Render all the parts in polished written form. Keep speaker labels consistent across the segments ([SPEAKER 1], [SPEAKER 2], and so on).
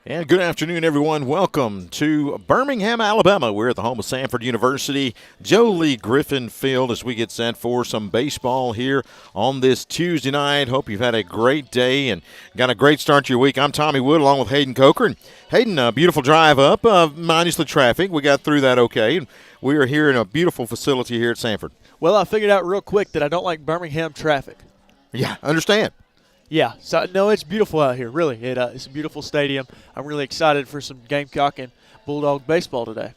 [SPEAKER 1] And good afternoon, everyone. Welcome to Birmingham, Alabama. We're at the home of Samford University, Joe Lee Griffin Field, as we get set for some baseball here on this Tuesday night. Hope you've had a great day and got a great start to your week. I'm Tommy Wood along with Hayden Coker. And Hayden, a beautiful drive up, minus the traffic. We got through that okay. And we are here in a beautiful facility here at Samford.
[SPEAKER 2] Well, I figured out real quick that I don't like Birmingham traffic.
[SPEAKER 1] Yeah, understand.
[SPEAKER 2] Yeah, so no, it's beautiful out here, really. It's a beautiful stadium. I'm really excited for some Gamecock and Bulldog baseball today.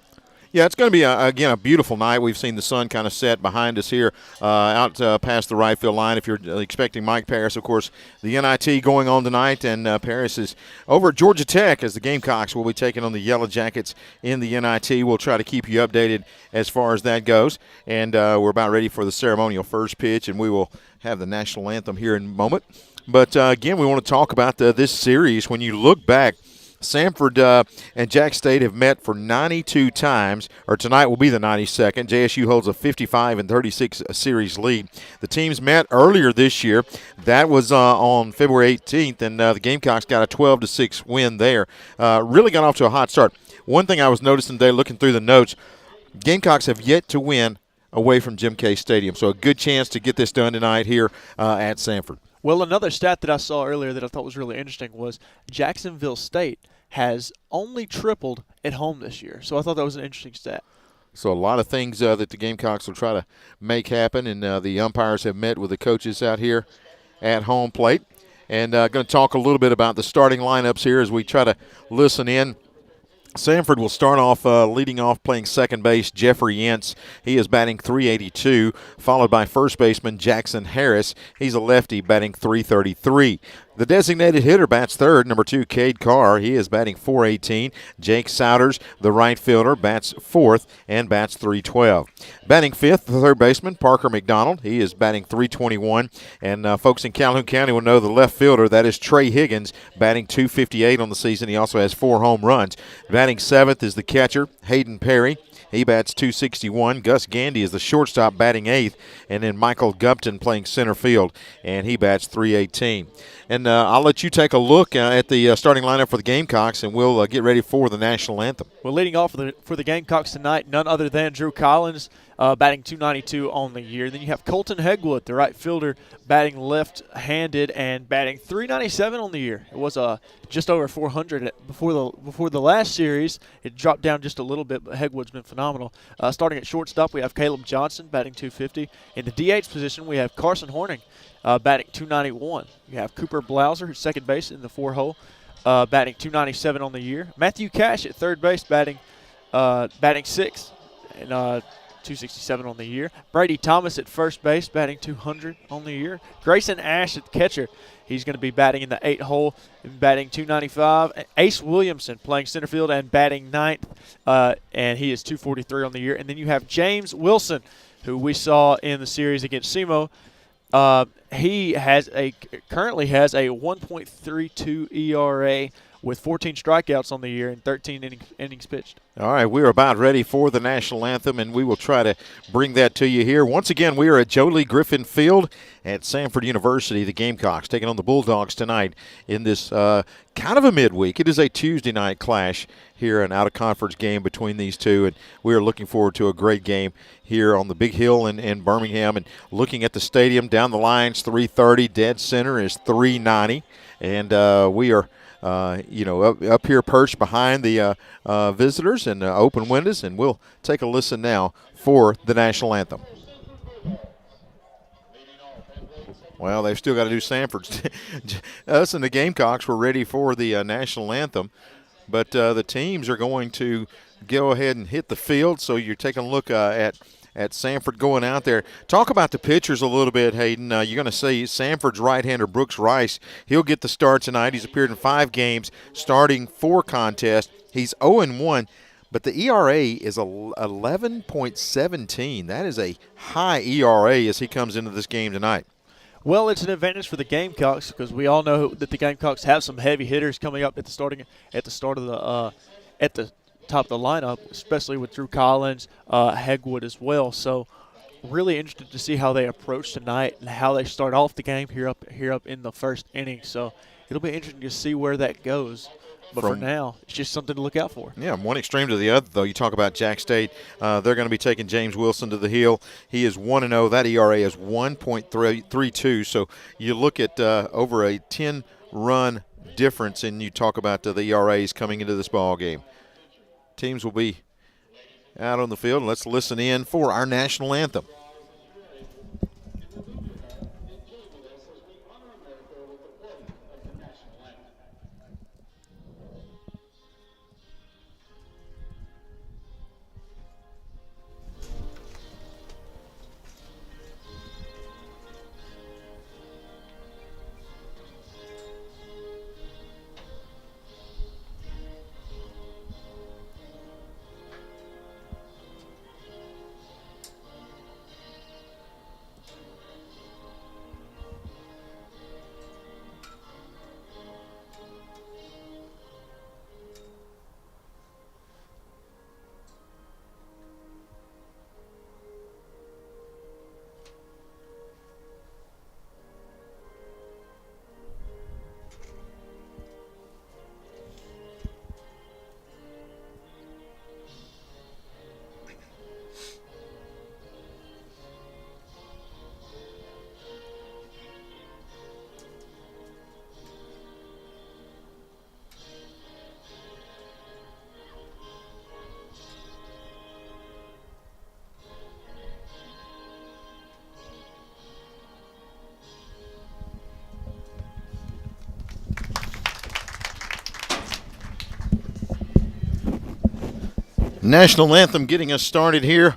[SPEAKER 1] Yeah, it's going to be, again, a beautiful night. We've seen the sun kind of set behind us here out past the right field line. If you're expecting Mike Paris, of course, the NIT going on tonight, and Paris is over at Georgia Tech as the Gamecocks will be taking on the Yellow Jackets in the NIT. We'll try to keep you updated as far as that goes. And we're about ready for the ceremonial first pitch, and we will have the national anthem here in a moment. But, again, we want to talk about this series. When you look back, Samford and Jax State have met for 92 times, or tonight will be the 92nd. JSU holds a 55-36 series lead. The teams met earlier this year. That was on February 18th, and the Gamecocks got a 12-6 win there. Really got off to a hot start. One thing I was noticing today, looking through the notes, Gamecocks have yet to win away from Jim K. Stadium, so a good chance to get this done tonight here at Samford.
[SPEAKER 2] Well, another stat that I saw earlier that I thought was really interesting was Jacksonville State has only tripled at home this year. So I thought that was an interesting stat.
[SPEAKER 1] So a lot of things that the Gamecocks will try to make happen, and the umpires have met with the coaches out here at home plate. And going to talk a little bit about the starting lineups here as we try to listen in. Samford will start off leading off playing second base, Jeffrey Yentz. He is batting .382, followed by first baseman Jackson Harris. He's a lefty batting .333. The designated hitter bats third, number 2, Cade Carr. He is batting .418. Jake Souders, the right fielder, bats fourth and bats .312. Batting fifth, the third baseman, Parker McDonald. He is batting .321. And folks in Calhoun County will know the left fielder, that is Trey Higgins, batting .258 on the season. He also has 4 home runs. Batting seventh is the catcher, Hayden Perry. He bats .261. Gus Gandy is the shortstop, batting eighth. And then Michael Gupton playing center field, and he bats .318. And I'll let you take a look at the starting lineup for the Gamecocks, and we'll get ready for the national anthem.
[SPEAKER 2] Well, leading off for the Gamecocks tonight, none other than Drew Collins, batting .292 on the year. Then you have Colton Hegwood, the right fielder, batting left-handed and batting .397 on the year. It was just over 400 before the last series. It dropped down just a little bit, but Hegwood's been phenomenal. Starting at shortstop, we have Caleb Johnson batting .250. In the DH position, we have Carson Horning batting .291. You have Cooper Blauser, who's second base in the 4-hole, batting .297 on the year. Matthew Cash at third base batting sixth and .267 on the year. Brady Thomas at first base batting .200 on the year. Grayson Ash at catcher. He's going to be batting in the 8-hole and batting .295. Ace Williamson playing center field and batting ninth, and he is .243 on the year. And then you have James Wilson, who we saw in the series against SEMO. He currently has a 1.32 ERA with 14 strikeouts on the year and 13 innings pitched.
[SPEAKER 1] All right, we're about ready for the national anthem, and we will try to bring that to you here. Once again, we are at Joe Lee Griffin Field at Samford University. The Gamecocks taking on the Bulldogs tonight in this kind of a midweek. It is a Tuesday night clash here, an out-of-conference game between these two, and we are looking forward to a great game here on the Big Hill in Birmingham. And looking at the stadium, down the lines, 330, dead center is 390, and we are up here perched behind the visitors and open windows, and we'll take a listen now for the national anthem. Well, they've still got to do Samford's. Us and the Gamecocks were ready for the national anthem, but the teams are going to go ahead and hit the field, so you're taking a look at Samford going out there. Talk about the pitchers a little bit, Hayden. You're going to see Samford's right-hander, Brooks Rice. He'll get the start tonight. He's appeared in 5 games, starting 4 contests. He's 0-1, but the ERA is 11.17. That is a high ERA as he comes into this game tonight.
[SPEAKER 2] Well, it's an advantage for the Gamecocks because we all know that the Gamecocks have some heavy hitters coming up at the start of the top of the lineup, especially with Drew Collins, Hegwood as well. So, really interested to see how they approach tonight and how they start off the game here up in the first inning. So, it'll be interesting to see where that goes But for now, it's just something to look out for.
[SPEAKER 1] Yeah, one extreme to the other, though. You talk about Jax State. They're going to be taking James Wilson to the hill. He is 1-0. That ERA is 1.32. So you look at over a 10-run difference, and you talk about the ERAs coming into this ball game. Teams will be out on the field. Let's listen in for our national anthem. National anthem getting us started here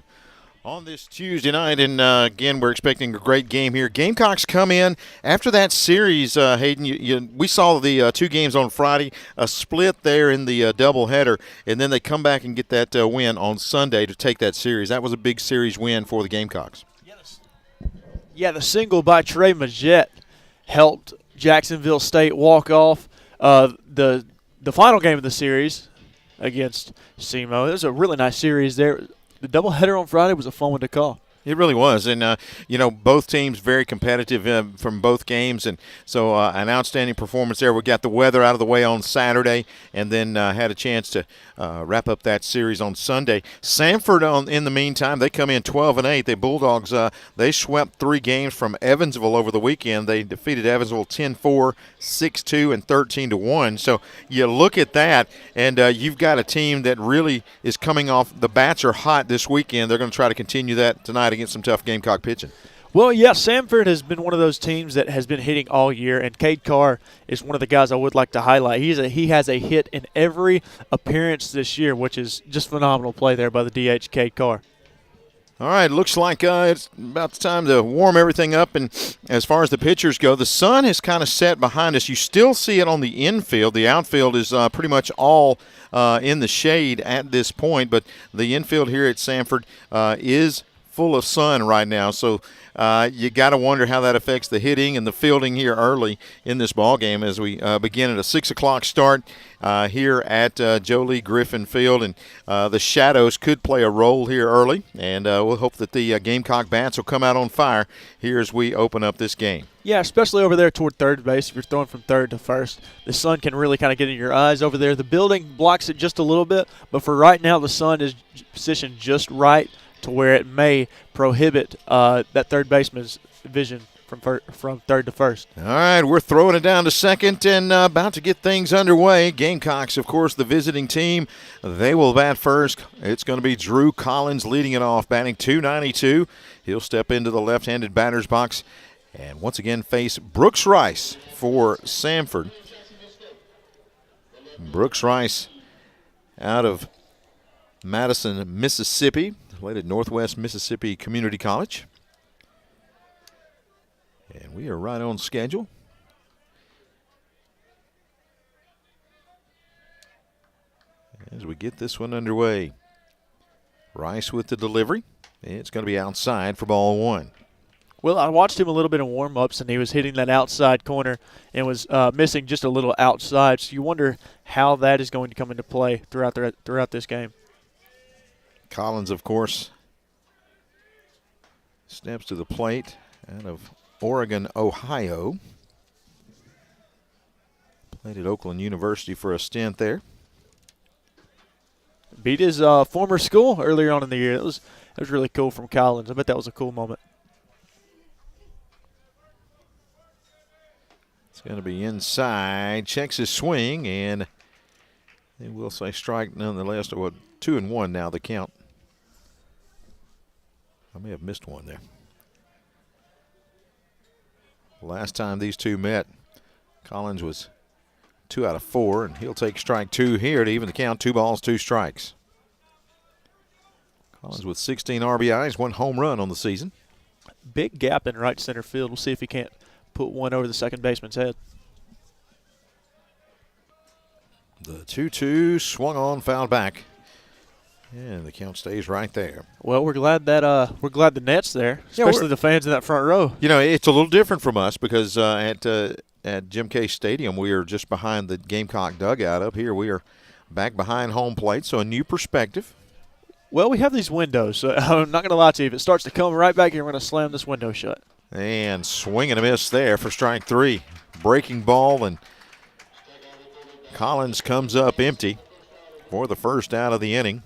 [SPEAKER 1] on this Tuesday night, and again, we're expecting a great game here. Gamecocks come in after that series, Hayden. We saw the 2 games on Friday, a split there in the doubleheader, and then they come back and get that win on Sunday to take that series. That was a big series win for the Gamecocks.
[SPEAKER 2] Yeah, the single by Trey Majette helped Jacksonville State walk off the final game of the series against SEMO. It was a really nice series there. The doubleheader on Friday was a fun one to call.
[SPEAKER 1] It really was, and both teams very competitive from both games, and so an outstanding performance there. We got the weather out of the way on Saturday, and then had a chance to wrap up that series on Sunday. Samford, in the meantime, they come in 12-8. The Bulldogs they swept 3 games from Evansville over the weekend. They defeated Evansville 10-4, 6-2, and 13-1. So you look at that, and you've got a team that really is coming off. The bats are hot this weekend. They're going to try to continue that tonight against some tough Gamecock pitching.
[SPEAKER 2] Well, yeah, Samford has been one of those teams that has been hitting all year, and Cade Carr is one of the guys I would like to highlight. He has a hit in every appearance this year, which is just phenomenal play there by the DH, Cade Carr.
[SPEAKER 1] All right, looks like it's about the time to warm everything up. And as far as the pitchers go, the sun has kind of set behind us. You still see it on the infield. The outfield is pretty much all in the shade at this point, but the infield here at Samford is full of sun right now. So you got to wonder how that affects the hitting and the fielding here early in this ball game as we begin at a 6 o'clock start here at Jolie Griffin Field. And the shadows could play a role here early, and we'll hope that the Gamecock bats will come out on fire here as we open up this game.
[SPEAKER 2] Yeah, especially over there toward third base. If you're throwing from third to first, the sun can really kind of get in your eyes over there. The building blocks it just a little bit, but for right now, the sun is positioned just right to where it may prohibit that third baseman's vision from third to first.
[SPEAKER 1] All right, we're throwing it down to second and about to get things underway. Gamecocks, of course, the visiting team. They will bat first. It's going to be Drew Collins leading it off, batting .292. He'll step into the left-handed batter's box and once again face Brooks Rice for Samford. Brooks Rice out of Madison, Mississippi. Played at Northwest Mississippi Community College. And we are right on schedule. As we get this one underway. Rice with the delivery. It's going to be outside for ball 1.
[SPEAKER 2] Well, I watched him a little bit in warm-ups, and he was hitting that outside corner and was missing just a little outside. So you wonder how that is going to come into play throughout this game.
[SPEAKER 1] Collins, of course, steps to the plate out of Oregon, Ohio. Played at Oakland University for a stint there.
[SPEAKER 2] Beat his former school earlier on in the year. It was really cool from Collins. I bet that was a cool moment.
[SPEAKER 1] It's going to be inside. Checks his swing, and they will say strike nonetheless. 2-1 now the count. I may have missed one there. Last time these two met, Collins was 2 out of 4, and he'll take strike 2 here to even the count. 2 balls, 2 strikes. Collins with 16 RBIs, 1 home run on the season.
[SPEAKER 2] Big gap in right center field. We'll see if he can't put one over the second baseman's head.
[SPEAKER 1] The 2-2 swung on, fouled back. And the count stays right there.
[SPEAKER 2] Well, we're glad the net's there, especially the fans in that front row.
[SPEAKER 1] You know, it's a little different from us because at Jim Case Stadium, we are just behind the Gamecock dugout. Up here, we are back behind home plate, so a new perspective.
[SPEAKER 2] Well, we have these windows, so I'm not going to lie to you. If it starts to come right back here, we're going to slam this window shut.
[SPEAKER 1] And swing and a miss there for strike 3. Breaking ball, and Collins comes up empty for the first out of the inning.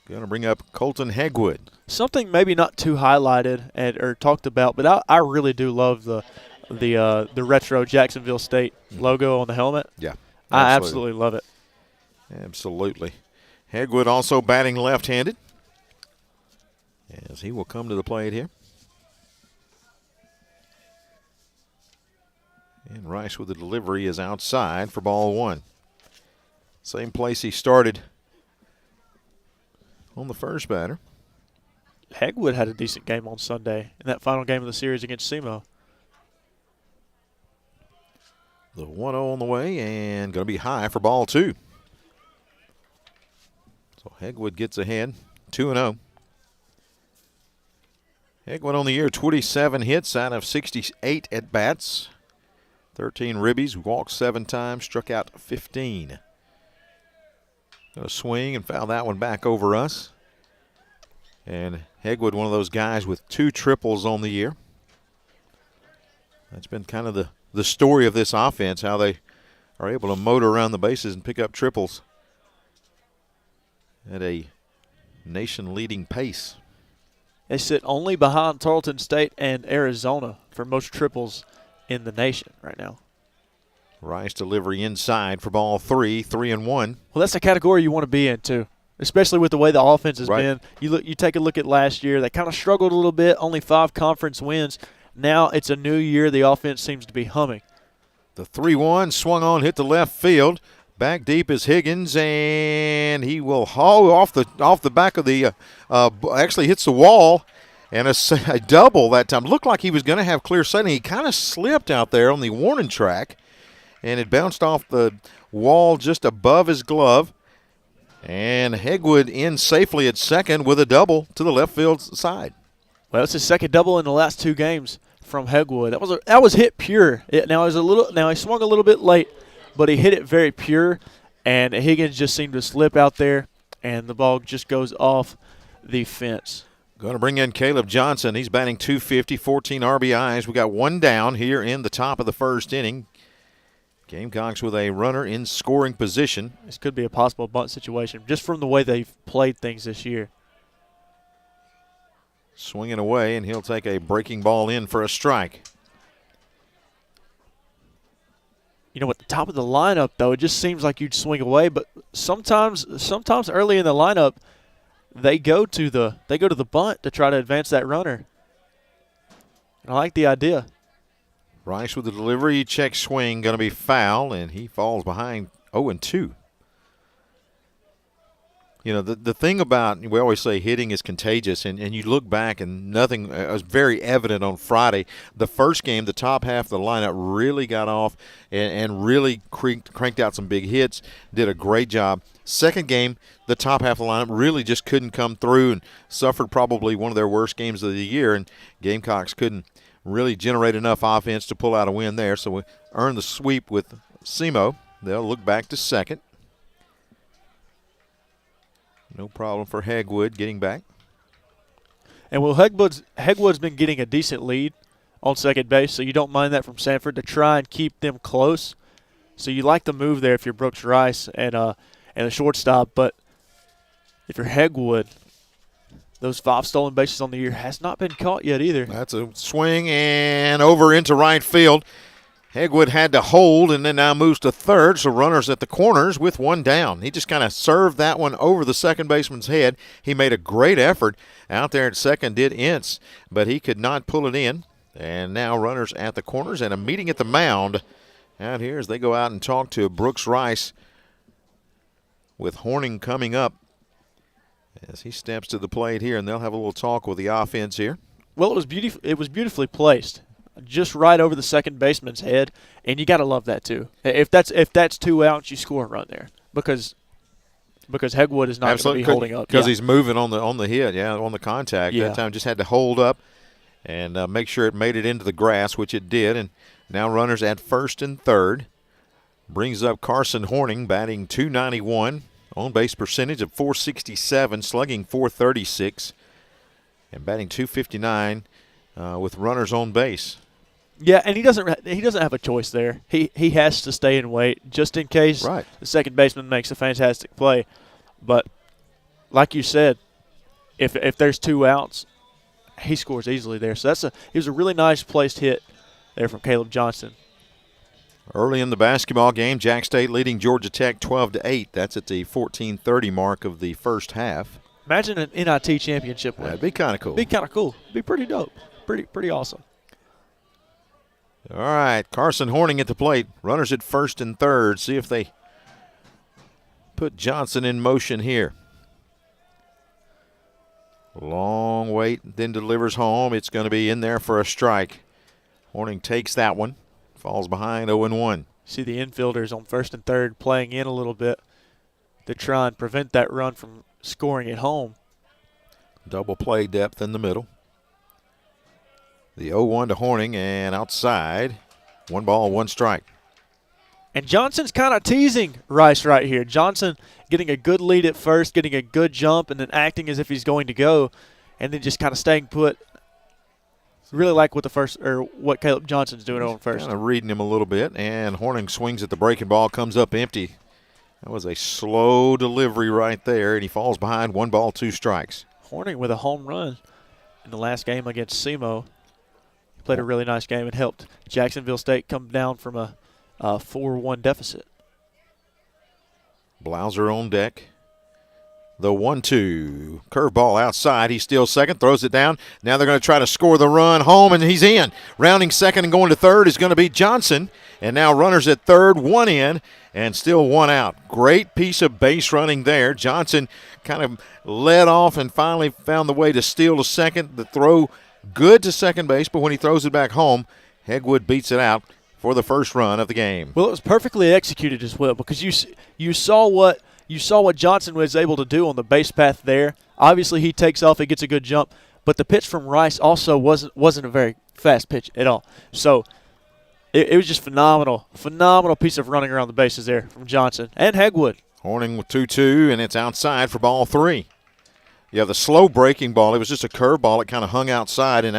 [SPEAKER 1] Going to bring up Colton Hegwood.
[SPEAKER 2] Something maybe not too highlighted or talked about, but I really do love the retro Jacksonville State logo on the helmet.
[SPEAKER 1] Yeah,
[SPEAKER 2] I absolutely love it.
[SPEAKER 1] Absolutely. Hegwood also batting left-handed, as he will come to the plate here. And Rice with the delivery is outside for ball 1. Same place he started on the first batter.
[SPEAKER 2] Hegwood had a decent game on Sunday in that final game of the series against SEMO.
[SPEAKER 1] The 1-0 on the way and going to be high for ball 2. So Hegwood gets ahead, 2-0. Hegwood on the year, 27 hits out of 68 at-bats. 13 ribbies, walked 7 times, struck out 15. Going to swing and foul that one back over us. And Hegwood, one of those guys with 2 triples on the year. That's been kind of the story of this offense, how they are able to motor around the bases and pick up triples at a nation-leading pace.
[SPEAKER 2] They sit only behind Tarleton State and Arizona for most triples in the nation right now.
[SPEAKER 1] Rice delivery inside for ball 3, 3-1.
[SPEAKER 2] Well, that's the category you want to be in too, especially with the way the offense has
[SPEAKER 1] right.
[SPEAKER 2] been. You take a look at last year; they kind of struggled a little bit, only 5 conference wins. Now it's a new year; the offense seems to be humming.
[SPEAKER 1] The 3-1 swung on, hit the left field. Back deep is Higgins, and he will haul off the back of the. Actually hits the wall. And a double that time. Looked like he was going to have clear sighting. He kind of slipped out there on the warning track, and it bounced off the wall just above his glove. And Hegwood in safely at second with a double to the left field side.
[SPEAKER 2] Well, it's his second double in the last 2 games from Hegwood. That was hit pure. Now he swung a little bit late, but he hit it very pure, and Higgins just seemed to slip out there, and the ball just goes off the fence.
[SPEAKER 1] Going to bring in Caleb Johnson. He's batting .250, 14 RBIs. We got 1 down here in the top of the first inning. Gamecocks with a runner in scoring position.
[SPEAKER 2] This could be a possible bunt situation just from the way they've played things this year.
[SPEAKER 1] Swinging away, and he'll take a breaking ball in for a strike.
[SPEAKER 2] You know, at the top of the lineup, though, it just seems like you'd swing away. But sometimes early in the lineup, they go to the bunt to try to advance that runner. And I like the idea.
[SPEAKER 1] Rice with the delivery, check swing, going to be foul, and he falls behind 0-2. You know, the thing about, we always say hitting is contagious, and you look back and nothing was very evident on Friday. The first game, the top half of the lineup really got off and really cranked out some big hits, did a great job. Second game, the top half of the lineup really just couldn't come through and suffered probably one of their worst games of the year, and Gamecocks couldn't really generate enough offense to pull out a win there. So we earned the sweep with SEMO. They'll look back to second. No problem for Hegwood getting back.
[SPEAKER 2] And well, Hegwood's been getting a decent lead on second base, so you don't mind that from Samford to try and keep them close. So you like the move there if you're Brooks Rice and a shortstop, but if you're Hegwood, those 5 stolen bases on the year has not been caught yet either.
[SPEAKER 1] That's a swing and over into right field. Hegwood had to hold and then now moves to third, so runners at the corners with 1 down. He just kind of served that one over the second baseman's head. He made a great effort out there at second, did Ince, but he could not pull it in. And now runners at the corners and a meeting at the mound out here as they go out and talk to Brooks Rice with Horning coming up as he steps to the plate here, and they'll have a little talk with the offense here.
[SPEAKER 2] Well, it was beautifully placed, just right over the second baseman's head, and you got to love that too. If that's 2 outs, you score a run there because Hegwood is not going to be holding up
[SPEAKER 1] because he's moving on the hit, on the contact.
[SPEAKER 2] Yeah.
[SPEAKER 1] That time just had to hold up and make sure it made it into the grass, which it did. And now runners at first and third. Brings up Carson Horning, batting .291, on base percentage of .467, slugging .436, and batting .259 with runners on base.
[SPEAKER 2] Yeah, and he doesn't have a choice there. He has to stay and wait just in case the second baseman makes a fantastic play. But like you said, if there's 2 outs, he scores easily there. So it was a really nice placed hit there from Caleb Johnson.
[SPEAKER 1] Early in the basketball game, Jax State leading Georgia Tech 12-8. That's at the 14:30 mark of the first half.
[SPEAKER 2] Imagine an NIT championship win.
[SPEAKER 1] That'd be kind of cool.
[SPEAKER 2] Be pretty dope. Pretty awesome.
[SPEAKER 1] All right, Carson Horning at the plate. Runners at first and third. See if they put Johnson in motion here. Long wait, then delivers home. It's going to be in there for a strike. Horning takes that one. Falls behind 0-1.
[SPEAKER 2] See the infielders on first and third playing in a little bit to try and prevent that run from scoring at home.
[SPEAKER 1] Double play depth in the middle. The 0-1 to Horning and outside. 1 ball, 1 strike.
[SPEAKER 2] And Johnson's kind of teasing Rice right here. Johnson getting a good lead at first, getting a good jump, and then acting as if he's going to go, and then just kind of staying put. Really like what Caleb Johnson's doing on first.
[SPEAKER 1] Kind of reading him a little bit, and Horning swings at the breaking ball, comes up empty. That was a slow delivery right there, and he falls behind. 1 ball, 2 strikes.
[SPEAKER 2] Horning with a home run in the last game against SEMO. He played a really nice game and helped Jacksonville State come down from a 4-1 deficit.
[SPEAKER 1] Blauser on deck. The 1-2. Curveball outside. He's still second. Throws it down. Now they're going to try to score the run home, and he's in. Rounding second and going to third is going to be Johnson. And now runners at third, 1 in, and still 1 out. Great piece of base running there. Johnson kind of led off and finally found the way to steal to second. The throw good to second base, but when he throws it back home, Hegwood beats it out for the first run of the game.
[SPEAKER 2] Well, it was perfectly executed as well because you saw what Johnson was able to do on the base path there. Obviously, he takes off, he gets a good jump, but the pitch from Rice also wasn't a very fast pitch at all. So it was just phenomenal piece of running around the bases there from Johnson and Hegwood.
[SPEAKER 1] Horning with 2-2, and it's outside for ball 3. You have the slow breaking ball. It was just a curveball. It kind of hung outside, and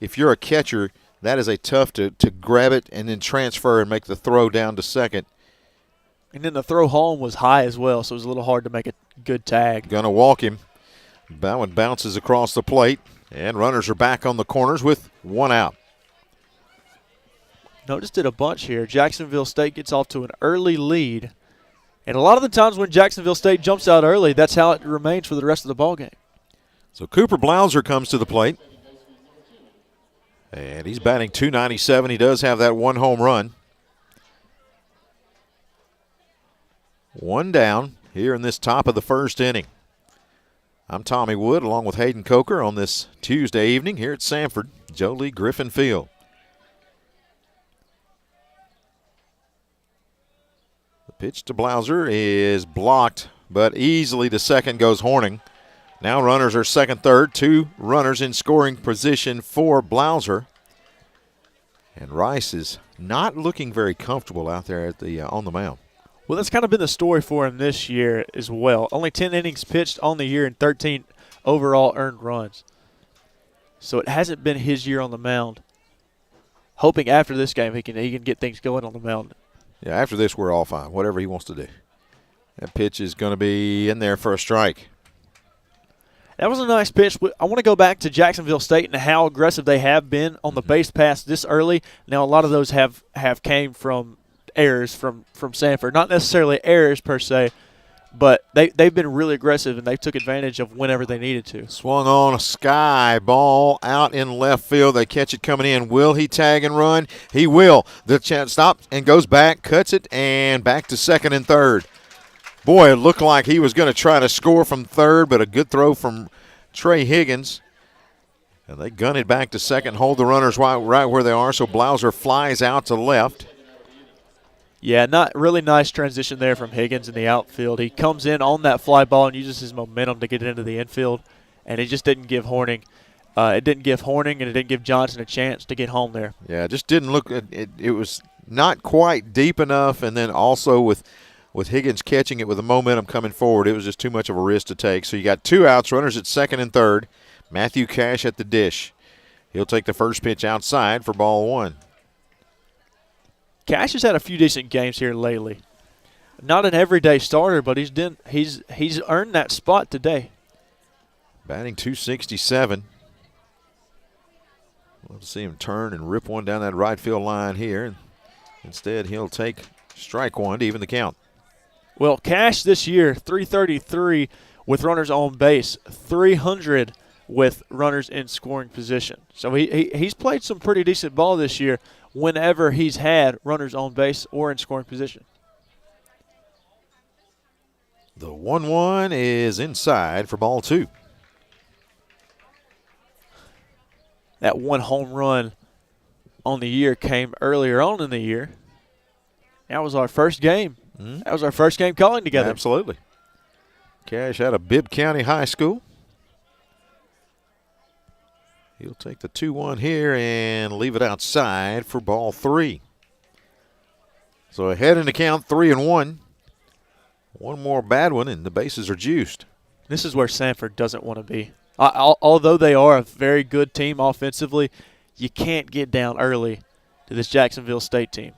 [SPEAKER 1] if you're a catcher, that is a tough to grab it and then transfer and make the throw down to second.
[SPEAKER 2] And then the throw home was high as well, so it was a little hard to make a good tag.
[SPEAKER 1] Going to walk him. That one bounces across the plate, and runners are back on the corners with 1 out.
[SPEAKER 2] Noticed it a bunch here. Jacksonville State gets off to an early lead. And a lot of the times when Jacksonville State jumps out early, that's how it remains for the rest of the ballgame.
[SPEAKER 1] So Cooper Blauser comes to the plate. And he's batting .297. He does have that 1 home run. 1 down here in this top of the first inning. I'm Tommy Wood along with Hayden Coker on this Tuesday evening here at Samford, Joe Lee Griffin Field. The pitch to Blauser is blocked, but easily to second goes Horning. Now runners are second, third, 2 runners in scoring position for Blauser. And Rice is not looking very comfortable out there at on the mound.
[SPEAKER 2] Well, that's kind of been the story for him this year as well. Only 10 innings pitched on the year and 13 overall earned runs. So it hasn't been his year on the mound. Hoping after this game he can get things going on the mound
[SPEAKER 1] Yeah, after this, we're all fine, whatever he wants to do. That pitch is going to be in there for a strike.
[SPEAKER 2] That was a nice pitch. I want to go back to Jacksonville State and how aggressive they have been on the base pass this early. Now, a lot of those have came from errors from Samford. Not necessarily errors per se, but they've been really aggressive, and they took advantage of whenever they needed to.
[SPEAKER 1] Swung on a sky ball out in left field. They catch it coming in. Will he tag and run? He will. The chance stops and goes back, cuts it, and back to second and third. Boy, it looked like he was going to try to score from third, but a good throw from Trey Higgins. And they gun it back to second, hold the runners right where they are, so Blauser flies out to left.
[SPEAKER 2] Yeah, not really nice transition there from Higgins in the outfield. He comes in on that fly ball and uses his momentum to get it into the infield, and it just didn't give Horning. It didn't give Horning and it didn't give Johnson a chance to get home there.
[SPEAKER 1] Yeah, it just didn't look. It was not quite deep enough, and then also with Higgins catching it with the momentum coming forward, it was just too much of a risk to take. So you got two outs, runners at second and third. Matthew Cash at the dish. He'll take the first pitch outside for ball one.
[SPEAKER 2] Cash has had a few decent games here lately. Not an everyday starter, but he's earned that spot today.
[SPEAKER 1] Batting .267. We'll see him turn and rip one down that right field line here. Instead, he'll take strike one to even the count.
[SPEAKER 2] Well, Cash this year, .333 with runners on base, .300 with runners in scoring position. So he's played some pretty decent ball this year whenever he's had runners on base or in scoring position.
[SPEAKER 1] The 1-1 is inside for ball two.
[SPEAKER 2] That one home run on the year came earlier on in the year. That was our first game. That was our first game calling together.
[SPEAKER 1] Absolutely. Cash out of Bibb County High School. He'll take the 2-1 here and leave it outside for ball three. So ahead in the count, 3-1. One more bad one, and the bases are juiced.
[SPEAKER 2] This is where Samford doesn't want to be. Although they are a very good team offensively, you can't get down early to this Jacksonville State team.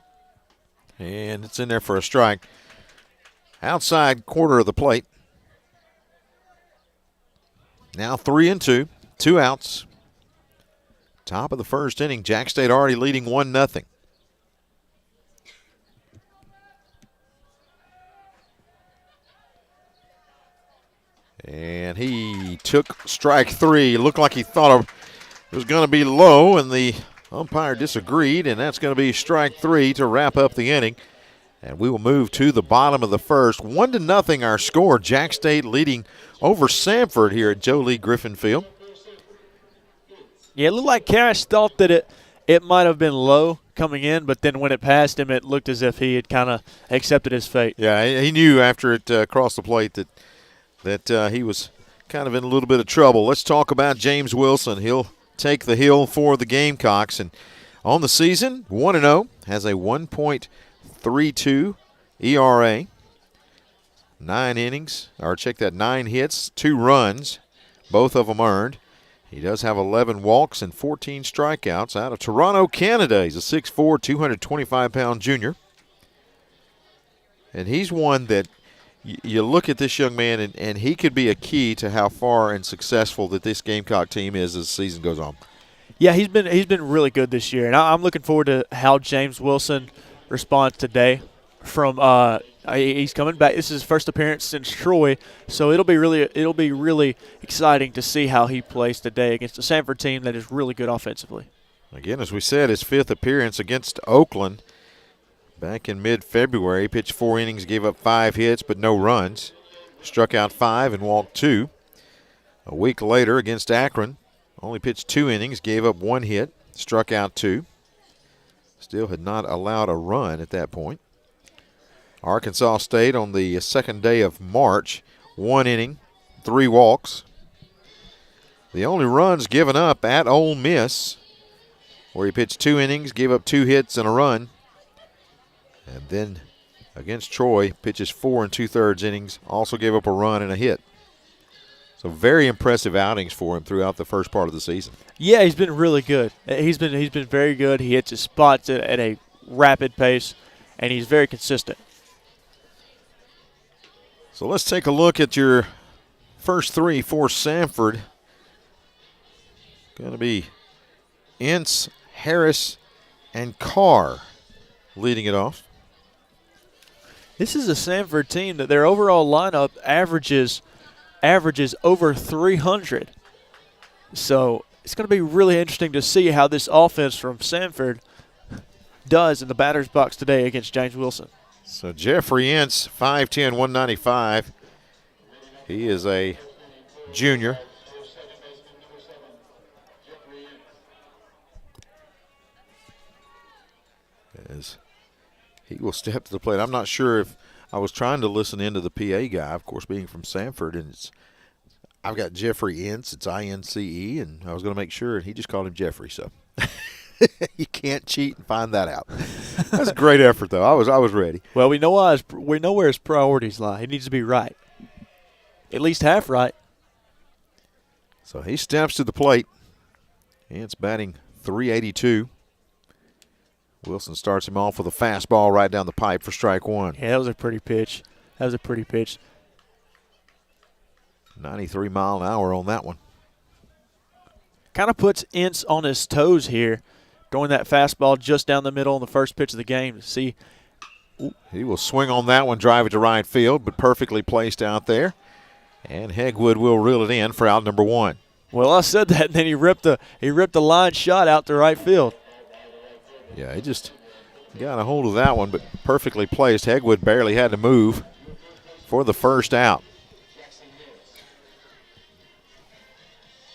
[SPEAKER 1] And it's in there for a strike. Outside quarter of the plate. Now 3-2, two outs. Top of the first inning, Jax State already leading 1-0. And he took strike three. Looked like he thought it was going to be low, and the umpire disagreed, and that's going to be strike three to wrap up the inning. And we will move to the bottom of the first. 1-0 our score. Jax State leading over Samford here at Joe Lee Griffin Field.
[SPEAKER 2] Yeah, it looked like Cash thought that it might have been low coming in, but then when it passed him, it looked as if he had kind of accepted his fate.
[SPEAKER 1] Yeah, he knew after it crossed the plate that he was kind of in a little bit of trouble. Let's talk about James Wilson. He'll take the hill for the Gamecocks. And on the season, 1-0, has a 1.32 ERA. 9 innings, or check that, 9 hits, 2 runs, both of them earned. He does have 11 walks and 14 strikeouts out of Toronto, Canada. He's a 6'4", 225-pound junior. And he's one that you look at this young man, and he could be a key to how far and successful that this Gamecock team is as the season goes on.
[SPEAKER 2] Yeah, he's been really good this year, and I'm looking forward to how James Wilson responds today. He's coming back. This is his first appearance since Troy, so it'll be really exciting to see how he plays today against a Samford team that is really good offensively.
[SPEAKER 1] Again, as we said, his 5th appearance against Oakland. Back in mid-February, he pitched 4 innings, gave up 5 hits, but no runs. Struck out 5 and walked 2. A week later against Akron, only pitched 2 innings, gave up 1 hit, struck out 2. Still had not allowed a run at that point. Arkansas State on the 2nd day of March, 1 inning, 3 walks. The only runs given up at Ole Miss, where he pitched 2 innings, gave up 2 hits and a run. And then against Troy, pitches 4 2/3 innings, also gave up a run and a hit. So very impressive outings for him throughout the first part of the season.
[SPEAKER 2] Yeah, he's been really good. He's been very good. He hits his spots at a rapid pace, and he's very consistent.
[SPEAKER 1] So let's take a look at your first three for Samford. Going to be Ince, Harris, and Carr leading it off.
[SPEAKER 2] This is a Samford team that their overall lineup averages over 300. So it's going to be really interesting to see how this offense from Samford does in the batter's box today against James Wilson.
[SPEAKER 1] So Jeffrey Ince, 5'10", 195. He is a junior. As he will step to the plate. I'm not sure if I was trying to listen into the PA guy, of course, being from Samford, and I've got Jeffrey Ince. It's INCE, and I was going to make sure, and he just called him Jeffrey. So you can't cheat and find that out. That's a great effort, though. I was ready.
[SPEAKER 2] Well, we know where his priorities lie. He needs to be right, at least half right.
[SPEAKER 1] So he steps to the plate. Ince batting .382. Wilson starts him off with a fastball right down the pipe for strike one.
[SPEAKER 2] Yeah, that was a pretty pitch.
[SPEAKER 1] 93 mile an hour on that one.
[SPEAKER 2] Kind of puts Ince on his toes here, throwing that fastball just down the middle on the first pitch of the game. See,
[SPEAKER 1] he will swing on that one, drive it to right field, but perfectly placed out there. And Hegwood will reel it in for out number one.
[SPEAKER 2] Well, I said that, and then he ripped the line shot out to right field.
[SPEAKER 1] Yeah, he just got a hold of that one, but perfectly placed. Hegwood barely had to move for the first out.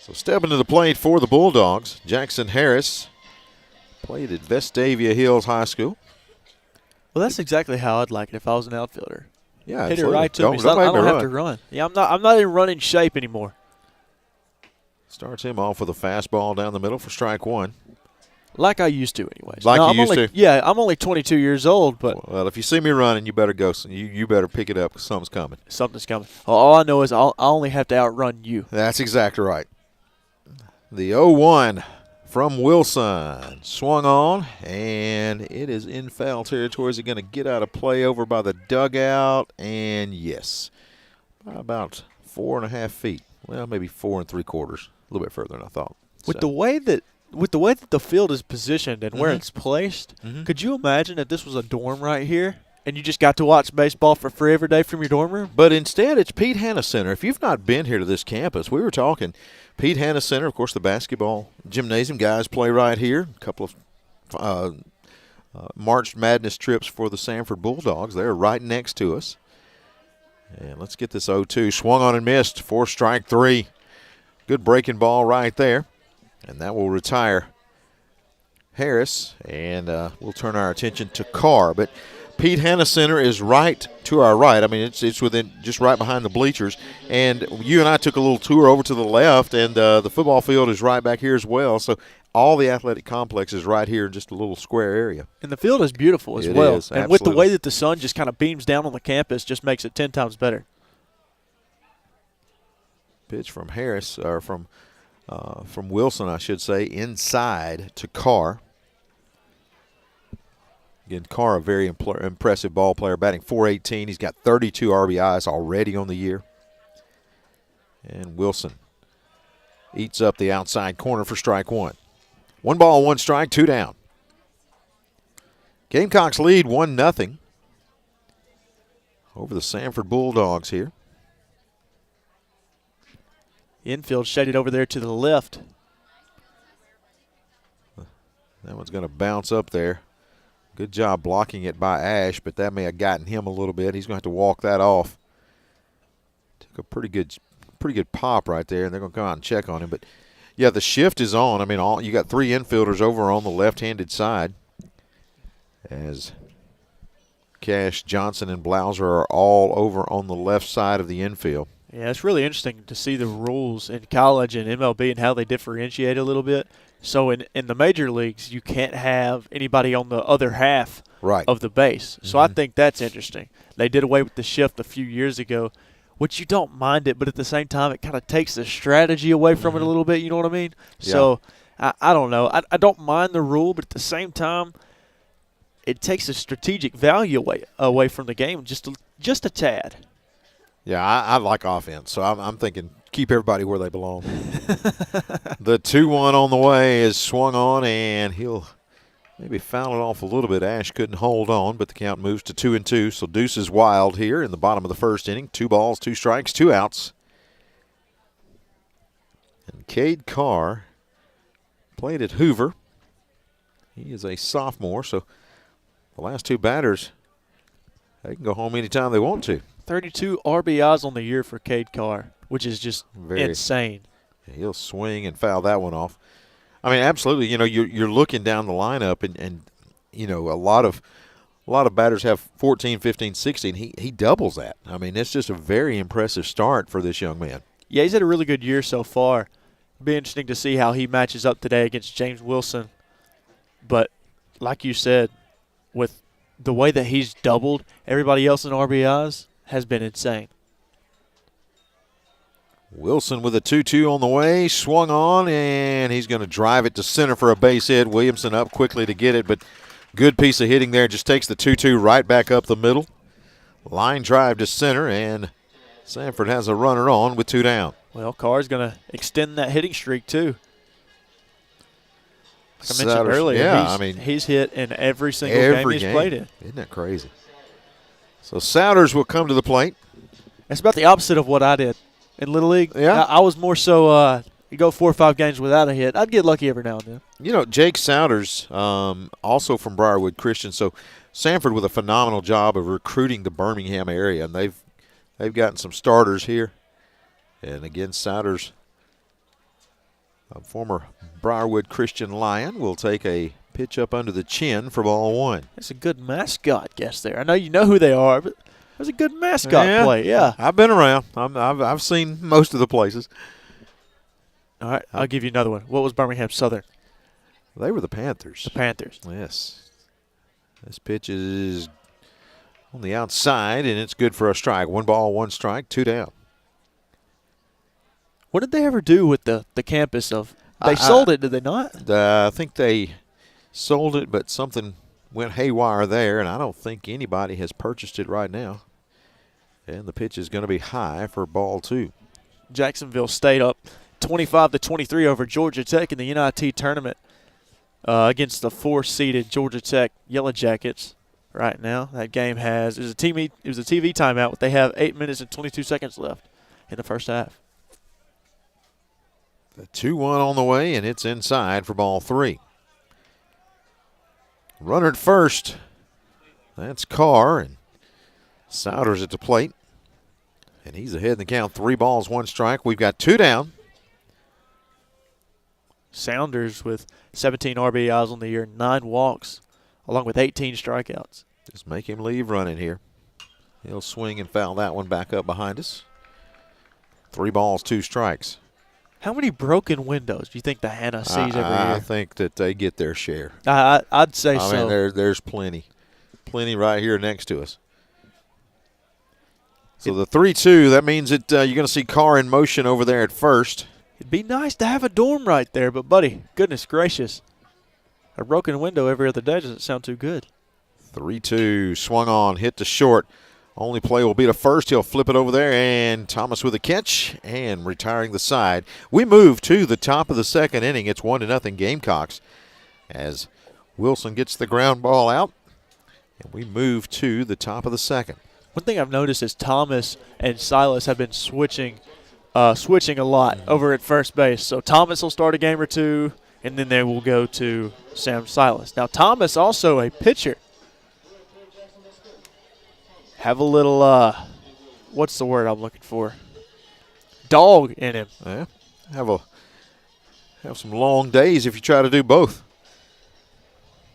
[SPEAKER 1] So stepping to the plate for the Bulldogs, Jackson Harris played at Vestavia Hills High School.
[SPEAKER 2] Well, that's exactly how I'd like it if I was an outfielder.
[SPEAKER 1] Yeah,
[SPEAKER 2] hit it right to me, so I don't have to run. Yeah, I'm not in running shape anymore.
[SPEAKER 1] Starts him off with a fastball down the middle for strike one.
[SPEAKER 2] Like I used to, anyways.
[SPEAKER 1] Like you used to?
[SPEAKER 2] Yeah, I'm only 22 years old, but
[SPEAKER 1] well, if you see me running, you better go. You better pick it up because something's coming.
[SPEAKER 2] Something's coming. All I know is I only have to outrun you.
[SPEAKER 1] That's exactly right. The 0-1 from Wilson swung on, and it is in foul territory. Is it going to get out of play over by the dugout? And yes, by about 4.5 feet. Well, maybe 4 3/4. A little bit further than I thought.
[SPEAKER 2] With the way that the field is positioned and where it's placed, could you imagine that this was a dorm right here and you just got to watch baseball for free every day from your dorm room?
[SPEAKER 1] But instead, it's Pete Hanna Center. If you've not been here to this campus, we were talking Pete Hanna Center. Of course, the basketball gymnasium guys play right here. A couple of March Madness trips for the Samford Bulldogs. They're right next to us. And let's get this 0-2. Swung on and missed for strike three. Good breaking ball right there. And that will retire Harris, and we'll turn our attention to Carr. But Pete Hanna Center is right to our right. I mean, it's within just right behind the bleachers. And you and I took a little tour over to the left, and the football field is right back here as well. So all the athletic complex is right here in just a little square area.
[SPEAKER 2] And the field is beautiful as well. And with the way that the sun just kind of beams down on the campus, just makes it 10 times better.
[SPEAKER 1] Pitch from Harris, or from Wilson, I should say, inside to Carr. Again, Carr, a very impressive ball player, batting .418. He's got 32 RBIs already on the year. And Wilson eats up the outside corner for strike one. 1 ball, 1 strike, 2 down. Gamecocks lead 1-0 over the Samford Bulldogs here.
[SPEAKER 2] Infield shaded over there to the left.
[SPEAKER 1] That one's going to bounce up there. Good job blocking it by Ash, but that may have gotten him a little bit. He's going to have to walk that off. Took a pretty good pop right there, and they're going to come out and check on him. But, yeah, the shift is on. I mean, you got 3 infielders over on the left-handed side as Cash, Johnson, and Blauser are all over on the left side of the infield.
[SPEAKER 2] Yeah, it's really interesting to see the rules in college and MLB and how they differentiate a little bit. So in the major leagues, you can't have anybody on the other half of the base. So I think that's interesting. They did away with the shift a few years ago, which you don't mind it, but at the same time, it kind of takes the strategy away from it a little bit. You know what I mean? Yeah. So I don't know. I don't mind the rule, but at the same time, it takes the strategic value away from the game just a tad.
[SPEAKER 1] Yeah, I like offense, so I'm thinking keep everybody where they belong. The 2-1 on the way is swung on, and he'll maybe foul it off a little bit. Ash couldn't hold on, but the count moves to 2-2. So Deuce is wild here in the bottom of the first inning. 2 balls, 2 strikes, 2 outs. And Cade Carr played at Hoover. He is a sophomore, so the last 2 batters, they can go home anytime they want to.
[SPEAKER 2] 32 RBIs on the year for Cade Carr, which is just insane.
[SPEAKER 1] He'll swing and foul that one off. I mean, absolutely. You know, you're looking down the lineup, and you know, a lot of batters have 14, 15, 16. He doubles that. I mean, it's just a very impressive start for this young man.
[SPEAKER 2] Yeah, he's had a really good year so far. It'll be interesting to see how he matches up today against James Wilson. But like you said, with the way that he's doubled everybody else in RBIs has been insane.
[SPEAKER 1] Wilson with a 2-2 on the way, swung on, and he's going to drive it to center for a base hit. Williamson up quickly to get it, but good piece of hitting there. Just takes the 2-2 right back up the middle. Line drive to center, and Samford has a runner on with 2 down.
[SPEAKER 2] Well, Carr's going to extend that hitting streak too. Like I mentioned earlier, he's hit in every single game he's played in.
[SPEAKER 1] Isn't that crazy? So Souders will come to the plate.
[SPEAKER 2] That's about the opposite of what I did in Little League.
[SPEAKER 1] Yeah.
[SPEAKER 2] I was more so you go 4 or 5 games without a hit. I'd get lucky every now and then.
[SPEAKER 1] You know, Jake Souders, also from Briarwood Christian. So Samford with a phenomenal job of recruiting the Birmingham area, and they've gotten some starters here. And again, Souders, a former Briarwood Christian Lion, will take a pitch up under the chin for ball 1.
[SPEAKER 2] That's a good mascot guess there. I know you know who they are, but that's a good mascot play. Yeah,
[SPEAKER 1] I've been around. I've seen most of the places.
[SPEAKER 2] All right, I'll give you another one. What was Birmingham Southern?
[SPEAKER 1] They were the Panthers.
[SPEAKER 2] The Panthers.
[SPEAKER 1] Yes. This pitch is on the outside, and it's good for a strike. 1 ball, 1 strike, 2 down.
[SPEAKER 2] What did they ever do with the campus of? They sold it, did they not?
[SPEAKER 1] I think they sold it, but something went haywire there, and I don't think anybody has purchased it right now. And the pitch is going to be high for ball 2.
[SPEAKER 2] Jacksonville State up 25-23 over Georgia Tech in the NIT tournament against the 4-seeded Georgia Tech Yellow Jackets. Right now, that game it was a TV timeout, but they have 8 minutes and 22 seconds left in the first half.
[SPEAKER 1] The 2-1 on the way, and it's inside for ball 3. Runner at first. That's Carr, and Souders at the plate. And he's ahead in the count. 3 balls, 1 strike. We've got 2 down.
[SPEAKER 2] Sounders with 17 RBIs on the year, 9 walks, along with 18 strikeouts.
[SPEAKER 1] Just make him leave running here. He'll swing and foul that one back up behind us. 3 balls, 2 strikes.
[SPEAKER 2] How many broken windows do you think the Hannah sees every year?
[SPEAKER 1] I think that they get their share.
[SPEAKER 2] I'd say so.
[SPEAKER 1] I mean, there's plenty right here next to us. So the 3-2, that means that you're going to see Carr in motion over there at first.
[SPEAKER 2] It'd be nice to have a dorm right there, but, buddy, goodness gracious. A broken window every other day doesn't sound too good.
[SPEAKER 1] 3-2, swung on, hit to short. Only play will be to first. He'll flip it over there, and Thomas with a catch and retiring the side. We move to the top of the second inning. It's 1-0 Gamecocks as Wilson gets the ground ball out, and we move to the top of the second.
[SPEAKER 2] One thing I've noticed is Thomas and Silas have been switching a lot over at first base. So Thomas will start a game or two, and then they will go to Sam Silas. Now, Thomas also a pitcher. Have a little, what's the word I'm looking for? Dog in him.
[SPEAKER 1] Yeah, have some long days if you try to do both.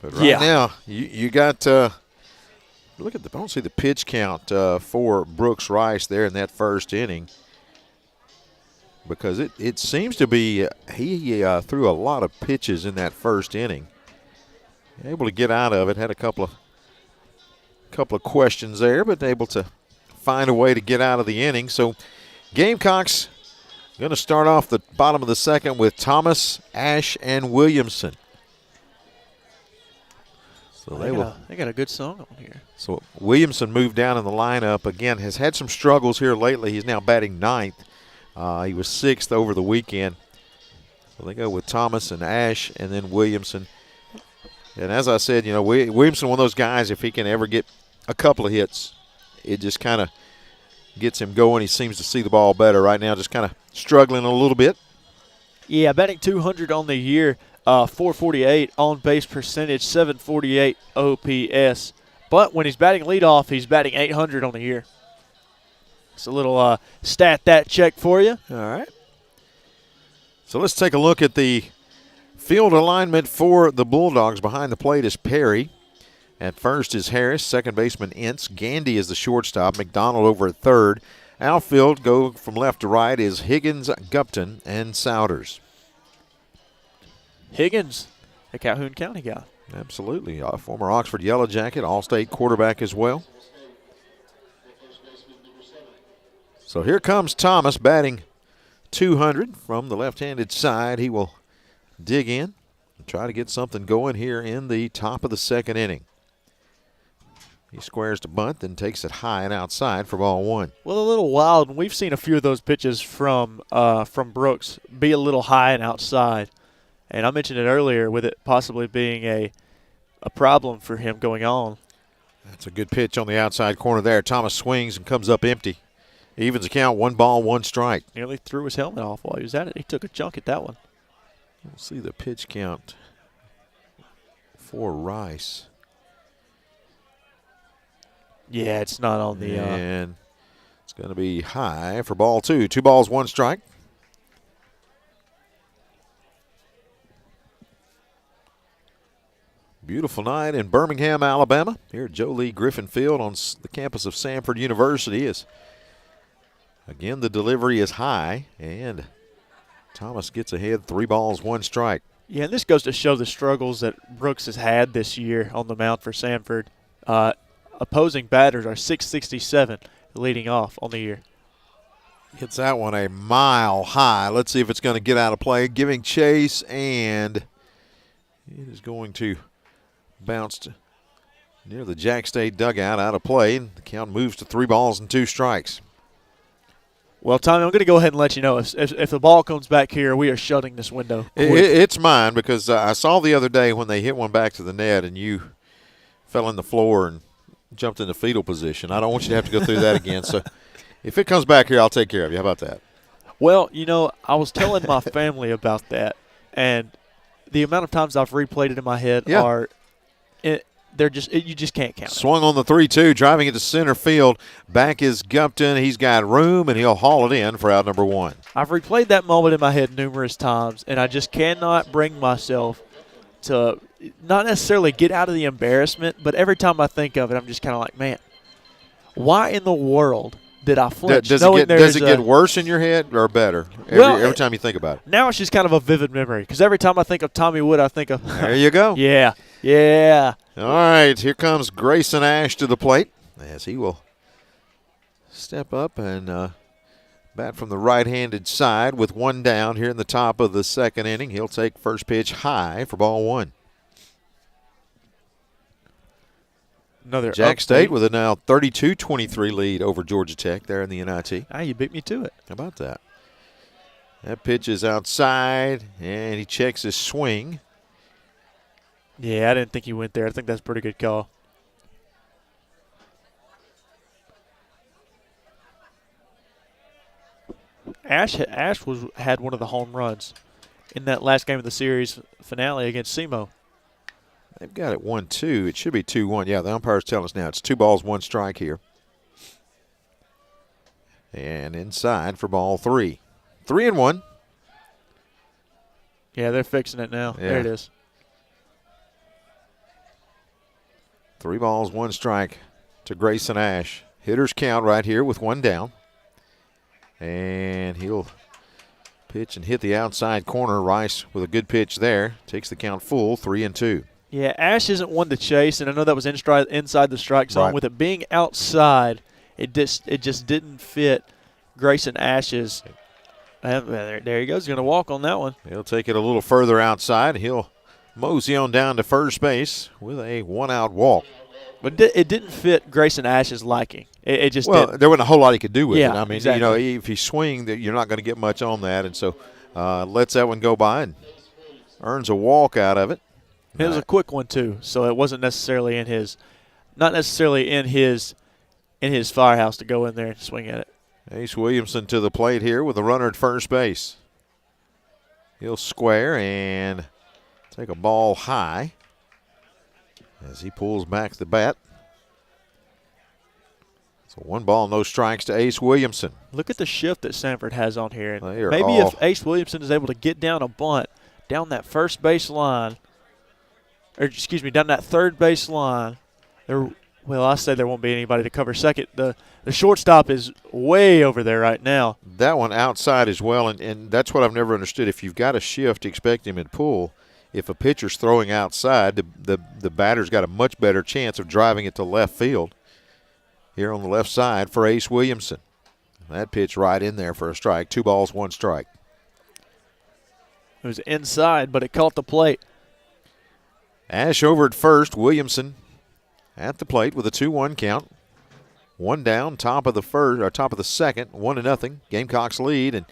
[SPEAKER 1] But right now, you got, look at I don't see the pitch count for Brooks Rice there in that first inning. Because it seems to be, he threw a lot of pitches in that first inning. Able to get out of it, had a couple of questions there, but able to find a way to get out of the inning. So Gamecocks going to start off the bottom of the second with Thomas, Ash, and Williamson. So
[SPEAKER 2] they got a good song on here.
[SPEAKER 1] So Williamson moved down in the lineup again. Has had some struggles here lately. He's now batting ninth. He was sixth over the weekend. So they go with Thomas and Ash, and then Williamson. And as I said, Williamson, one of those guys. If he can ever get a couple of hits, it just kind of gets him going. He seems to see the ball better right now. Just kind of struggling a little bit.
[SPEAKER 2] Yeah, batting 200 on the year. 448 on base percentage, 748 OPS. But when he's batting leadoff, he's batting 800 on the year. It's a little stat that check for you.
[SPEAKER 1] All right. So let's take a look at the field alignment for the Bulldogs. Behind the plate is Perry. At first is Harris, second baseman Ince. Gandy is the shortstop. McDonald over at third. Outfield, go from left to right, is Higgins, Gupton, and Souders.
[SPEAKER 2] Higgins, a Calhoun County guy.
[SPEAKER 1] Absolutely. A former Oxford Yellow Jacket, All-State quarterback as well. So here comes Thomas batting 200 from the left-handed side. He will dig in and try to get something going here in the top of the second inning. He squares to bunt, then takes it high and outside for ball one.
[SPEAKER 2] Well, a little wild, and we've seen a few of those pitches from Brooks be a little high and outside. And I mentioned it earlier with it possibly being a problem for him going on.
[SPEAKER 1] That's a good pitch on the outside corner there. Thomas swings and comes up empty. Evens the count, 1 ball, 1 strike.
[SPEAKER 2] Nearly threw his helmet off while he was at it. He took a chunk at that one.
[SPEAKER 1] We'll see the pitch count for Rice.
[SPEAKER 2] Yeah, it's not on the.
[SPEAKER 1] And it's going to be high for ball two. 2 balls, 1 strike. Beautiful night in Birmingham, Alabama, here at Joe Lee Griffin Field on the campus of Samford University. Again, the delivery is high, and Thomas gets ahead, 3 balls, 1 strike.
[SPEAKER 2] Yeah, and this goes to show the struggles that Brooks has had this year on the mound for Samford. Opposing batters are .667 leading off on the year.
[SPEAKER 1] Hits that one a mile high. Let's see if it's going to get out of play. Giving chase, and it is going to bounce near the Jax State dugout, out of play. The count moves to 3 balls and 2 strikes.
[SPEAKER 2] Well, Tommy, I'm going to go ahead and let you know if the ball comes back here, we are shutting this window.
[SPEAKER 1] It's mine because I saw the other day when they hit one back to the net and you fell on the floor and jumped into fetal position. I don't want you to have to go through that again. So if it comes back here, I'll take care of you. How about that?
[SPEAKER 2] Well, I was telling my family about that, and the amount of times I've replayed it in my head you just can't count it.
[SPEAKER 1] Swung on the 3-2, driving it to center field. Back is Gupton. He's got room, and he'll haul it in for out number 1.
[SPEAKER 2] I've replayed that moment in my head numerous times, and I just cannot bring myself to not necessarily get out of the embarrassment, but every time I think of it, I'm just kind of like, man, why in the world did I flinch?
[SPEAKER 1] Does it get worse in your head or better every time you think about it?
[SPEAKER 2] Now it's just kind of a vivid memory because every time I think of Tommy Wood, I think of –
[SPEAKER 1] there you go.
[SPEAKER 2] Yeah.
[SPEAKER 1] All right, here comes Grayson Ash to the plate as he will step up and bat from the right-handed side with 1 down here in the top of the second inning. He'll take first pitch high for ball 1.
[SPEAKER 2] Another
[SPEAKER 1] Jax State with a now 32-23 lead over Georgia Tech there in the NIT.
[SPEAKER 2] You beat me to it.
[SPEAKER 1] How about that? That pitch is outside, and he checks his swing.
[SPEAKER 2] Yeah, I didn't think he went there. I think that's a pretty good call. Ash had one of the home runs in that last game of the series finale against SEMO.
[SPEAKER 1] They've got it 1-2. It should be 2-1. Yeah, the umpire's telling us now it's 2 balls, 1 strike here. And inside for ball 3. 3-1.
[SPEAKER 2] Yeah, they're fixing it now.
[SPEAKER 1] Yeah.
[SPEAKER 2] There it is.
[SPEAKER 1] 3 balls, 1 strike to Grayson Ash. Hitter's count right here with 1 down. And he'll pitch and hit the outside corner. Rice with a good pitch there. Takes the count full, 3-2.
[SPEAKER 2] Yeah, Ash isn't one to chase, and I know that was inside the strike zone.
[SPEAKER 1] Right.
[SPEAKER 2] With it being outside, it just didn't fit Grayson Ash's. There he goes. He's going to walk on that one.
[SPEAKER 1] He'll take it a little further outside. He'll mosey on down to first base with a one-out walk.
[SPEAKER 2] But it didn't fit Grayson Ash's liking. It just didn't.
[SPEAKER 1] There wasn't a whole lot he could do with it. I mean,
[SPEAKER 2] exactly.
[SPEAKER 1] if you swing, you're not going to get much on that, and so lets that one go by and earns a walk out of it.
[SPEAKER 2] It was a quick one too, so it wasn't necessarily in his firehouse to go in there and swing at it.
[SPEAKER 1] Ace Williamson to the plate here with a runner at first base. He'll square and take a ball high as he pulls back the bat. So 1 ball, no strikes to Ace Williamson.
[SPEAKER 2] Look at the shift that Samford has on here. And
[SPEAKER 1] maybe
[SPEAKER 2] if Ace Williamson is able to get down a bunt down that first base line, down that third base line, I say there won't be anybody to cover second. The shortstop is way over there right now.
[SPEAKER 1] That one outside as well, and that's what I've never understood. If you've got a shift, expect him to pull. If a pitcher's throwing outside, the batter's got a much better chance of driving it to left field. Here on the left side for Ace Williamson. That pitch right in there for a strike. 2 balls, 1 strike.
[SPEAKER 2] It was inside, but it caught the plate.
[SPEAKER 1] Ash over at first. Williamson at the plate with a 2-1 count. 1 down, top of the second, 1-0. Gamecocks lead, and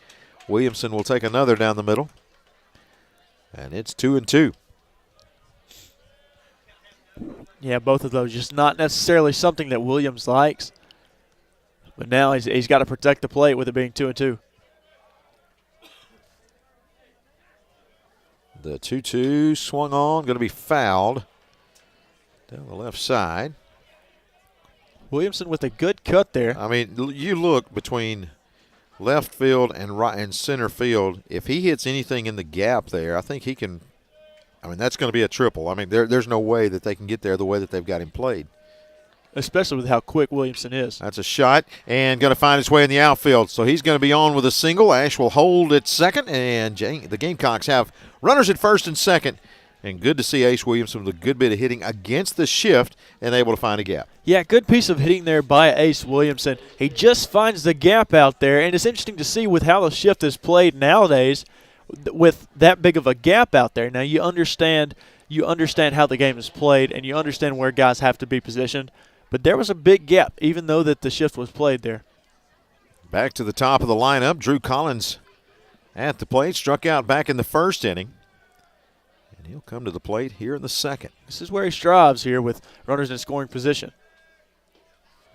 [SPEAKER 1] Williamson will take another down the middle. And it's 2-2.
[SPEAKER 2] Yeah, both of those just not necessarily something that Williams likes. But now he's got to protect the plate with it being 2-2.
[SPEAKER 1] The 2-2 swung on, going to be fouled down the left side.
[SPEAKER 2] Williamson with a good cut there.
[SPEAKER 1] I mean, you look between left field and right and center field. If he hits anything in the gap there, I think he can. I mean, that's going to be a triple. I mean, there's no way that they can get there the way that they've got him played. Especially
[SPEAKER 2] with how quick Williamson is.
[SPEAKER 1] That's a shot and going to find his way in the outfield. So he's going to be on with a single. Ash will hold at second, and the Gamecocks have runners at first and second. And good to see Ace Williamson with a good bit of hitting against the shift and able to find a gap.
[SPEAKER 2] Yeah, good piece of hitting there by Ace Williamson. He just finds the gap out there, and it's interesting to see with how the shift is played nowadays with that big of a gap out there. Now you understand how the game is played, and you understand where guys have to be positioned. But there was a big gap, even though that the shift was played there.
[SPEAKER 1] Back to the top of the lineup, Drew Collins at the plate, struck out back in the first inning. And he'll come to the plate here in the second.
[SPEAKER 2] This is where he strives here with runners in scoring position.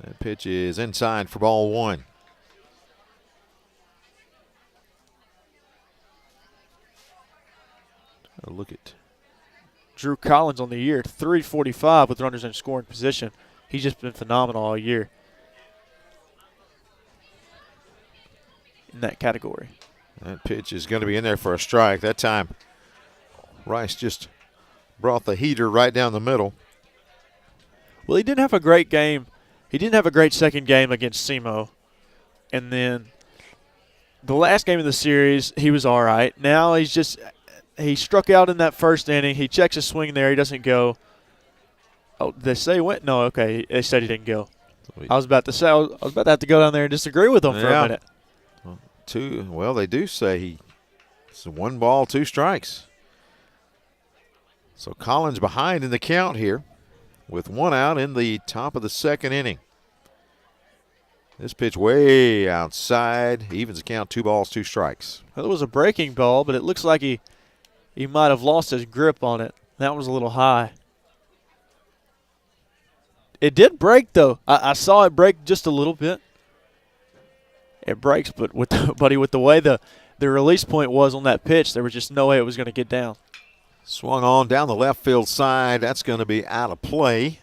[SPEAKER 1] That pitch is inside for ball 1. Look at
[SPEAKER 2] Drew Collins on the year, 345 with runners in scoring position. He's just been phenomenal all year in that category.
[SPEAKER 1] That pitch is going to be in there for a strike. That time, Rice just brought the heater right down the middle.
[SPEAKER 2] Well, he didn't have a great game. He didn't have a great second game against SEMO. And then the last game of the series, he was all right. Now he struck out in that first inning. He checks his swing there. He doesn't go. Oh, they say he went? No, okay. They said he didn't go. I was about to have to go down there and disagree with them for a minute.
[SPEAKER 1] Well, they do say it's 1 ball, 2 strikes. So Collins behind in the count here with 1 out in the top of the second inning. This pitch way outside, evens the count, 2 balls, 2 strikes.
[SPEAKER 2] Well, it was a breaking ball, but it looks like he might have lost his grip on it. That was a little high. It did break, though. I saw it break just a little bit. It breaks, but with the way the release point was on that pitch, there was just no way it was going to get down.
[SPEAKER 1] Swung on down the left field side. That's going to be out of play.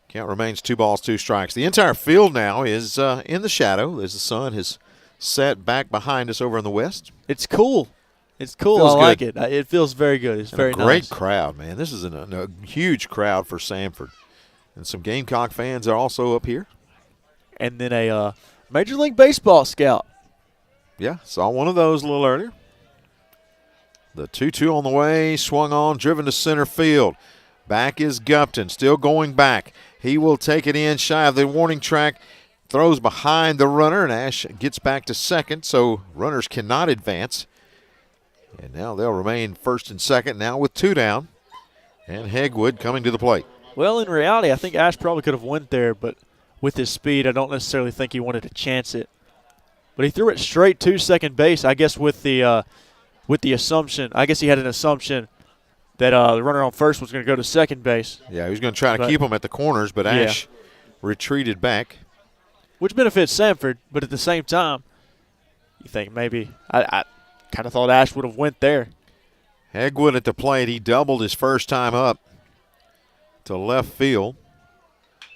[SPEAKER 1] Count remains 2 balls, 2 strikes. The entire field now is in the shadow as the sun has set back behind us over in the west.
[SPEAKER 2] It's cool. It's cool. I like it. It feels very good. It's very nice.
[SPEAKER 1] Great crowd, man. This is a huge crowd for Samford. And some Gamecock fans are also up here.
[SPEAKER 2] And then a Major League Baseball scout.
[SPEAKER 1] Yeah, saw one of those a little earlier. The 2-2 on the way, swung on, driven to center field. Back is Gupton, still going back. He will take it in shy of the warning track, throws behind the runner, and Ash gets back to second, so runners cannot advance. And now they'll remain first and second, now with 2 down. And Hegwood coming to the plate.
[SPEAKER 2] Well, in reality, I think Ash probably could have went there, but with his speed, I don't necessarily think he wanted to chance it. But he threw it straight to second base, I guess with the assumption. I guess he had an assumption that the runner on first was going to go to second base.
[SPEAKER 1] Yeah, he was going to try to keep him at the corners, but Ash retreated back.
[SPEAKER 2] Which benefits Samford, but at the same time, you think maybe I kind of thought Ash would have went there.
[SPEAKER 1] Hegwood at the plate. He doubled his first time up to left field.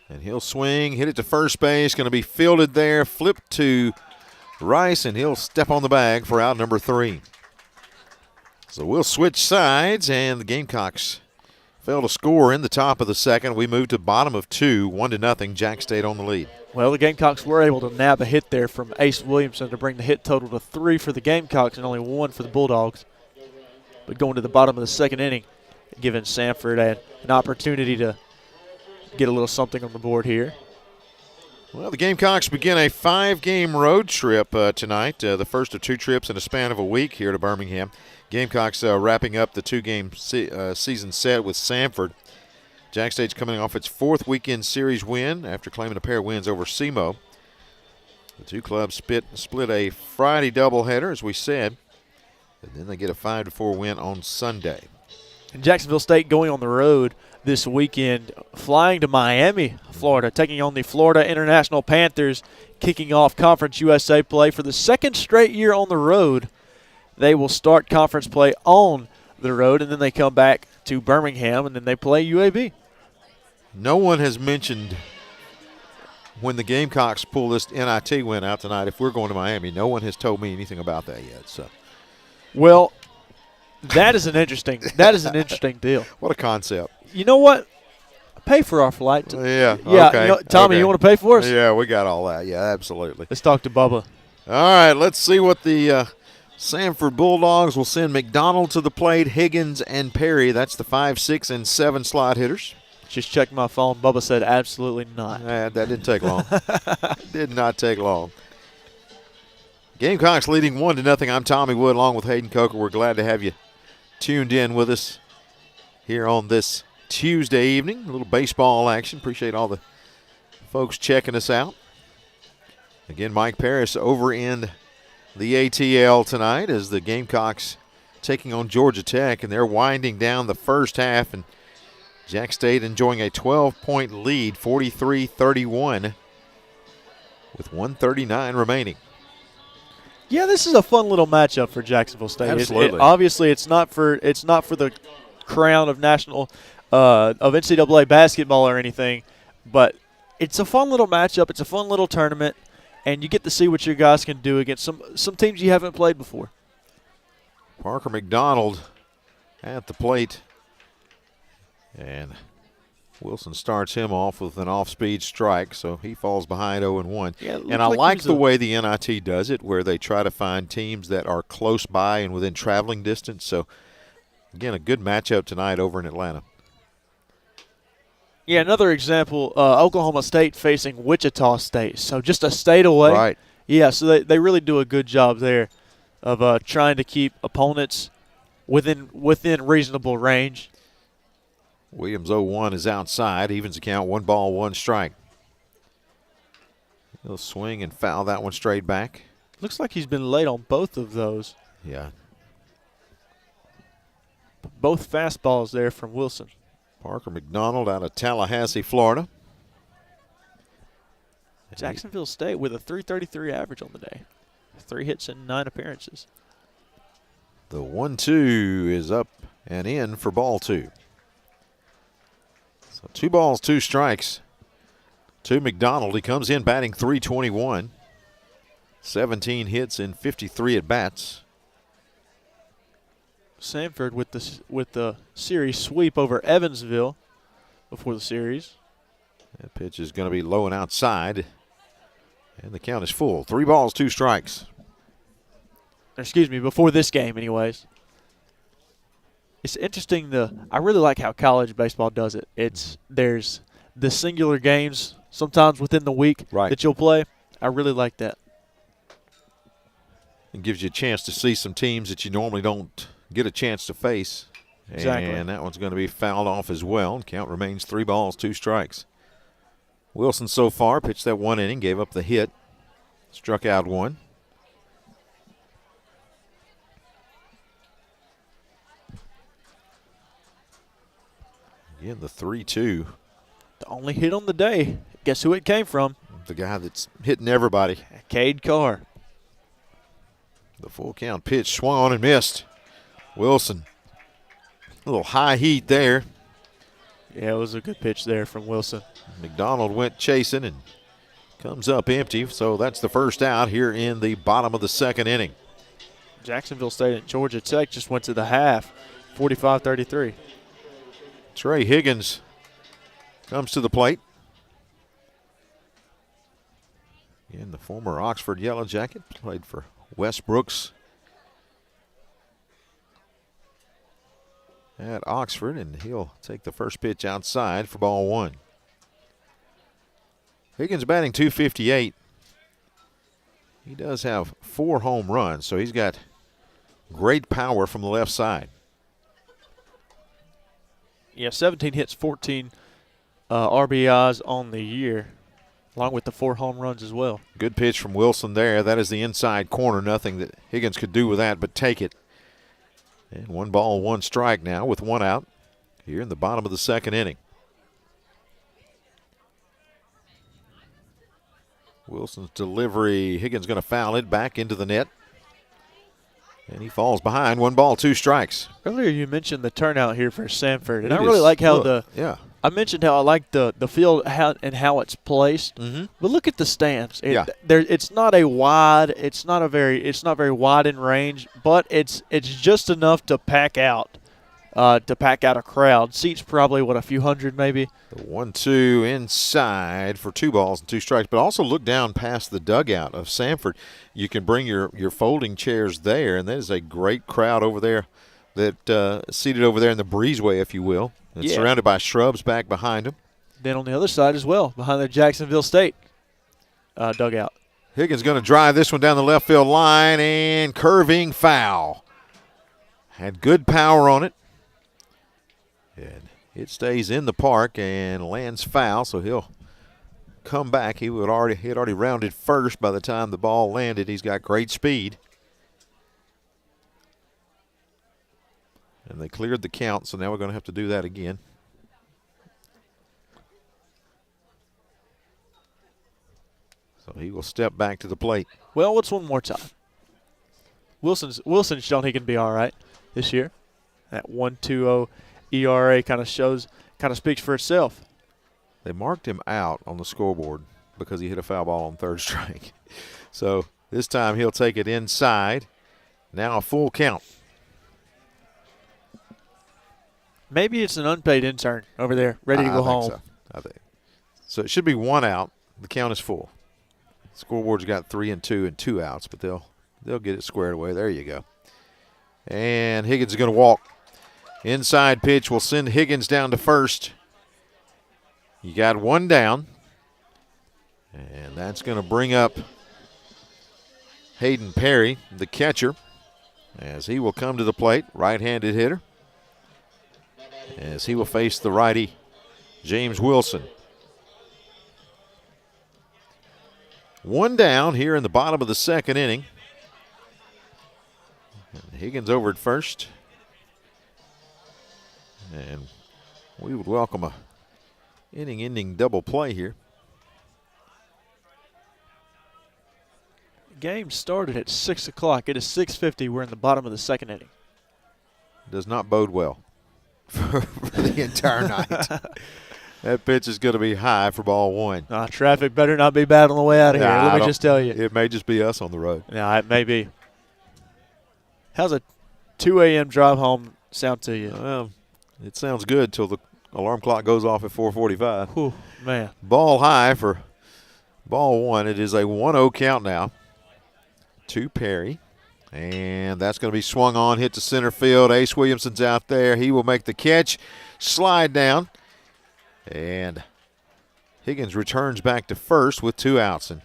[SPEAKER 1] And he'll swing, hit it to first base. Going to be fielded there, flipped to Rice, and he'll step on the bag for out number 3. So we'll switch sides, and the Gamecocks fail to score in the top of the second. We move to bottom of 2, 1-0. Jax State on the lead.
[SPEAKER 2] Well, the Gamecocks were able to nab a hit there from Ace Williamson to bring the hit total to 3 for the Gamecocks and only 1 for the Bulldogs. But going to the bottom of the second inning, giving Samford an opportunity to get a little something on the board here.
[SPEAKER 1] Well, the Gamecocks begin a 5-game road trip tonight, the first of 2 trips in a span of a week here to Birmingham. Gamecocks wrapping up the 2-game season set with Samford. Jax State's coming off its 4th weekend series win after claiming a pair of wins over SEMO. The 2 clubs split a Friday doubleheader, as we said, and then they get a 5-4 win on Sunday.
[SPEAKER 2] And Jacksonville State going on the road this weekend, flying to Miami, Florida, taking on the Florida International Panthers, kicking off Conference USA play for the 2nd straight year on the road. They will start conference play on the road, and then they come back to Birmingham, and then they play UAB.
[SPEAKER 1] No one has mentioned when the Gamecocks pull this NIT win out tonight, if we're going to Miami. No one has told me anything about that yet. So,
[SPEAKER 2] well, that is an interesting deal.
[SPEAKER 1] What a concept.
[SPEAKER 2] You know what? Pay for our flight.
[SPEAKER 1] Yeah.
[SPEAKER 2] Okay. Tommy,
[SPEAKER 1] okay.
[SPEAKER 2] You want to pay for us?
[SPEAKER 1] Yeah, we got all that. Yeah, absolutely.
[SPEAKER 2] Let's talk to Bubba.
[SPEAKER 1] All right, let's see what the Samford Bulldogs will send. McDonald to the plate, Higgins and Perry. That's the 5, 6, and 7 slot hitters.
[SPEAKER 2] Just checked my phone. Bubba said absolutely not.
[SPEAKER 1] That didn't take long. Did not take long. Gamecocks leading 1-0. I'm Tommy Wood along with Hayden Coker. We're glad to have you tuned in with us here on this Tuesday evening. A little baseball action. Appreciate all the folks checking us out. Again, Mike Parris over in the ATL tonight as the Gamecocks taking on Georgia Tech, and they're winding down the first half, and Jax State enjoying a 12-point lead, 43-31, with 1:39 remaining.
[SPEAKER 2] Yeah, this is a fun little matchup for Jacksonville State.
[SPEAKER 1] Absolutely.
[SPEAKER 2] Obviously, it's not for the crown of national of NCAA basketball or anything, but it's a fun little matchup. It's a fun little tournament, and you get to see what your guys can do against some teams you haven't played before.
[SPEAKER 1] Parker McDonald at the plate, and Wilson starts him off with an off-speed strike, so he falls behind 0-1.
[SPEAKER 2] Yeah,
[SPEAKER 1] and I like the way the NIT does it, where they try to find teams that are close by and within traveling distance. So, again, a good matchup tonight over in Atlanta.
[SPEAKER 2] Yeah, another example, Oklahoma State facing Wichita State, so just a state away.
[SPEAKER 1] Right.
[SPEAKER 2] Yeah, so they really do a good job there of trying to keep opponents within reasonable range.
[SPEAKER 1] Williams 0-1 is outside. Evens the count, 1 ball, 1 strike. He'll swing and foul that one straight back.
[SPEAKER 2] Looks like he's been late on both of those.
[SPEAKER 1] Yeah.
[SPEAKER 2] Both fastballs there from Wilson.
[SPEAKER 1] Parker McDonald out of Tallahassee, Florida.
[SPEAKER 2] Jacksonville State with a .333 average on the day. 3 hits and 9 appearances.
[SPEAKER 1] The 1-2 is up and in for ball 2. So 2 balls, 2 strikes to McDonald. He comes in batting .321. 17 hits in 53 at-bats.
[SPEAKER 2] Samford with the series sweep over Evansville before the series.
[SPEAKER 1] That pitch is going to be low and outside. And the count is full. 3 balls, 2 strikes.
[SPEAKER 2] Excuse me, before this game anyways. It's interesting. I really like how college baseball does it. There's the singular games sometimes within the week that you'll play. I really like that.
[SPEAKER 1] It gives you a chance to see some teams that you normally don't get a chance to face.
[SPEAKER 2] Exactly.
[SPEAKER 1] And that one's going to be fouled off as well. Count remains 3 balls, 2 strikes. Wilson so far pitched that 1 inning, gave up the hit, struck out 1. Again, the 3-2.
[SPEAKER 2] The only hit on the day. Guess who it came from?
[SPEAKER 1] The guy that's hitting everybody.
[SPEAKER 2] Cade Carr.
[SPEAKER 1] The full count pitch swung on and missed. Wilson. A little high heat there.
[SPEAKER 2] Yeah, it was a good pitch there from Wilson.
[SPEAKER 1] McDonald went chasing and comes up empty. So that's the first out here in the bottom of the 2nd inning.
[SPEAKER 2] Jacksonville State and Georgia Tech just went to the half, 45-33.
[SPEAKER 1] Trey Higgins comes to the plate. Again, the former Oxford Yellow Jacket, played for Westbrooks at Oxford, and he'll take the first pitch outside for ball 1. Higgins batting .258. He does have 4 home runs, so he's got great power from the left side.
[SPEAKER 2] Yeah, 17 hits, 14 RBIs on the year, along with the 4 home runs as well.
[SPEAKER 1] Good pitch from Wilson there. That is the inside corner. Nothing that Higgins could do with that but take it. And 1 ball, 1 strike now with 1 out here in the bottom of the 2nd inning. Wilson's delivery. Higgins going to foul it back into the net. And he falls behind. 1 ball, 2 strikes.
[SPEAKER 2] Earlier you mentioned the turnout here for Samford, and I really like how I mentioned how I like the field and how it's placed. But look at the stands. It's not very wide in range, but it's just enough to pack out a crowd. Seats probably a few hundred maybe.
[SPEAKER 1] The 1-2 inside for 2 balls and 2 strikes. But also look down past the dugout of Samford. You can bring your folding chairs there, and there's a great crowd over there that seated over there in the breezeway, if you will. It's surrounded by shrubs back behind him.
[SPEAKER 2] Then on the other side as well, behind the Jacksonville State dugout.
[SPEAKER 1] Higgins going to drive this one down the left field line, and curving foul. Had good power on it. And it stays in the park and lands foul, so he'll come back. He had already rounded first by the time the ball landed. He's got great speed. And they cleared the count, so now we're going to have to do that again. So he will step back to the plate.
[SPEAKER 2] Well, what's one more time? Wilson's shown he can be all right this year. That 1.20 ERA kind of speaks for itself.
[SPEAKER 1] They marked him out on the scoreboard because he hit a foul ball on 3rd strike. So this time he'll take it inside. Now a full count.
[SPEAKER 2] Maybe it's an unpaid intern over there, ready to go home.
[SPEAKER 1] I think so. It should be 1 out. The count is full. Scoreboard's got 3 and 2 and 2 outs, but they'll get it squared away. There you go. And Higgins is going to walk. Inside pitch will send Higgins down to first. You got 1 down. And that's going to bring up Hayden Perry, the catcher, as he will come to the plate, right-handed hitter, as he will face the righty, James Wilson. 1 down here in the bottom of the 2nd inning. And Higgins over at first. And we would welcome a inning-ending double play here.
[SPEAKER 2] Game started at 6 o'clock. It is 6:50. We're in the bottom of the 2nd inning.
[SPEAKER 1] Does not bode well for the entire night. That pitch is going to be high for ball 1.
[SPEAKER 2] Traffic better not be bad on the way out of here. Let me just tell you.
[SPEAKER 1] It may just be us on the road.
[SPEAKER 2] Yeah, it may be. How's a 2 a.m. drive home sound to you?
[SPEAKER 1] Well, it sounds good till the alarm clock goes off at 4:45.
[SPEAKER 2] Whew, man.
[SPEAKER 1] Ball high for ball 1. It is a 1-0 count now to Perry. And that's going to be swung on, hit to center field. Ace Williamson's out there. He will make the catch, slide down. And Higgins returns back to first with 2 outs. And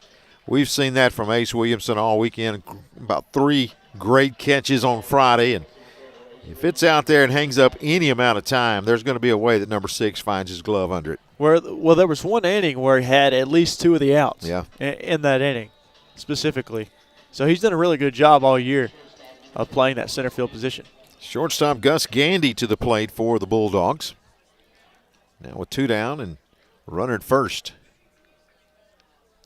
[SPEAKER 1] we've seen that from Ace Williamson all weekend. About 3 great catches on Friday. And If it's out there and hangs up any amount of time, there's going to be a way that number 6 finds his glove under it.
[SPEAKER 2] Well, there was one inning where he had at least 2 of the outs in that inning specifically. So he's done a really good job all year of playing that center field position.
[SPEAKER 1] Shortstop Gus Gandy to the plate for the Bulldogs. Now with 2 down and runner at first.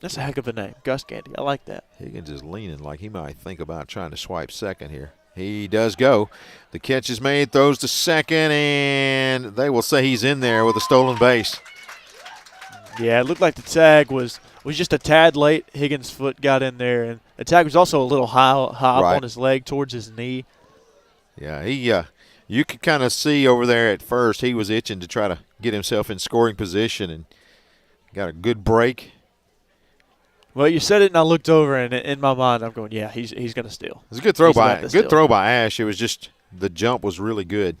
[SPEAKER 2] That's a heck of a name, Gus Gandy. I like that.
[SPEAKER 1] Higgins is leaning like he might think about trying to swipe second here. He does go. The catch is made, throws to second, and they will say he's in there with a stolen base.
[SPEAKER 2] Yeah, it looked like the tag was just a tad late. Higgins' foot got in there, and the tag was also a little high up on his leg towards his knee.
[SPEAKER 1] Yeah, you could kind of see over there at first he was itching to try to get himself in scoring position and got a good break.
[SPEAKER 2] Well, you said it, and I looked over, and in my mind, I'm going, yeah, he's going to steal.
[SPEAKER 1] It was a good throw by Ash. It was just the jump was really good.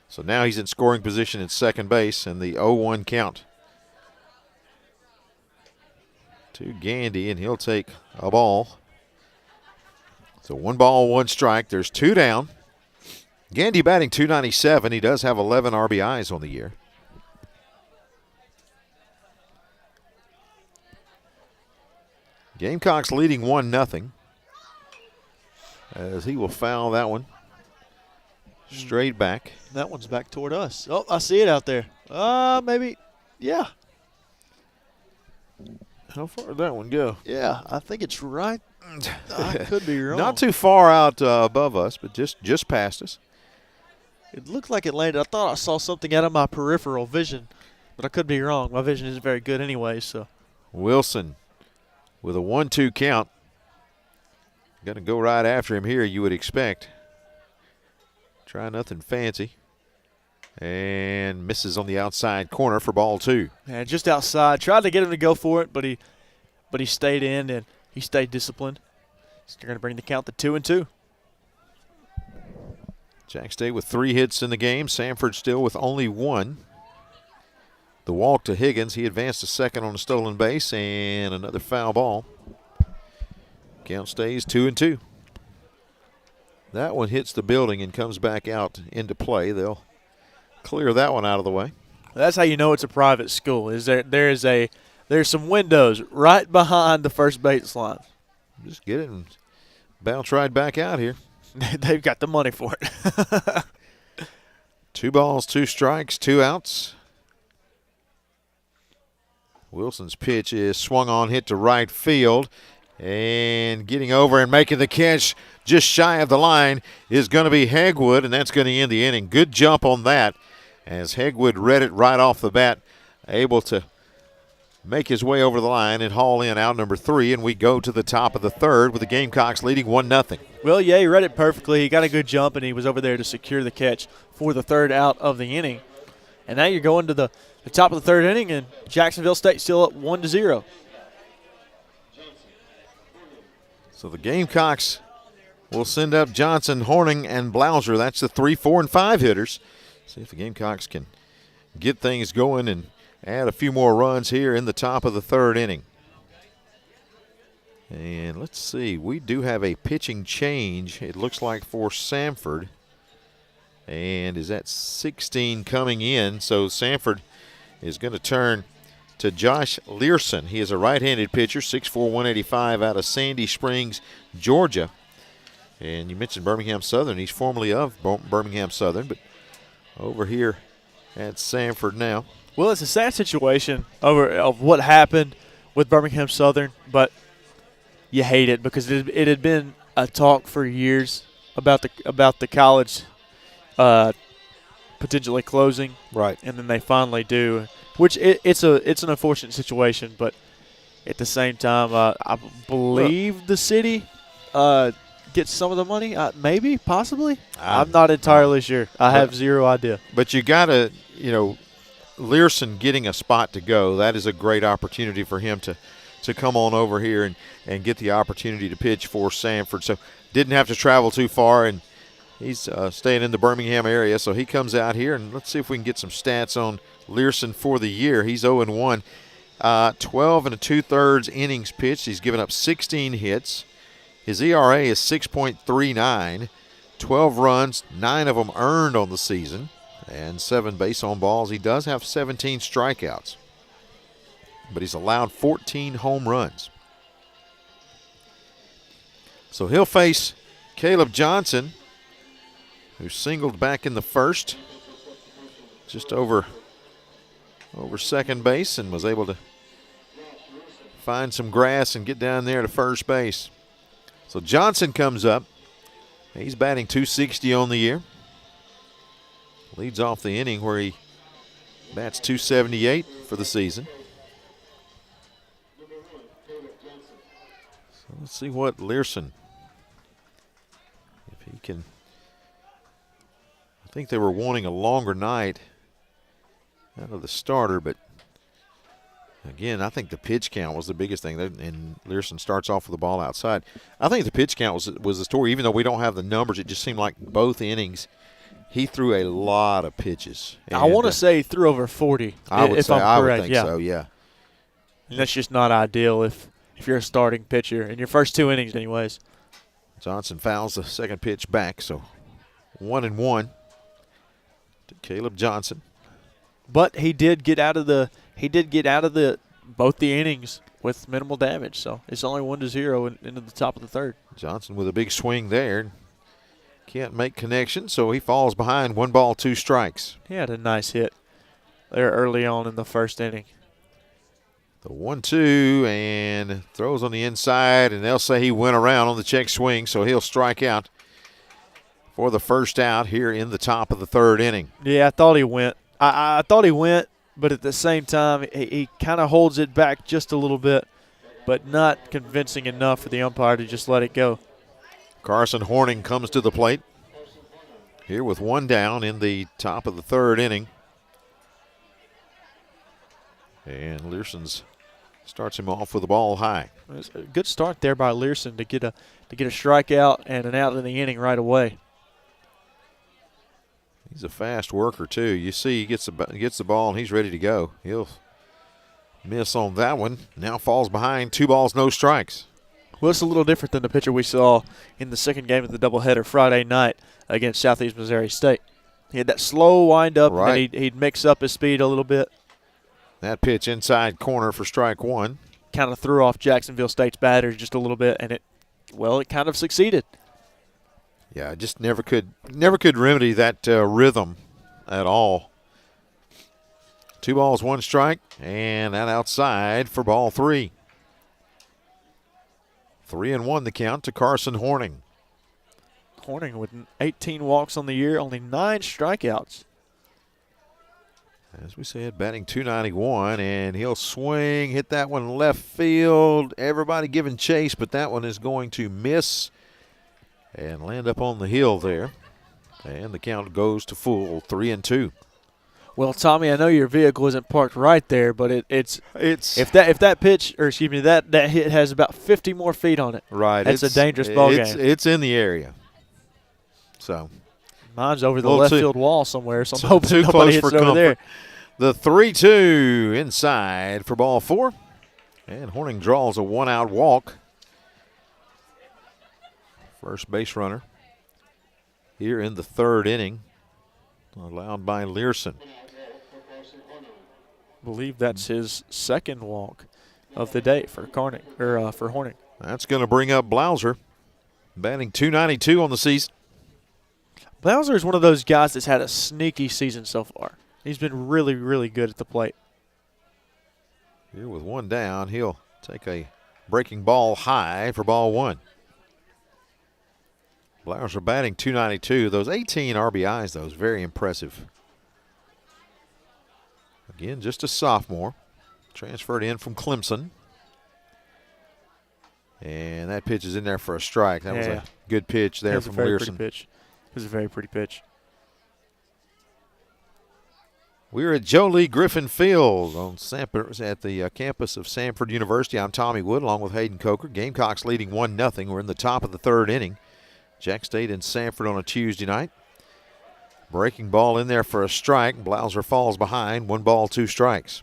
[SPEAKER 1] So now he's in scoring position at second base, and the 0-1 count to Gandy, and he'll take a ball. So 1 ball, 1 strike. There's 2 down. Gandy batting .297. He does have 11 RBIs on the year. Gamecocks leading 1-0 as he will foul that one straight back.
[SPEAKER 2] That one's back toward us. Oh, I see it out there. Maybe, yeah.
[SPEAKER 1] How far did that one go?
[SPEAKER 2] Yeah, I think it's right. I could be wrong.
[SPEAKER 1] Not too far out above us, but just past us.
[SPEAKER 2] It looked like it landed. I thought I saw something out of my peripheral vision, but I could be wrong. My vision isn't very good anyway, so.
[SPEAKER 1] Wilson with a 1-2 count. Going to go right after him here, you would expect. Try nothing fancy. And misses on the outside corner for ball 2.
[SPEAKER 2] Yeah, just outside. Tried to get him to go for it, but he stayed in and he stayed disciplined. So they're going to bring the count to 2-2.
[SPEAKER 1] Jax State with 3 hits in the game. Samford still with only 1. The walk to Higgins. He advanced to second on a stolen base, and another foul ball. Count stays 2-2. That one hits the building and comes back out into play. They'll clear that one out of the way.
[SPEAKER 2] That's how you know it's a private school. There's some windows right behind the first baseline.
[SPEAKER 1] Just get it and bounce right back out here.
[SPEAKER 2] They've got the money for it.
[SPEAKER 1] 2 balls, 2 strikes, 2 outs. Wilson's pitch is swung on, hit to right field, and getting over and making the catch just shy of the line is going to be Hegwood, and that's going to end the inning. Good jump on that as Hegwood read it right off the bat, able to make his way over the line and haul in out number 3, and we go to the top of the 3rd with the Gamecocks leading 1-0.
[SPEAKER 2] Well, yeah, he read it perfectly. He got a good jump, and he was over there to secure the catch for the 3rd out of the inning. And now you're going to the top of the 3rd inning, and Jacksonville State still up 1-0.
[SPEAKER 1] So the Gamecocks will send up Johnson, Horning, and Blauser. That's the 3, 4, and 5 hitters. See if the Gamecocks can get things going and add a few more runs here in the top of the 3rd inning. And let's see, we do have a pitching change, it looks like, for Samford. And is that 16 coming in? So Samford is going to turn to Josh Learson. He is a right-handed pitcher, 6'4", 185 out of Sandy Springs, Georgia. And you mentioned Birmingham Southern. He's formerly of Birmingham Southern, but over here at Samford now.
[SPEAKER 2] Well, it's a sad situation of what happened with Birmingham Southern, but you hate it because it had been a talk for years about the college potentially closing,
[SPEAKER 1] right?
[SPEAKER 2] And then they finally do, which it's an unfortunate situation, but at the same time, I believe the city gets some of the money, maybe, possibly. I'm not entirely sure. I have zero idea.
[SPEAKER 1] But you gotta, Learson getting a spot to go, that is a great opportunity for him to come on over here and get the opportunity to pitch for Samford. So didn't have to travel too far, and he's staying in the Birmingham area. So he comes out here, and let's see if we can get some stats on Learson for the year. He's 0-1, 12 and 2/3 innings pitched. He's given up 16 hits. His ERA is 6.39, 12 runs, 9 of them earned on the season, and 7 base on balls. He does have 17 strikeouts, but he's allowed 14 home runs. So he'll face Caleb Johnson, who singled back in the first, just over second base, and was able to find some grass and get down there to first base. So Johnson comes up. He's batting .260 on the year. Leads off the inning where he bats .278 for the season. So let's see what Learson, if he can. I think they were wanting a longer night out of the starter, but again, I think the pitch count was the biggest thing, and Learson starts off with the ball outside. I think the pitch count was the story. Even though we don't have the numbers, it just seemed like both innings he threw a lot of pitches. And
[SPEAKER 2] I want to say he threw over 40.
[SPEAKER 1] I would
[SPEAKER 2] if
[SPEAKER 1] say,
[SPEAKER 2] I'm
[SPEAKER 1] I
[SPEAKER 2] correct.
[SPEAKER 1] would think so, yeah.
[SPEAKER 2] And that's just not ideal if you're a starting pitcher in your first 2 innings, anyways.
[SPEAKER 1] Johnson fouls the second pitch back, so 1-1 to Caleb Johnson.
[SPEAKER 2] But he did get out of both the innings with minimal damage. So it's only 1-0 into the top of the third.
[SPEAKER 1] Johnson with a big swing there. Can't make connection, so he falls behind. 1 ball, 2 strikes.
[SPEAKER 2] He had a nice hit there early on in the first inning.
[SPEAKER 1] The 1-2 and throws on the inside, and they'll say he went around on the check swing, so he'll strike out for the first out here in the top of the third inning.
[SPEAKER 2] Yeah, I thought he went. I thought he went, but at the same time, he kind of holds it back just a little bit, but not convincing enough for the umpire to just let it go.
[SPEAKER 1] Carson Horning comes to the plate here with 1 down in the top of the third inning. And Learson's starts him off with a ball high.
[SPEAKER 2] It's a good start there by Learson to get a strikeout and an out in the inning right away.
[SPEAKER 1] He's a fast worker too. You see he gets the ball and he's ready to go. He'll miss on that one. Now falls behind. 2 balls, no strikes.
[SPEAKER 2] Well, it's a little different than the pitcher we saw in the second game of the doubleheader Friday night against Southeast Missouri State. He had that slow wind-up,
[SPEAKER 1] right,
[SPEAKER 2] and he'd mix up his speed a little bit.
[SPEAKER 1] That pitch inside corner for strike 1.
[SPEAKER 2] Kind of threw off Jacksonville State's batters just a little bit, and it kind of succeeded.
[SPEAKER 1] Yeah, I just never could remedy that rhythm at all. 2 balls, 1 strike, and that outside for ball 3. 3-1 the count to Carson Horning.
[SPEAKER 2] Horning with 18 walks on the year, only 9 strikeouts.
[SPEAKER 1] As we said, batting .291, and he'll swing, hit that one left field. Everybody giving chase, but that one is going to miss and land up on the hill there. And the count goes to full, 3-2.
[SPEAKER 2] Well, Tommy, I know your vehicle isn't parked right there, but it's if that pitch, or excuse me, that hit has about 50 more feet on it.
[SPEAKER 1] Right,
[SPEAKER 2] that's a dangerous ball game.
[SPEAKER 1] It's in the area. So
[SPEAKER 2] mine's over the left field wall somewhere, so I'm hoping
[SPEAKER 1] too
[SPEAKER 2] nobody hits it over there.
[SPEAKER 1] The 3-2 inside for ball 4, and Horning draws a 1-out walk. First base runner here in the third inning, allowed by Learson.
[SPEAKER 2] I believe that's his second walk of the day for Horning.
[SPEAKER 1] That's going to bring up Blauser, batting .292 on the season.
[SPEAKER 2] Blauser is one of those guys that's had a sneaky season so far. He's been really, really good at the plate.
[SPEAKER 1] Here with 1 down, he'll take a breaking ball high for ball 1. Blauser batting .292. Those 18 RBIs, though, is very impressive. Again, just a sophomore. Transferred in from Clemson. And that pitch is in there for a strike. That was a good pitch there from Learson.
[SPEAKER 2] It was a very pretty pitch.
[SPEAKER 1] We're at Jolie Griffin Field on Samford, at the campus of Samford University. I'm Tommy Wood along with Hayden Coker. Gamecocks leading 1-0. We're in the top of the third inning. Jax State and Samford on a Tuesday night. Breaking ball in there for a strike. Blauser falls behind. 1 ball, 2 strikes.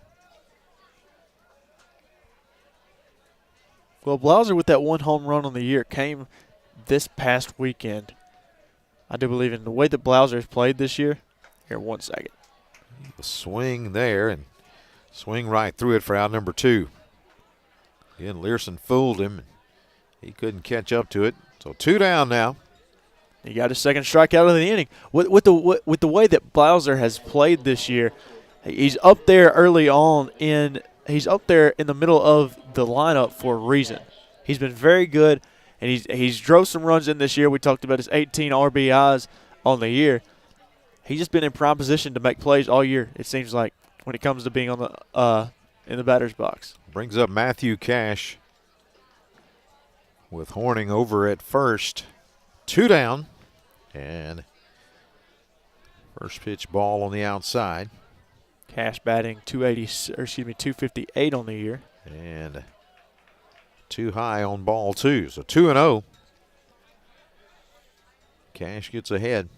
[SPEAKER 2] Well, Blauser with that 1 home run on the year came this past weekend. I do believe in the way that Blauser's played this year. Here, 1 second.
[SPEAKER 1] The swing there and swing right through it for out number 2. Again, Learson fooled him. He couldn't catch up to it. So 2 down now.
[SPEAKER 2] He got his second strikeout of the inning. With the way that Blauser has played this year, he's up there early on he's up there in the middle of the lineup for a reason. He's been very good, and he's drove some runs in this year. We talked about his 18 RBIs on the year. He's just been in prime position to make plays all year, it seems like, when it comes to being on the in the batter's box.
[SPEAKER 1] Brings up Matthew Cash with Horning over at first. 2 down, and first pitch ball on the outside.
[SPEAKER 2] Cash batting 258 on the year.
[SPEAKER 1] And too high on ball 2. So 2-0. Cash gets ahead.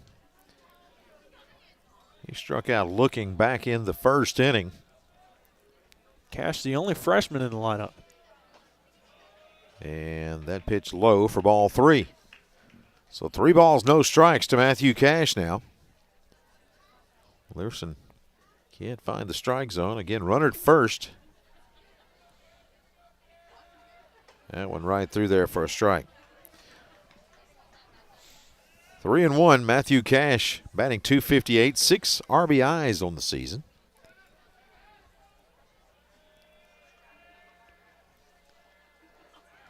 [SPEAKER 1] He struck out looking back in the first inning.
[SPEAKER 2] Cash, the only freshman in the lineup.
[SPEAKER 1] And that pitch low for ball 3. So 3 balls, no strikes to Matthew Cash now. Learson can't find the strike zone. Again, runner at first. That one right through there for a strike. 3-1, Matthew Cash batting .258, 6 RBIs on the season.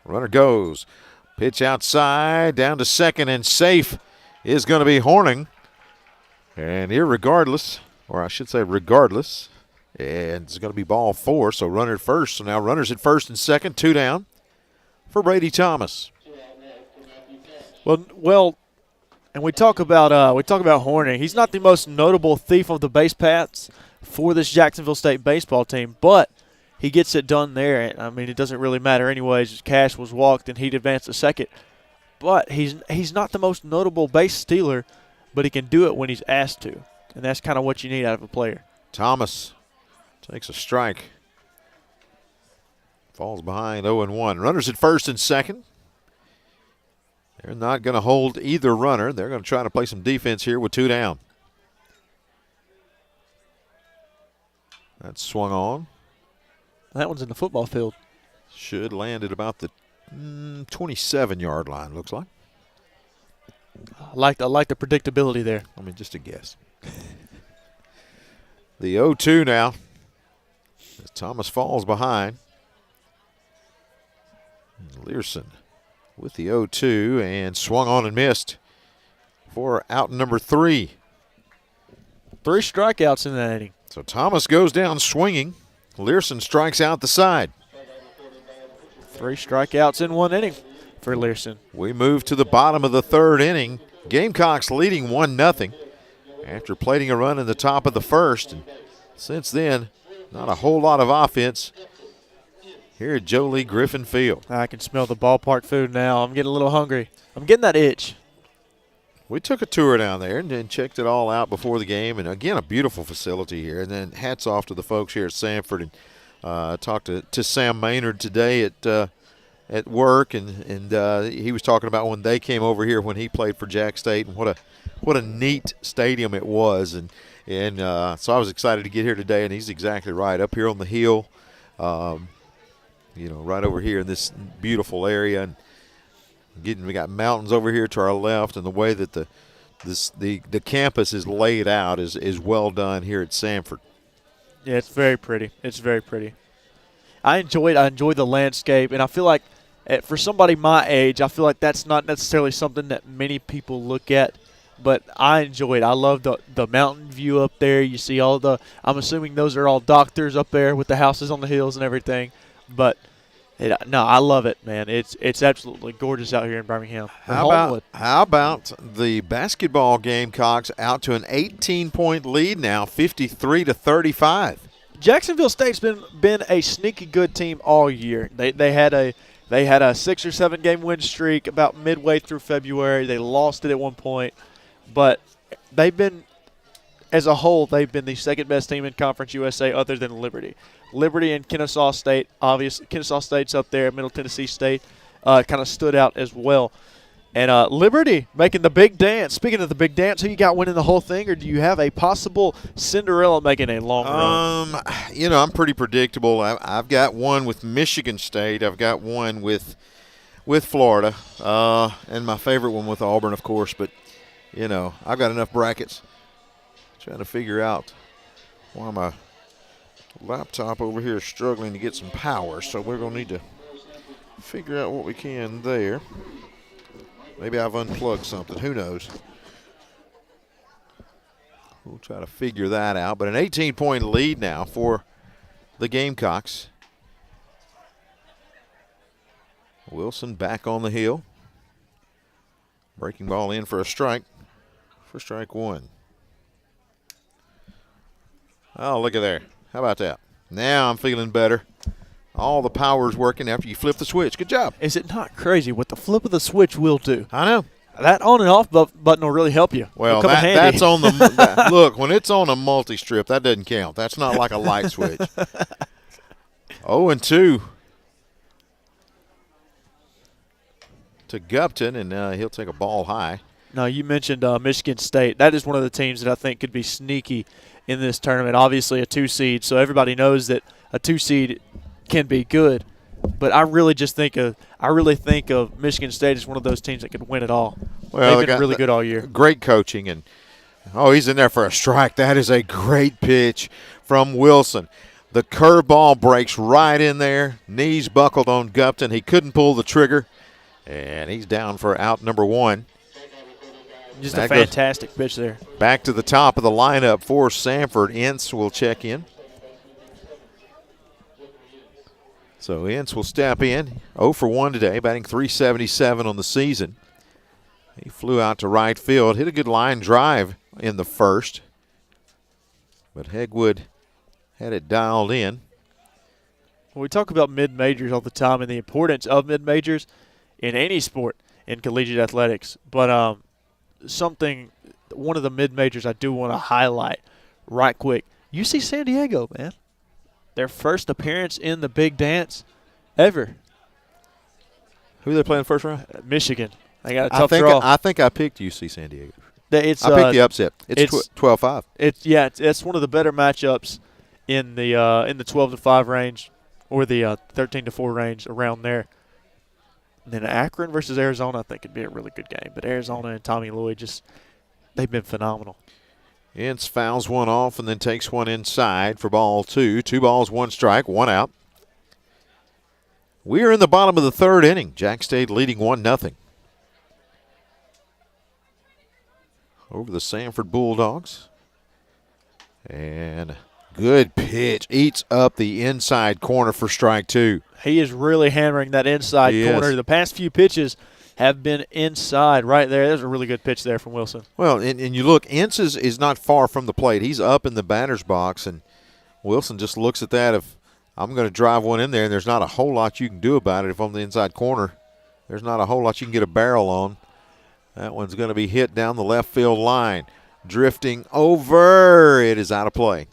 [SPEAKER 1] Runner goes. Pitch outside, down to second, and safe is going to be Horning. And irregardless, or I should say regardless, and it's going to be ball 4, so runner at first. So now runners at first and second, 2 down for Brady Thomas.
[SPEAKER 2] Well, and we talk about Horning. He's not the most notable thief of the base paths for this Jacksonville State baseball team, but he gets it done there. I mean, it doesn't really matter anyways. Cash was walked and he'd advanced to second. But he's not the most notable base stealer, but he can do it when he's asked to. And that's kind of what you need out of a player.
[SPEAKER 1] Thomas takes a strike. Falls behind 0-1. Runners at first and second. They're not going to hold either runner. They're going to try to play some defense here with 2 down. That's swung on.
[SPEAKER 2] That one's in the football field.
[SPEAKER 1] Should land at about the 27-yard line, looks like.
[SPEAKER 2] I like the predictability there.
[SPEAKER 1] I mean, just a guess. The 0-2 now. As Thomas falls behind. Learson with the 0-2 and swung on and missed for out number 3.
[SPEAKER 2] 3 strikeouts in that inning.
[SPEAKER 1] So Thomas goes down swinging. Learson strikes out the side.
[SPEAKER 2] 3 strikeouts in 1 inning for Learson.
[SPEAKER 1] We move to the bottom of the 3rd inning. Gamecocks leading 1-0 after plating a run in the top of the 1st. And since then, not a whole lot of offense here at Jolie Griffin Field.
[SPEAKER 2] I can smell the ballpark food now. I'm getting a little hungry. I'm getting that itch.
[SPEAKER 1] We took a tour down there and checked it all out before the game. And, again, a beautiful facility here. And then hats off to the folks here at Samford. And talked to Sam Maynard today at work. And he was talking about when they came over here when he played for Jax State and what a neat stadium it was. And so I was excited to get here today. And he's exactly right. Up here on the hill, right over here in this beautiful area. And we got mountains over here to our left, and the way that the campus is laid out is well done here at Samford.
[SPEAKER 2] Yeah, it's very pretty. It's very pretty. I enjoy the landscape, and I feel like for somebody my age, I feel like that's not necessarily something that many people look at, but I enjoy it. I love the mountain view up there. You see I'm assuming those are all doctors up there with the houses on the hills and everything, but I love it, man. It's absolutely gorgeous out here in Birmingham.
[SPEAKER 1] How about the basketball Gamecocks out to an 18-point lead now, 53-35?
[SPEAKER 2] Jacksonville State's been a sneaky good team all year. They had a 6 or 7 game win streak about midway through February. They lost it at one point, but as a whole, they've been the second best team in Conference USA other than Liberty. Liberty and Kennesaw State, obviously. Kennesaw State's up there. Middle Tennessee State kind of stood out as well. And Liberty making the big dance. Speaking of the big dance, who you got winning the whole thing, or do you have a possible Cinderella making a long run?
[SPEAKER 1] I'm pretty predictable. I've got one with Michigan State. I've got one with Florida, and my favorite one with Auburn, of course. But, I've got enough brackets. Trying to figure out why my laptop over here is struggling to get some power. So we're going to need to figure out what we can there. Maybe I've unplugged something. Who knows? We'll try to figure that out. But an 18-point lead now for the Gamecocks. Wilson back on the hill. Breaking ball in for a strike. For strike one. Oh, look at there. How about that? Now I'm feeling better. All the power's working after you flip the switch. Good job.
[SPEAKER 2] Is it not crazy what the flip of the switch will do?
[SPEAKER 1] I know.
[SPEAKER 2] That on and off button will really help you.
[SPEAKER 1] Well,
[SPEAKER 2] It'll come in handy.
[SPEAKER 1] that's on the look, when it's on a multi-strip, that doesn't count. That's not like a light switch. 0-2 to Gupton, and he'll take a ball high.
[SPEAKER 2] Now, you mentioned Michigan State. That is one of the teams that I think could be sneaky in this tournament. Obviously a 2-seed, so everybody knows that a 2-seed can be good. But I really think of Michigan State as one of those teams that could win it all.
[SPEAKER 1] Well,
[SPEAKER 2] they've been really good all year.
[SPEAKER 1] Great coaching, and he's in there for a strike. That is a great pitch from Wilson. The curveball breaks right in there. Knees buckled on Gupton. He couldn't pull the trigger, and he's down for out number one.
[SPEAKER 2] Just a fantastic pitch there.
[SPEAKER 1] Back to the top of the lineup for Samford. Ince will check in. So Ince will step in. 0 for 1 today, batting .377 on the season. He flew out to right field, hit a good line drive in the first. But Hegwood had it dialed in.
[SPEAKER 2] Well, we talk about mid-majors all the time and the importance of mid-majors in any sport in collegiate athletics. But one of the mid-majors I do want to highlight right quick. UC San Diego, man. Their first appearance in the big dance ever.
[SPEAKER 1] Who are they playing first round?
[SPEAKER 2] Michigan. They got a tough draw.
[SPEAKER 1] I think I picked UC San Diego.
[SPEAKER 2] I
[SPEAKER 1] picked the upset. It's 12-5.
[SPEAKER 2] It's one of the better matchups in the 12-5 range or the 13-4 range around there. And then Akron versus Arizona, I think could be a really good game. But Arizona and Tommy Lloyd they've been phenomenal.
[SPEAKER 1] Ince fouls one off and then takes one inside for ball two. 2 balls, 1 strike, 1 out. We are in the bottom of the third inning. Jax State leading 1-0 over the Samford Bulldogs. And good pitch. Eats up the inside corner for strike 2.
[SPEAKER 2] He is really hammering that inside corner. The past few pitches have been inside right there. There's a really good pitch there from Wilson.
[SPEAKER 1] Well, and you look, Ince is not far from the plate. He's up in the batter's box, and Wilson just looks at that. If I'm going to drive one in there, and there's not a whole lot you can do about it. If I'm the inside corner, there's not a whole lot you can get a barrel on. That one's going to be hit down the left field line. Drifting over. It is out of play.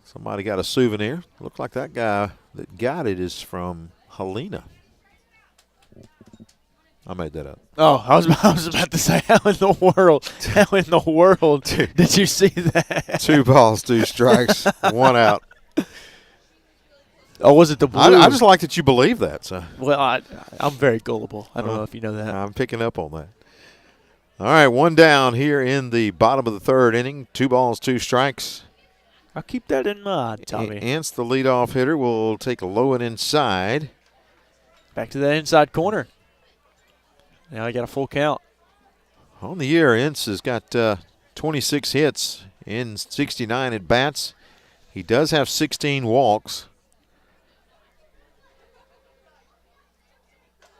[SPEAKER 1] Somebody got a souvenir. Looked like that guy that got it is from Helena. I made that up.
[SPEAKER 2] Oh, I was about to say, how in the world did you see that?
[SPEAKER 1] 2 balls, 2 strikes, 1 out.
[SPEAKER 2] Oh, was it the blue?
[SPEAKER 1] I just like that you believe that. So.
[SPEAKER 2] Well, I'm very gullible. I don't know if you know that.
[SPEAKER 1] I'm picking up on that. All right, 1 down here in the bottom of the third inning. 2 balls, 2 strikes.
[SPEAKER 2] I'll keep that in mind, Tommy.
[SPEAKER 1] Ince, the leadoff hitter, will take a low and inside.
[SPEAKER 2] Back to that inside corner. Now he got a full count.
[SPEAKER 1] On the year, Ince has got 26 hits in 69 at-bats. He does have 16 walks.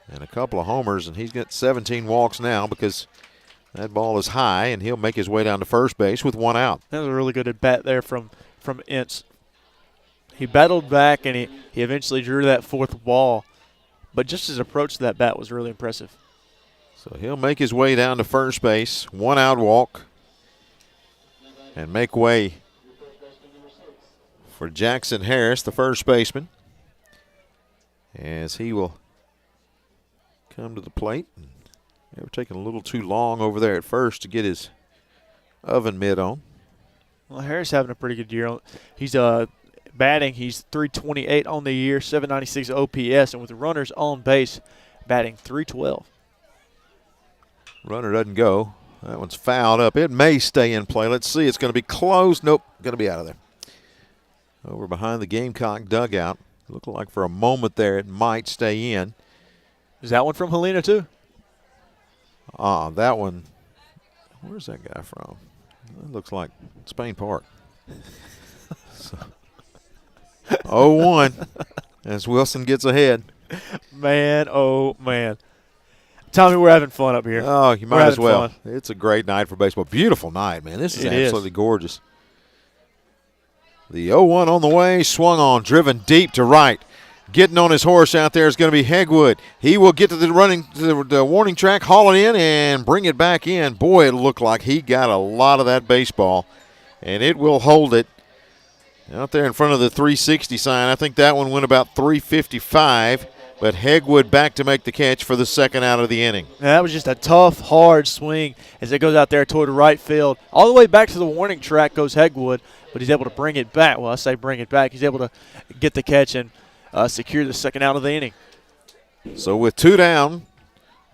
[SPEAKER 1] And a couple of homers, and he's got 17 walks now because that ball is high, and he'll make his way down to first base with 1 out.
[SPEAKER 2] That was a really good at-bat there from Ince. He battled back, and he eventually drew that 4th ball. But just his approach to that bat was really impressive.
[SPEAKER 1] So he'll make his way down to first base, 1 out walk, and make way for Jackson Harris, the first baseman, as he will come to the plate and They were taking a little too long over there at first to get his oven mitt on.
[SPEAKER 2] Well, Harris having a pretty good year. He's batting. He's 328 on the year, 796 OPS, and with runners on base, batting 312.
[SPEAKER 1] Runner doesn't go. That one's fouled up. It may stay in play. Let's see. It's going to be closed. Nope, going to be out of there. Over behind the Gamecock dugout. Looked like for a moment there it might stay in.
[SPEAKER 2] Is that one from Helena too?
[SPEAKER 1] That one. Where's that guy from? It looks like Spain Park. 0-1 as Wilson gets ahead.
[SPEAKER 2] Man, oh man. Tommy, we're having fun up here.
[SPEAKER 1] Oh, you might as well.
[SPEAKER 2] Fun.
[SPEAKER 1] It's a great night for baseball. Beautiful night, man. This is absolutely gorgeous. The 0-1 on the way, swung on, driven deep to right. Getting on his horse out there is going to be Hegwood. He will get to the warning track, haul it in, and bring it back in. Boy, it looked like he got a lot of that baseball, and it will hold it out there in front of the 360 sign. I think that one went about 355, but Hegwood back to make the catch for the second out of the inning.
[SPEAKER 2] That was just a tough, hard swing as it goes out there toward the right field. All the way back to the warning track goes Hegwood, but he's able to bring it back. Well, I say bring it back. He's able to get the catch and secure the second out of the inning.
[SPEAKER 1] So with 2 down,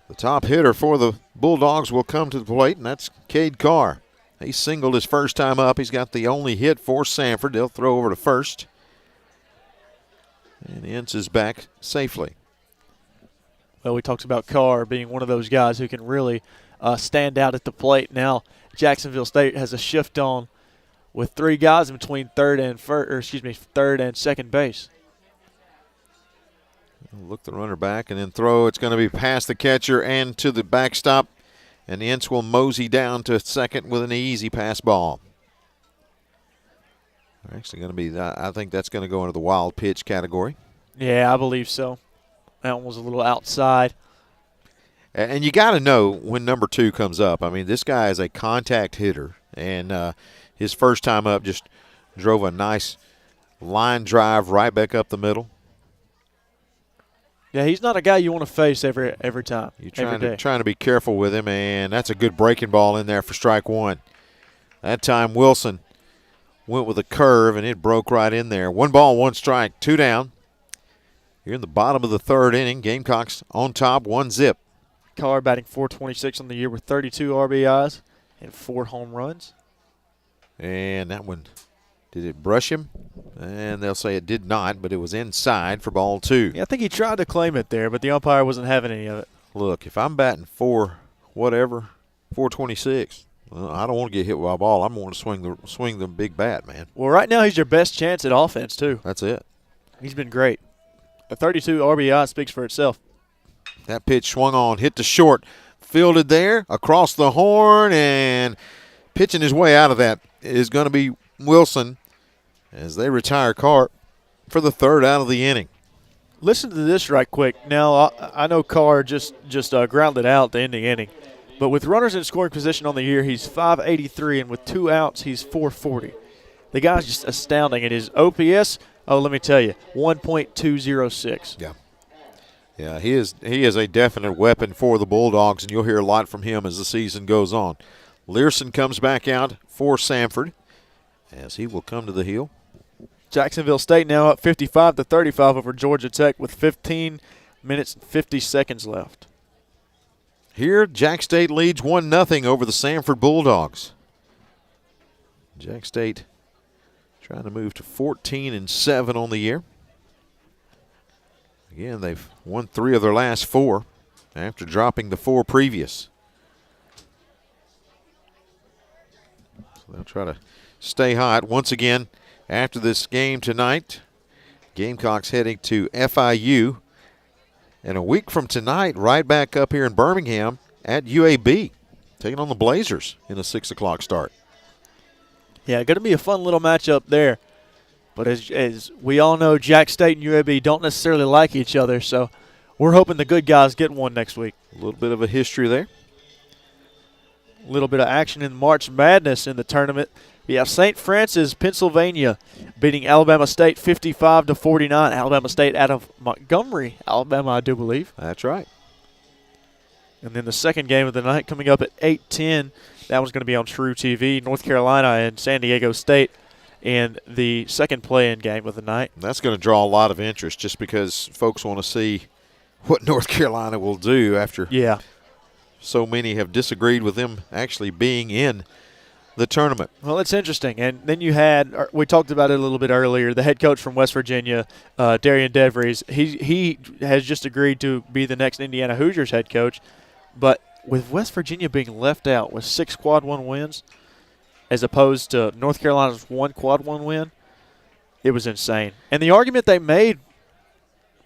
[SPEAKER 1] the top hitter for the Bulldogs will come to the plate, and that's Cade Carr. He singled his first time up. He's got the only hit for Samford. They'll throw over to first. And Ince is back safely.
[SPEAKER 2] Well, we talked about Carr being one of those guys who can really stand out at the plate. Now Jacksonville State has a shift on with 3 guys in between third and second base.
[SPEAKER 1] Look the runner back and then throw. It's going to be past the catcher and to the backstop. And Ince will mosey down to second with an easy pass ball. Actually going to be, I think that's going to go into the wild pitch category.
[SPEAKER 2] Yeah, I believe so. That one was a little outside.
[SPEAKER 1] And you got to know when number 2 comes up. I mean, this guy is a contact hitter. And his first time up just drove a nice line drive right back up the middle.
[SPEAKER 2] Yeah, he's not a guy you want to face every time.
[SPEAKER 1] You're trying to be careful with him, and that's a good breaking ball in there for strike 1. That time Wilson went with a curve, and it broke right in there. 1 ball, 1 strike, 2 down. You're in the bottom of the 3rd inning. Gamecocks on top, 1-0.
[SPEAKER 2] Carr batting .426 on the year with 32 RBIs and 4 home runs.
[SPEAKER 1] And that one, did it brush him? And they'll say it did not, but it was inside for ball 2.
[SPEAKER 2] Yeah, I think he tried to claim it there, but the umpire wasn't having any of it.
[SPEAKER 1] Look, if I'm batting 426, well, I don't want to get hit with a ball. I'm going to swing the big bat, man.
[SPEAKER 2] Well, right now he's your best chance at offense, too.
[SPEAKER 1] That's it.
[SPEAKER 2] He's been great. A 32 RBI speaks for itself.
[SPEAKER 1] That pitch swung on, hit to short, fielded there, across the horn, and pitching his way out of that is going to be Wilson as they retire Carr for the 3rd out of the inning.
[SPEAKER 2] Listen to this right quick. Now, I know Carr just grounded out to end the inning, but with runners in scoring position on the year, he's .583, and with 2 outs, he's .440. The guy's just astounding. And his OPS, let me tell you, 1.206.
[SPEAKER 1] Yeah. Yeah, he is a definite weapon for the Bulldogs, and you'll hear a lot from him as the season goes on. Learson comes back out for Samford as he will come to the hill.
[SPEAKER 2] Jacksonville State now up 55-35 over Georgia Tech with 15 minutes and 50 seconds left.
[SPEAKER 1] Here, Jax State leads 1-0 over the Samford Bulldogs. Jax State trying to move to 14-7 on the year. Again, they've won 3 of their last 4 after dropping the 4 previous. So they'll try to stay hot. Once again, after this game tonight, Gamecocks heading to FIU. And a week from tonight, right back up here in Birmingham at UAB, taking on the Blazers in a 6 o'clock start.
[SPEAKER 2] Yeah, going to be a fun little matchup there. But as we all know, Jax State and UAB don't necessarily like each other, so we're hoping the good guys get one next week.
[SPEAKER 1] A little bit of a history there.
[SPEAKER 2] A little bit of action in March Madness in the tournament. We have St. Francis, Pennsylvania, beating Alabama State 55-49. Alabama State out of Montgomery, Alabama, I do believe.
[SPEAKER 1] That's right.
[SPEAKER 2] And then the second game of the night coming up at 8:10. That one's going to be on True TV. North Carolina and San Diego State in the second play-in game of the night.
[SPEAKER 1] That's going to draw a lot of interest just because folks want to see what North Carolina will do after so many have disagreed with them actually being in the tournament.
[SPEAKER 2] Well, it's interesting. And then you had, we talked about it a little bit earlier, the head coach from West Virginia, Darian DeVries. He has just agreed to be the next Indiana Hoosiers head coach. But with West Virginia being left out with 6 Quad 1 wins as opposed to North Carolina's 1 Quad 1 win, it was insane. And the argument they made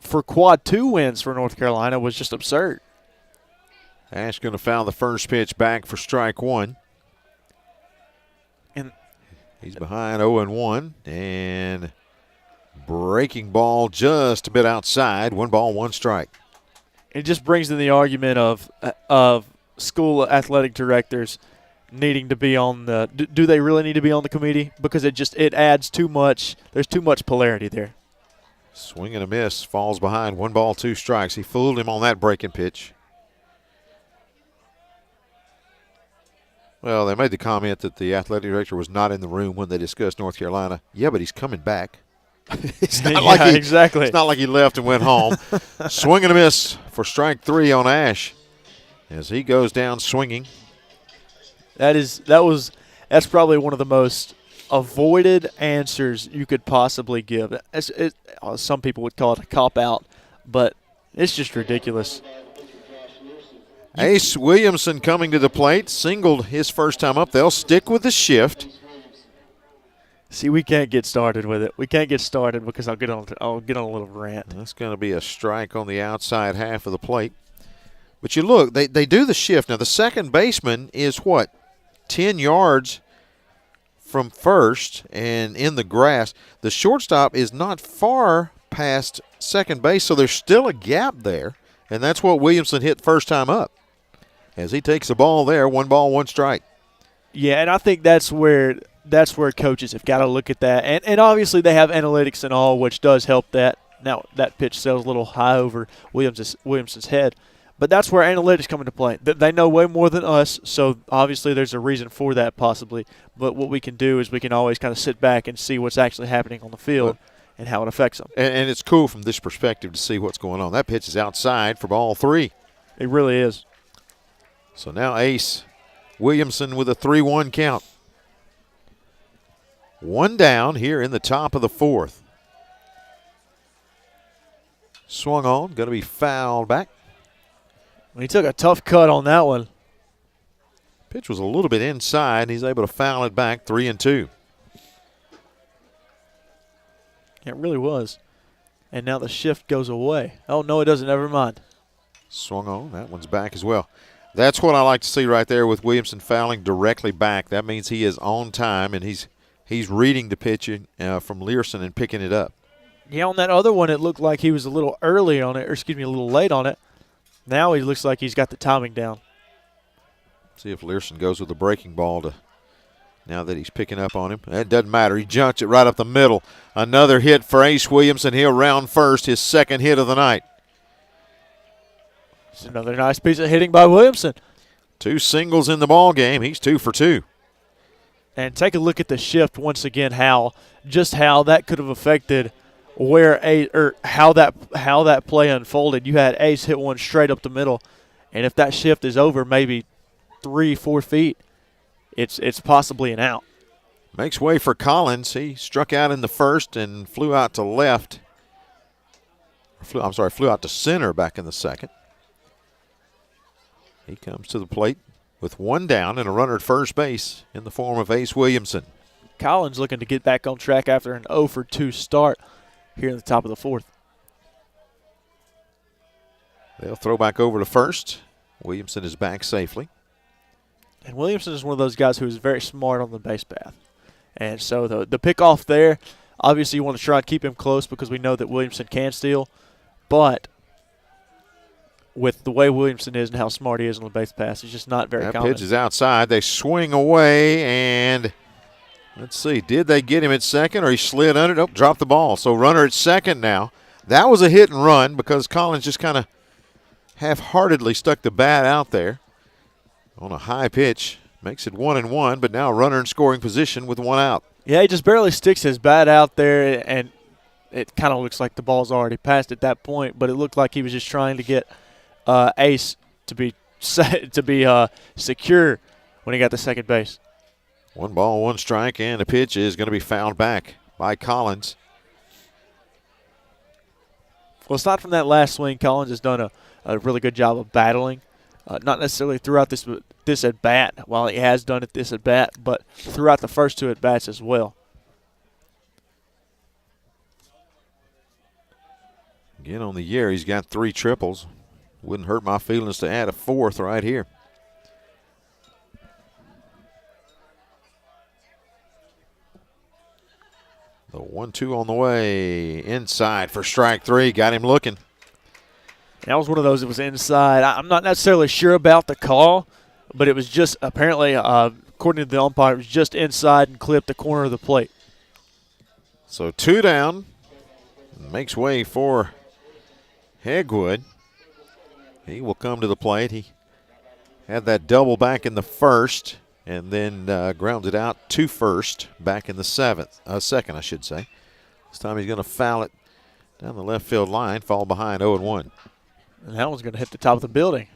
[SPEAKER 2] for Quad 2 wins for North Carolina was just absurd.
[SPEAKER 1] Ash going to foul the first pitch back for strike 1.
[SPEAKER 2] And
[SPEAKER 1] he's behind 0-1, and breaking ball just a bit outside. 1 ball, 1 strike.
[SPEAKER 2] It just brings in the argument of school athletic directors needing to be on the – do they really need to be on the committee? Because it adds too much – there's too much polarity there.
[SPEAKER 1] Swing and a miss, falls behind. 1 ball, 2 strikes. He fooled him on that breaking pitch. Well, they made the comment that the athletic director was not in the room when they discussed North Carolina. Yeah, but he's coming back. It's not
[SPEAKER 2] exactly.
[SPEAKER 1] It's not like he left and went home. Swing and a miss for strike 3 on Ash as he goes down swinging.
[SPEAKER 2] That's probably one of the most avoided answers you could possibly give. Some people would call it a cop-out, but it's just ridiculous.
[SPEAKER 1] Ace Williamson coming to the plate, singled his first time up. They'll stick with the shift.
[SPEAKER 2] See, we can't get started with it. We can't get started because I'll get on a little rant.
[SPEAKER 1] That's going to be a strike on the outside half of the plate. But you look, they do the shift. Now, the second baseman is what? 10 yards from first and in the grass. The shortstop is not far past second base, so there's still a gap there, and that's what Williamson hit first time up. As he takes the ball there, 1 ball, 1 strike.
[SPEAKER 2] Yeah, and I think that's where coaches have got to look at that. And obviously they have analytics and all, which does help that. Now, that pitch sails a little high over Williamson's head. But that's where analytics come into play. They know way more than us, so obviously there's a reason for that possibly. But what we can do is we can always kind of sit back and see what's actually happening on the field and how it affects them.
[SPEAKER 1] And it's cool from this perspective to see what's going on. That pitch is outside for ball 3.
[SPEAKER 2] It really is.
[SPEAKER 1] So now Ace Williamson with a 3-1 count. 1 down here in the top of the 4th. Swung on, going to be fouled back.
[SPEAKER 2] He took a tough cut on that one.
[SPEAKER 1] Pitch was a little bit inside. He's able to foul it back, 3-2.
[SPEAKER 2] It really was. And now the shift goes away. Oh, no, it doesn't. Never mind.
[SPEAKER 1] Swung on. That one's back as well. That's what I like to see right there with Williamson fouling directly back. That means he is on time, and he's reading the pitch from Learson and picking it up.
[SPEAKER 2] Yeah, on that other one, it looked like he was a little early on it, a little late on it. Now he looks like he's got the timing down.
[SPEAKER 1] See if Learson goes with the breaking ball now that he's picking up on him. It doesn't matter. He junked it right up the middle. Another hit for Ace Williamson. He'll round first, his second hit of the night.
[SPEAKER 2] It's another nice piece of hitting by Williamson.
[SPEAKER 1] 2 singles in the ball game. He's 2 for 2.
[SPEAKER 2] And take a look at the shift once again. How that could have affected how that play unfolded. You had Ace hit one straight up the middle, and if that shift is over maybe 3-4 feet, it's possibly an out.
[SPEAKER 1] Makes way for Collins. He struck out in the first and flew out to left. Flew out to center back in the second. He comes to the plate with 1 down and a runner at first base in the form of Ace Williamson.
[SPEAKER 2] Collins looking to get back on track after an 0-for-2 start here in the top of the 4th.
[SPEAKER 1] They'll throw back over to first. Williamson is back safely.
[SPEAKER 2] And Williamson is one of those guys who is very smart on the base path. And so the pickoff there, obviously you want to try and keep him close because we know that Williamson can steal. But with the way Williamson is and how smart he is on the base pass, he's just not very
[SPEAKER 1] that
[SPEAKER 2] common.
[SPEAKER 1] Pitch is outside. They swing away, and let's see, did they get him at second or he slid under? Oh, dropped the ball. So runner at second now. That was a hit and run because Collins just kind of half-heartedly stuck the bat out there on a high pitch. Makes it 1-1, but now a runner in scoring position with one out.
[SPEAKER 2] Yeah, he just barely sticks his bat out there, and it kind of looks like the ball's already passed at that point, but it looked like he was just trying to get Ace to be secure when he got to second base.
[SPEAKER 1] 1 ball, 1 strike, and the pitch is going to be fouled back by Collins.
[SPEAKER 2] Well, aside from that last swing, Collins has done a really good job of battling. Not necessarily throughout this at-bat, while he has done it this at-bat, but throughout the first 2 at-bats as well.
[SPEAKER 1] Again, on the year, he's got 3 triples. Wouldn't hurt my feelings to add a 4th right here. The 1-2 on the way. Inside for strike 3. Got him looking.
[SPEAKER 2] That was one of those that was inside. I'm not necessarily sure about the call, but it was just apparently, according to the umpire, it was just inside and clipped the corner of the plate.
[SPEAKER 1] So 2 down. Makes way for Hegwood. He will come to the plate. He had that double back in the first and then grounded out to first back in the second, I should say. This time he's going to foul it down the left field line, fall behind 0-1.
[SPEAKER 2] And that one's going to hit the top of the building.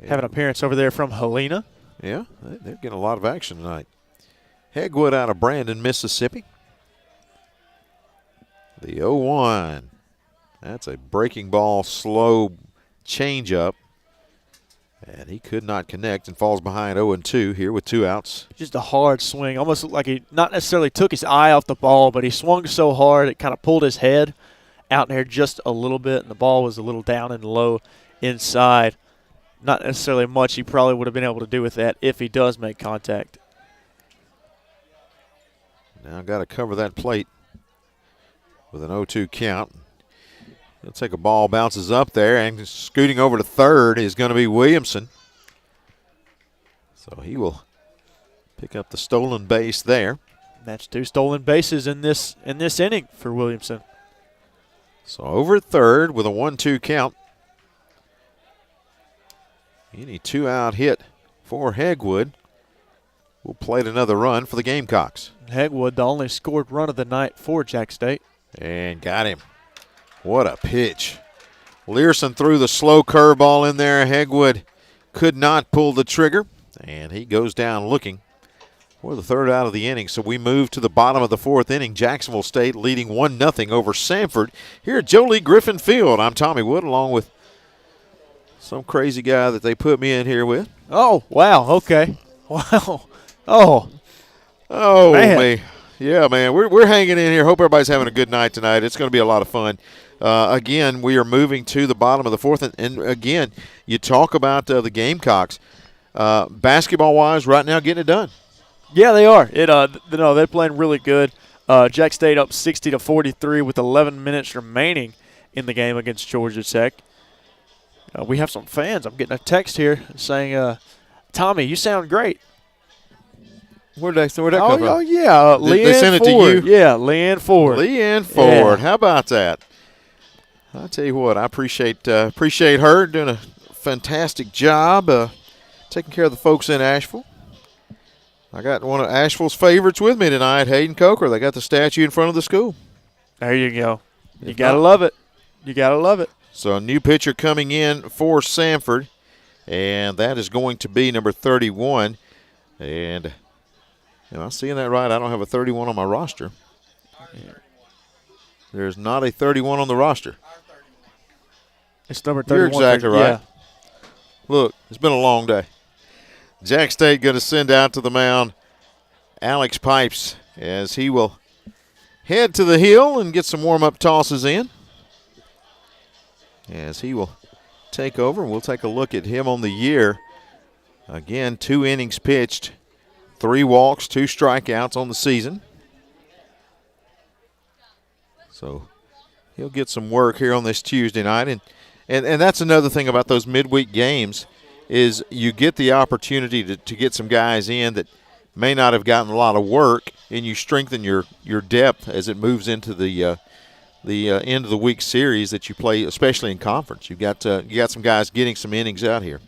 [SPEAKER 2] Yeah. Have an appearance over there from Helena.
[SPEAKER 1] Yeah, they're getting a lot of action tonight. Hegwood out of Brandon, Mississippi. The 0-1. That's a breaking ball, slow changeup. And he could not connect and falls behind 0-2 here with 2 outs.
[SPEAKER 2] Just a hard swing. Almost looked like he not necessarily took his eye off the ball, but he swung so hard it kind of pulled his head out in there just a little bit, and the ball was a little down and low inside. Not necessarily much he probably would have been able to do with that if he does make contact.
[SPEAKER 1] Now got to cover that plate with an 0-2 count. He'll take a ball, bounces up there, and scooting over to third is going to be Williamson. So he will pick up the stolen base there.
[SPEAKER 2] That's 2 stolen bases in this inning for Williamson.
[SPEAKER 1] So over at third with a 1-2 count. Any 2-out hit for Hegwood will plate another run for the Gamecocks.
[SPEAKER 2] Hegwood, the only scored run of the night for Jax State.
[SPEAKER 1] And got him. What a pitch. Learson threw the slow curveball in there. Hegwood could not pull the trigger, and he goes down looking for the 3rd out of the inning. So we move to the bottom of the 4th inning. Jacksonville State leading 1-0 over Samford here at Jolie Griffin Field. I'm Tommy Wood along with some crazy guy that they put me in here with.
[SPEAKER 2] Oh, wow, okay. Wow.
[SPEAKER 1] Oh, man. Yeah, man, we're hanging in here. Hope everybody's having a good night tonight. It's going to be a lot of fun. Again, we are moving to the bottom of the 4th. And again, you talk about the Gamecocks. Basketball-wise, right now getting it done.
[SPEAKER 2] Yeah, they are. They're playing really good. Jax State up 60-43 with 11 minutes remaining in the game against Georgia Tech. We have some fans. I'm getting a text here saying, Tommy, you sound great.
[SPEAKER 1] Where'd that come from?
[SPEAKER 2] Oh, yeah.
[SPEAKER 1] They sent it
[SPEAKER 2] Ford.
[SPEAKER 1] to you?
[SPEAKER 2] Yeah, Leanne Ford.
[SPEAKER 1] Leanne Ford.
[SPEAKER 2] Yeah.
[SPEAKER 1] How about that? I'll tell you what, I appreciate her doing a fantastic job taking care of the folks in Asheville. I got one of Asheville's favorites with me tonight, Hayden Coker. They got the statue in front of the school.
[SPEAKER 2] There you go. You got to love it. You got to love it.
[SPEAKER 1] So a new pitcher coming in for Samford, and that is going to be number 31. And am I seeing that right? I don't have a 31 on my roster. There's not a 31 on the roster.
[SPEAKER 2] It's number 31.
[SPEAKER 1] You're exactly right.
[SPEAKER 2] Yeah.
[SPEAKER 1] Look, it's been a long day. Jax State going to send out to the mound Alex Pipes as he will head to the hill and get some warm-up tosses in. As he will take over, and we'll take a look at him on the year. Again, 2 innings pitched, 3 walks, 2 strikeouts on the season. So he'll get some work here on this Tuesday night. And that's another thing about those midweek games is you get the opportunity to get some guys in that may not have gotten a lot of work, and you strengthen your depth as it moves into the end of the week series that you play, especially in conference. You got some guys getting some innings out here.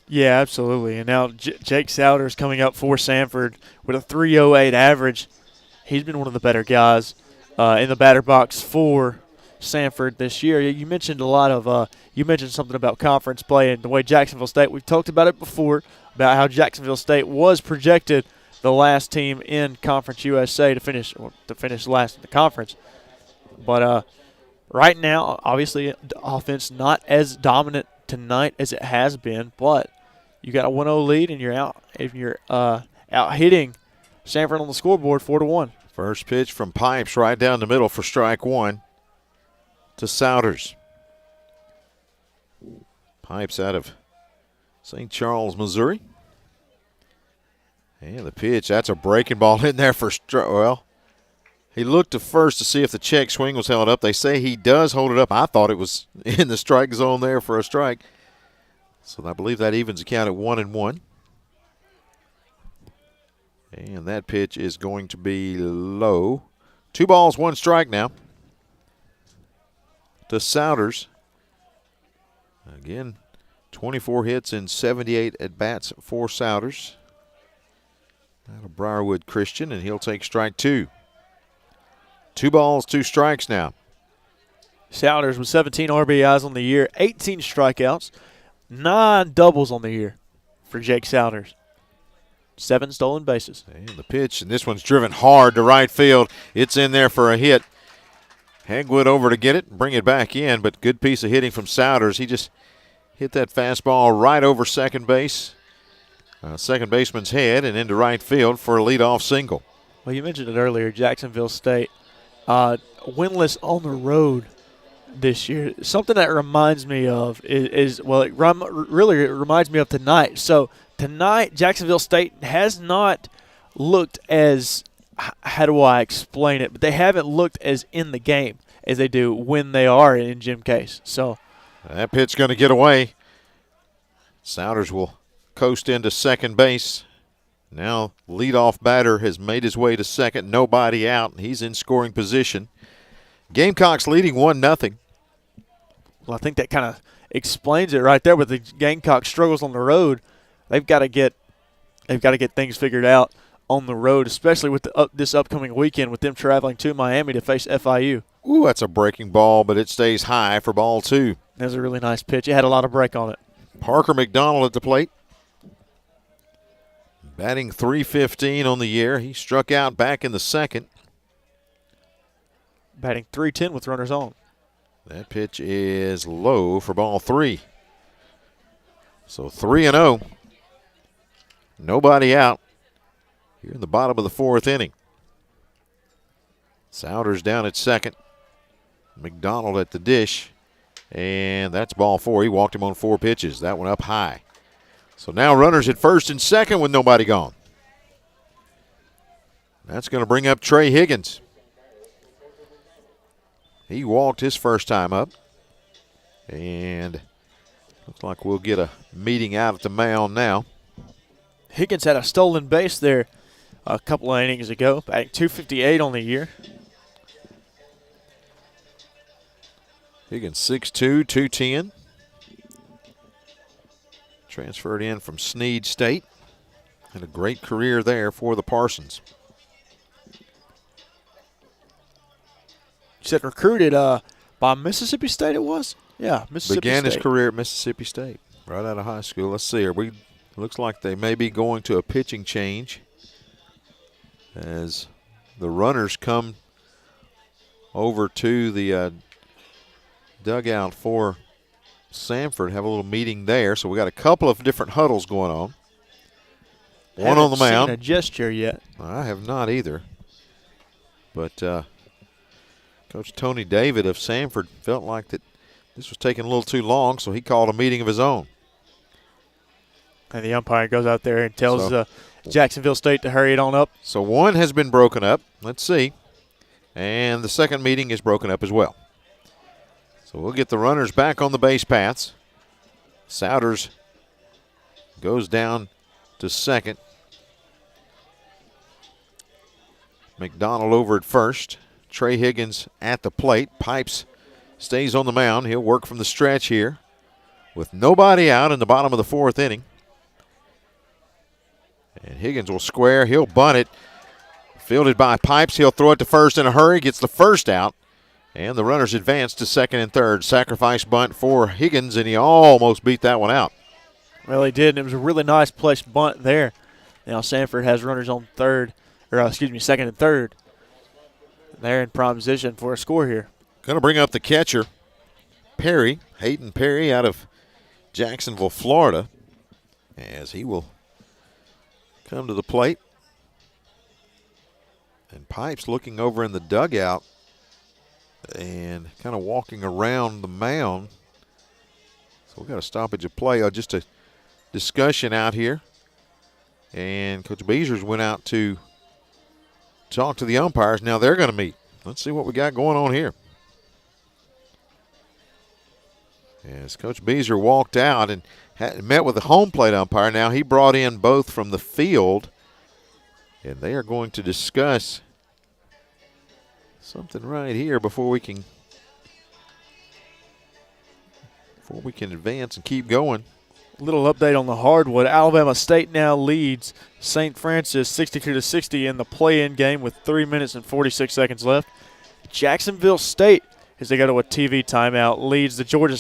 [SPEAKER 2] Yeah, absolutely. And now Jake Souders coming up for Samford with a 3.08 average. He's been one of the better guys in the batter box for Samford this year. You mentioned a lot of you mentioned something about conference play and the way Jacksonville State. We've talked about it before about how Jacksonville State was projected the last team in Conference USA to finish last in the conference. But right now, obviously, the offense not as dominant tonight as it has been, but you got a 1-0 lead and you're out hitting Samford on the scoreboard 4-1.
[SPEAKER 1] First pitch from Pipes right down the middle for strike one to Souders. Pipes out of St. Charles, Missouri. And the pitch, that's a breaking ball in there for strike. Well, he looked to first to see if the check swing was held up. They say he does hold it up. I thought it was in the strike zone there for a strike. So I believe that evens the count at 1-1. And that pitch is going to be low. 2 balls, 1 strike now to Souders. Again, 24 hits and 78 at-bats for Souders. Out of Briarwood Christian, and he'll take strike 2. 2 balls, 2 strikes now.
[SPEAKER 2] Souders with 17 RBIs on the year, 18 strikeouts, 9 doubles on the year for Jake Souders. 7 stolen bases.
[SPEAKER 1] And the pitch, and this one's driven hard to right field. It's in there for a hit. Hegwood over to get it and bring it back in, but good piece of hitting from Souders. He just hit that fastball right over second base. Second baseman's head and into right field for a leadoff single.
[SPEAKER 2] Well, you mentioned it earlier, Jacksonville State winless on the road this year. Something that reminds me of it reminds me of tonight. So tonight, Jacksonville State has not looked as, how do I explain it, but they haven't looked as in the game as they do when they are in Jim Case. So
[SPEAKER 1] that pitch going to get away. Souders will coast into second base. Now leadoff batter has made his way to second. Nobody out. He's in scoring position. Gamecocks leading 1-0.
[SPEAKER 2] Well, I think that kind of explains it right there. With the Gamecocks struggles on the road, they've got to get things figured out on the road, especially with this upcoming weekend with them traveling to Miami to face FIU.
[SPEAKER 1] Ooh, that's a breaking ball, but it stays high for ball 2.
[SPEAKER 2] That's a really nice pitch. It had a lot of break on it.
[SPEAKER 1] Parker McDonald at the plate. Batting .315 on the year. He struck out back in the second.
[SPEAKER 2] Batting .310 with runners on.
[SPEAKER 1] That pitch is low for ball 3. So 3-0. Nobody out here in the bottom of the 4th inning. Souders down at second. McDonald at the dish. And that's ball 4. He walked him on 4 pitches. That one up high. So now runners at first and second with nobody gone. That's going to bring up Trey Higgins. He walked his first time up. And looks like we'll get a meeting out at the mound now.
[SPEAKER 2] Higgins had a stolen base there a couple of innings ago, batting .258 on the year.
[SPEAKER 1] Higgins 6'2", 210. Transferred in from Snead State. Had a great career there for the Parsons.
[SPEAKER 2] You said recruited by Mississippi State it was? Yeah, Mississippi
[SPEAKER 1] Began
[SPEAKER 2] State.
[SPEAKER 1] his career at Mississippi State, right out of high school. Let's see. Looks like they may be going to a pitching change as the runners come over to the dugout for Samford, have a little meeting there. So we got a couple of different huddles going on. One on the mound.
[SPEAKER 2] Haven't seen a gesture yet.
[SPEAKER 1] I have not either. But Coach Tony David of Samford felt like that this was taking a little too long, so he called a meeting of his own.
[SPEAKER 2] And the umpire goes out there and tells Jacksonville State to hurry it on up.
[SPEAKER 1] So one has been broken up. Let's see. And the second meeting is broken up as well. So we'll get the runners back on the base paths. Souders goes down to second. McDonald over at first. Trey Higgins at the plate. Pipes stays on the mound. He'll work from the stretch here with nobody out in the bottom of the 4th inning. And Higgins will square. He'll bunt it. Fielded by Pipes. He'll throw it to first in a hurry. Gets the first out. And the runners advance to second and third. Sacrifice bunt for Higgins, and he almost beat that one out.
[SPEAKER 2] Well, he did, and it was a really nice placed bunt there. Now Samford has runners on second and third. They're in prime position for a score here.
[SPEAKER 1] Going to bring up the catcher, Perry, Hayden Perry out of Jacksonville, Florida, as he will come to the plate. And Pipes looking over in the dugout and kind of walking around the mound. So we've got a stoppage of play, just a discussion out here. And Coach Beezers went out to talk to the umpires. Now they're going to meet. Let's see what we got going on here. As Coach Beezer walked out and met with the home plate umpire, now he brought in both from the field, and they are going to discuss something right here before we can advance and keep going.
[SPEAKER 2] Little update on the hardwood. Alabama State now leads St. Francis 62-60 in the play-in game with 3 minutes and 46 seconds left. Jacksonville State, as they go to a TV timeout, leads the Georgia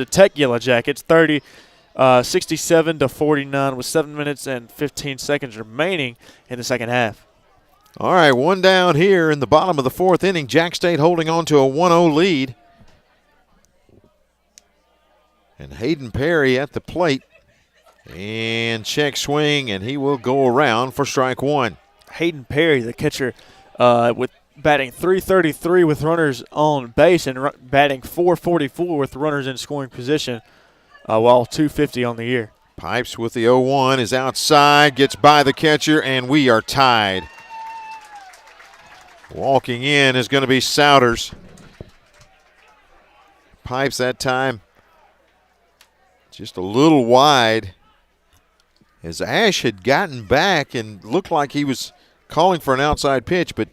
[SPEAKER 2] Tech Yellow Jackets 67-49 with 7 minutes and 15 seconds remaining in the second half.
[SPEAKER 1] All right, one down here in the bottom of the 4th inning. Jax State holding on to a 1-0 lead. And Hayden Perry at the plate. And check swing, and he will go around for strike one.
[SPEAKER 2] Hayden Perry, the catcher, with batting .333 with runners on base and batting .444 with runners in scoring position, while .250 on the year.
[SPEAKER 1] Pipes with the 0-1 is outside, gets by the catcher, and we are tied. Walking in is going to be Souders. Pipes that time just a little wide, as Ash had gotten back and looked like he was calling for an outside pitch, but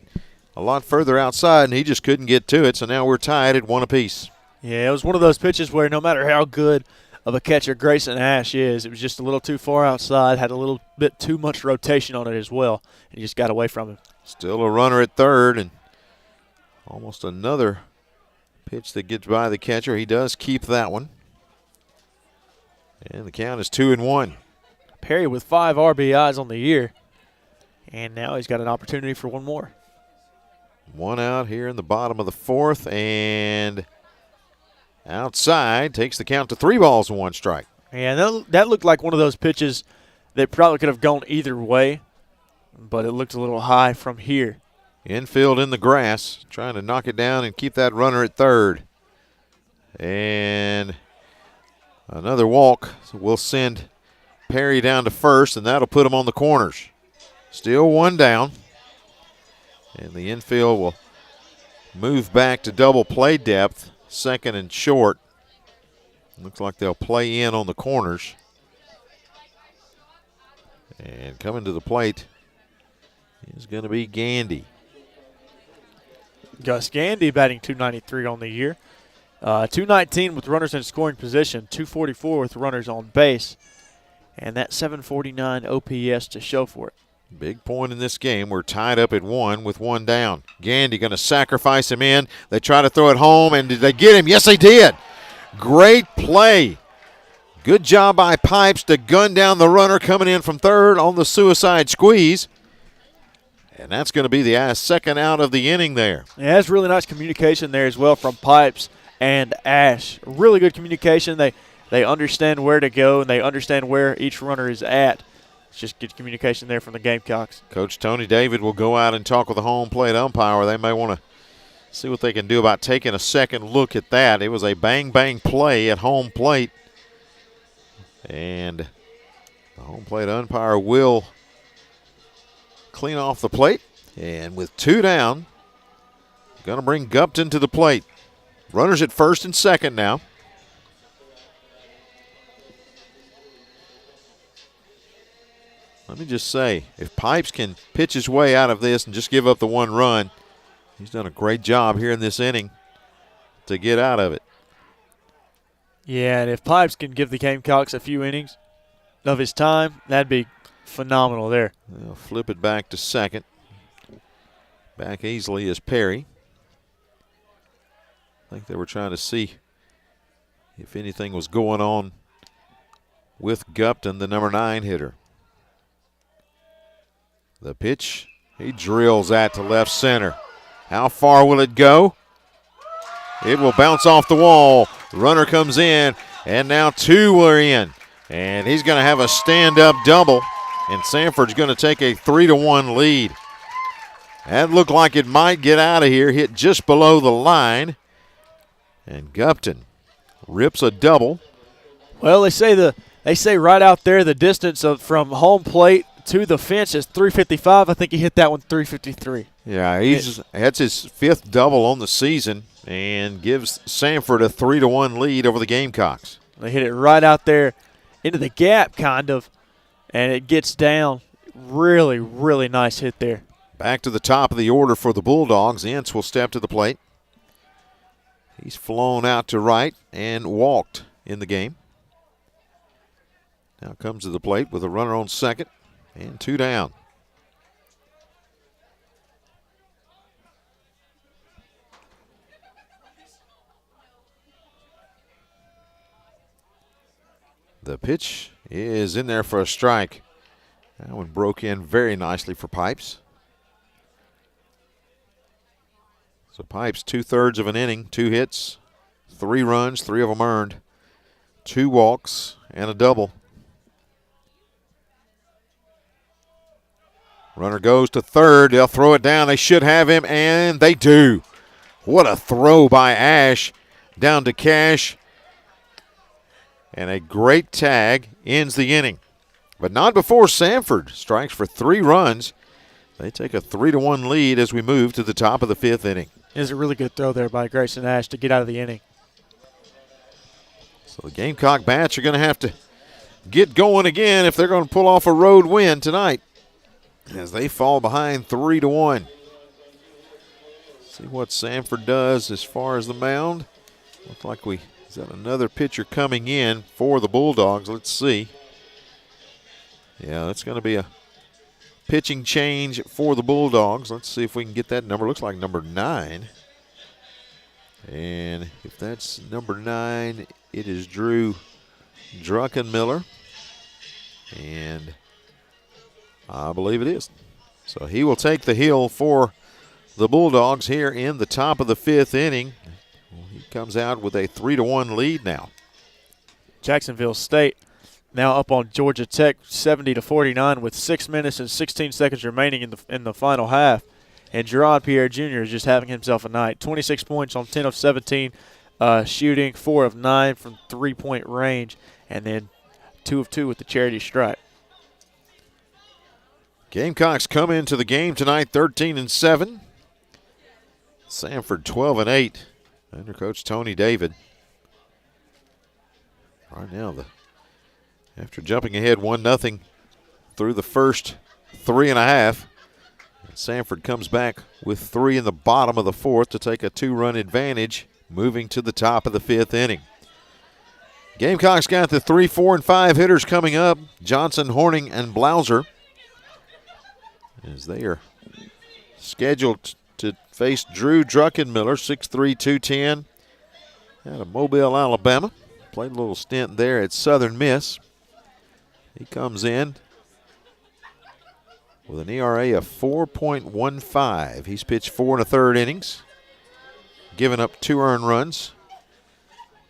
[SPEAKER 1] a lot further outside, and he just couldn't get to it, so now we're tied at 1 apiece.
[SPEAKER 2] Yeah, it was one of those pitches where no matter how good of a catcher Grayson Ash is, it was just a little too far outside, had a little bit too much rotation on it as well, and he just got away from him.
[SPEAKER 1] Still a runner at third, and almost another pitch that gets by the catcher. He does keep that one. And the count is 2-1.
[SPEAKER 2] Perry with 5 RBIs on the year, and now he's got an opportunity for one more.
[SPEAKER 1] One out here in the bottom of the 4th, and outside takes the count to 3 balls and 1 strike.
[SPEAKER 2] Yeah, that looked like one of those pitches that probably could have gone either way, but it looked a little high from here.
[SPEAKER 1] Infield in the grass, trying to knock it down and keep that runner at third. And another walk, so we'll send Perry down to first, and that'll put him on the corners. Still 1 down. And the infield will move back to double play depth, second and short. Looks like they'll play in on the corners. And coming to the plate is going to be Gandy.
[SPEAKER 2] Gus Gandy batting .293 on the year. .219 with runners in scoring position, .244 with runners on base, and that .749 OPS to show for it.
[SPEAKER 1] Big point in this game. We're tied up at 1 with 1 down. Gandy going to sacrifice him in. They try to throw it home, and did they get him? Yes, they did. Great play. Good job by Pipes to gun down the runner coming in from third on the suicide squeeze. And that's going to be the second out of the inning there.
[SPEAKER 2] Yeah, that's really nice communication there as well from Pipes and Ash. Really good communication. They understand where to go, and they understand where each runner is at. It's just good communication there from the Gamecocks.
[SPEAKER 1] Coach Tony David will go out and talk with the home plate umpire. They may want to see what they can do about taking a second look at that. It was a bang-bang play at home plate. And the home plate umpire will clean off the plate. And with 2 down, going to bring Gupton to the plate. Runners at first and second now. let me just say, if Pipes can pitch his way out of this and just give up the 1 run, he's done a great job here in this inning to get out of it.
[SPEAKER 2] Yeah, and if Pipes can give the Gamecocks a few innings of his time, that'd be phenomenal there.
[SPEAKER 1] They'll flip it back to second. Back easily is Perry. I think they were trying to see if anything was going on with Gupton, the number 9 hitter. The pitch, he drills that to left center. How far will it go? It will bounce off the wall. Runner comes in, and now 2 are in. And he's going to have a stand-up double, and Samford's going to take a 3-1 lead. That looked like it might get out of here, hit just below the line. And Gupton rips a double.
[SPEAKER 2] Well, they say right out there the distance from home plate to the fence is 355. I think he hit that one 353.
[SPEAKER 1] Yeah, that's his 5th double on the season and gives Samford a 3-1 lead over the Gamecocks.
[SPEAKER 2] They hit it right out there into the gap, kind of, and it gets down. Really, really nice hit there.
[SPEAKER 1] Back to the top of the order for the Bulldogs. Ince will step to the plate. He's flown out to right and walked in the game. Now comes to the plate with a runner on second and 2 down. The pitch is in there for a strike. That one broke in very nicely for Pipes. So Pipes 2/3 of an inning, 2 hits, 3 runs, 3 of them earned, 2 walks, and a double. Runner goes to third. They'll throw it down. They should have him, and they do. What a throw by Ash down to Cash. And a great tag ends the inning. But not before Samford strikes for 3 runs. They take a 3-1 lead as we move to the top of the 5th inning.
[SPEAKER 2] It's a really good throw there by Grayson Ash to get out of the inning.
[SPEAKER 1] So the Gamecock bats are going to have to get going again if they're going to pull off a road win tonight as they fall behind 3-1. See what Samford does as far as the mound. Looks like is that another pitcher coming in for the Bulldogs? Let's see. Yeah, that's going to be a pitching change for the Bulldogs. Let's see if we can get that number. Looks like number 9. And if that's number 9, it is Drew Druckenmiller. And I believe it is. So he will take the hill for the Bulldogs here in the top of the 5th inning. He comes out with a 3-1 lead now.
[SPEAKER 2] Jacksonville State now up on Georgia Tech 70-49 with 6 minutes and 16 seconds remaining in the final half. And Gerard Pierre Jr. is just having himself a night. 26 points on 10 of 17 shooting, 4 of 9 from 3-point range, and then 2 of 2 with the charity stripe.
[SPEAKER 1] Gamecocks come into the game tonight 13-7. Samford 12-8 under Coach Tony David. Right now, after jumping ahead 1-0 through the first 3.5, Samford comes back with 3 in the bottom of the 4th to take a 2-run advantage, moving to the top of the 5th inning. Gamecocks got the 3, 4, and 5 hitters coming up. Johnson, Horning, and Blauser, as they are scheduled to face Drew Druckenmiller, 6'3", 210, out of Mobile, Alabama. Played a little stint there at Southern Miss. He comes in with an ERA of 4.15. He's pitched 4 1/3 innings, given up 2 earned runs,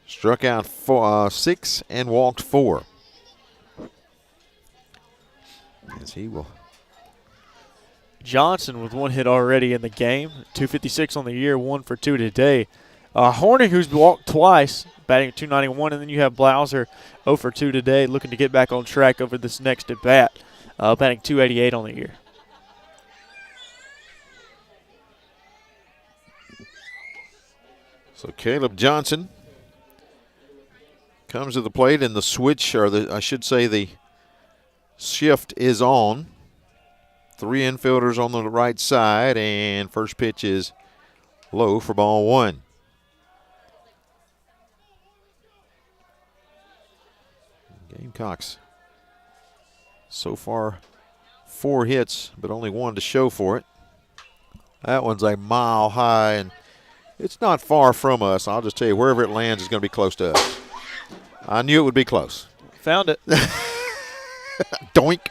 [SPEAKER 1] struck out 6 and walked 4. As he will.
[SPEAKER 2] Johnson with 1 hit already in the game, 256 on the year, 1 for 2 today. Horning, who's walked twice, batting at 291, and then you have Blauser 0 for 2 today, looking to get back on track over this next at bat, batting 288 on the year.
[SPEAKER 1] So Caleb Johnson comes to the plate, and the switch, or I should say the shift is on. 3 infielders on the right side, and first pitch is low for ball 1. Gamecocks so far 4 hits, but only 1 to show for it. That one's a mile high, and it's not far from us. I'll just tell you, wherever it lands is going to be close to us. I knew it would be close.
[SPEAKER 2] Found it.
[SPEAKER 1] Doink.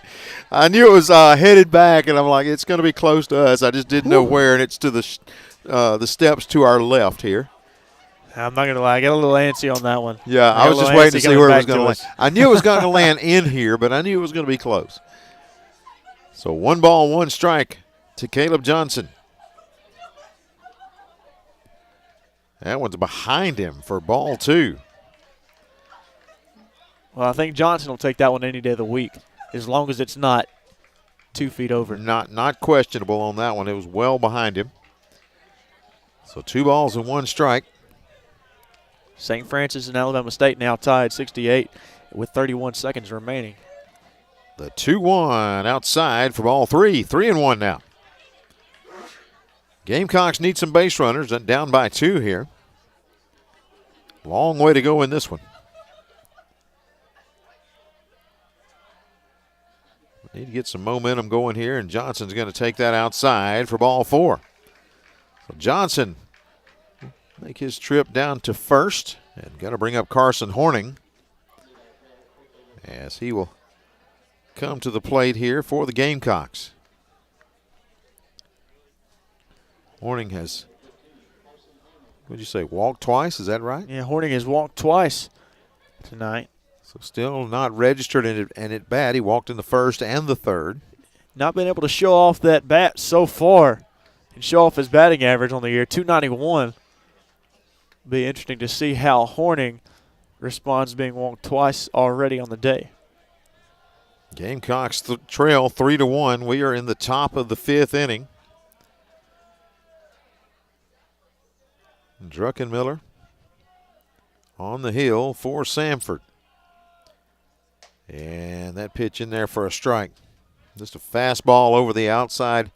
[SPEAKER 1] I knew it was headed back, and I'm like, it's going to be close to us. I just didn't know where, and it's to the steps to our left here.
[SPEAKER 2] I'm not going to lie. I got a little antsy on that one.
[SPEAKER 1] Yeah, I was just waiting to see where it was going to land. I knew it was going to land in here, but I knew it was going to be close. So 1 ball, 1 strike to Caleb Johnson. That one's behind him for ball 2.
[SPEAKER 2] Well, I think Johnson will take that one any day of the week, as long as it's not 2 feet over.
[SPEAKER 1] Not questionable on that one. It was well behind him. So 2 balls and 1 strike.
[SPEAKER 2] St. Francis and Alabama State now tied 68 with 31 seconds remaining.
[SPEAKER 1] The 2-1 outside for ball 3. 3-1 now. Gamecocks need some base runners, down by 2 here. Long way to go in this one. Need to get some momentum going here, and Johnson's going to take that outside for ball 4. So Johnson make his trip down to first, and got to bring up Carson Horning as he will come to the plate here for the Gamecocks. Horning has, what did you say, walked twice? Is that right?
[SPEAKER 2] Yeah, Horning has walked twice tonight.
[SPEAKER 1] So still not registered, and at bat, he walked in the first and the third.
[SPEAKER 2] Not been able to show off that bat so far and show off his batting average on the year, 291. Be interesting to see how Horning responds being walked twice already on the day.
[SPEAKER 1] Gamecocks trail 3-1. We are in the top of the 5th inning. Druckenmiller on the hill for Samford. And that pitch in there for a strike. Just a fastball over the outside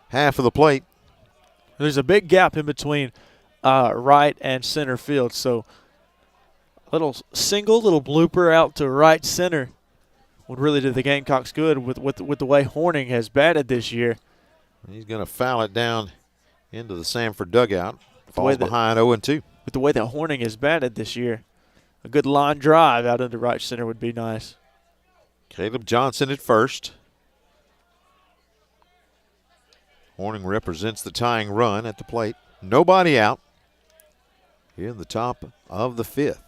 [SPEAKER 1] half of the plate.
[SPEAKER 2] There's a big gap in between right and center field, so a little blooper out to right center would really do the Gamecocks good with the way Horning has batted this year.
[SPEAKER 1] He's going to foul it down into the Samford dugout. Falls behind 0-2.
[SPEAKER 2] With the way that Horning has batted this year, a good line drive out into right center would be nice.
[SPEAKER 1] Caleb Johnson at first. Horning represents the tying run at the plate. Nobody out here in the top of the 5th.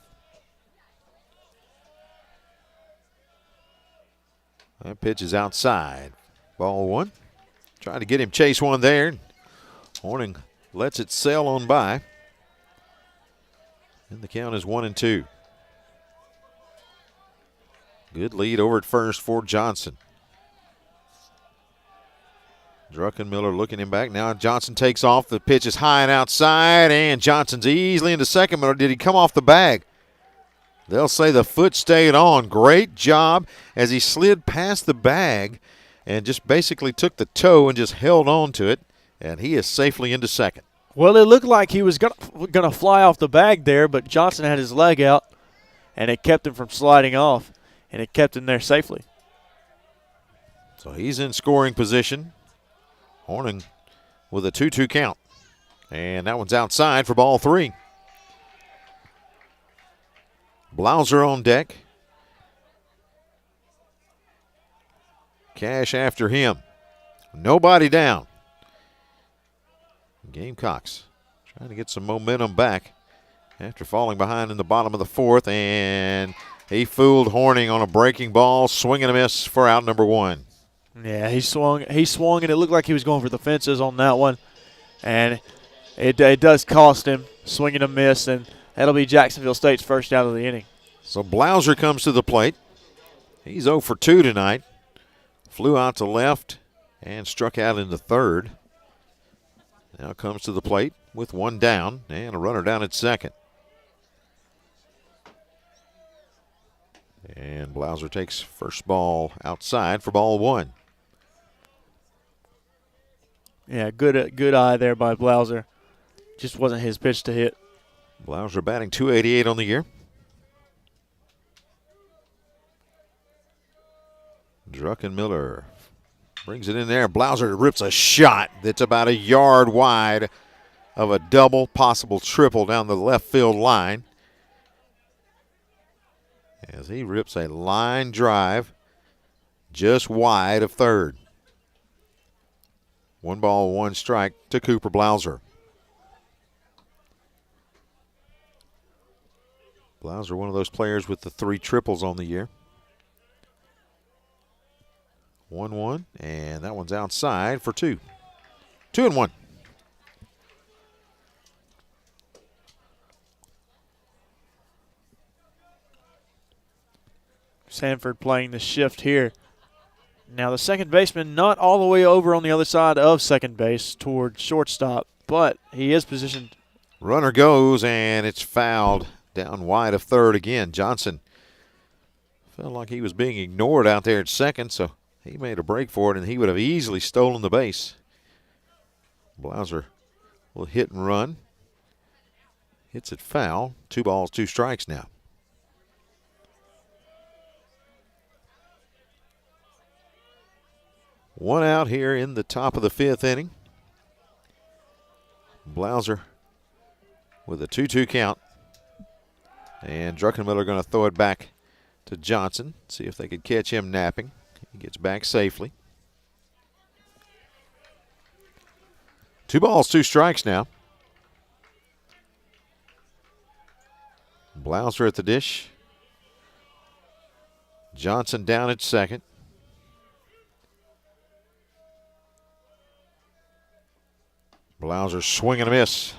[SPEAKER 1] That pitch is outside. Ball 1. Trying to get him chase one there. Horning lets it sail on by. And the count is 1-2. Good lead over at first for Johnson. Druckenmiller looking him back. Now Johnson takes off. The pitch is high and outside, and Johnson's easily into second. But did he come off the bag? They'll say the foot stayed on. Great job as he slid past the bag and just basically took the toe and just held on to it, and he is safely into second.
[SPEAKER 2] Well, it looked like he was gonna fly off the bag there, but Johnson had his leg out, and it kept him from sliding off, and it kept him there safely.
[SPEAKER 1] So he's in scoring position. Horning with a 2-2 count. And that one's outside for ball 3. Blauser on deck. Cash after him. Nobody down. Gamecocks trying to get some momentum back after falling behind in the bottom of the 4th. And he fooled Horning on a breaking ball. Swing and a miss for out number 1.
[SPEAKER 2] Yeah, he swung, and it looked like he was going for the fences on that one. And it does cost him, swing and a miss, and that'll be Jacksonville State's first out of the inning.
[SPEAKER 1] So Blauser comes to the plate. He's 0 for 2 tonight. Flew out to left and struck out in the 3rd. Now comes to the plate with 1 down and a runner down at second. And Blauser takes first ball outside for ball 1.
[SPEAKER 2] Yeah, good eye there by Blauser. Just wasn't his pitch to hit.
[SPEAKER 1] Blauser batting .288 on the year. Druckenmiller brings it in there. Blauser rips a shot that's about a yard wide of a double, possible triple down the left field line. As he rips a line drive just wide of third. 1 ball, 1 strike to Cooper Blauser. Blauser, one of those players with the 3 triples on the year. 1-1, and that one's outside for 2. 2-1.
[SPEAKER 2] Samford playing the shift here. Now the second baseman not all the way over on the other side of second base toward shortstop, but he is positioned.
[SPEAKER 1] Runner goes, and it's fouled down wide of third again. Johnson felt like he was being ignored out there at second, so he made a break for it, and he would have easily stolen the base. Blauser will hit and run. Hits it foul. 2 balls, 2 strikes now. One out here in the top of the 5th inning. Blauser with a 2-2 count. And Druckenmiller going to throw it back to Johnson. See if they could catch him napping. He gets back safely. 2 balls, 2 strikes now. Blauser at the dish. Johnson down at second. Blauser swing and a miss.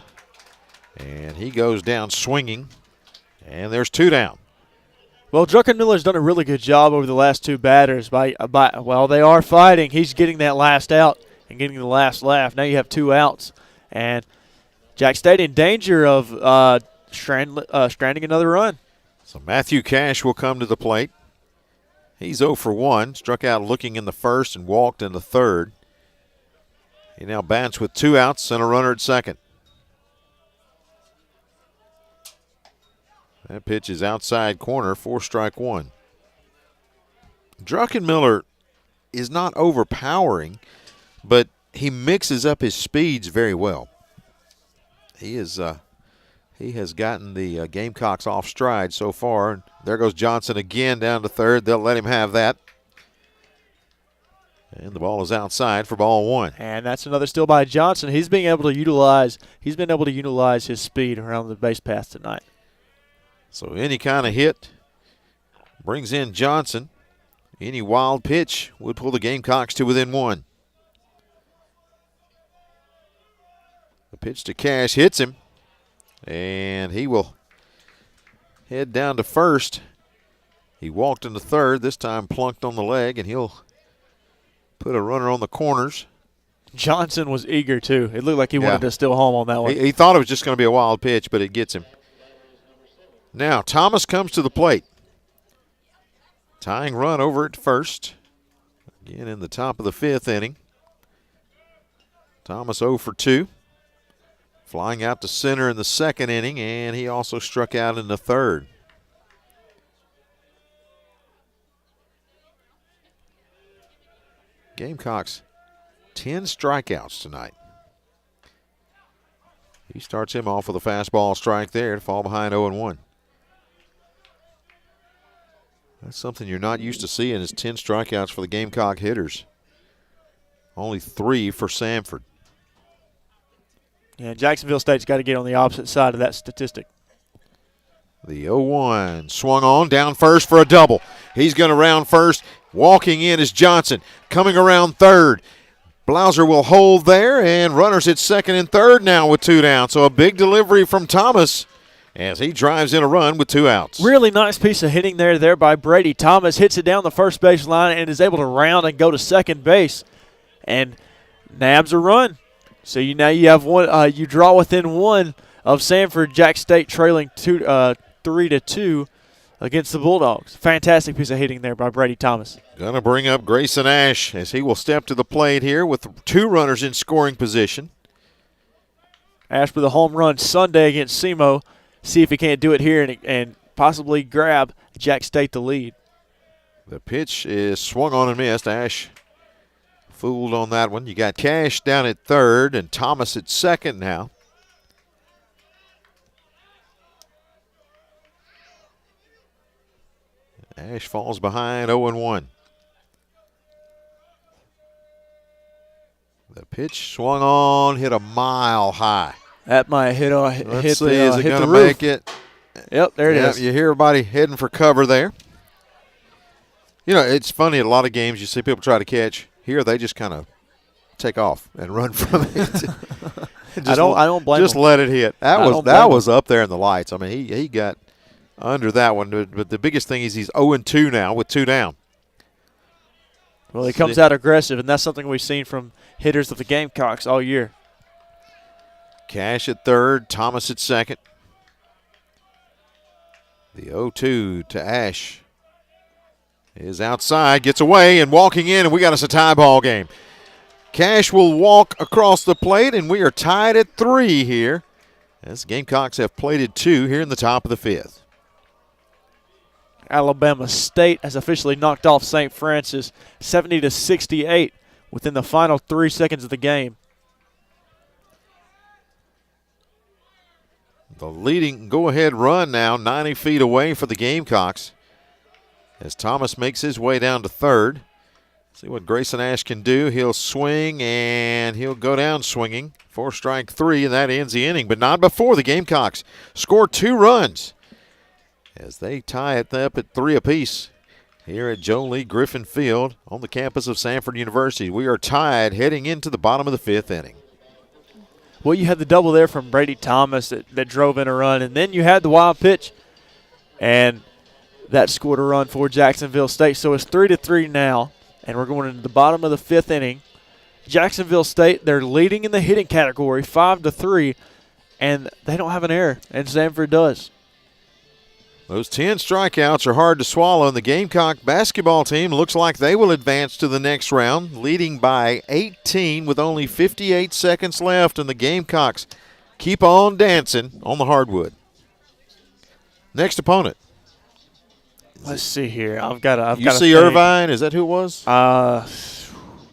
[SPEAKER 1] And he goes down swinging. And there's 2 down.
[SPEAKER 2] Well, Druckenmiller's done a really good job over the last 2 batters. Well, they are fighting. He's getting that last out and getting the last laugh. Now you have 2 outs. And Jax State in danger of stranding another run.
[SPEAKER 1] So Matthew Cash will come to the plate. He's 0 for 1. Struck out looking in the first and walked in the third. He now bats with 2 outs and a runner at second. That pitch is outside corner, 4-strike 1. Druckenmiller is not overpowering, but he mixes up his speeds very well. He has gotten the Gamecocks off stride so far. And there goes Johnson again down to third. They'll let him have that. And the ball is outside for ball 1.
[SPEAKER 2] And that's another steal by Johnson. He's been able to utilize his speed around the base path tonight.
[SPEAKER 1] So any kind of hit brings in Johnson. Any wild pitch would pull the Gamecocks to within 1. The pitch to Cash hits him, and he will head down to first. He walked into third, this time plunked on the leg, and he'll put a runner on the corners.
[SPEAKER 2] Johnson was eager, too. It looked like he wanted to steal home on that one.
[SPEAKER 1] He thought it was just going to be a wild pitch, but it gets him. Now, Thomas comes to the plate. Tying run over at first. Again in the top of the 5th inning. Thomas 0 for 2. Flying out to center in the 2nd inning, and he also struck out in the 3rd. Gamecocks 10 strikeouts tonight. He starts him off with a fastball strike there to fall behind 0-1. That's something you're not used to seeing is 10 strikeouts for the Gamecock hitters. Only 3 for Samford.
[SPEAKER 2] Yeah, Jacksonville State's got to get on the opposite side of that statistic.
[SPEAKER 1] The 0-1 swung on, down first for a double. He's going to round first. Walking in is Johnson. Coming around third. Blauser will hold there, and runners at second and third now with 2 down. So a big delivery from Thomas as he drives in a run with 2 outs.
[SPEAKER 2] Really nice piece of hitting there by Brady. Thomas hits it down the first base line and is able to round and go to second base and nabs a run. So now you have one. You draw within 1 of Samford. Jax State trailing 3-2 against the Bulldogs. Fantastic piece of hitting there by Brady Thomas.
[SPEAKER 1] Going to bring up Grayson Ash as he will step to the plate here with 2 runners in scoring position.
[SPEAKER 2] Ash with a home run Sunday against SEMO. See if he can't do it here and possibly grab Jax State the lead.
[SPEAKER 1] The pitch is swung on and missed. Ash fooled on that one. You got Cash down at third and Thomas at second now. Ash falls behind 0-1. The pitch swung on, hit a mile high.
[SPEAKER 2] That might hit
[SPEAKER 1] Let's see, is it going to
[SPEAKER 2] roof.
[SPEAKER 1] make it?
[SPEAKER 2] Yep, there it is.
[SPEAKER 1] You hear everybody heading for cover there. You know, it's funny, at a lot of games you see people try to catch. Here they just kind of take off and run from it.
[SPEAKER 2] I don't blame
[SPEAKER 1] Just
[SPEAKER 2] him.
[SPEAKER 1] let it hit. That was up there in the lights. I mean, he got under that one. But the biggest thing is he's 0-2 now with 2 down.
[SPEAKER 2] Well, he comes out aggressive, and that's something we've seen from hitters of the Gamecocks all year.
[SPEAKER 1] Cash at third, Thomas at second. The 0-2 to Ash is outside, gets away, and walking in, and we got us a tie ball game. Cash will walk across the plate, and we are tied at 3 here as the Gamecocks have plated 2 here in the top of the 5th.
[SPEAKER 2] Alabama State has officially knocked off St. Francis 70-68 within the final 3 seconds of the game.
[SPEAKER 1] The leading go-ahead run now 90 feet away for the Gamecocks as Thomas makes his way down to third. See what Grayson Ash can do. He'll swing, and he'll go down swinging for strike 3, and that ends the inning. But not before the Gamecocks score 2 runs as they tie it up at 3 apiece here at Joe Lee Griffin Field on the campus of Samford University. We are tied heading into the bottom of the 5th inning.
[SPEAKER 2] Well, you had the double there from Brady Thomas that drove in a run, and then you had the wild pitch, and that scored a run for Jacksonville State. So it's 3-3 now, and we're going into the bottom of the 5th inning. Jacksonville State, they're leading in the hitting category 5-3, and they don't have an error, and Samford does.
[SPEAKER 1] Those 10 strikeouts are hard to swallow, and the Gamecock basketball team looks like they will advance to the next round, leading by 18 with only 58 seconds left, and the Gamecocks keep on dancing on the hardwood. Next opponent.
[SPEAKER 2] Let's see here. I've got
[SPEAKER 1] UC Irvine, is that who it was?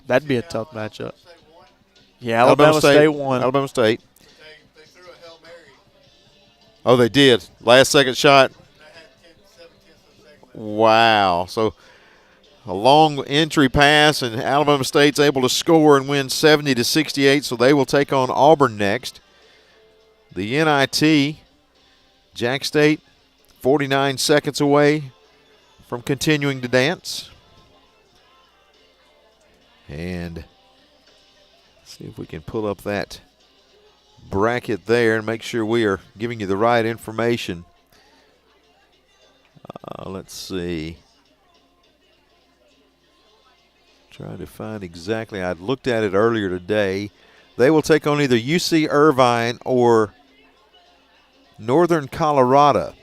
[SPEAKER 2] That'd be a tough matchup. Yeah, Alabama State won.
[SPEAKER 1] Alabama State. They threw a Hail Mary. Oh, they did. Last second shot. Wow. So a long entry pass, and Alabama State's able to score and win 70-68, so they will take on Auburn next. The NIT, Jax State, 49 seconds away from continuing to dance. And see if we can pull up that bracket there and make sure we are giving you the right information. Let's see. Trying to find exactly. I looked at it earlier today. They will take on either UC Irvine or Northern Colorado,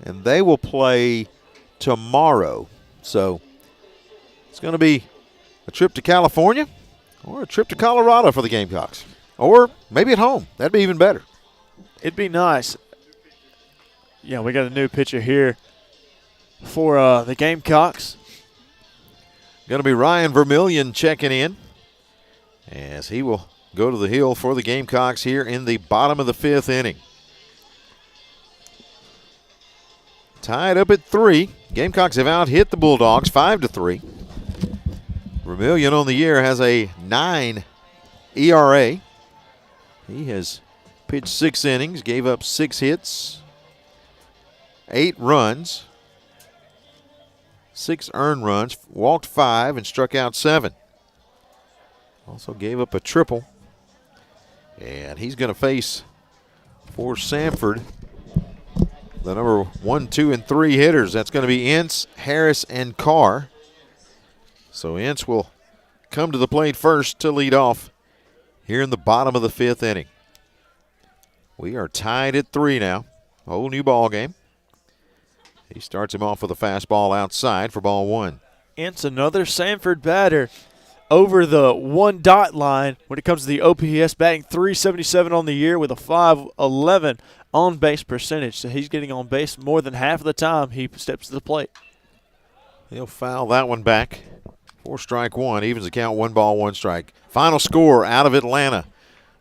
[SPEAKER 1] and they will play tomorrow. So it's going to be a trip to California or a trip to Colorado for the Gamecocks, or maybe at home. That'd be even better.
[SPEAKER 2] It'd be nice. Yeah, we got a new pitcher here for the Gamecocks.
[SPEAKER 1] Going to be Ryan Vermillion checking in as he will go to the hill for the Gamecocks here in the bottom of the 5th inning. Tied up at 3. Gamecocks have out-hit the Bulldogs 5-3. Vermillion on the year has a 9 ERA. He has pitched 6 innings, gave up 6 hits, 8 runs, 6 earned runs, walked 5, and struck out 7. Also gave up a triple. And he's going to face, for Samford, the number 1, 2, and 3 hitters. That's going to be Ince, Harris, and Carr. So Ince will come to the plate first to lead off here in the bottom of the 5th inning. We are tied at 3 now. A whole new ball game. He starts him off with a fastball outside for ball one.
[SPEAKER 2] It's another Samford batter over the 1 dot line when it comes to the OPS, batting .377 on the year with a .511 on base percentage. So he's getting on base more than half of the time he steps to the plate.
[SPEAKER 1] He'll foul that one back for strike one. Evens the count, 1 ball, 1 strike. Final score out of Atlanta.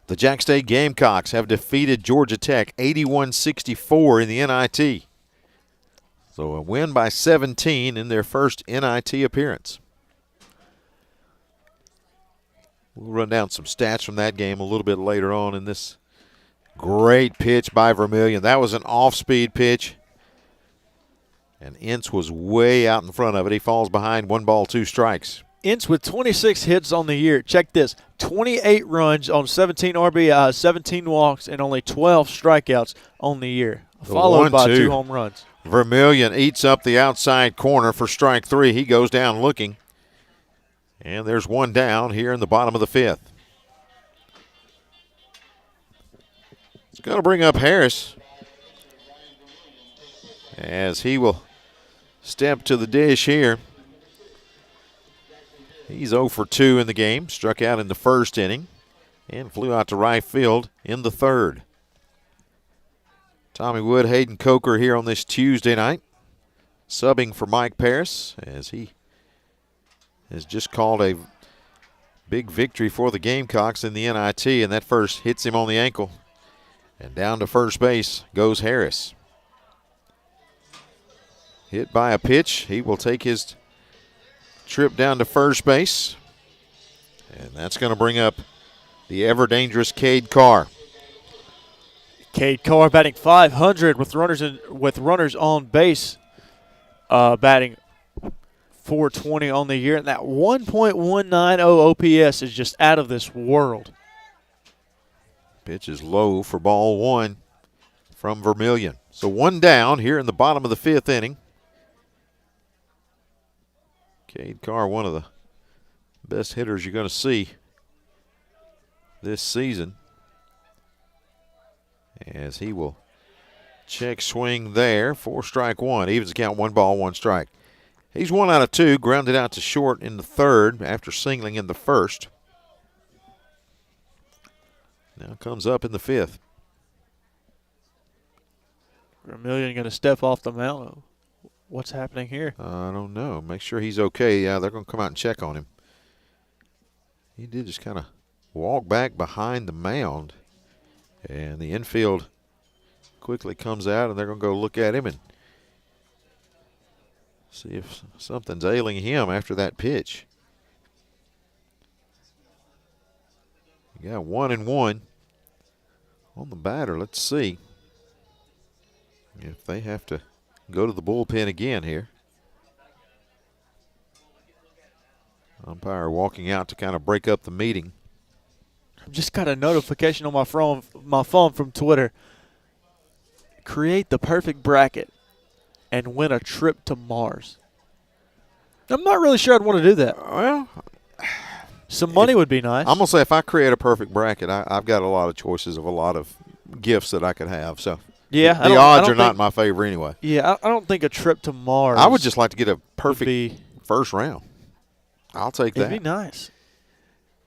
[SPEAKER 1] The Jax State Gamecocks have defeated Georgia Tech 81-64 in the NIT. So a win by 17 in their first NIT appearance. We'll run down some stats from that game a little bit later on in this. Great pitch by Vermillion. That was an off-speed pitch. And Ince was way out in front of it. He falls behind, 1 ball, 2 strikes.
[SPEAKER 2] Ince with 26 hits on the year. Check this, 28 runs on 17 RBIs, 17 walks, and only 12 strikeouts on the year, followed by 2 home runs.
[SPEAKER 1] Vermillion eats up the outside corner for strike 3. He goes down looking. And there's 1 down here in the bottom of the 5th. It's going to bring up Harris as he will step to the dish here. He's 0 for 2 in the game, struck out in the first inning and flew out to right field in the 3rd. Tommy Wood, Hayden Coker here on this Tuesday night, subbing for Mike Paris as he has just called a big victory for the Gamecocks in the NIT, and that first hits him on the ankle. And down to first base goes Harris. Hit by a pitch. He will take his trip down to first base. And that's going to bring up the ever-dangerous Cade Carr.
[SPEAKER 2] Cade Carr batting .500 with runners on base, batting .420 on the year, and that 1.190 OPS is just out of this world.
[SPEAKER 1] Pitch is low for ball 1 from Vermillion. So 1 down here in the bottom of the 5th inning. Cade Carr, one of the best hitters you're going to see this season, as he will check swing there for strike 1. Evens the count, 1 ball, 1 strike. He's 1 out of 2, grounded out to short in the 3rd after singling in the 1st. Now comes up in the 5th.
[SPEAKER 2] Vermillion going to step off the mound. What's happening here?
[SPEAKER 1] I don't know. Make sure he's okay. Yeah, they're going to come out and check on him. He did just kind of walk back behind the mound. And the infield quickly comes out, and they're going to go look at him and see if something's ailing him after that pitch. You got 1-1 on the batter. Let's see if they have to go to the bullpen again here. Umpire walking out to kind of break up the meeting.
[SPEAKER 2] I've just got a notification on my phone from Twitter. Create the perfect bracket and win a trip to Mars. I'm not really sure I'd want to do that.
[SPEAKER 1] Well,
[SPEAKER 2] some money would be nice.
[SPEAKER 1] I'm going to say if I create a perfect bracket, I've got a lot of choices of a lot of gifts that I could have. So
[SPEAKER 2] yeah,
[SPEAKER 1] the odds are not in my favor anyway.
[SPEAKER 2] Yeah, I don't think a trip to Mars.
[SPEAKER 1] I would just like to get a perfect first round. I'll take that.
[SPEAKER 2] It'd be nice.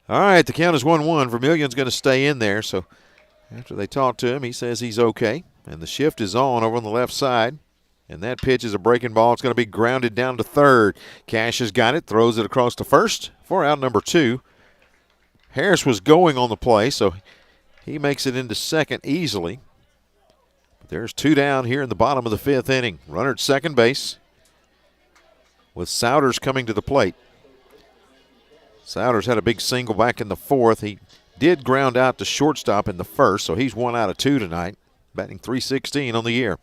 [SPEAKER 1] All right, the count is 1-1. Vermillion's going to stay in there. So after they talk to him, he says he's okay. And the shift is on over on the left side. And that pitch is a breaking ball. It's going to be grounded down to 3rd. Cash has got it, throws it across to 1st for out number 2. Harris was going on the play, so he makes it into 2nd easily. But there's 2 down here in the bottom of the 5th inning. Runner at second base with Souders coming to the plate. Souders had a big single back in the 4th. He did ground out to shortstop in the 1st, so he's 1 out of 2 tonight, batting .316 on the year.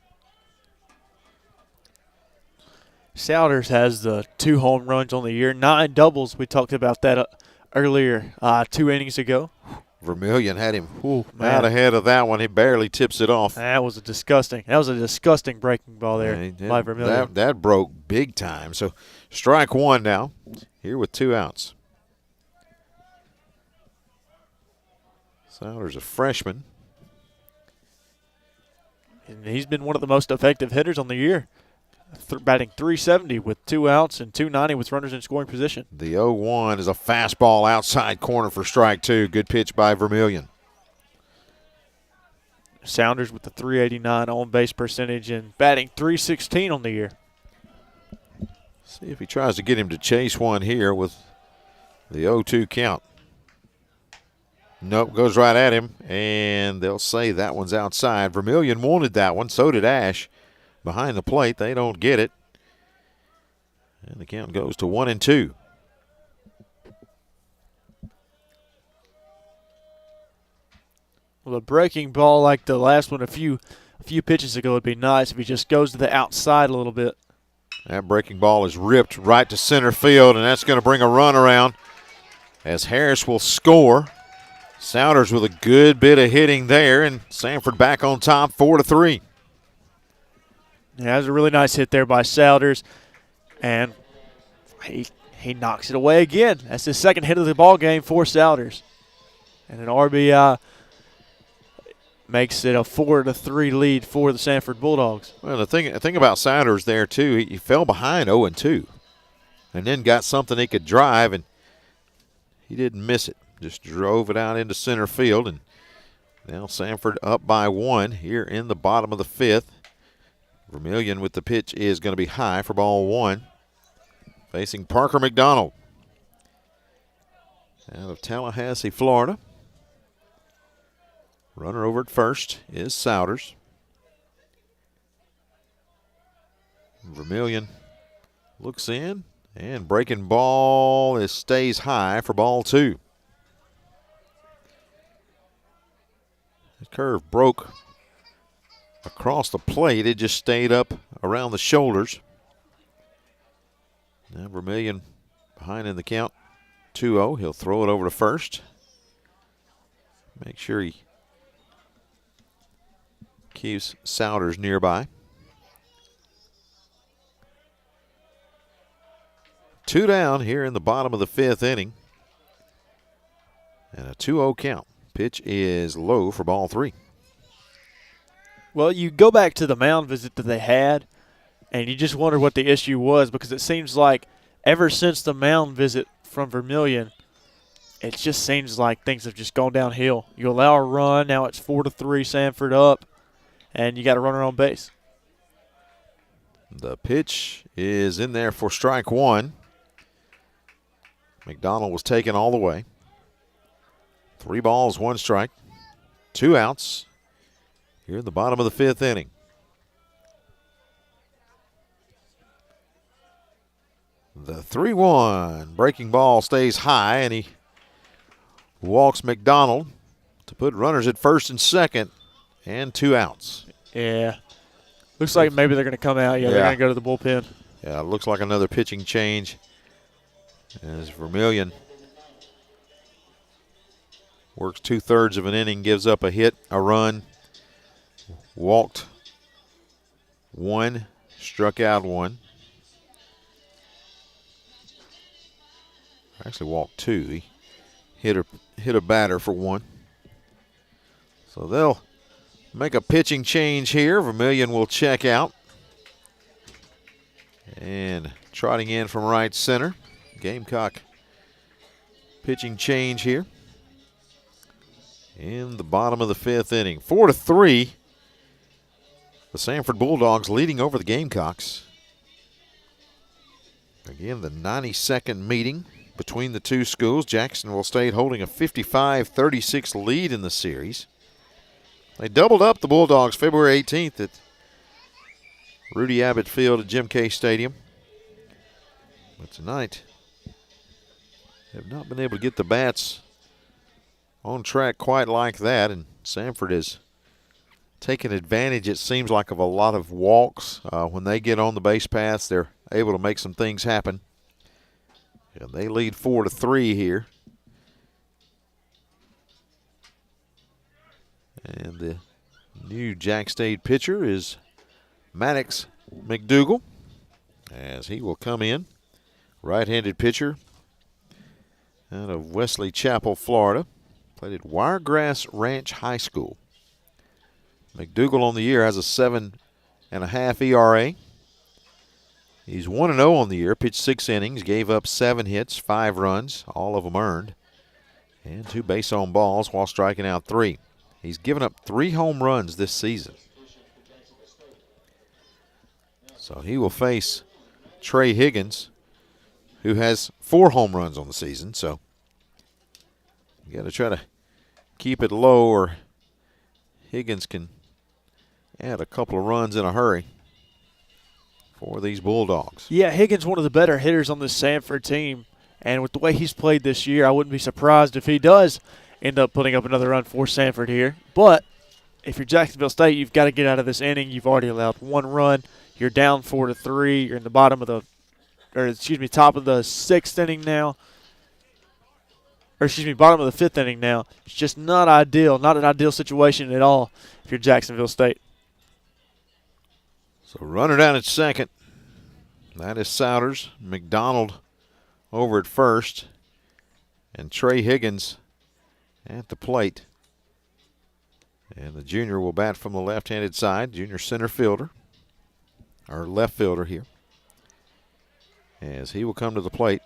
[SPEAKER 2] Souders has the 2 home runs on the year, 9 doubles. We talked about that earlier, 2 innings ago.
[SPEAKER 1] Vermillion had him out ahead of that one. He barely tips it off.
[SPEAKER 2] That was a disgusting breaking ball there by Vermillion.
[SPEAKER 1] That broke big time. So strike 1 now, here with 2 outs. Souders a freshman.
[SPEAKER 2] And he's been one of the most effective hitters on the year. batting .370 with 2 outs and .290 with runners in scoring position.
[SPEAKER 1] The 0-1 is a fastball outside corner for strike two. Good pitch by Vermillion.
[SPEAKER 2] Sounders with the .389 on-base percentage and batting .316 on the year.
[SPEAKER 1] See if he tries to get him to chase one here with the 0-2 count. Nope, goes right at him, and they'll say that one's outside. Vermillion wanted that one, so did Ash. Behind the plate, they don't get it. And the count goes to 1-2.
[SPEAKER 2] Well, a breaking ball like the last one a few pitches ago would be nice if he just goes to the outside a little bit.
[SPEAKER 1] That breaking ball is ripped right to center field, and that's going to bring a run around as Harris will score. Sounders with a good bit of hitting there, and Samford back on top 4-3.
[SPEAKER 2] Yeah, that was a really nice hit there by Sounders, and he knocks it away again. That's his second hit of the ball game for Sounders. And an RBI makes it a 4-3 lead for the Samford Bulldogs.
[SPEAKER 1] Well, the thing about Sounders there, too, he fell behind 0-2 and then got something he could drive, and he didn't miss it. Just drove it out into center field, and now Samford up by 1 here in the bottom of the 5th. Vermillion with the pitch is going to be high for ball 1. Facing Parker McDonald out of Tallahassee, Florida. Runner over at first is Souders. Vermillion looks in, and breaking ball stays high for ball 2. The curve broke across the plate. It just stayed up around the shoulders. Now Vermillion behind in the count 2-0. He'll throw it over to first. Make sure he keeps Souders nearby. 2 down here in the bottom of the 5th inning. And a 2-0 count. Pitch is low for ball 3.
[SPEAKER 2] Well, you go back to the mound visit that they had, and you just wonder what the issue was, because it seems like ever since the mound visit from Vermillion, it just seems like things have just gone downhill. You allow a run, now it's 4-3, Samford up, and you got a runner on base.
[SPEAKER 1] The pitch is in there for strike 1. McDonald was taken all the way. 3 balls, 1 strike. 2 outs here in the bottom of the 5th inning. The 3-1 breaking ball stays high, and he walks McDonald to put runners at first and second, and 2 outs.
[SPEAKER 2] Yeah. Looks like maybe they're going to come out. Yeah, they're going to go to the bullpen.
[SPEAKER 1] Yeah, it looks like another pitching change as Vermillion works 2/3 of an inning, gives up a hit, a run, walked 1, struck out 1. Actually walked 2. He hit a batter for 1. So they'll make a pitching change here. Vermillion will check out. And trotting in from right center. Gamecock pitching change here in the bottom of the 5th inning. 4-3. The Samford Bulldogs leading over the Gamecocks. Again, the 92nd meeting between the two schools. Jacksonville State holding a 55-36 lead in the series. They doubled up the Bulldogs February 18th at Rudy Abbott Field at Jim K. Stadium. But tonight, they have not been able to get the bats on track quite like that, and Samford has taken advantage, it seems like, of a lot of walks. When they get on the base paths, they're able to make some things happen. And they lead 4-3 here. And the new Jax State pitcher is Maddox McDougal, as he will come in. Right-handed pitcher out of Wesley Chapel, Florida. Played at Wiregrass Ranch High School. McDougal on the year has a 7.5 ERA. He's 1-0 on the year, pitched 6 innings, gave up 7 hits, 5 runs, all of them earned, and 2 base on balls while striking out 3. He's given up 3 home runs this season. So he will face Trey Higgins, who has 4 home runs on the season. So you got to try to keep it low, or Higgins can add a couple of runs in a hurry for these Bulldogs.
[SPEAKER 2] Yeah, Higgins, one of the better hitters on this Samford team. And with the way he's played this year, I wouldn't be surprised if he does end up putting up another run for Samford here. But if you're Jacksonville State, you've got to get out of this inning. You've already allowed 1 run. You're down 4-3. You're in the top of the 6th inning now. Bottom of the 5th inning now. It's just not ideal, not an ideal situation at all if you're Jacksonville State.
[SPEAKER 1] So runner down at second. That is Souders. McDonald over at first. And Trey Higgins at the plate. And the junior will bat from the left-handed side. Junior center fielder. Or left fielder here. As he will come to the plate.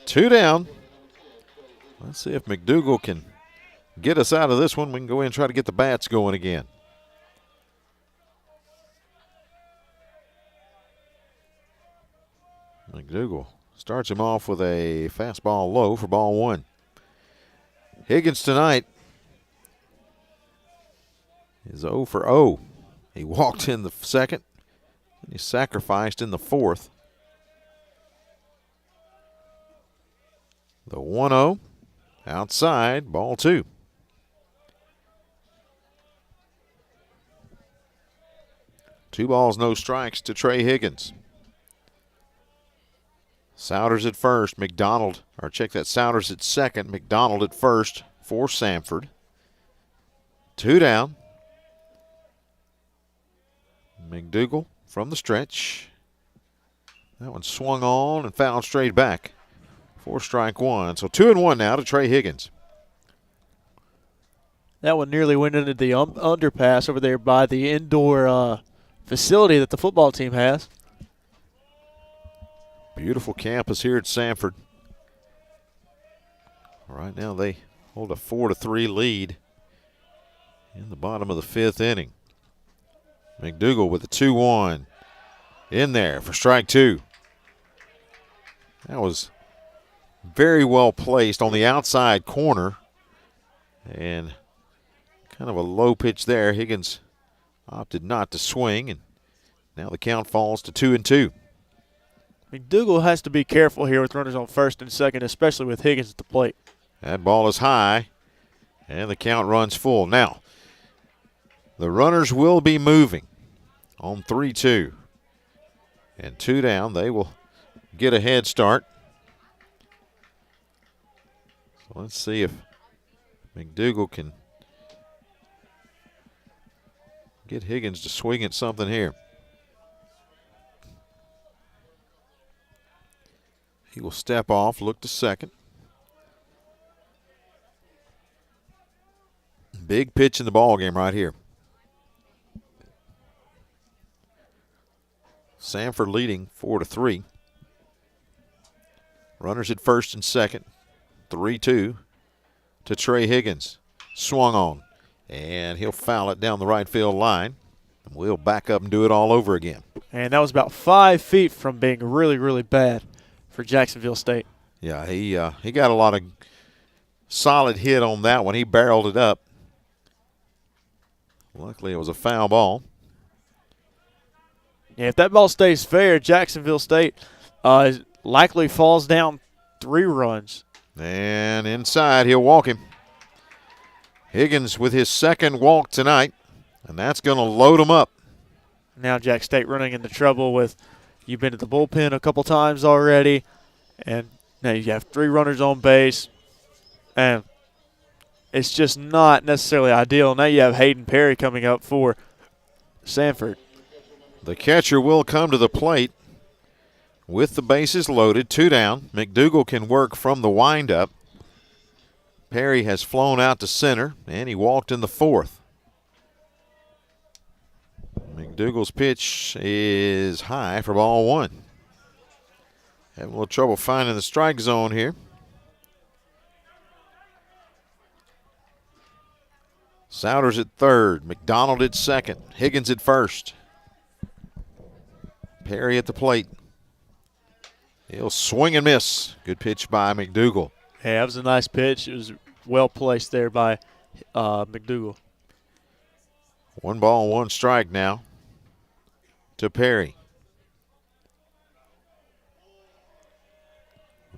[SPEAKER 1] 2 down. Let's see if McDougal can get us out of this one. We can go in and try to get the bats going again. McDougal starts him off with a fastball low for ball 1. Higgins tonight is 0 for 0. He walked in the second, and he sacrificed in the 4th. The 1-0 outside, ball 2. Two balls, no strikes to Trey Higgins. Souders at first, Souders at second, McDonald at first for Samford. 2 down. McDougal from the stretch. That one swung on and fouled straight back for strike 1. So 2-1 now to Trey Higgins.
[SPEAKER 2] That one nearly went into the underpass over there by the indoor facility that the football team has.
[SPEAKER 1] Beautiful campus here at Samford. Right now they hold a 4-3 lead in the bottom of the 5th inning. McDougal with a 2-1 in there for strike 2. That was very well placed on the outside corner, and kind of a low pitch there. Higgins opted not to swing, and now the count falls to 2-2.
[SPEAKER 2] McDougal has to be careful here with runners on first and second, especially with Higgins at the plate.
[SPEAKER 1] That ball is high, and the count runs full. Now, the runners will be moving on 3-2. And 2 down, they will get a head start. So let's see if McDougal can get Higgins to swing at something here. He will step off, look to second. Big pitch in the ball game right here. Samford leading 4-3. Runners at first and second. 3-2 to Trey Higgins. Swung on, and he'll foul it down the right field line. And we'll back up and do it all over again.
[SPEAKER 2] And that was about 5 feet from being really, really bad for Jacksonville State.
[SPEAKER 1] Yeah, he got a lot of solid hit on that one. He barreled it up. Luckily, it was a foul ball.
[SPEAKER 2] Yeah, if that ball stays fair, Jacksonville State likely falls down 3 runs.
[SPEAKER 1] And inside, he'll walk him. Higgins with his second walk tonight, and that's going to load him up.
[SPEAKER 2] Now Jax State running into trouble with, you've been to the bullpen a couple times already, and now you have 3 runners on base, and it's just not necessarily ideal. Now you have Hayden Perry coming up for Samford.
[SPEAKER 1] The catcher will come to the plate with the bases loaded, 2 down. McDougal can work from the windup. Perry has flown out to center, and he walked in the 4th. McDougal's pitch is high for ball one. Having a little trouble finding the strike zone here. Souders at third, McDonald at second, Higgins at first. Perry at the plate. He'll swing and miss. Good pitch by McDougal.
[SPEAKER 2] Yeah, that was a nice pitch. It was well placed there by McDougal.
[SPEAKER 1] 1 ball, 1 strike now to Perry.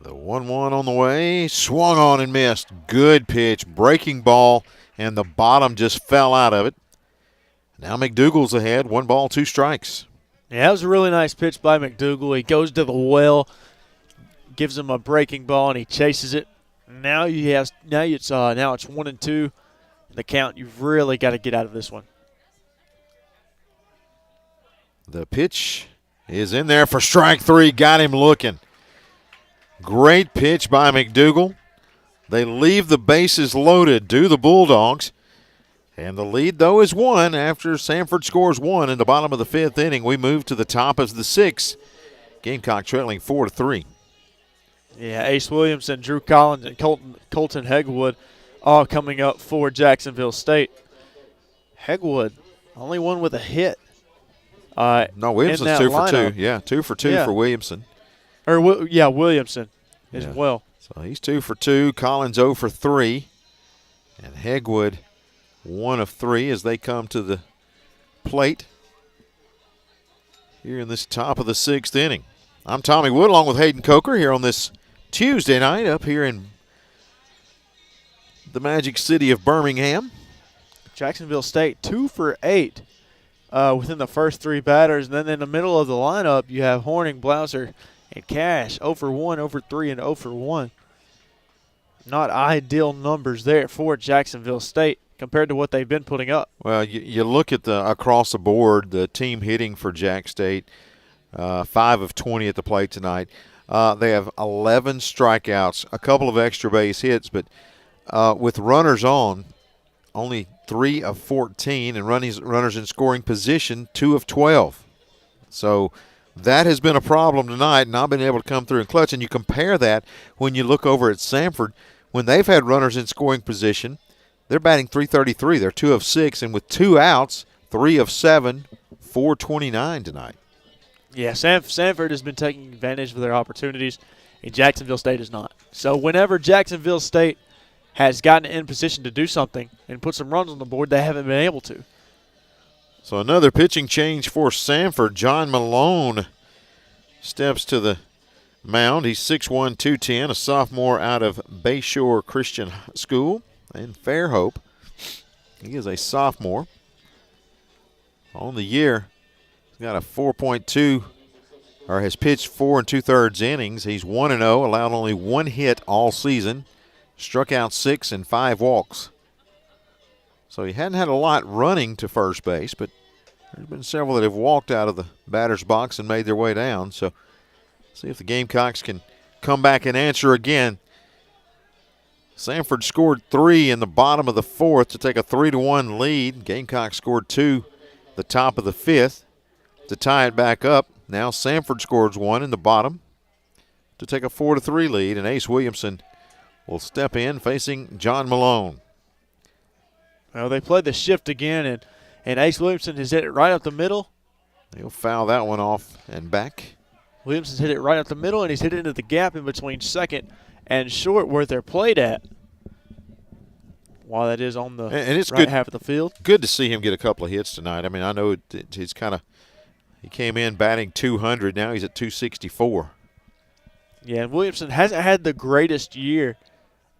[SPEAKER 1] The 1-1 on the way, swung on and missed. Good pitch, breaking ball, and the bottom just fell out of it. Now McDougal's ahead, 1 ball, 2 strikes.
[SPEAKER 2] Yeah, that was a really nice pitch by McDougal. He goes to the well, gives him a breaking ball, and he chases it. Now it's 1-2. The count, you've really got to get out of this one.
[SPEAKER 1] The pitch is in there for strike 3. Got him looking. Great pitch by McDougal. They leave the bases loaded, do the Bulldogs. And the lead, though, is 1 after Samford scores 1 in the bottom of the 5th inning. We move to the top of the 6th. Gamecock trailing 4-3.
[SPEAKER 2] Yeah, Ace Williamson, Drew Collins, and Colton Hegwood all coming up for Jacksonville State. Hegwood, only one with a hit.
[SPEAKER 1] No, Williamson's 2 for 2. Yeah, 2 for 2 for Williamson.
[SPEAKER 2] Williamson as well.
[SPEAKER 1] So he's 2 for 2. Collins 0 for 3. And Hegwood 1 of 3 as they come to the plate here in this top of the 6th inning. I'm Tommy Wood along with Hayden Coker here on this Tuesday night up here in the Magic City of Birmingham.
[SPEAKER 2] Jacksonville State 2 for 8 within the first 3 batters. And then in the middle of the lineup, you have Horning, Blouser, and Cash 0 for 1, 0 for 3, and 0 for 1. Not ideal numbers there for Jacksonville State compared to what they've been putting up.
[SPEAKER 1] Well, you look at the across the board, the team hitting for Jax State, 5 of 20 at the plate tonight. They have 11 strikeouts, a couple of extra base hits, but with runners on, only 3 of 14, and runners in scoring position, 2 of 12. So that has been a problem tonight, not been able to come through and clutch. And you compare that when you look over at Samford, when they've had runners in scoring position, they're batting .333. They're 2 of 6, and with 2 outs, 3 of 7, .429 tonight.
[SPEAKER 2] Yeah, Samford has been taking advantage of their opportunities, and Jacksonville State is not. So whenever Jacksonville State has gotten in position to do something and put some runs on the board, they haven't been able to.
[SPEAKER 1] So another pitching change for Samford. John Malone steps to the mound. He's 6'1", 210, a sophomore out of Bayshore Christian School in Fairhope. He is a sophomore. On the year, he's got a 4.2, or has pitched 4 2/3 innings. He's 1-0, allowed only 1 hit all season, struck out 6 and 5 walks. So he hadn't had a lot running to first base, but there's been several that have walked out of the batter's box and made their way down. So see if the Gamecocks can come back and answer again. Samford scored 3 in the bottom of the 4th to take a 3-1 lead. Gamecocks scored 2 the top of the 5th to tie it back up. Now Samford scores 1 in the bottom to take a 4-3 lead, and Ace Williamson will step in facing John Malone.
[SPEAKER 2] Well, they played the shift again, and Ace Williamson has hit it right up the middle.
[SPEAKER 1] He'll foul that one off and back.
[SPEAKER 2] Williamson's hit it right up the middle, and he's hit it into the gap in between second and short where they're played at. While that is on the
[SPEAKER 1] and it's
[SPEAKER 2] right
[SPEAKER 1] good,
[SPEAKER 2] half of the field.
[SPEAKER 1] Good to see him get a couple of hits tonight. I mean, I know he's he came in batting 200. Now he's at 264.
[SPEAKER 2] Yeah, and Williamson hasn't had the greatest year,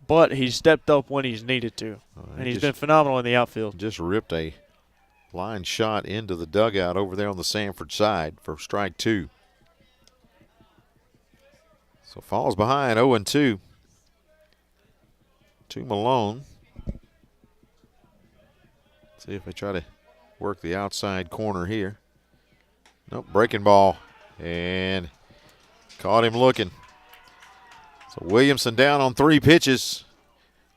[SPEAKER 2] but he's stepped up when he's needed to. And he's been phenomenal in the outfield.
[SPEAKER 1] Just ripped a line shot into the dugout over there on the Samford side for strike 2. So falls behind 0-2 to Malone. See if they try to work the outside corner here. Nope, breaking ball. And caught him looking. So Williamson down on 3 pitches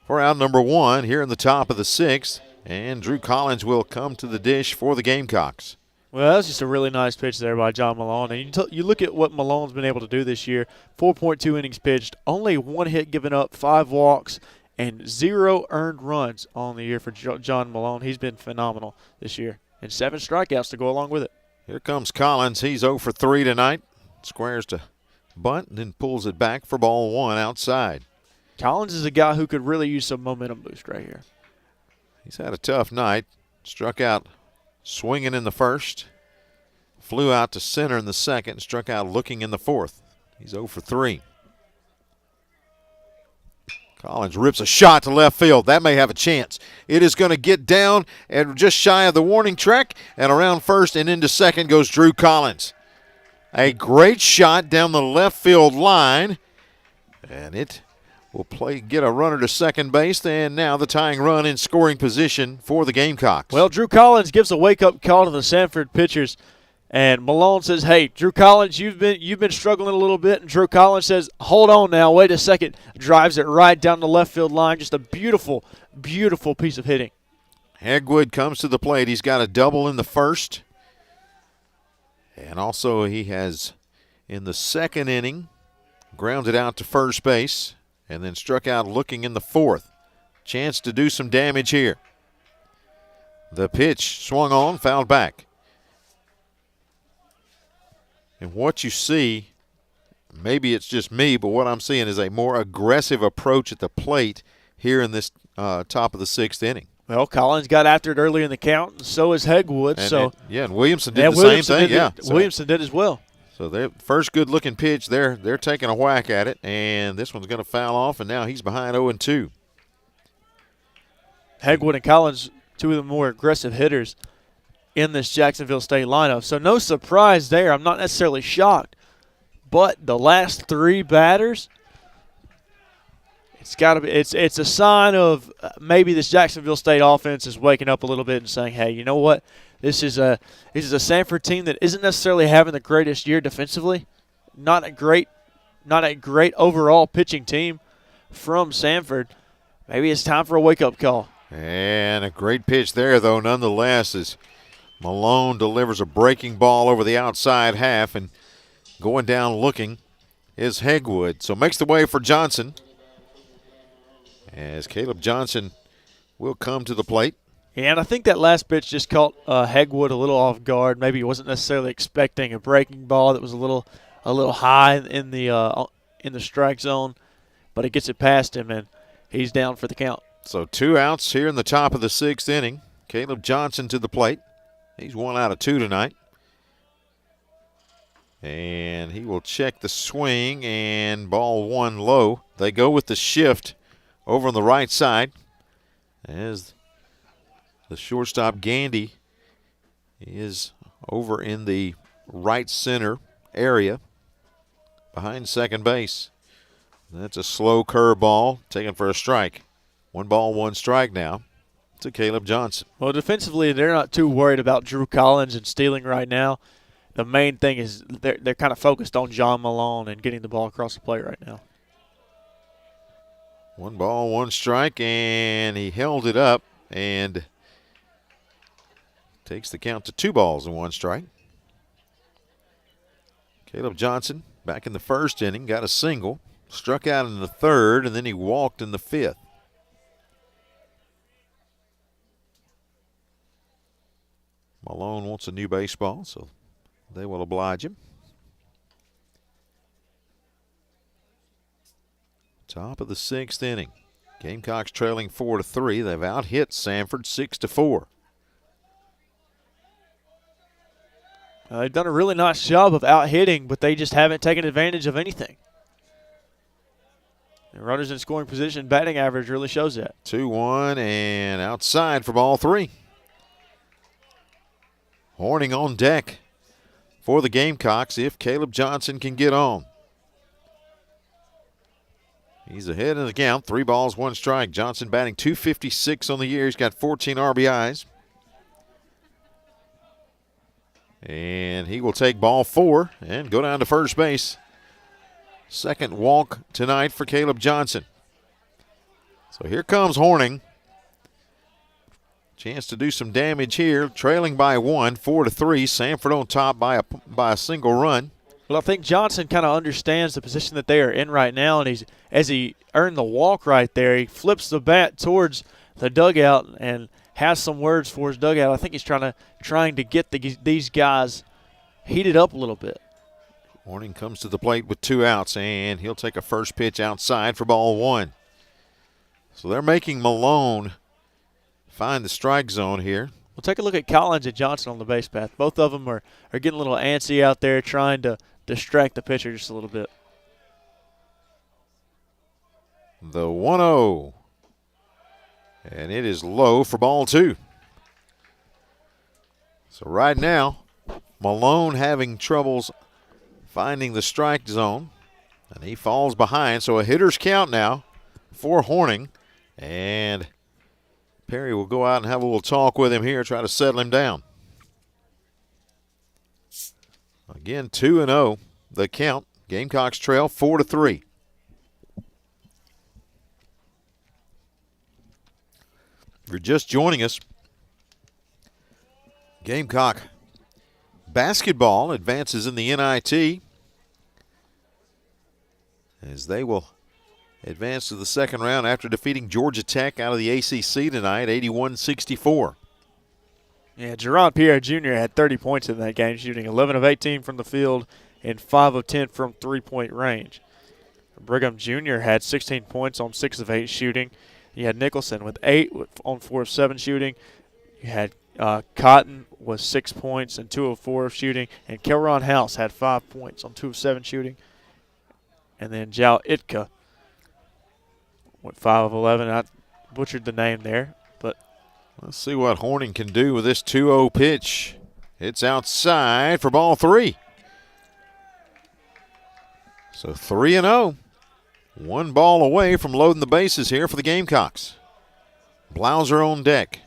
[SPEAKER 1] for out number 1 here in the top of the 6th. And Drew Collins will come to the dish for the Gamecocks.
[SPEAKER 2] Well, that was just a really nice pitch there by John Malone. And you look at what Malone's been able to do this year, 4.2 innings pitched, only 1 hit given up, 5 walks, and 0 earned runs on the year for John Malone. He's been phenomenal this year, and 7 strikeouts to go along with it.
[SPEAKER 1] Here comes Collins. He's 0 for 3 tonight. Squares to bunt and then pulls it back for ball 1 outside.
[SPEAKER 2] Collins is a guy who could really use some momentum boost right here.
[SPEAKER 1] He's had a tough night. Struck out swinging in the first. Flew out to center in the second. Struck out looking in the fourth. He's 0 for 3. Collins rips a shot to left field. That may have a chance. It is going to get down and just shy of the warning track. And around first and into second goes Drew Collins. A great shot down the left field line. And it will get a runner to second base. And now the tying run in scoring position for the Gamecocks.
[SPEAKER 2] Well, Drew Collins gives a wake-up call to the Samford pitchers. And Malone says, hey, Drew Collins, you've been struggling a little bit. And Drew Collins says, hold on now, wait a second. Drives it right down the left field line. Just a beautiful, beautiful piece of hitting.
[SPEAKER 1] Hegwood comes to the plate. He's got a double in the first. And also he has, in the second inning, grounded out to first base and then struck out looking in the fourth. Chance to do some damage here. The pitch swung on, fouled back. And what you see, maybe it's just me, but what I'm seeing is a more aggressive approach at the plate here in this top of the 6th inning.
[SPEAKER 2] Well, Collins got after it early in the count, and so is Hegwood.
[SPEAKER 1] And Williamson did the same thing.
[SPEAKER 2] Williamson did as well.
[SPEAKER 1] So their first good-looking pitch, they're taking a whack at it, and this one's going to foul off, and now he's behind 0-2.
[SPEAKER 2] Hegwood and Collins, 2 of the more aggressive hitters in this Jacksonville State lineup. So no surprise there. I'm not necessarily shocked. But the last 3 batters, it's a sign of maybe this Jacksonville State offense is waking up a little bit and saying, hey, you know what? This is a Samford team that isn't necessarily having the greatest year defensively. Not a great overall pitching team from Samford. Maybe it's time for a wake-up call.
[SPEAKER 1] And a great pitch there, though, nonetheless, as Malone delivers a breaking ball over the outside half, and going down looking is Hegwood. So makes the way for Johnson, as Caleb Johnson will come to the plate.
[SPEAKER 2] Yeah, and I think that last pitch just caught Hegwood a little off guard. Maybe he wasn't necessarily expecting a breaking ball that was a little high in the strike zone, but it gets it past him, and he's down for the count.
[SPEAKER 1] So 2 outs here in the top of the 6th inning. Caleb Johnson to the plate. He's 1 out of 2 tonight. And he will check the swing, and ball 1 low. They go with the shift over on the right side as the shortstop Gandy is over in the right center area behind second base. That's a slow curveball taken for a strike. 1 ball, 1 strike now to Caleb Johnson.
[SPEAKER 2] Well, defensively, they're not too worried about Drew Collins and stealing right now. The main thing is they're kind of focused on John Malone and getting the ball across the plate right now.
[SPEAKER 1] 1 ball, 1 strike, and he held it up and takes the count to 2 balls and 1 strike. Caleb Johnson back in the first inning, got a single, struck out in the third, and then he walked in the 5th. Malone wants a new baseball, so they will oblige him. Top of the 6th inning. Gamecocks trailing 4-3. They've out-hit Samford 6-4.
[SPEAKER 2] They've done a really nice job of out-hitting, but they just haven't taken advantage of anything. The runners in scoring position, batting average really shows that.
[SPEAKER 1] 2-1 and outside for ball 3. Horning on deck for the Gamecocks if Caleb Johnson can get on. He's ahead in the count. 3 balls, 1 strike. Johnson batting .256 on the year. He's got 14 RBIs. And he will take ball 4 and go down to first base. Second walk tonight for Caleb Johnson. So here comes Horning. Chance to do some damage here. Trailing by 1, 4-3. Samford on top by a single run.
[SPEAKER 2] Well, I think Johnson kind of understands the position that they are in right now, and as he earned the walk right there, he flips the bat towards the dugout and has some words for his dugout. I think he's trying to get these guys heated up a little bit.
[SPEAKER 1] Horning comes to the plate with 2 outs, and he'll take a first pitch outside for ball 1. So they're making Malone find the strike zone here.
[SPEAKER 2] We'll take a look at Collins and Johnson on the base path. Both of them are getting a little antsy out there, trying to distract the pitcher just a little bit.
[SPEAKER 1] The 1-0. And it is low for ball 2. So right now, Malone having troubles finding the strike zone. And he falls behind. So a hitter's count now for Horning. And Perry will go out and have a little talk with him here, try to settle him down. Again, 2-0, the count. Gamecocks trail 4-3. If you're just joining us, Gamecock basketball advances in the NIT as they will advance to the second round after defeating Georgia Tech out of the ACC tonight, 81-64.
[SPEAKER 2] Yeah, Jerron Pierre Jr. had 30 points in that game, shooting 11 of 18 from the field and 5 of 10 from three-point range. Brigham Jr. had 16 points on 6 of 8 shooting. You had Nicholson with 8 on 4 of 7 shooting. You had Cotton with 6 points and 2 of 4 shooting. And Kelron House had 5 points on 2 of 7 shooting. And then Jao Itka went 5 of 11. I butchered the name there, but
[SPEAKER 1] let's see what Horning can do with this 2-0 pitch. It's outside for ball 3. So 3-0. 1 ball away from loading the bases here for the Gamecocks. Blauser on deck.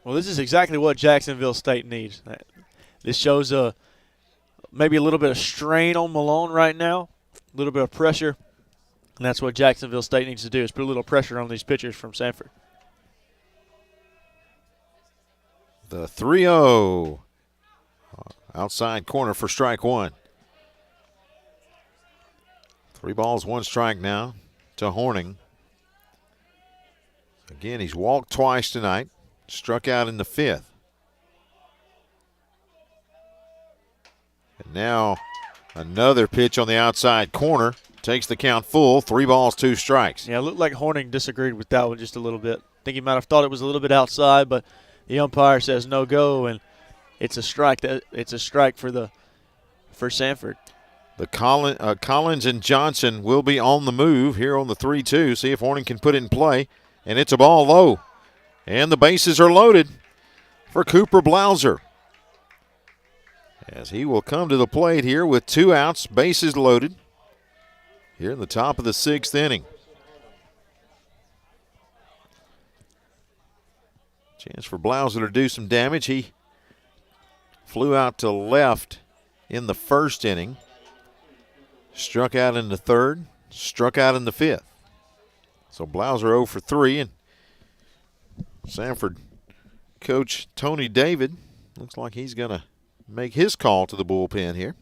[SPEAKER 2] Well, this is exactly what Jacksonville State needs. This shows maybe a little bit of strain on Malone right now, a little bit of pressure, and that's what Jacksonville State needs to do is put a little pressure on these pitchers from Samford.
[SPEAKER 1] The 3-0. Outside corner for strike 1. 3 balls, 1 strike now to Horning. Again, he's walked twice tonight. Struck out in the 5th. And now another pitch on the outside corner. Takes the count full. 3 balls, 2 strikes.
[SPEAKER 2] Yeah, it looked like Horning disagreed with that one just a little bit. I think he might have thought it was a little bit outside, but the umpire says no go, and it's a strike. It's a strike for Samford.
[SPEAKER 1] The Collins and Johnson will be on the move here on the 3-2. See if Horning can put it in play. And it's a ball low. And the bases are loaded for Cooper Blauser, as he will come to the plate here with 2 outs, bases loaded, here in the top of the 6th inning. Chance for Blauser to do some damage. He flew out to left in the 1st inning. Struck out in the 3rd, struck out in the 5th. So Blauser 0 for 3, and Samford coach Tony David looks like he's going to make his call to the bullpen here.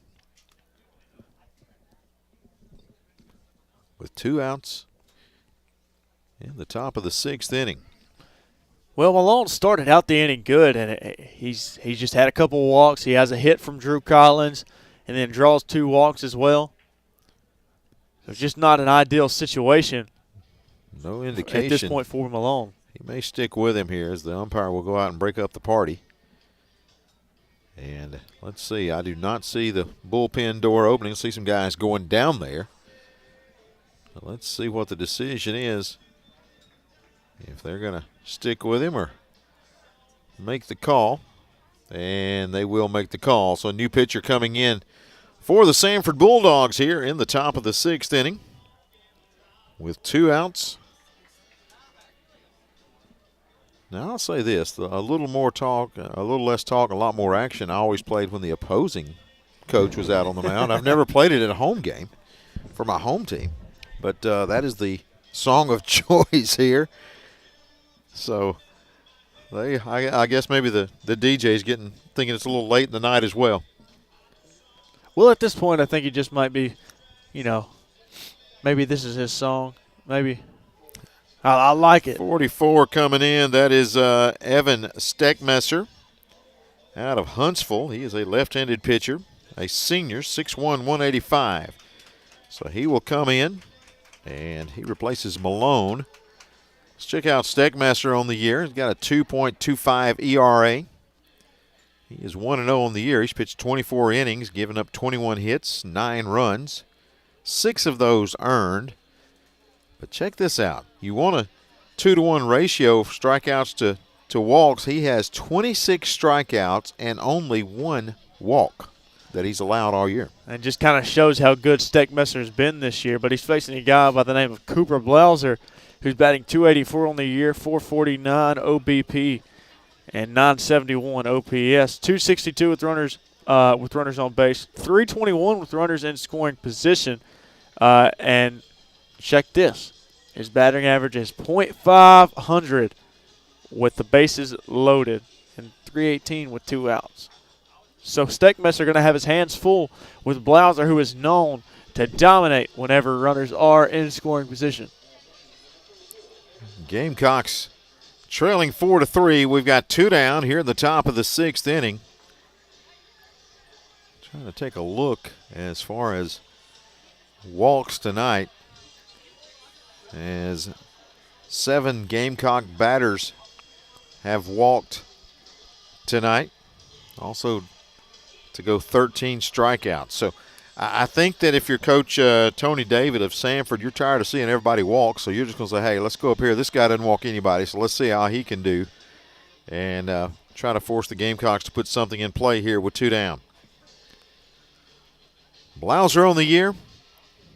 [SPEAKER 1] With 2 outs in the top of the 6th inning.
[SPEAKER 2] Well, Malone started out the inning good, and he's just had a couple walks. He has a hit from Drew Collins and then draws 2 walks as well. It's just not an ideal situation.
[SPEAKER 1] No indication
[SPEAKER 2] at this point for Malone.
[SPEAKER 1] He may stick with him here as the umpire will go out and break up the party. And let's see. I do not see the bullpen door opening. I see some guys going down there. But let's see what the decision is. If they're going to stick with him or make the call. And they will make the call. So a new pitcher coming in for the Samford Bulldogs here in the top of the 6th inning with 2 outs. Now, I'll say this, a little more talk, a little less talk, a lot more action. I always played when the opposing coach was out on the mound. I've never played it at a home game for my home team, but that is the song of choice here. So I guess maybe the DJ's thinking it's a little late in the night as well.
[SPEAKER 2] Well, at this point, I think he just might be, maybe this is his song. Maybe. I like it.
[SPEAKER 1] 44 coming in. That is Evan Steckmesser out of Huntsville. He is a left-handed pitcher, a senior, 6'1", 185. So he will come in, and he replaces Malone. Let's check out Steckmesser on the year. He's got a 2.25 ERA. He is 1-0 on the year. He's pitched 24 innings, given up 21 hits, 9 runs, 6 of those earned. But check this out. You want a 2-to-1 ratio of strikeouts to walks. He has 26 strikeouts and only 1 walk that he's allowed all year.
[SPEAKER 2] And just kind of shows how good Steckmesser has been this year. But he's facing a guy by the name of Cooper Blauser, who's batting .284 on the year, .449 OBP, and .971 OPS. .262 with runners on base, .321 with runners in scoring position. And check this. His batting average is .500 with the bases loaded and .318 with 2 outs. So Steckmesser going to have his hands full with Blauser, who is known to dominate whenever runners are in scoring position.
[SPEAKER 1] Gamecocks trailing 4-3. We've got 2 down here in the top of the 6th inning. Trying to take a look as far as walks tonight, as 7 Gamecock batters have walked tonight. Also to go 13 strikeouts. So I think that if you're Coach Tony David of Samford, you're tired of seeing everybody walk, so you're just going to say, hey, let's go up here. This guy doesn't walk anybody, so let's see how he can do, and try to force the Gamecocks to put something in play here with 2 down. Blauser on the year,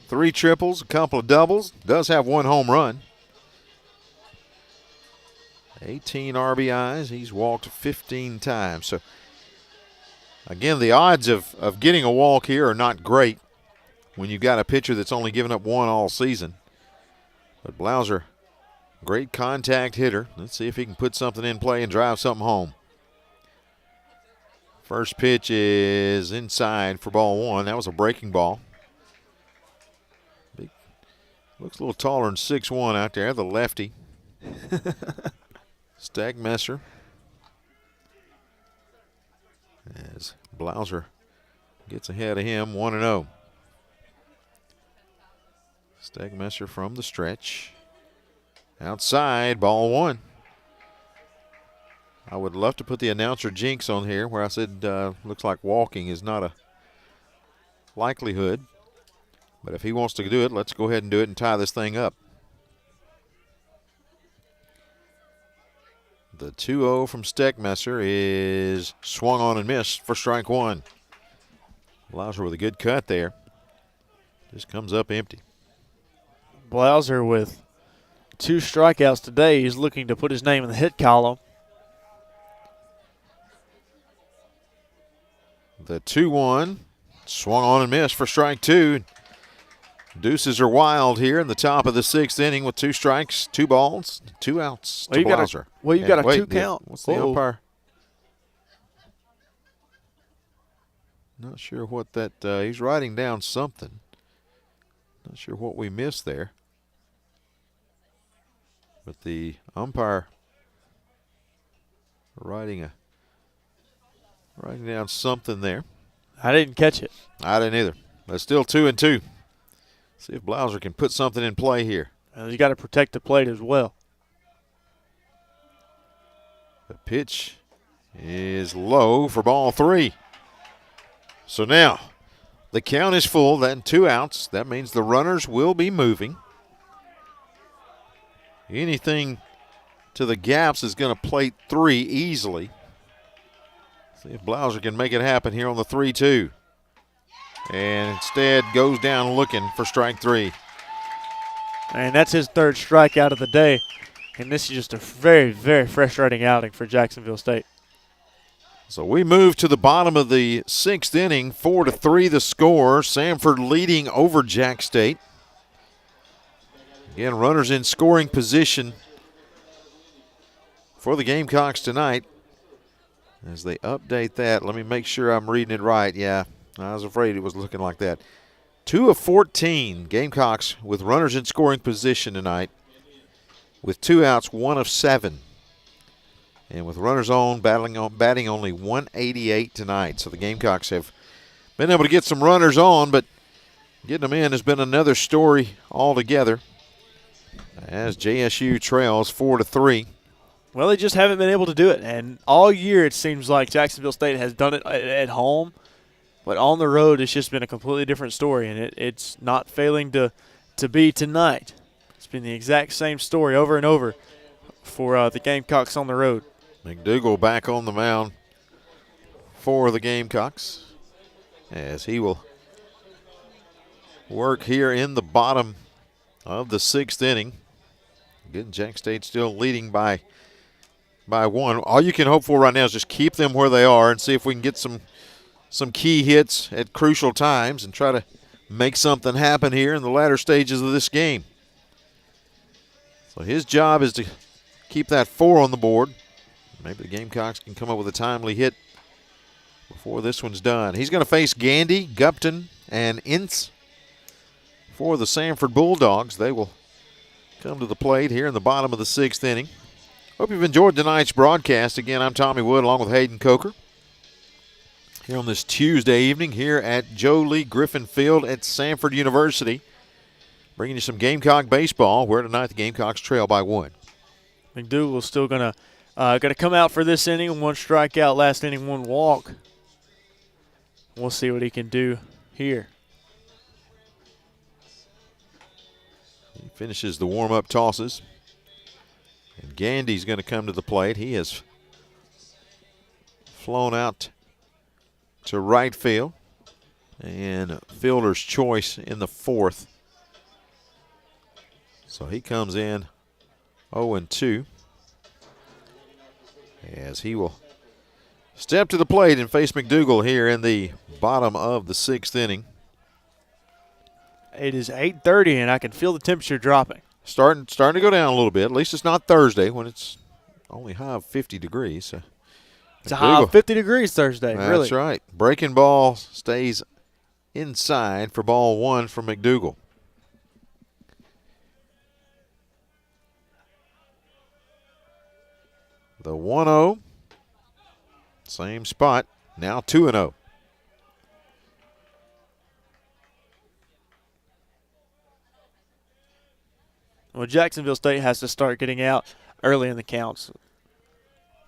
[SPEAKER 1] 3 triples, a couple of doubles, does have 1 home run. 18 RBIs. He's walked 15 times. So, again, the odds of getting a walk here are not great when you've got a pitcher that's only given up 1 all season. But Blauser, great contact hitter. Let's see if he can put something in play and drive something home. First pitch is inside for ball 1. That was a breaking ball. Looks a little taller than 6'1" out there, the lefty. Steckmesser. As Blauser gets ahead of him, 1-0. Steckmesser from the stretch. Outside, ball 1. I would love to put the announcer jinx on here where I said looks like walking is not a likelihood. But if he wants to do it, let's go ahead and do it and tie this thing up. The 2-0 from Steckmesser is swung on and missed for strike 1. Blauser with a good cut there. Just comes up empty.
[SPEAKER 2] Blauser with 2 strikeouts today. He's looking to put his name in the hit column.
[SPEAKER 1] The 2-1 swung on and missed for strike 2. Deuces are wild here in the top of the 6th inning with 2 strikes, 2 balls, 2 outs to Blauser.
[SPEAKER 2] You've got a 2 count.
[SPEAKER 1] What's the umpire? Not sure what that he's writing down something. Not sure what we missed there. But the umpire writing down something there.
[SPEAKER 2] I didn't catch it.
[SPEAKER 1] I didn't either. But still 2-2. See if Blauser can put something in play here.
[SPEAKER 2] You got to protect the plate as well.
[SPEAKER 1] The pitch is low for ball 3. So now the count is full. Then 2 outs. That means the runners will be moving. Anything to the gaps is going to plate 3 easily. See if Blauser can make it happen here on the 3-2. And instead goes down looking for strike 3.
[SPEAKER 2] And that's his 3rd strikeout of the day. And this is just a very, very frustrating outing for Jacksonville State.
[SPEAKER 1] So we move to the bottom of the 6th inning. 4-3 the score. Samford leading over Jax State. Again, runners in scoring position for the Gamecocks tonight. As they update that, let me make sure I'm reading it right. Yeah, I was afraid it was looking like that. 2 of 14 Gamecocks with runners in scoring position tonight. With 2 outs, 1 of 7. And with runners on, batting only 188 tonight. So the Gamecocks have been able to get some runners on, but getting them in has been another story altogether. As JSU trails 4-3.
[SPEAKER 2] Well, they just haven't been able to do it. And all year it seems like Jacksonville State has done it at home. But on the road, it's just been a completely different story. And it's not failing to be tonight. It's been the exact same story over and over for the Gamecocks on the road.
[SPEAKER 1] McDougal back on the mound for the Gamecocks as he will work here in the bottom of the 6th inning. Again, Jax State still leading by 1. All you can hope for right now is just keep them where they are and see if we can get some key hits at crucial times and try to make something happen here in the latter stages of this game. So his job is to keep that 4 on the board. Maybe the Gamecocks can come up with a timely hit before this one's done. He's going to face Gandy, Gupton, and Ince for the Samford Bulldogs. They will come to the plate here in the bottom of the 6th inning. Hope you've enjoyed tonight's broadcast. Again, I'm Tommy Wood along with Hayden Coker here on this Tuesday evening here at Joe Lee Griffin Field at Samford University. Bringing you some Gamecock baseball, where tonight the Gamecocks trail by 1.
[SPEAKER 2] McDougal's still going to come out for this inning. 1 strikeout, last inning, 1 walk. We'll see what he can do here.
[SPEAKER 1] He finishes the warm-up tosses. And Gandy's going to come to the plate. He has flown out to right field. And fielder's choice in the 4th. So he comes in 0-2. As he will step to the plate and face McDougal here in the bottom of the 6th inning.
[SPEAKER 2] It is 8:30, and I can feel the temperature dropping.
[SPEAKER 1] Starting to go down a little bit. At least it's not Thursday when it's only high of 50 degrees. So
[SPEAKER 2] it's a high of 50 degrees Thursday,
[SPEAKER 1] That's
[SPEAKER 2] really.
[SPEAKER 1] That's right. Breaking ball stays inside for ball 1 from McDougal. The 1-0, same spot, now 2-0.
[SPEAKER 2] Well, Jacksonville State has to start getting out early in the counts.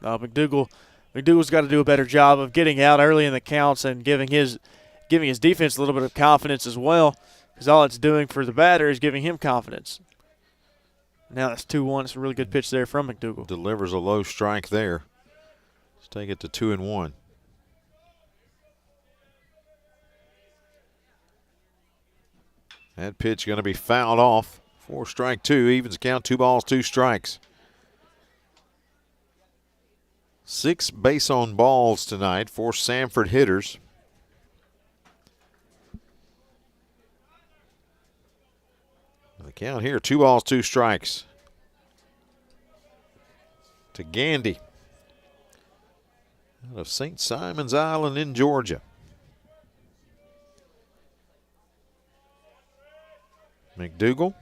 [SPEAKER 2] McDougal's got to do a better job of getting out early in the counts and giving his defense a little bit of confidence as well, because all it's doing for the batter is giving him confidence. Now that's 2-1. It's a really good pitch there from McDougal.
[SPEAKER 1] Delivers a low strike there. Let's take it to 2-1. That pitch going to be fouled off for strike 2. Evens the count, 2 balls, 2 strikes. 6 base on balls tonight for Samford hitters. The count here, 2 balls, 2 strikes. To Gandy out of St. Simon's Island in Georgia. McDougal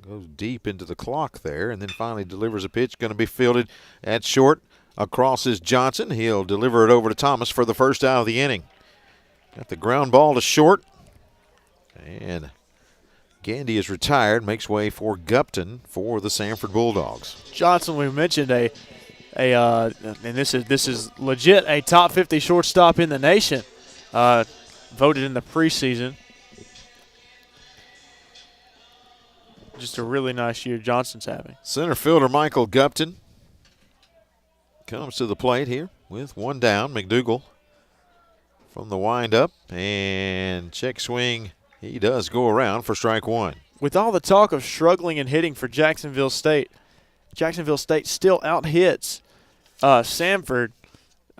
[SPEAKER 1] goes deep into the clock there and then finally delivers a pitch. Going to be fielded at short. Across is Johnson. He'll deliver it over to Thomas for the first out of the inning. Got the ground ball to short. And Gandy is retired, makes way for Gupton for the Samford Bulldogs.
[SPEAKER 2] Johnson, we mentioned and this is legit a top 50 shortstop in the nation. Voted in the preseason. Just a really nice year Johnson's having.
[SPEAKER 1] Center fielder Michael Gupton comes to the plate here with 1 down. McDougal from the windup and check swing. He does go around for strike 1.
[SPEAKER 2] With all the talk of struggling and hitting for Jacksonville State still out-hits Samford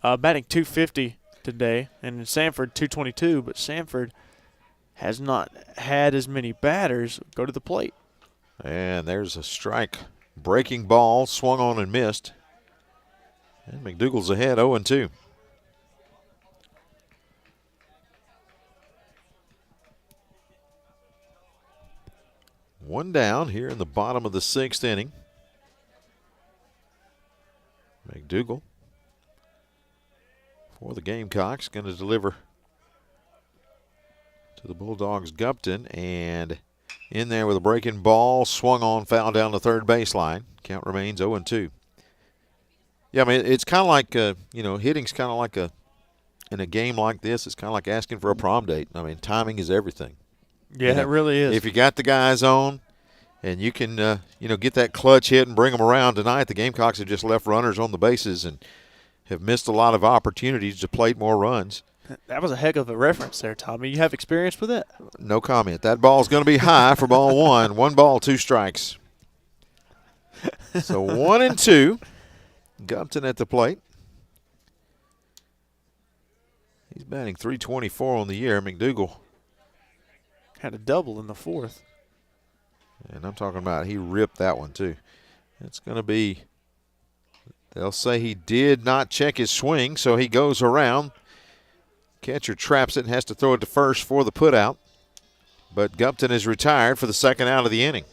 [SPEAKER 2] batting .250 today, and Samford .222, but Samford has not had as many batters go to the plate.
[SPEAKER 1] And there's a strike. Breaking ball, swung on and missed. And McDougal's ahead 0-2. One down here in the bottom of the 6th inning. McDougal for the Gamecocks going to deliver to the Bulldogs. Gupton, and in there with a breaking ball, swung on, foul down the third baseline. Count remains 0-2. Yeah, I mean, it's kind of like, hitting's kind of like in a game like this, it's kind of like asking for a prom date. I mean, timing is everything.
[SPEAKER 2] Yeah, it really is.
[SPEAKER 1] If you got the guys on and you can, get that clutch hit and bring them around tonight, the Gamecocks have just left runners on the bases and have missed a lot of opportunities to plate more runs.
[SPEAKER 2] That was a heck of a reference there, Tommy. You have experience with it?
[SPEAKER 1] No comment. That ball's going to be high for ball one. 1 ball, 2 strikes. So 1-2. Gupton at the plate. He's batting .324 on the year. McDougal
[SPEAKER 2] had a double in the 4th.
[SPEAKER 1] And I'm talking about he ripped that one too. It's going to be, they'll say he did not check his swing, so he goes around. Catcher traps it and has to throw it to first for the putout. But Gupton is retired for the second out of the inning.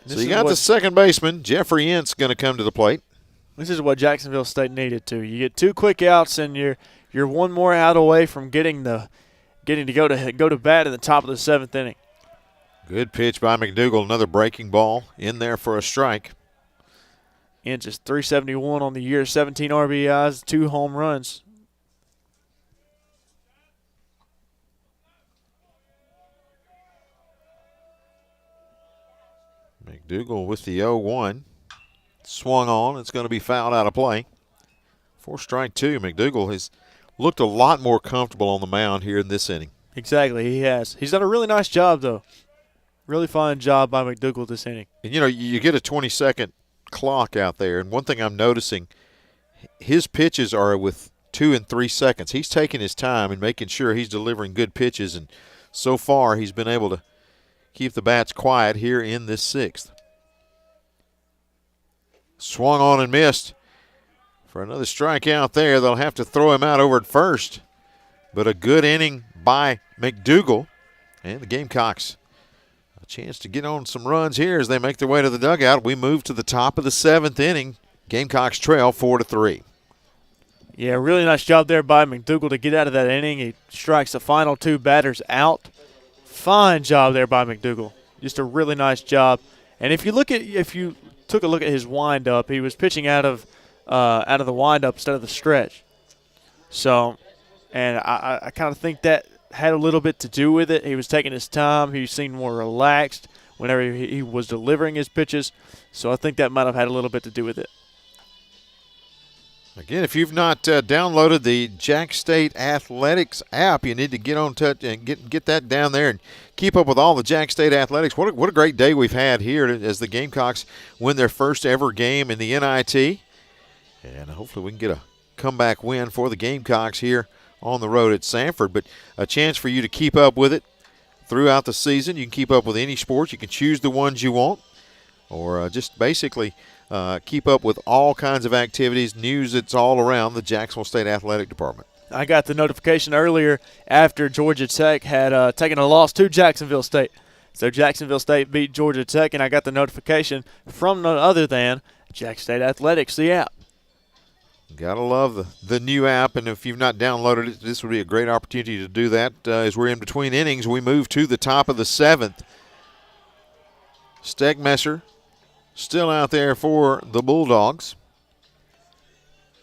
[SPEAKER 1] So you got the second baseman, Jeffrey Ince, going to come to the plate.
[SPEAKER 2] This is what Jacksonville State needed to. You get 2 quick outs, and you're one more out away from getting to go to bat in the top of the 7th inning.
[SPEAKER 1] Good pitch by McDougal. Another breaking ball in there for a strike.
[SPEAKER 2] Ince is .371 on the year, 17 RBIs, 2 home runs.
[SPEAKER 1] McDougal with the 0-1. Swung on. It's going to be fouled out of play. For strike 2, McDougal has looked a lot more comfortable on the mound here in this inning.
[SPEAKER 2] Exactly, he has. He's done a really nice job, though. Really fine job by McDougal this inning.
[SPEAKER 1] And, you get a 20-second clock out there, and one thing I'm noticing, his pitches are with 2 and 3 seconds. He's taking his time and making sure he's delivering good pitches, and so far he's been able to keep the bats quiet here in this 6th. Swung on and missed for another strikeout there. They'll have to throw him out over at first. But a good inning by McDougal. And the Gamecocks a chance to get on some runs here as they make their way to the dugout. We move to the top of the 7th inning. Gamecocks trail 4-3.
[SPEAKER 2] Yeah, really nice job there by McDougal to get out of that inning. He strikes the final 2 batters out. Fine job there by McDougal. Just a really nice job. And if you took a look at his windup, he was pitching out of the windup instead of the stretch. So, and I kind of think that had a little bit to do with it. He was taking his time. He seemed more relaxed whenever he was delivering his pitches. So I think that might have had a little bit to do with it.
[SPEAKER 1] Again, if you've not downloaded the Jax State Athletics app, you need to get on touch and get that down there and keep up with all the Jax State Athletics. What a great day we've had here as the Gamecocks win their first ever game in the NIT. And hopefully we can get a comeback win for the Gamecocks here on the road at Samford. But a chance for you to keep up with it throughout the season. You can keep up with any sports. You can choose the ones you want, or just basically keep up with all kinds of activities, news that's all around the Jacksonville State Athletic Department.
[SPEAKER 2] I got the notification earlier after Georgia Tech had taken a loss to Jacksonville State. So Jacksonville State beat Georgia Tech, and I got the notification from none other than Jax State Athletics, the app.
[SPEAKER 1] Gotta love the new app, and if you've not downloaded it, this would be a great opportunity to do that. As we're in between innings, we move to the top of the 7th. Stegmesser still out there for the Bulldogs.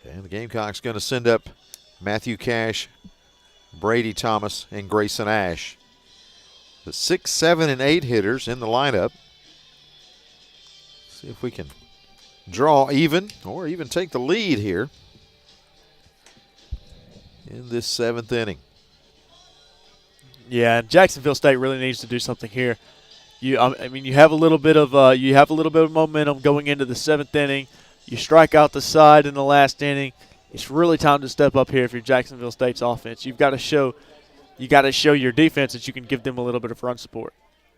[SPEAKER 1] And the Gamecocks going to send up Matthew Cash, Brady Thomas, and Grayson Ash. The 6, 7, and 8 hitters in the lineup. See if we can draw even or even take the lead here in this 7th inning.
[SPEAKER 2] Yeah, Jacksonville State really needs to do something here. You have a little bit of momentum going into the 7th inning. You strike out the side in the last inning. It's really time to step up here if you're Jacksonville State's offense. You've got to show you got to show your defense that you can give them a little bit of run support.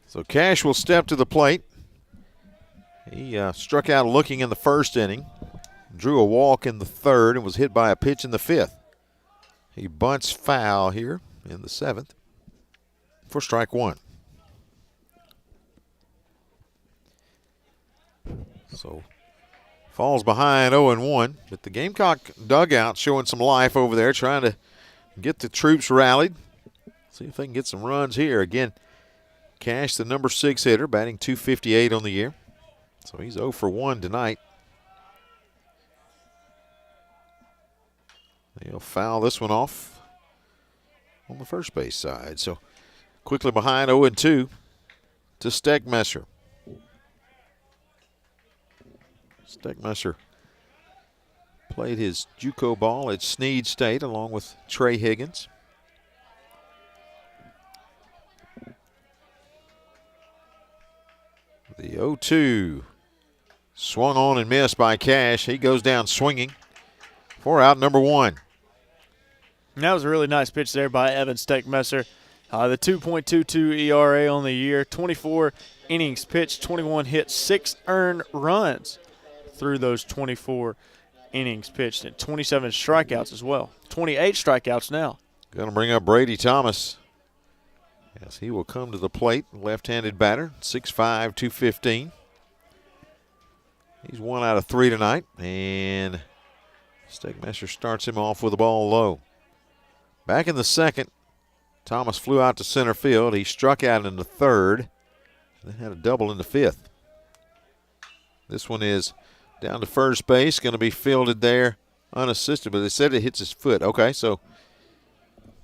[SPEAKER 1] So Cash will step to the plate. He struck out looking in the first inning, drew a walk in the third, and was hit by a pitch in the fifth. He bunts foul here in the seventh for strike one. So falls behind 0-1, but the Gamecock dugout showing some life over there, trying to get the troops rallied. See if they can get some runs here. Again, Cash, the number 6 hitter, batting .258 on the year. So he's 0 for 1 tonight. He'll foul this one off on the first base side. So quickly behind 0-2 to Stegmesser. Stegmesser played his JUCO ball at Snead State along with Trey Higgins. The 0-2 swung on and missed by Cash. He goes down swinging for out number 1.
[SPEAKER 2] And that was a really nice pitch there by Evan Stegmesser. The 2.22 ERA on the year, 24 innings pitched, 21 hits, 6 earned runs through those 24 innings pitched, and 27 strikeouts as well. 28 strikeouts now.
[SPEAKER 1] Going to bring up Brady Thomas. Yes, he will come to the plate, left-handed batter, 6'5", 215. He's 1 out of 3 tonight, and Stegmesser starts him off with the ball low. Back in the second, Thomas flew out to center field. He struck out in the third, then had a double in the fifth. This one is down to first base, going to be fielded there unassisted, but they said it hits his foot. Okay, so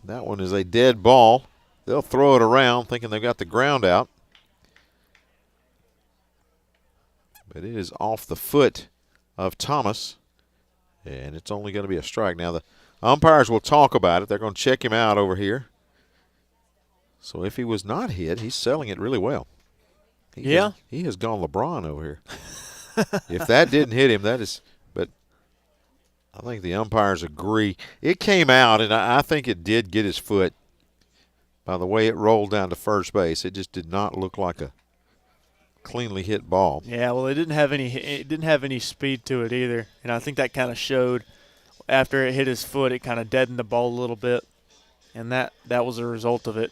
[SPEAKER 1] that one is a dead ball. They'll throw it around thinking they've got the ground out. But it is off the foot of Thomas, and it's only going to be a strike. Now, the umpires will talk about it. They're going to check him out over here. So if he was not hit, he's selling it really well. He has gone LeBron over here. If that didn't hit him, that is – but I think the umpires agree. It came out, and I think it did get his foot. By the way it rolled down to first base, it just did not look like a cleanly hit ball.
[SPEAKER 2] Yeah, well, it didn't have any speed to it either, and I think that kind of showed after it hit his foot. It kind of deadened the ball a little bit, and that was a result of it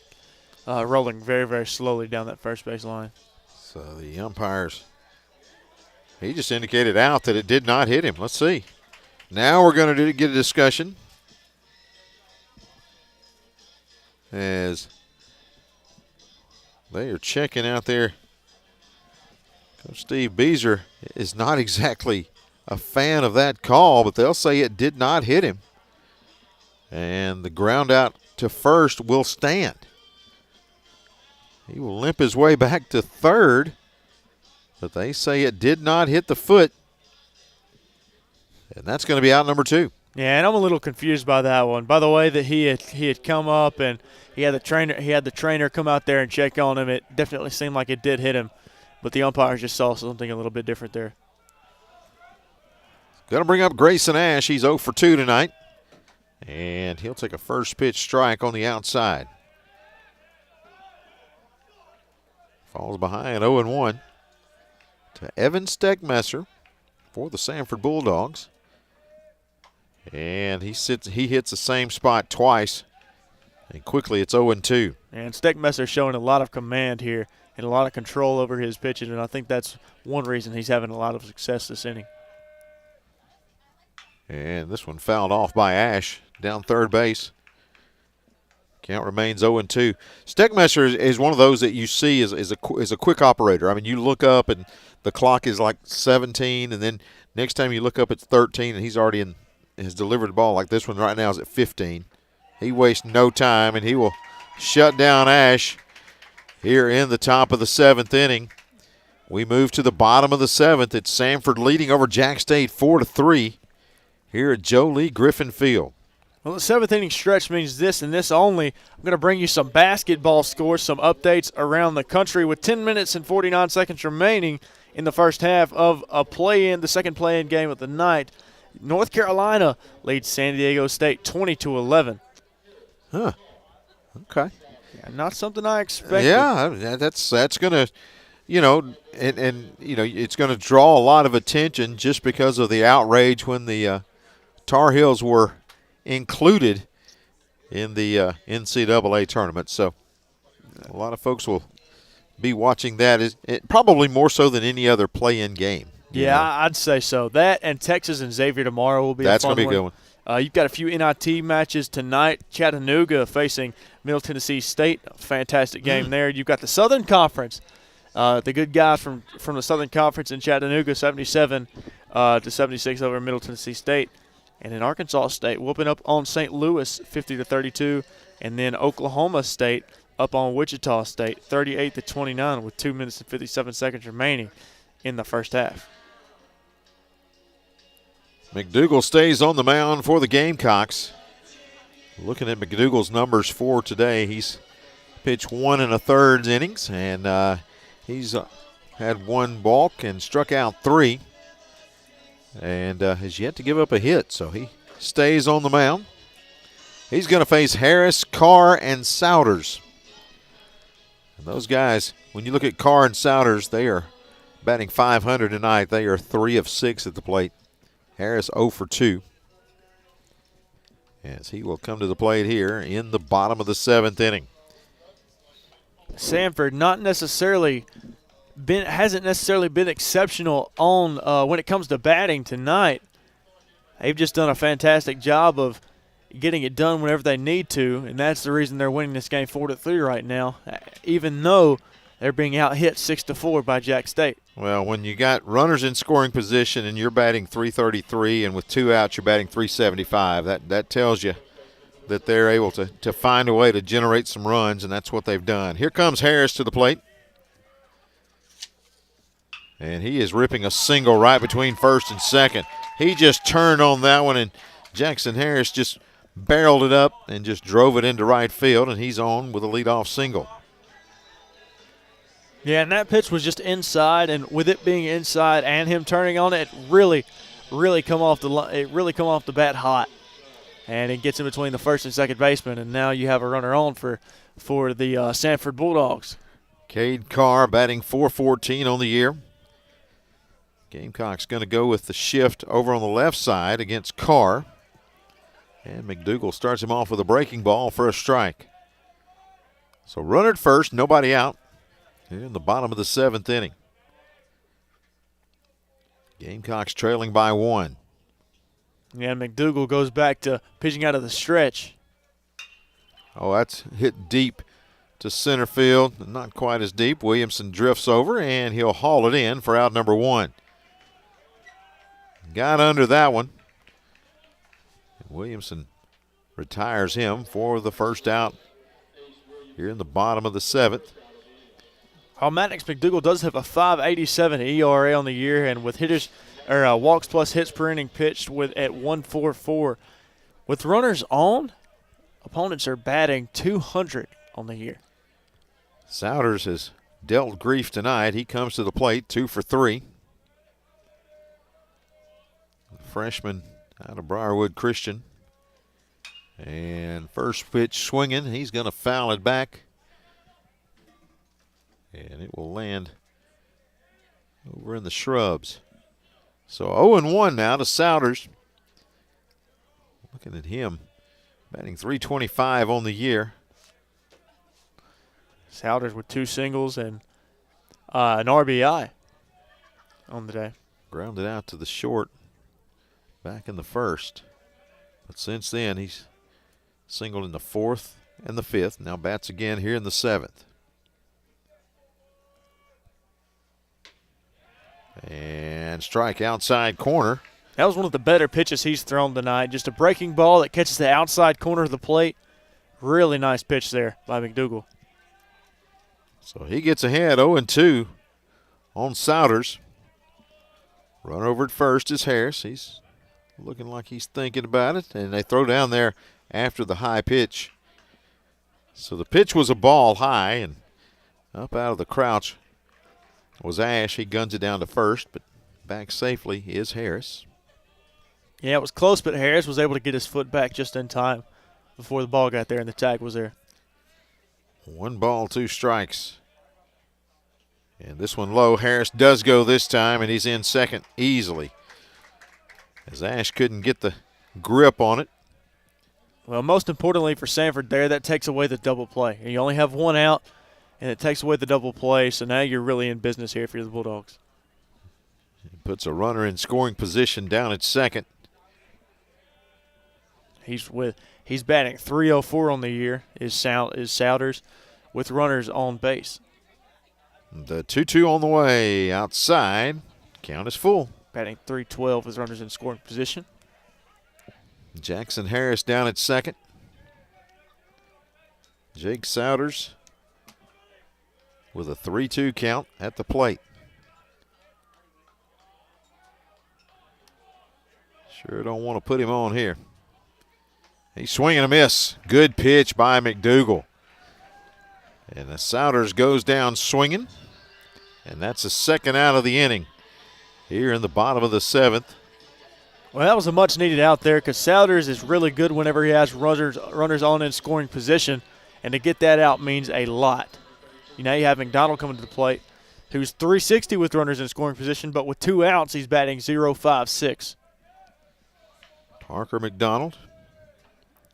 [SPEAKER 2] rolling very, very slowly down that first base line.
[SPEAKER 1] So the umpires, he just indicated out that it did not hit him. Let's see. Now we're going to get a discussion. As they are checking out there. Coach Steve Beezer is not exactly a fan of that call, but they'll say it did not hit him. And the ground out to first will stand. He will limp his way back to third, but they say it did not hit the foot. And that's going to be out number 2.
[SPEAKER 2] Yeah, and I'm a little confused by that one. By the way that he had come up and he had the trainer come out there and check on him. It definitely seemed like it did hit him, but the umpires just saw something a little bit different there.
[SPEAKER 1] Going to bring up Grayson Ash. He's 0 for 2 tonight, and he'll take a first pitch strike on the outside. Falls behind 0-1 to Evan Stegmesser for the Samford Bulldogs. And he hits the same spot twice, and quickly it's 0-2.
[SPEAKER 2] And Stegmesser showing a lot of command here and a lot of control over his pitches, and I think that's one reason he's having a lot of success this inning.
[SPEAKER 1] And this one fouled off by Ash down third base. Count remains 0-2. Stegmesser is one of those that you see is a quick operator. I mean, you look up and the clock is like 17, and then next time you look up it's 13, and he's already has delivered the ball. Like this one right now is at 15. He wastes no time, and he will shut down Ash here in the top of the 7th inning. We move to the bottom of the 7th. It's Samford leading over Jax State 4-3 here at Joe Lee Griffin Field.
[SPEAKER 2] Well, the 7th inning stretch means this and this only. I'm going to bring you some basketball scores, some updates around the country with 10 minutes and 49 seconds remaining in the first half of the second play-in game of the night. North Carolina leads San Diego State 20-11.
[SPEAKER 1] Huh. Okay.
[SPEAKER 2] Yeah, not something I expected.
[SPEAKER 1] Yeah, that's going to, it's going to draw a lot of attention just because of the outrage when the Tar Heels were included in the NCAA tournament. So a lot of folks will be watching that, probably more so than any other play-in game.
[SPEAKER 2] Yeah, I'd say so. That and Texas and Xavier tomorrow will be a fun one.
[SPEAKER 1] That's going to be a good one.
[SPEAKER 2] You've got a few NIT matches tonight. Chattanooga facing Middle Tennessee State. A fantastic game there. You've got the Southern Conference. The good guys from the Southern Conference in Chattanooga, 77 to 76 over Middle Tennessee State. And in Arkansas State, whooping up on St. Louis, 50 to 32. And then Oklahoma State up on Wichita State, 38 to 29 with 2 minutes and 57 seconds remaining in the first half.
[SPEAKER 1] McDougal stays on the mound for the Gamecocks. Looking at McDougal's numbers for today, he's pitched 1 1/3 innings, and he's had 1 walk and struck out 3, and has yet to give up a hit, so he stays on the mound. He's going to face Harris, Carr, and Souders. And those guys, when you look at Carr and Souders, they are batting .500 tonight. They are 3 of 6 at the plate. Harris 0 for 2. As he will come to the plate here in the bottom of the 7th inning.
[SPEAKER 2] Samford hasn't necessarily been exceptional on when it comes to batting tonight. They've just done a fantastic job of getting it done whenever they need to, and that's the reason they're winning this game 4-3 right now, even though they're being out-hit 6-4 by Jax State.
[SPEAKER 1] Well, when you got runners in scoring position and you're batting .333, and with 2 outs you're batting .375, that tells you that they're able to find a way to generate some runs, and that's what they've done. Here comes Harris to the plate. And he is ripping a single right between first and second. He just turned on that one, and Jackson Harris just barreled it up and just drove it into right field, and he's on with a leadoff single.
[SPEAKER 2] Yeah, and that pitch was just inside, and with it being inside and him turning on it, really come off the bat hot, and it gets in between the first and second baseman, and now you have a runner on for the Samford Bulldogs.
[SPEAKER 1] Cade Carr batting .414 on the year. Gamecocks going to go with the shift over on the left side against Carr. And McDougal starts him off with a breaking ball for a strike. So runner at first, nobody out. In the bottom of the 7th inning. Gamecocks trailing by 1.
[SPEAKER 2] Yeah, McDougal goes back to pitching out of the stretch.
[SPEAKER 1] Oh, that's hit deep to center field. Not quite as deep. Williamson drifts over, and he'll haul it in for out number 1. Got under that one. Williamson retires him for the first out here in the bottom of the 7th.
[SPEAKER 2] Maddox McDougal does have a .587 ERA on the year, and with walks plus hits per inning pitched at 1.44. With runners on, opponents are batting .200 on the year.
[SPEAKER 1] Souders has dealt grief tonight. He comes to the plate, 2 for 3. Freshman out of Briarwood Christian. And first pitch swinging. He's going to foul it back. And it will land over in the shrubs. So 0-1 now to Souders. Looking at him, batting .325 on the year.
[SPEAKER 2] Souders with 2 singles and an RBI on the day.
[SPEAKER 1] Grounded out to the short back in the first. But since then, he's singled in the 4th and the 5th. Now bats again here in the 7th. And strike outside corner.
[SPEAKER 2] That was one of the better pitches he's thrown tonight. Just a breaking ball that catches the outside corner of the plate. Really nice pitch there by McDougal.
[SPEAKER 1] So he gets ahead 0-2 on Souders. Run over at first is Harris. He's looking like he's thinking about it. And they throw down there after the high pitch. So the pitch was a ball high, and up out of the crouch was Ash. He guns it down to first, but back safely is Harris.
[SPEAKER 2] Yeah, it was close, but Harris was able to get his foot back just in time before the ball got there and the tag was there.
[SPEAKER 1] 1 ball, 2 strikes. And this one low. Harris does go this time, and he's in second easily, as Ash couldn't get the grip on it.
[SPEAKER 2] Well, most importantly for Samford there, that takes away the double play. You only have 1 out, and it takes away the double play, so now you're really in business here if you're the Bulldogs.
[SPEAKER 1] He puts a runner in scoring position down at second.
[SPEAKER 2] He's batting .304 on the year, is Souders, with runners on base.
[SPEAKER 1] The 2-2 on the way outside. Count is full.
[SPEAKER 2] Batting .312 with runners in scoring position.
[SPEAKER 1] Jackson Harris down at second. Jake Souders with a 3-2 count at the plate. Sure don't want to put him on here. He's swinging a miss. Good pitch by McDougal. And the Souders goes down swinging. And that's the second out of the inning here in the bottom of the 7th.
[SPEAKER 2] Well, that was a much-needed out there because Souders is really good whenever he has runners on in scoring position, and to get that out means a lot. Now you have McDonald coming to the plate, who's .360 with runners in scoring position, but with 2 outs, he's batting .056.
[SPEAKER 1] Parker McDonald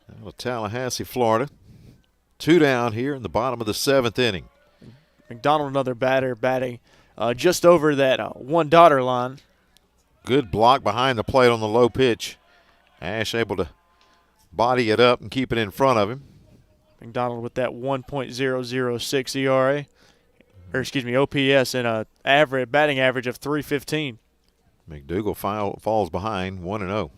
[SPEAKER 1] out of Tallahassee, Florida. 2 down here in the bottom of the 7th inning.
[SPEAKER 2] McDonald, another batter, batting just over that 1 dottor line.
[SPEAKER 1] Good block behind the plate on the low pitch. Ash able to body it up and keep it in front of him.
[SPEAKER 2] McDonald with that 1.006 ERA, or excuse me, OPS, and a batting average of .315.
[SPEAKER 1] McDougal falls behind 1-0.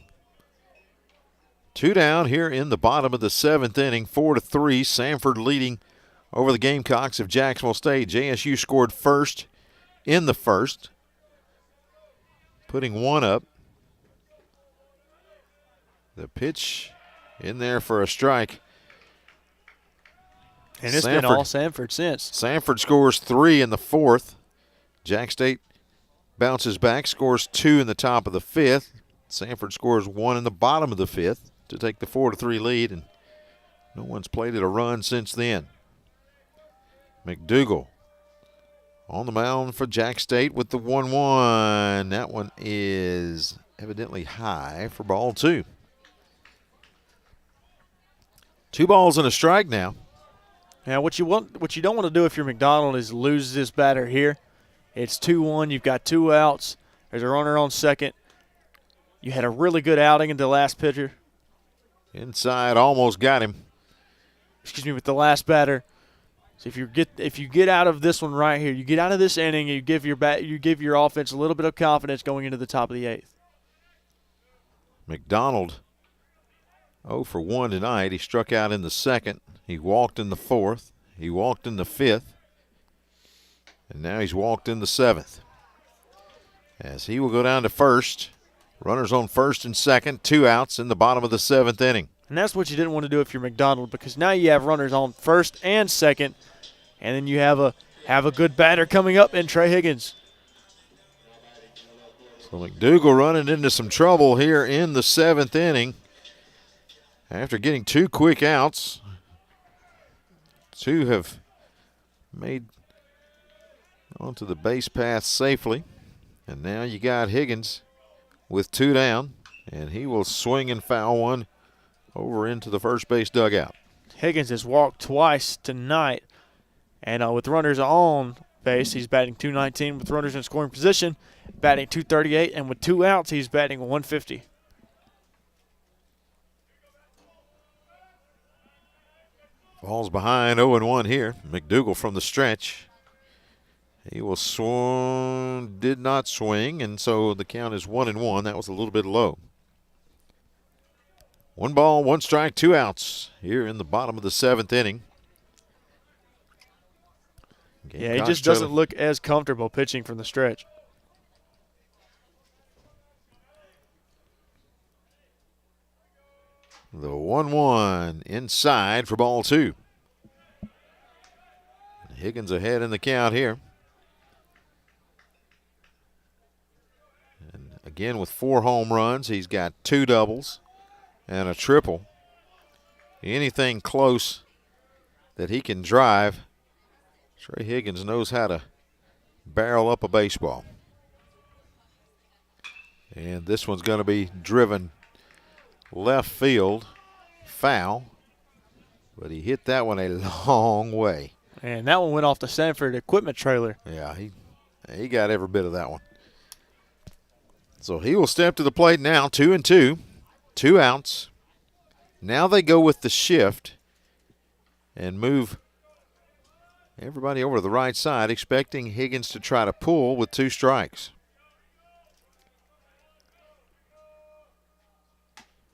[SPEAKER 1] 2 down here in the bottom of the 7th inning, 4-3. Samford leading over the Gamecocks of Jacksonville State. JSU scored first in the first, putting 1 up. The pitch in there for a strike.
[SPEAKER 2] And it's been all Samford since.
[SPEAKER 1] Samford scores 3 in the 4th. Jax State bounces back, scores 2 in the top of the 5th. Samford scores 1 in the bottom of the 5th to take the 4-3 lead, and no one's played it a run since then. McDougal on the mound for Jax State with the 1-1. That one is evidently high for ball 2. 2 balls and a strike now.
[SPEAKER 2] Now, what you don't want to do if you're McDonald is lose this batter here. It's 2-1. You've got 2 outs. There's a runner on second. You had a really good outing in the last pitcher.
[SPEAKER 1] Inside, almost got him.
[SPEAKER 2] Excuse me, with the last batter. So if you get out of this one right here, you get out of this inning, you give your offense a little bit of confidence going into the top of the 8th.
[SPEAKER 1] McDonald 0 for 1 tonight. He struck out in the 2nd. He walked in the 4th. He walked in the 5th. And now he's walked in the 7th. As he will go down to first. Runners on first and second, 2 outs in the bottom of the 7th inning.
[SPEAKER 2] And that's what you didn't want to do if you're McDonald, because now you have runners on first and second, and then you have a good batter coming up in Trey Higgins.
[SPEAKER 1] So McDougal running into some trouble here in the 7th inning after getting 2 quick outs. 2 have made onto the base path safely, and now you got Higgins with 2 down, and he will swing and foul one over into the first base dugout.
[SPEAKER 2] Higgins has walked twice tonight, and with runners on base, he's batting .219 with runners in scoring position, batting .238, and with 2 outs, he's batting .150.
[SPEAKER 1] Falls behind 0-1 here. McDougal from the stretch. He will swing, did not swing, and so the count is 1-1. That was a little bit low. 1 ball, 1 strike, 2 outs here in the bottom of the 7th inning.
[SPEAKER 2] Yeah, he just doesn't look as comfortable pitching from the stretch.
[SPEAKER 1] The 1-1 inside for ball 2. Higgins ahead in the count here. And again with 4 home runs, he's got 2 doubles and a triple. Anything close that he can drive. Trey Higgins knows how to barrel up a baseball. And this one's going to be driven left field, foul. But he hit that one a long way.
[SPEAKER 2] And that one went off the Samford equipment trailer.
[SPEAKER 1] Yeah, he got every bit of that one. So he will step to the plate now, 2-2, 2 outs. Now they go with the shift and move everybody over to the right side, expecting Higgins to try to pull with 2 strikes.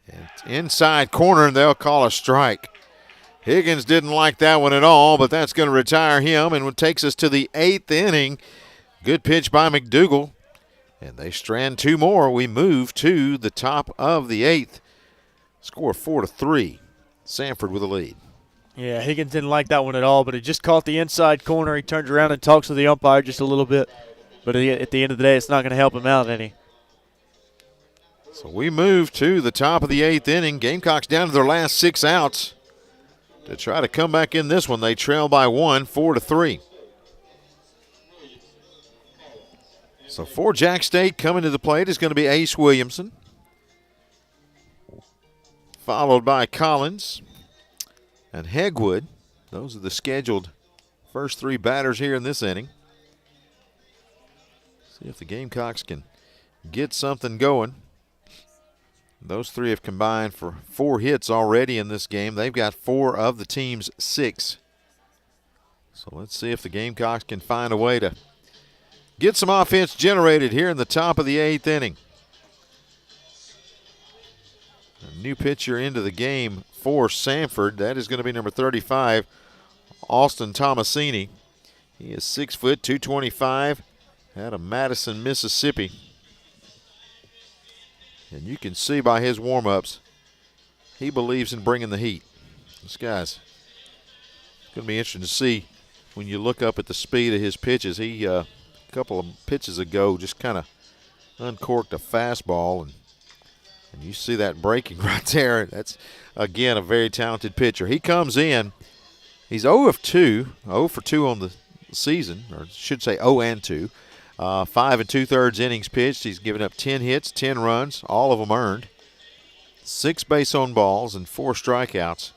[SPEAKER 1] And inside corner, and they'll call a strike. Higgins didn't like that one at all, but that's going to retire him, and it takes us to the 8th inning. Good pitch by McDougal, and they strand 2 more. We move to the top of the 8th. Score 4-3. Samford with the lead.
[SPEAKER 2] Yeah, Higgins didn't like that one at all, but he just caught the inside corner. He turns around and talks to the umpire just a little bit. But at the end of the day, it's not going to help him out any.
[SPEAKER 1] So we move to the top of the 8th inning. Gamecocks down to their last 6 outs to try to come back in this one. They trail by 1, 4-3. So for Jax State, coming to the plate is going to be Ace Williamson, followed by Collins and Hegwood. Those are the scheduled first 3 batters here in this inning. See if the Gamecocks can get something going. Those 3 have combined for 4 hits already in this game. They've got 4 of the team's 6. So let's see if the Gamecocks can find a way to get some offense generated here in the top of the 8th inning. A new pitcher into the game for Samford. That is going to be number 35, Austin Tomasini. He is 6 foot, 225, out of Madison, Mississippi. And you can see by his warm-ups, he believes in bringing the heat. This guy's going to be interesting to see when you look up at the speed of his pitches. He, a couple of pitches ago, just kind of uncorked a fastball, and you see that breaking right there. That's, again, a very talented pitcher. He comes in. He's 0 of 2, 0 for 2 on the season, or I should say 0 and 2. 5 2/3 innings pitched. He's given up 10 hits, 10 runs, all of them earned. 6 base on balls and 4 strikeouts.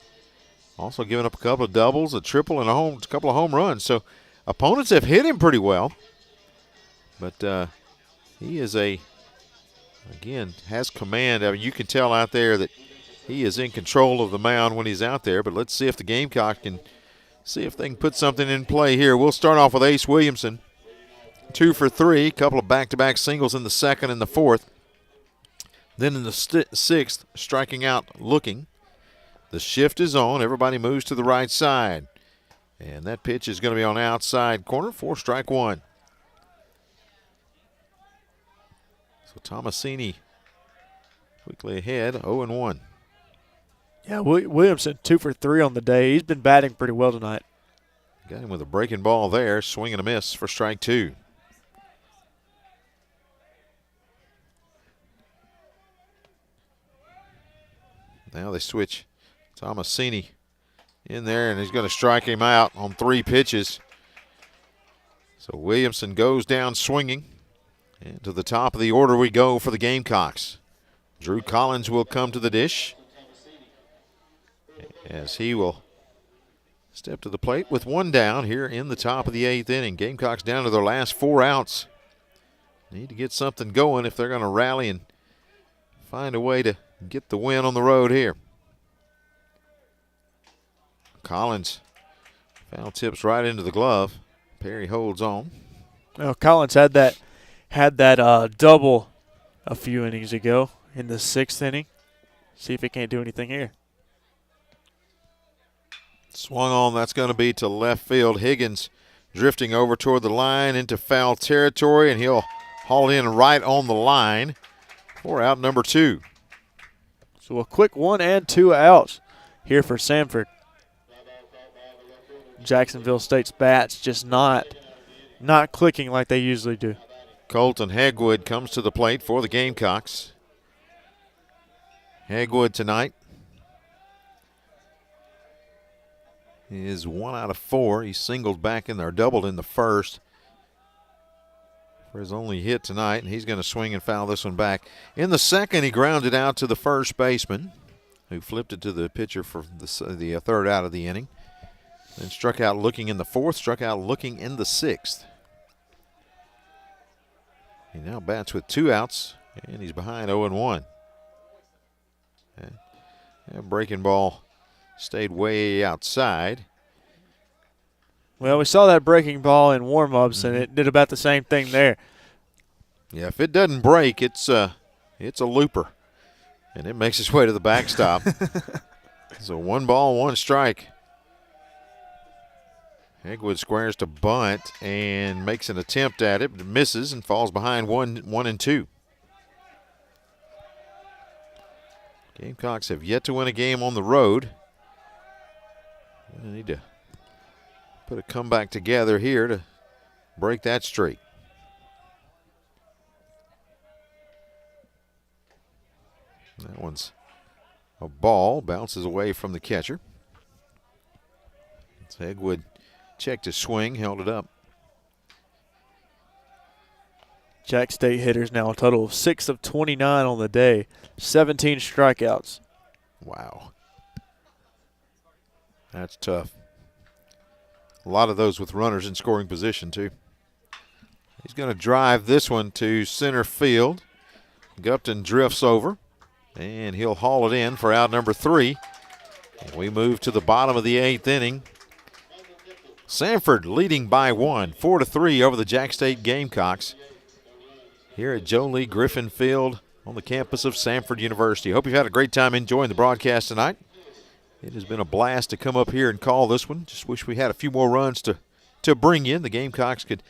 [SPEAKER 1] Also given up a couple of doubles, a triple, and a couple of home runs. So opponents have hit him pretty well. But he is again, has command. I mean, you can tell out there that he is in control of the mound when he's out there. But let's see if the Gamecocks can see if they can put something in play here. We'll start off with Ace Williamson. 2 for 3, a couple of back-to-back singles in the 2nd and the 4th. Then in the 6th, striking out looking. The shift is on. Everybody moves to the right side. And that pitch is going to be on outside corner for strike 1. So Tomasini quickly ahead, 0-1.
[SPEAKER 2] Yeah, Williamson 2 for 3 on the day. He's been batting pretty well tonight.
[SPEAKER 1] Got him with a breaking ball there, swing and a miss for strike 2. Now they switch Tomasini in there, and he's going to strike him out on 3 pitches. So Williamson goes down swinging. And to the top of the order we go for the Gamecocks. Drew Collins will come to the dish as he will step to the plate with 1 down here in the top of the 8th inning. Gamecocks down to their last 4 outs. Need to get something going if they're going to rally and find a way to get the win on the road here. Collins foul tips right into the glove. Perry holds on.
[SPEAKER 2] Well, Collins had that double a few innings ago in the 6th inning. See if he can't do anything here.
[SPEAKER 1] Swung on, that's going to be to left field. Higgins drifting over toward the line into foul territory, and he'll haul in right on the line for out number 2.
[SPEAKER 2] So a quick 1 and 2 outs here for Samford. Jacksonville State's bats just not clicking like they usually do.
[SPEAKER 1] Colton Hegwood comes to the plate for the Gamecocks. Hegwood tonight is 1 out of 4. He singled back in there, doubled in the first for his only hit tonight, and he's going to swing and foul this one back. In the second, he grounded out to the first baseman, who flipped it to the pitcher for the third out of the inning. Then struck out looking in the fourth, struck out looking in the sixth. He now bats with 2 outs, and he's behind 0-1. That breaking ball stayed way outside.
[SPEAKER 2] Well, we saw that breaking ball in warm-ups, and it did about the same thing there.
[SPEAKER 1] Yeah, if it doesn't break, it's a looper, and it makes its way to the backstop. So 1 ball, 1 strike. Hegwood squares to bunt and makes an attempt at it, but misses and falls behind 1-2. Gamecocks have yet to win a game on the road. They need to put a comeback together here to break that streak. That one's a ball, bounces away from the catcher. Hegwood checked his swing, held it up.
[SPEAKER 2] Jax State hitters now a total of 6 of 29 on the day, 17 strikeouts.
[SPEAKER 1] Wow. That's tough. A lot of those with runners in scoring position, too. He's going to drive this one to center field. Gupton drifts over, and he'll haul it in for out number 3. And we move to the bottom of the 8th inning. Samford leading by 1, 4-3 over the Jax State Gamecocks here at Joe Lee Griffin Field on the campus of Samford University. Hope you've had a great time enjoying the broadcast tonight. It has been a blast to come up here and call this one. Just wish we had a few more runs to bring in. The Gamecocks could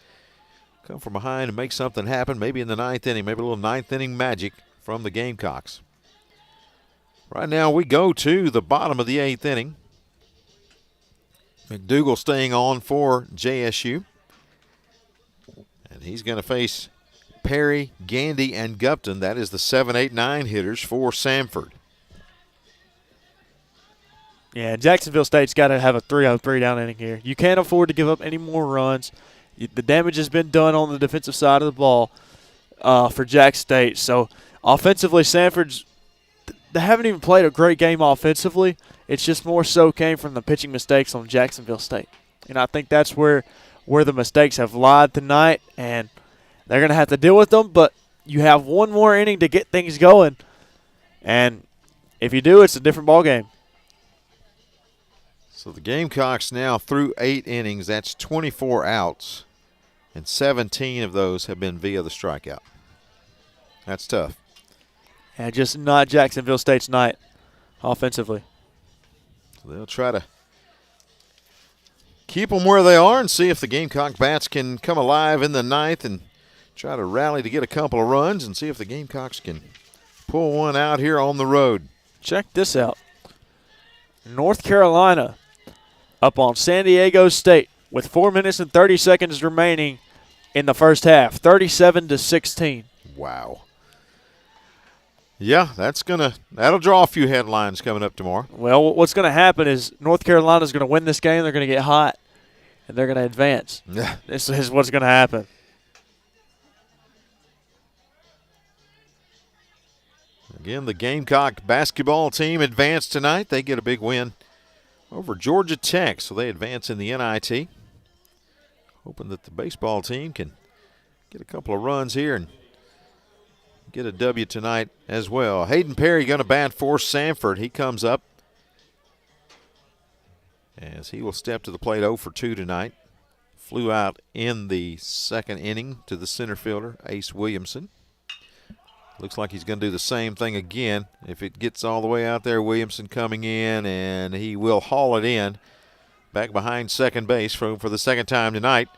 [SPEAKER 1] come from behind and make something happen, maybe in the 9th inning, maybe a little 9th inning magic from the Gamecocks. Right now we go to the bottom of the 8th inning. McDougal staying on for JSU. And he's going to face Perry, Gandy, and Gupton. That is the 7, 8, 9 hitters for Samford.
[SPEAKER 2] Yeah, Jacksonville State's got to have a 3-0-3 down inning here. You can't afford to give up any more runs. The damage has been done on the defensive side of the ball for Jax State. So offensively, Samford's they haven't even played a great game offensively. It's just more so came from the pitching mistakes on Jacksonville State. And I think that's where the mistakes have lied tonight, and they're going to have to deal with them. But you have one more inning to get things going, and if you do, it's a different ball game.
[SPEAKER 1] So the Gamecocks now through 8 innings. That's 24 outs, and 17 of those have been via the strikeout. That's tough.
[SPEAKER 2] And just not Jacksonville State's night offensively.
[SPEAKER 1] So they'll try to keep them where they are and see if the Gamecock bats can come alive in the 9th and try to rally to get a couple of runs and see if the Gamecocks can pull one out here on the road.
[SPEAKER 2] Check this out. North Carolina up on San Diego State with 4 minutes and 30 seconds remaining in the first half, 37-16.
[SPEAKER 1] Wow. Yeah, that'll draw a few headlines coming up tomorrow.
[SPEAKER 2] Well, what's going to happen is North Carolina's going to win this game. They're going to get hot, and they're going to advance. This is what's going to happen.
[SPEAKER 1] Again, the Gamecock basketball team advanced tonight. They get a big win over Georgia Tech, so they advance in the NIT. Hoping that the baseball team can get a couple of runs here and get a W tonight as well. Hayden Perry going to bat for Samford. He comes up as he will step to the plate 0 for 2 tonight. Flew out in the 2nd inning to the center fielder, Ace Williamson. Looks like he's going to do the same thing again. If it gets all the way out there, Williamson coming in, and he will haul it in back behind second base for the 2nd time tonight.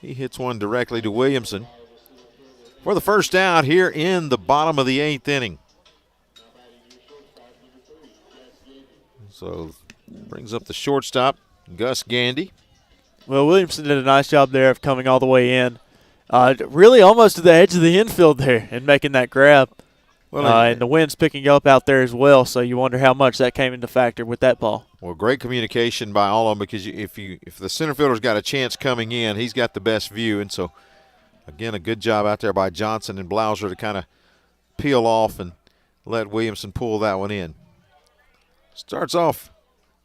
[SPEAKER 1] He hits one directly to Williamson for the first out here in the bottom of the 8th inning. So brings up the shortstop, Gus Gandy.
[SPEAKER 2] Well, Williamson did a nice job there of coming all the way in. Really almost to the edge of the infield there and making that grab.
[SPEAKER 1] Well,
[SPEAKER 2] and the wind's picking up out there as well, so you wonder how much that came into factor with that ball.
[SPEAKER 1] Well, great communication by all of them because if the center fielder's got a chance coming in, he's got the best view. And so, again, a good job out there by Johnson and Blauser to kind of peel off and let Williamson pull that one in. Starts off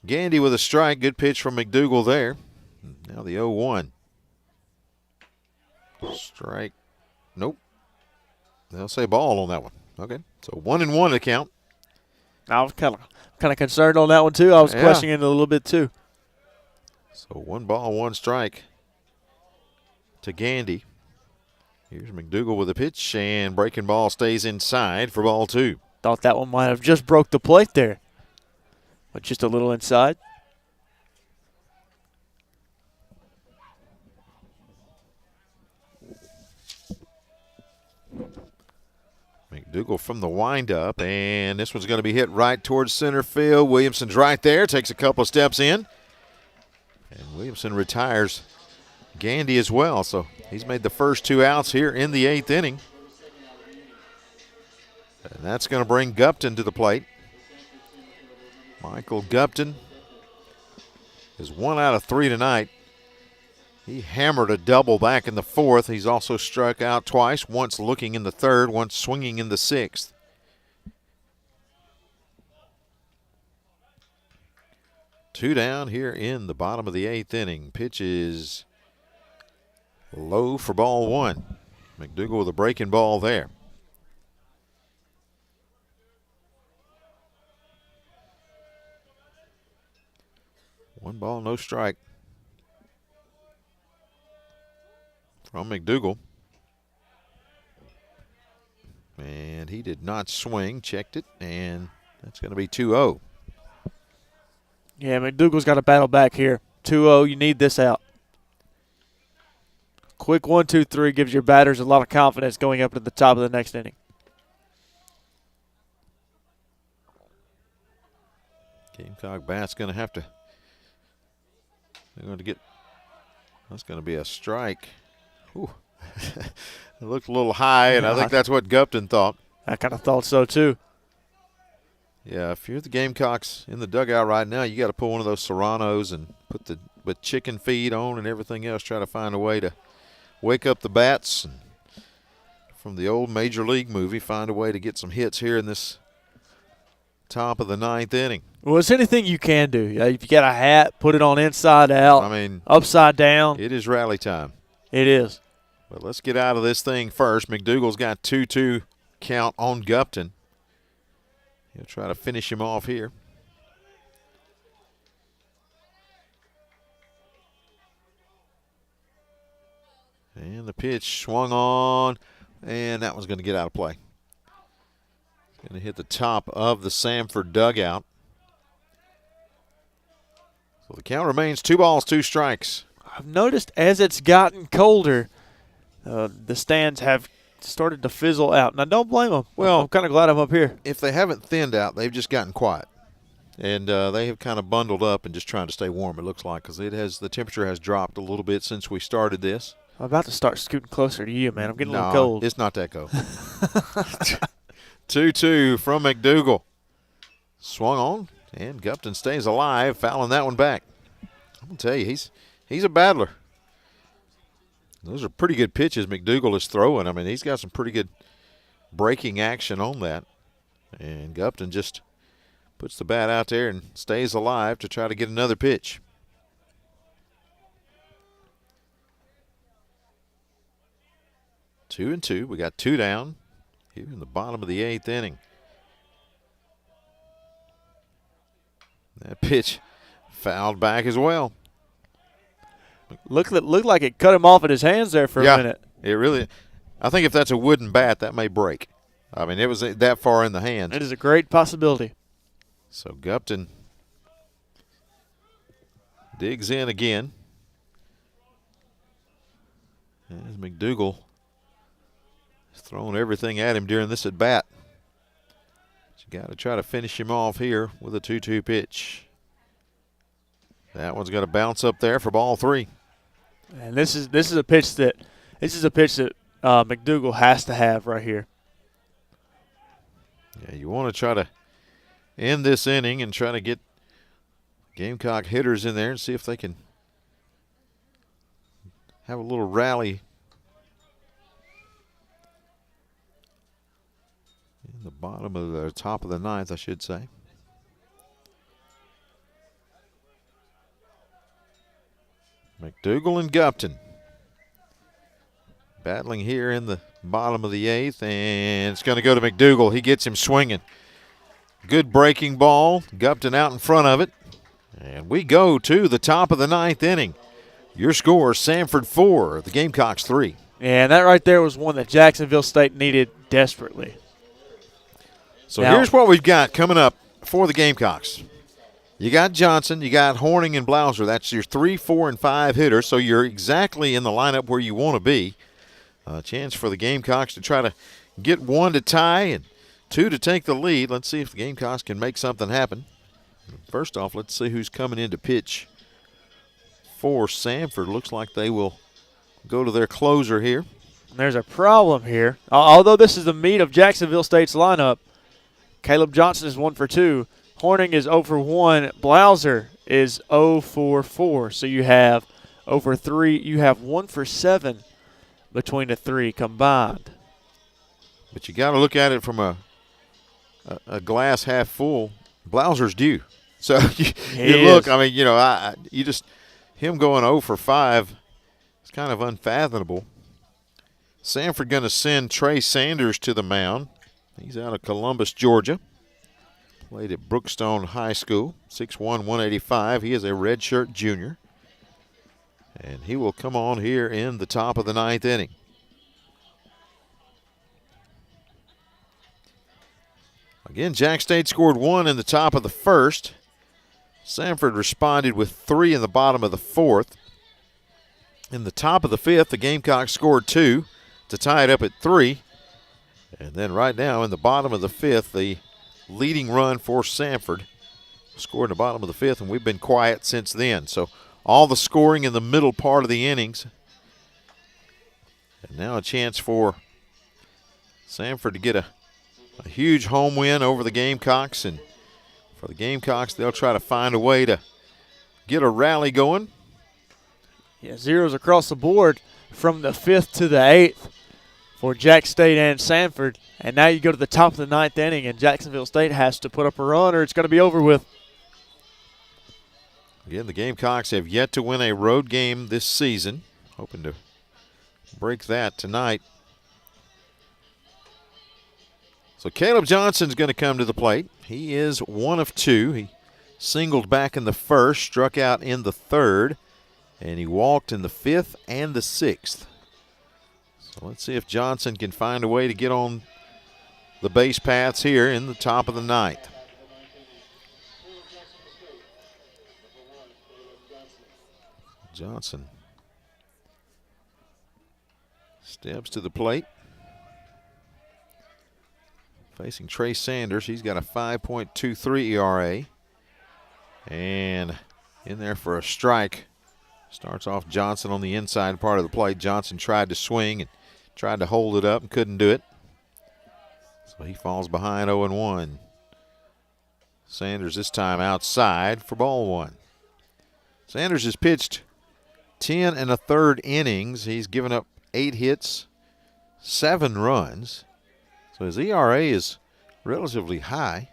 [SPEAKER 1] Gandy with a strike. Good pitch from McDougal there. Now the 0-1. Strike. Nope. They'll say ball on that one. Okay. So 1-1 to count.
[SPEAKER 2] I was kind of concerned on that one too. I was questioning it a little bit too.
[SPEAKER 1] So 1 ball, 1 strike to Gandy. Here's McDougal with a pitch, and breaking ball stays inside for ball 2.
[SPEAKER 2] Thought that one might have just broke the plate there, but just a little inside.
[SPEAKER 1] McDougal from the windup, and this one's going to be hit right towards center field. Williamson's right there, takes a couple of steps in, and Williamson retires Gandy as well. So he's made the first 2 outs here in the 8th inning. And that's going to bring Gupton to the plate. Michael Gupton is 1 out of 3 tonight. He hammered a double back in the 4th. He's also struck out twice, once looking in the 3rd, once swinging in the 6th. Two down here in the bottom of the 8th inning. Pitch is low for ball 1. McDougal with a breaking ball there. One ball, no strike from McDougal. And he did not swing, checked it, and that's going to be 2-0.
[SPEAKER 2] Yeah, McDougal's got to battle back here. 2-0, you need this out. Quick 1-2-3 gives your batters a lot of confidence going up to the top of the next inning.
[SPEAKER 1] Gamecock bat's going to have to. They're going to get. That's going to be a strike. Ooh. It looked a little high, and I think that's what Gupton thought.
[SPEAKER 2] I kind of thought so too.
[SPEAKER 1] Yeah, if you're the Gamecocks in the dugout right now, you got to pull one of those Serranos and put the chicken feed on and everything else. Try to find a way to wake up the bats. And from the old Major League movie, find a way to get some hits here in this top of the 9th inning.
[SPEAKER 2] Well, it's anything you can do. If you got a hat, put it on inside out.
[SPEAKER 1] I mean,
[SPEAKER 2] upside down.
[SPEAKER 1] It is rally time.
[SPEAKER 2] It is.
[SPEAKER 1] But let's get out of this thing first. McDougal's got 2-2 count on Gupton. He'll try to finish him off here. And the pitch swung on, and that one's going to get out of play. It's going to hit the top of the Samford dugout. So the count remains 2 balls, 2 strikes.
[SPEAKER 2] I've noticed as it's gotten colder, the stands have started to fizzle out, and I don't blame them. Well, I'm kind of glad I'm up here.
[SPEAKER 1] If they haven't thinned out, they've just gotten quiet, and they have kind of bundled up and just trying to stay warm. It looks like because the temperature has dropped a little bit since we started this.
[SPEAKER 2] I'm about to start scooting closer to you, man. I'm getting a little cold.
[SPEAKER 1] It's not that cold. 2-2 from McDougal. Swung on, and Gupton stays alive, fouling that one back. I'm gonna tell you, he's a battler. Those are pretty good pitches McDougal is throwing. I mean, he's got some pretty good breaking action on that. And Gupton just puts the bat out there and stays alive to try to get another pitch. Two and two. We got 2 down here in the bottom of the 8th inning. That pitch fouled back as well.
[SPEAKER 2] Looked like it cut him off at his hands there for a minute.
[SPEAKER 1] It really. I think if that's a wooden bat, that may break. I mean, it was that far in the hands.
[SPEAKER 2] It is a great possibility.
[SPEAKER 1] So Gupton digs in again. As McDougal is throwing everything at him during this at bat. But you got to try to finish him off here with a 2-2 pitch. That one's going to bounce up there for ball 3.
[SPEAKER 2] And this is a pitch that McDougal has to have right here.
[SPEAKER 1] Yeah, you want to try to end this inning and try to get Gamecock hitters in there and see if they can have a little rally in the bottom of the top of the ninth, I should say. McDougal and Gupton battling here in the bottom of the eighth, and it's going to go to McDougal. He gets him swinging. Good breaking ball. Gupton out in front of it. And we go to the top of the ninth inning. Your score, Samford 4, the Gamecocks 3.
[SPEAKER 2] Yeah, and that right there was one that Jacksonville State needed desperately.
[SPEAKER 1] So here's what we've got coming up for the Gamecocks. You got Johnson, you got Horning and Blouser. That's your 3, 4, and 5 hitters, so you're exactly in the lineup where you want to be. A chance for the Gamecocks to try to get 1 to tie and 2 to take the lead. Let's see if the Gamecocks can make something happen. First off, let's see who's coming in to pitch for Samford. Looks like they will go to their closer here.
[SPEAKER 2] There's a problem here. Although this is the meat of Jacksonville State's lineup, Caleb Johnson is 1 for 2. Horning is 0 for 1. Blouser is 0 for 4. So you have 0 for 3. You have 1 for 7 between the three combined.
[SPEAKER 1] But you got to look at it from a glass half full. Blouser's due. So you look, I mean, you know, him going 0 for 5 is kind of unfathomable. Samford going to send Trey Sanders to the mound. He's out of Columbus, Georgia. Played at Brookstone High School, 6'1", 185. He is a redshirt junior. And he will come on here in the top of the ninth inning. Again, Jax State scored 1 in the top of the first. Samford responded with 3 in the bottom of the fourth. In the top of the fifth, the Gamecocks scored 2 to tie it up at 3. And then right now in the bottom of the fifth, the leading run for Samford scored in the bottom of the fifth, and we've been quiet since then. So all the scoring in the middle part of the innings. And now a chance for Samford to get a huge home win over the Gamecocks. And for the Gamecocks, they'll try to find a way to get a rally going.
[SPEAKER 2] Yeah, zeros across the board from the 5th to the 8th for Jax State and Samford. And now you go to the top of the ninth inning, and Jacksonville State has to put up a run or it's going to be over with.
[SPEAKER 1] Again, the Gamecocks have yet to win a road game this season. Hoping to break that tonight. So Caleb Johnson's going to come to the plate. He is 1 of 2. He singled back in the first, struck out in the third, and he walked in the 5th and the 6th. So let's see if Johnson can find a way to get on the base paths here in the top of the ninth. Johnson steps to the plate. Facing Trey Sanders. He's got a 5.23 ERA. And in there for a strike. Starts off Johnson on the inside part of the plate. Johnson tried to swing and tried to hold it up and couldn't do it. So he falls behind 0-1. Sanders this time outside for ball 1. Sanders has pitched 10 1/3 innings. He's given up 8 hits, 7 runs. So his ERA is relatively high.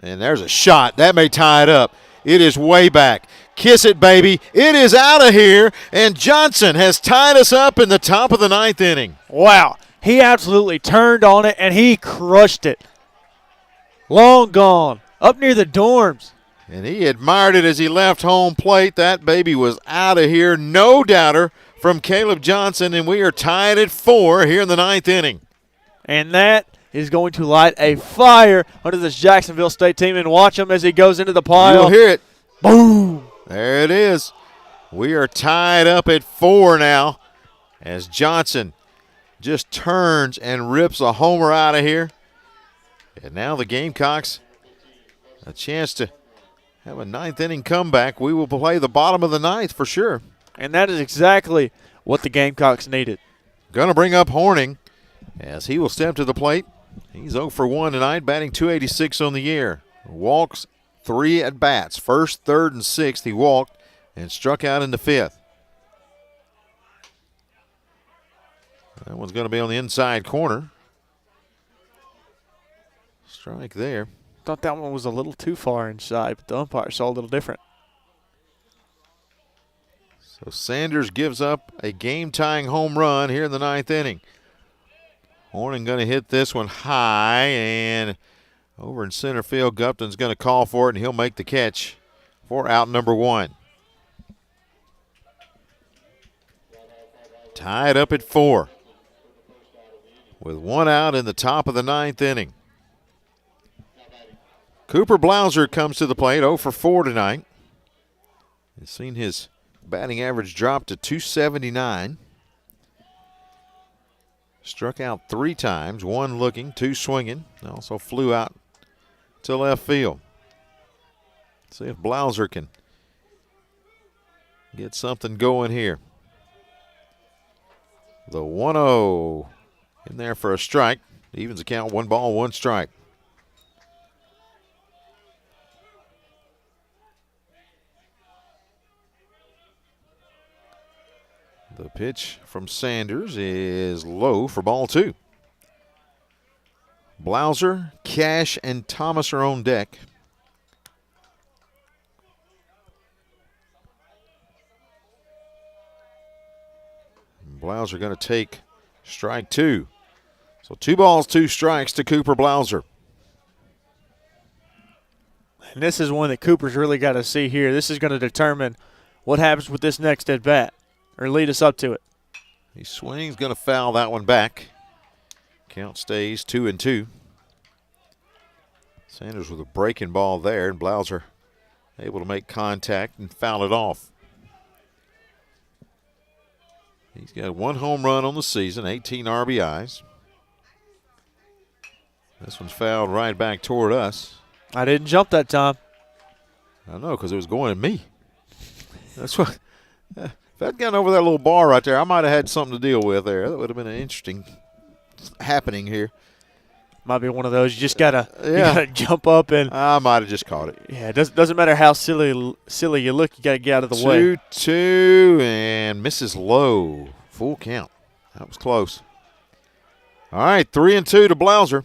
[SPEAKER 1] And there's a shot. That may tie it up. It is way back. Kiss it, baby. It is out of here. And Johnson has tied us up in the top of the ninth inning.
[SPEAKER 2] Wow. He absolutely turned on it, and he crushed it. Long gone. Up near the dorms.
[SPEAKER 1] And he admired it as he left home plate. That baby was out of here. No doubter from Caleb Johnson, and we are tied at 4 here in the ninth inning.
[SPEAKER 2] And that is going to light a fire under this Jacksonville State team. And watch him as he goes into the pile.
[SPEAKER 1] You'll hear it.
[SPEAKER 2] Boom.
[SPEAKER 1] There it is. We are tied up at 4 now as Johnson just turns and rips a homer out of here. And now the Gamecocks a chance to have a ninth inning comeback. We will play the bottom of the ninth for sure.
[SPEAKER 2] And that is exactly what the Gamecocks needed.
[SPEAKER 1] Going to bring up Horning. as he will step to the plate. He's 0 for 1 tonight, batting .286 on the year. Walks 3 at bats. First, third, and sixth he walked and struck out in the fifth. That one's going to be on the inside corner. Strike there.
[SPEAKER 2] Thought that one was a little too far inside, but the umpire saw a little different.
[SPEAKER 1] So Sanders gives up a game-tying home run here in the ninth inning. Horning going to hit this one high, and over in center field, Gupton's going to call for it, and he'll make the catch for out number 1. Tied up at 4 with 1 out in the top of the ninth inning. Cooper Blauser comes to the plate, 0 for 4 tonight. He's seen his batting average drop to .279. Struck out 3 times, 1 looking, 2 swinging. Also flew out to left field. See if Blauser can get something going here. The 1-0 in there for a strike. Evens the count, 1 ball, 1 strike. The pitch from Sanders is low for ball 2. Blauser, Cash, and Thomas are on deck. Blauser going to take strike 2. So 2 balls, 2 strikes to Cooper Blauser.
[SPEAKER 2] And this is one that Cooper's really got to see here. This is going to determine what happens with this next at bat, or lead us up to it.
[SPEAKER 1] He swings, going to foul that one back. Count stays 2-2. Sanders with a breaking ball there, and Blauser able to make contact and foul it off. He's got 1 home run on the season, 18 RBIs. This one's fouled right back toward us.
[SPEAKER 2] I didn't jump that time.
[SPEAKER 1] I know, because it was going at me. That's what. If I'd gotten over that little bar right there, I might have had something to deal with there. That would have been an interesting happening here.
[SPEAKER 2] Might be one of those. You just gotta jump up and.
[SPEAKER 1] I might have just caught it.
[SPEAKER 2] Yeah, it doesn't matter how silly you look. You gotta get out of the way.
[SPEAKER 1] 2-2 and misses low. Full count. That was close. All right, 3-2 to Blauser.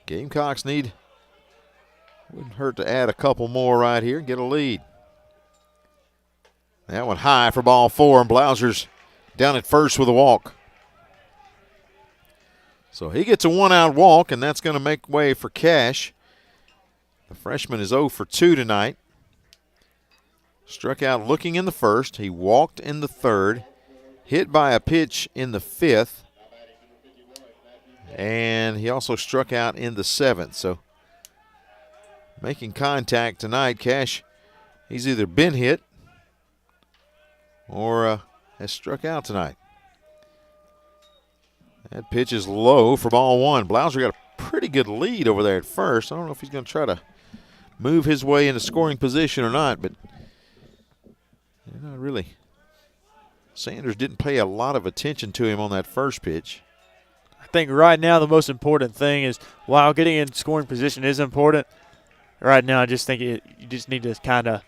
[SPEAKER 1] Gamecocks wouldn't hurt to add a couple more right here and get a lead. That one high for ball 4, and Blauser's down at first with a walk. So he gets a 1-out walk, and that's going to make way for Cash. The freshman is 0 for 2 tonight. Struck out looking in the first. He walked in the third. Hit by a pitch in the 5th. And he also struck out in the 7th. So making contact tonight, Cash, he's either been hit or has struck out tonight. That pitch is low for ball 1. Blauser got a pretty good lead over there at first. I don't know if he's going to try to move his way into scoring position or not, but they're not really. Sanders didn't pay a lot of attention to him on that first pitch.
[SPEAKER 2] I think right now the most important thing is, while getting in scoring position is important, right now I just think you just need to kind of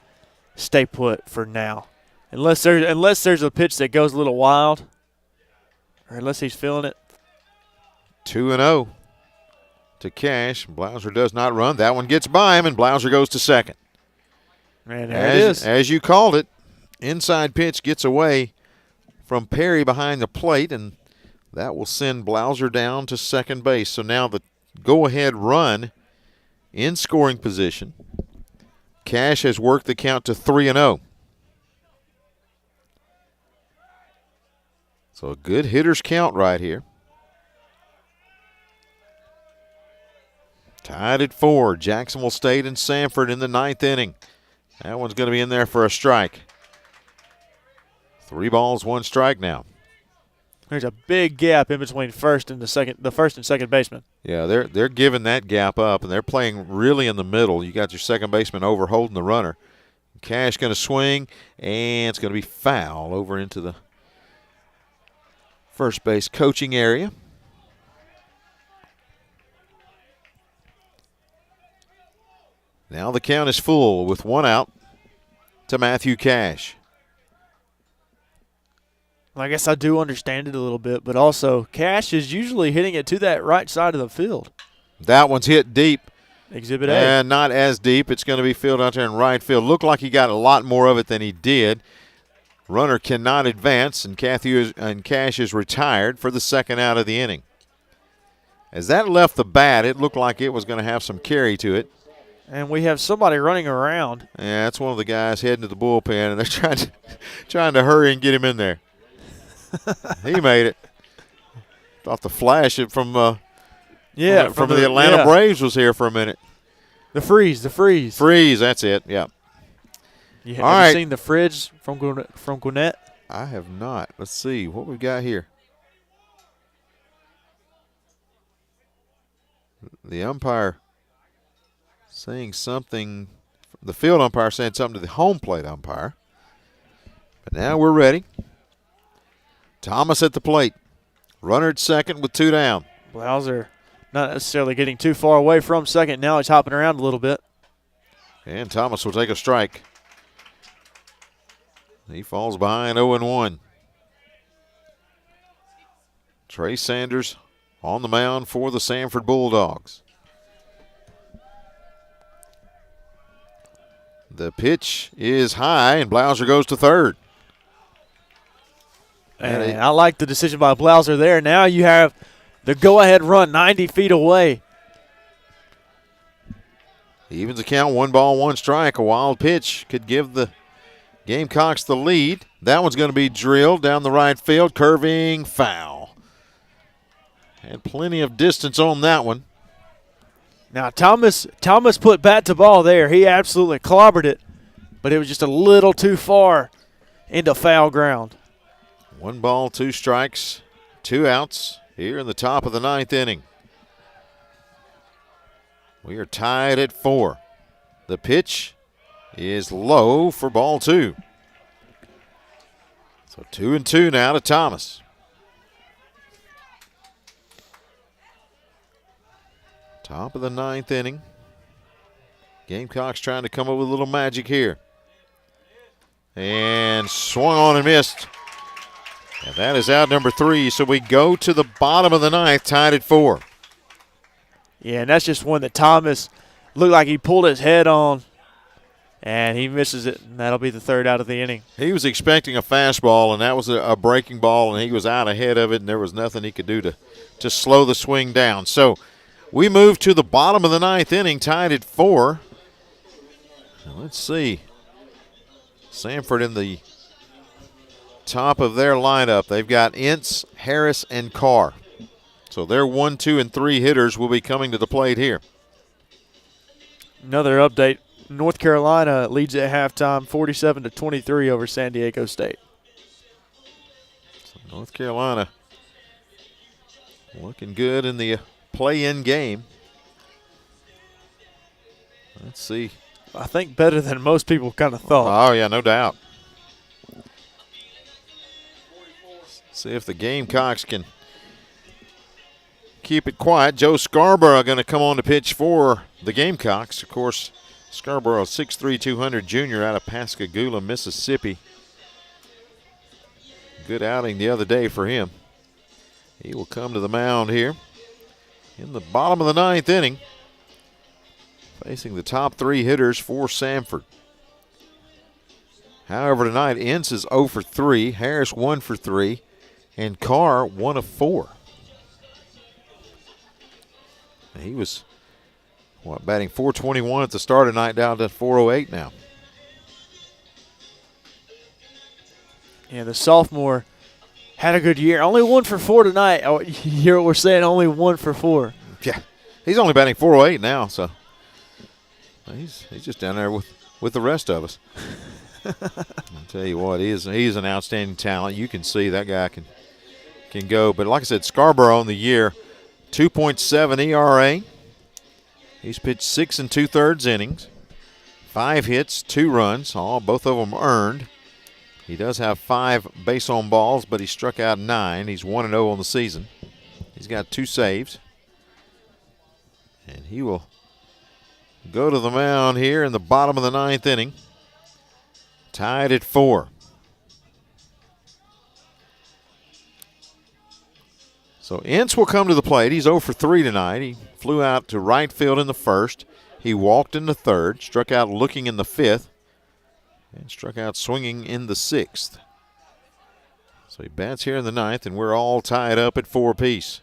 [SPEAKER 2] stay put for now. Unless there's a pitch that goes a little wild, or unless he's feeling it.
[SPEAKER 1] 2-0 to Cash. Blauser does not run. That one gets by him, and Blauser goes to second.
[SPEAKER 2] Man, there it is.
[SPEAKER 1] As you called it, inside pitch gets away from Perry behind the plate, and that will send Blauser down to second base. So now the go-ahead run in scoring position. Cash has worked the count to 3-0. So a good hitter's count right here. Tied at 4. Jacksonville State and Samford in the 9th inning. That one's going to be in there for a strike. 3 balls, 1 strike now.
[SPEAKER 2] There's a big gap in between the first and second baseman.
[SPEAKER 1] Yeah, they're giving that gap up, and they're playing really in the middle. You got your second baseman over holding the runner. Cash going to swing, and it's going to be foul over into the first base coaching area. Now the count is full with one out to Matthew Cash.
[SPEAKER 2] I guess I do understand it a little bit, but also Cash is usually hitting it to that right side of the field.
[SPEAKER 1] That one's hit deep.
[SPEAKER 2] Exhibit A.
[SPEAKER 1] And not as deep. It's going to be fielded out there in right field. Looked like he got a lot more of it than he did. Runner cannot advance, and Cash is retired for the second out of the inning. As that left the bat, it looked like it was going to have some carry to it.
[SPEAKER 2] And we have somebody running around.
[SPEAKER 1] Yeah, that's one of the guys heading to the bullpen, and they're trying to hurry and get him in there. He made it. Thought the flash from the Atlanta Braves was here for a minute.
[SPEAKER 2] The freeze.
[SPEAKER 1] Freeze, that's it, yeah.
[SPEAKER 2] Have you seen the fridge from Gwinnett?
[SPEAKER 1] I have not. Let's see what we've got here. The umpire saying something. The field umpire saying something to the home plate umpire. But now we're ready. Thomas at the plate. Runner at second with two down.
[SPEAKER 2] Blauser not necessarily getting too far away from second. Now he's hopping around a little bit.
[SPEAKER 1] And Thomas will take a strike. He falls behind 0-1. Trey Sanders on the mound for the Samford Bulldogs. The pitch is high, and Blauser goes to third.
[SPEAKER 2] And I like the decision by Blauser there. Now you have the go-ahead run 90 feet away.
[SPEAKER 1] Evens the count, 1-1 strike. A wild pitch could give the Gamecocks the lead. That one's going to be drilled down the right field, curving foul. Had plenty of distance on that one.
[SPEAKER 2] Now Thomas put bat to ball there. He absolutely clobbered it, but it was just a little too far into foul ground.
[SPEAKER 1] 1 ball, 2 strikes, 2 outs here in the top of the 9th inning. We are tied at 4. The pitch is low for ball 2. So 2-2 now to Thomas. Top of the 9th inning. Gamecocks trying to come up with a little magic here. And swung on and missed. And that is out number 3. So we go to the bottom of the 9th, tied at 4.
[SPEAKER 2] Yeah, and that's just one that Thomas looked like he pulled his head on, and he misses it, and that'll be the third out of the inning.
[SPEAKER 1] He was expecting a fastball, and that was a breaking ball, and he was out ahead of it, and there was nothing he could do to slow the swing down. So we move to the bottom of the 9th inning, tied at 4. Let's see. Samford in the top of their lineup. They've got Ince, Harris, and Carr. So their 1, 2, and 3 hitters will be coming to the plate here.
[SPEAKER 2] Another update. North Carolina leads at halftime 47-23 over San Diego State.
[SPEAKER 1] So North Carolina looking good in the play-in game. Let's see.
[SPEAKER 2] I think better than most people kind of thought.
[SPEAKER 1] Oh, yeah, no doubt. See if the Gamecocks can keep it quiet. Joe Scarborough going to come on to pitch for the Gamecocks. Of course, Scarborough, 6'3", 200 junior out of Pascagoula, Mississippi. Good outing the other day for him. He will come to the mound here in the bottom of the 9th inning, facing the top 3 hitters for Samford. However, tonight, Ince is 0 for 3, Harris 1 for 3, and Carr 1 of 4. He was, batting .421 at the start of the night, down to .408 now.
[SPEAKER 2] Yeah, the sophomore had a good year. Only 1 for 4 tonight. Oh, you hear what we're saying? Only 1 for 4.
[SPEAKER 1] Yeah, he's only batting .408 now, so he's just down there with the rest of us. I'll tell you what, he's an outstanding talent. You can see that guy can go. But like I said, Scarborough on the year, 2.7 ERA. He's pitched 6 2/3 innings, 5 hits, 2 runs, both of them earned. He does have 5 base on balls, but he struck out 9. He's 1-0 on the season. He's got 2 saves. And he will go to the mound here in the bottom of the 9th inning. Tied at 4. So Ince will come to the plate. He's 0 for 3 tonight. He flew out to right field in the 1st. He walked in the 3rd, struck out looking in the 5th, and struck out swinging in the 6th. So he bats here in the 9th, and we're all tied up at 4 apiece.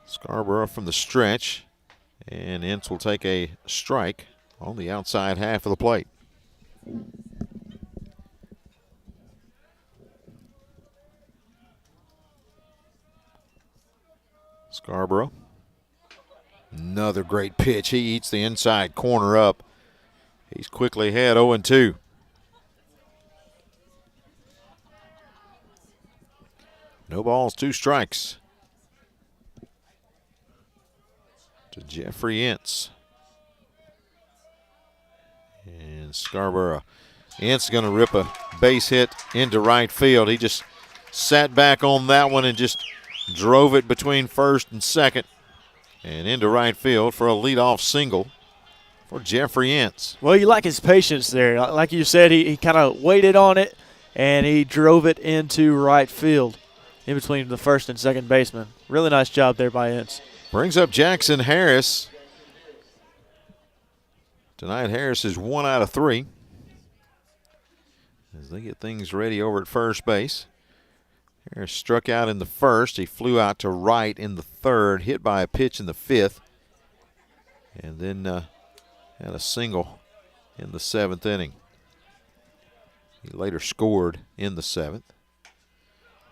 [SPEAKER 1] Scarborough from the stretch, and Ince will take a strike on the outside half of the plate. Scarborough. Another great pitch. He eats the inside corner up. He's quickly ahead 0-2. No balls, 2 strikes to Jeffrey Ince. And Scarborough. Ince going to rip a base hit into right field. He just sat back on that one and just drove it between 1st and 2nd and into right field for a leadoff single for Jeffrey Ince.
[SPEAKER 2] Well, you like his patience there. Like you said, he kind of waited on it, and he drove it into right field in between the 1st and 2nd baseman. Really nice job there by Ince.
[SPEAKER 1] Brings up Jackson Harris. Tonight, Harris is 1 out of 3 as they get things ready over at first base. Harris struck out in the 1st. He flew out to right in the 3rd, hit by a pitch in the 5th, and then had a single in the 7th inning. He later scored in the 7th.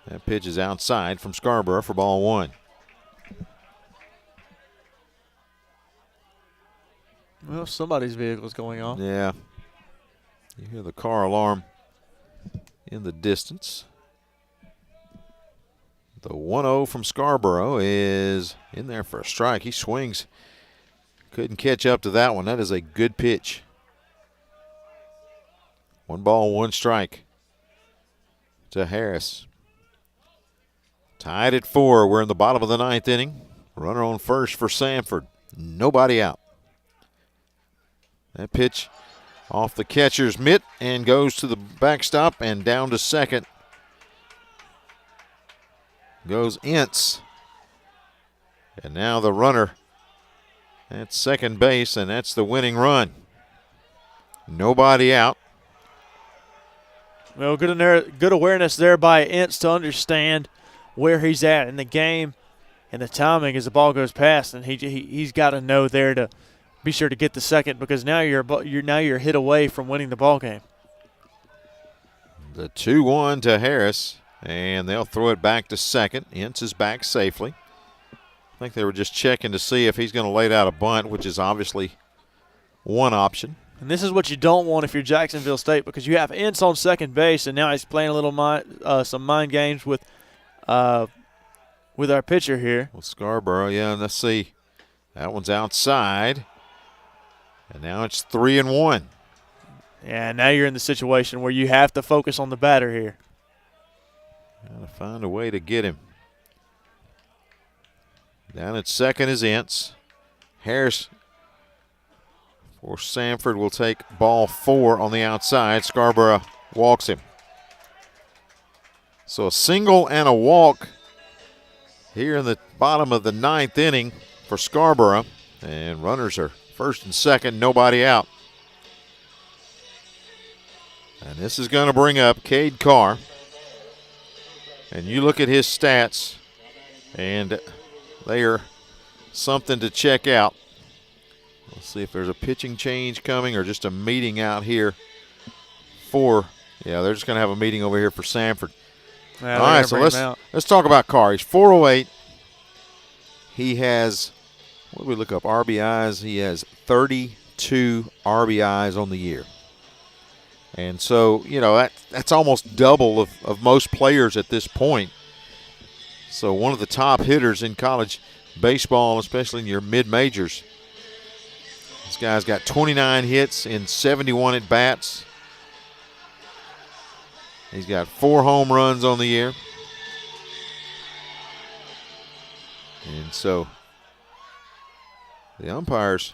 [SPEAKER 1] That pitch is outside from Scarborough for ball 1.
[SPEAKER 2] Well, somebody's vehicle is going off.
[SPEAKER 1] Yeah. You hear the car alarm in the distance. The 1-0 from Scarborough is in there for a strike. He swings. Couldn't catch up to that one. That is a good pitch. 1 ball, 1 strike to Harris. Tied at 4. We're in the bottom of the 9th inning. Runner on first for Samford. Nobody out. That pitch off the catcher's mitt and goes to the backstop and down to 2nd. Goes Ince. And now the runner at 2nd base, and that's the winning run. Nobody out.
[SPEAKER 2] Well, good awareness there by Ince to understand where he's at in the game and the timing as the ball goes past, and he's got to know there to be sure to get the 2nd, because now you're hit away from winning the ball game.
[SPEAKER 1] The 2-1 to Harris, and they'll throw it back to 2nd. Ince is back safely. I think they were just checking to see if he's going to lay out a bunt, which is obviously one option.
[SPEAKER 2] And this is what you don't want if you're Jacksonville State, because you have Ince on 2nd base, and now he's playing a little some mind games with our pitcher here.
[SPEAKER 1] Well, Scarborough, yeah, and let's see. That one's outside. And now it's 3-1.
[SPEAKER 2] Yeah, now you're in the situation where you have to focus on the batter here.
[SPEAKER 1] Got to find a way to get him. Down at 2nd is Ince. Harris for Samford will take ball 4 on the outside. Scarborough walks him. So a single and a walk here in the bottom of the 9th inning for Scarborough. And runners are 1st and 2nd, nobody out. And this is going to bring up Cade Carr. And you look at his stats, and they are something to check out. Let's see if there's a pitching change coming or just a meeting out here for, yeah, they're just going to have a meeting over here for Samford.
[SPEAKER 2] Yeah,
[SPEAKER 1] all right, so let's talk about Carr. He's 408. He has, what do we look up, RBIs? He has 32 RBIs on the year. And so, you know, that's almost double of most players at this point. So one of the top hitters in college baseball, especially in your mid-majors. This guy's got 29 hits in 71 at-bats. He's got 4 home runs on the year. And so the umpires,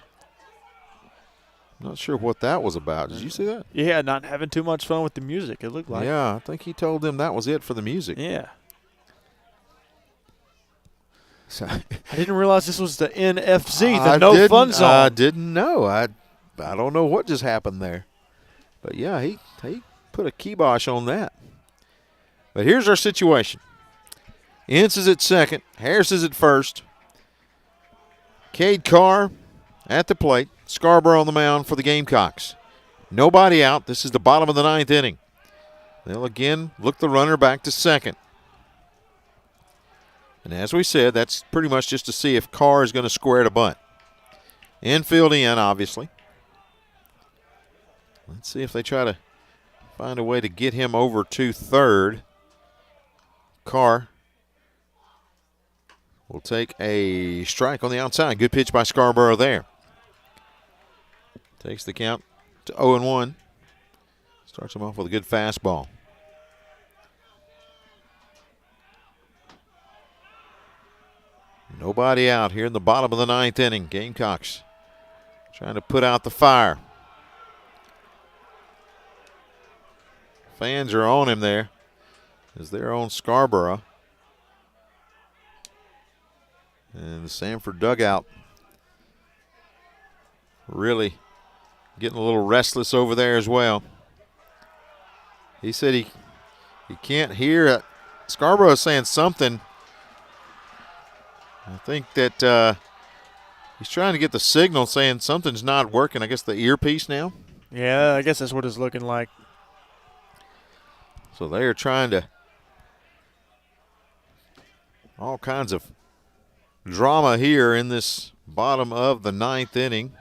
[SPEAKER 1] not sure what that was about. Did you see that?
[SPEAKER 2] Yeah, not having too much fun with the music, it looked like.
[SPEAKER 1] Yeah, I think he told them that was it for the music.
[SPEAKER 2] Yeah.
[SPEAKER 1] So,
[SPEAKER 2] I didn't realize this was the NFC, the no fun zone.
[SPEAKER 1] I didn't know. I don't know what just happened there. But, yeah, he put a kibosh on that. But here's our situation. Ince is at second. Harris is at first. Cade Carr at the plate. Scarborough on the mound for the Gamecocks. Nobody out. This is the bottom of the 9th inning. They'll again look the runner back to second. And as we said, that's pretty much just to see if Carr is going to square to bunt. Infield in, obviously. Let's see if they try to find a way to get him over to third. Carr will take a strike on the outside. Good pitch by Scarborough there. Takes the count to 0-1. Starts him off with a good fastball. Nobody out here in the bottom of the 9th inning. Gamecocks trying to put out the fire. Fans are on him there as they're on Scarborough. And the Samford dugout really getting a little restless over there as well. He said he can't hear it. Scarborough is saying something. I think that he's trying to get the signal saying something's not working. I guess the earpiece now.
[SPEAKER 2] Yeah, I guess that's what it's looking like.
[SPEAKER 1] So they are trying to all kinds of drama here in this bottom of the 9th inning.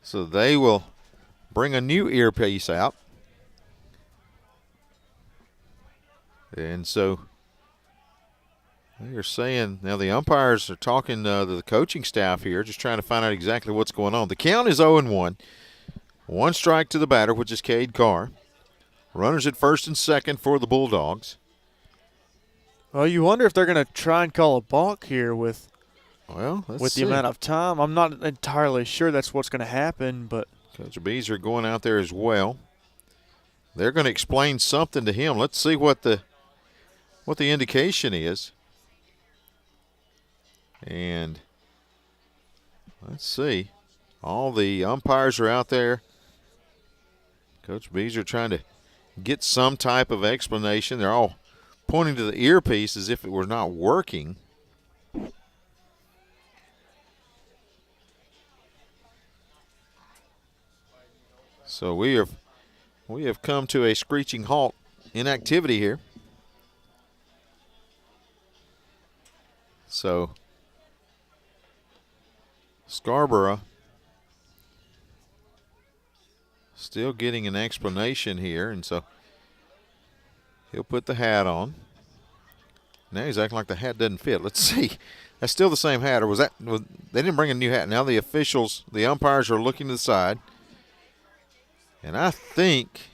[SPEAKER 1] So they will bring a new earpiece out. And so they are saying, now the umpires are talking to the coaching staff here, just trying to find out exactly what's going on. The count is 0-1. 1 strike to the batter, which is Cade Carr. Runners at first and second for the Bulldogs.
[SPEAKER 2] Well, you wonder if they're going to try and call a balk here with
[SPEAKER 1] the
[SPEAKER 2] amount of time. I'm not entirely sure that's what's going to happen, but
[SPEAKER 1] Coach Bees are going out there as well. They're going to explain something to him. Let's see what the indication is. And let's see. All the umpires are out there. Coach Bees are trying to get some type of explanation. They're all pointing to the earpiece as if it were not working. So we have come to a screeching halt in activity here. So Scarborough still getting an explanation here, and so he'll put the hat on. Now he's acting like the hat doesn't fit. Let's see. That's still the same hat, or was they didn't bring a new hat. Now the officials, the umpires are looking to the side. And I think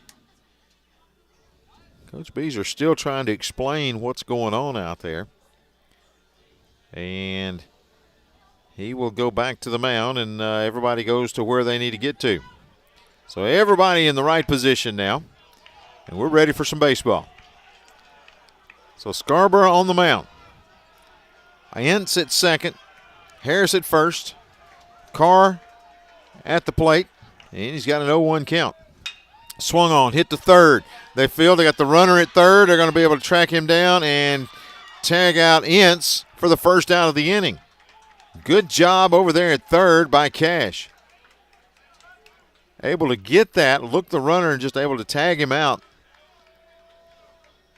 [SPEAKER 1] Coach Bees are still trying to explain what's going on out there. And he will go back to the mound, and everybody goes to where they need to get to. So everybody in the right position now, and we're ready for some baseball. So Scarborough on the mound. Ince at second, Harris at first, Carr at the plate, and he's got an 0-1 count. Swung on, hit to third. They feel they got the runner at third. They're going to be able to track him down and tag out Ince for the first out of the inning. Good job over there at third by Cash. Able to get that, look the runner, and just able to tag him out.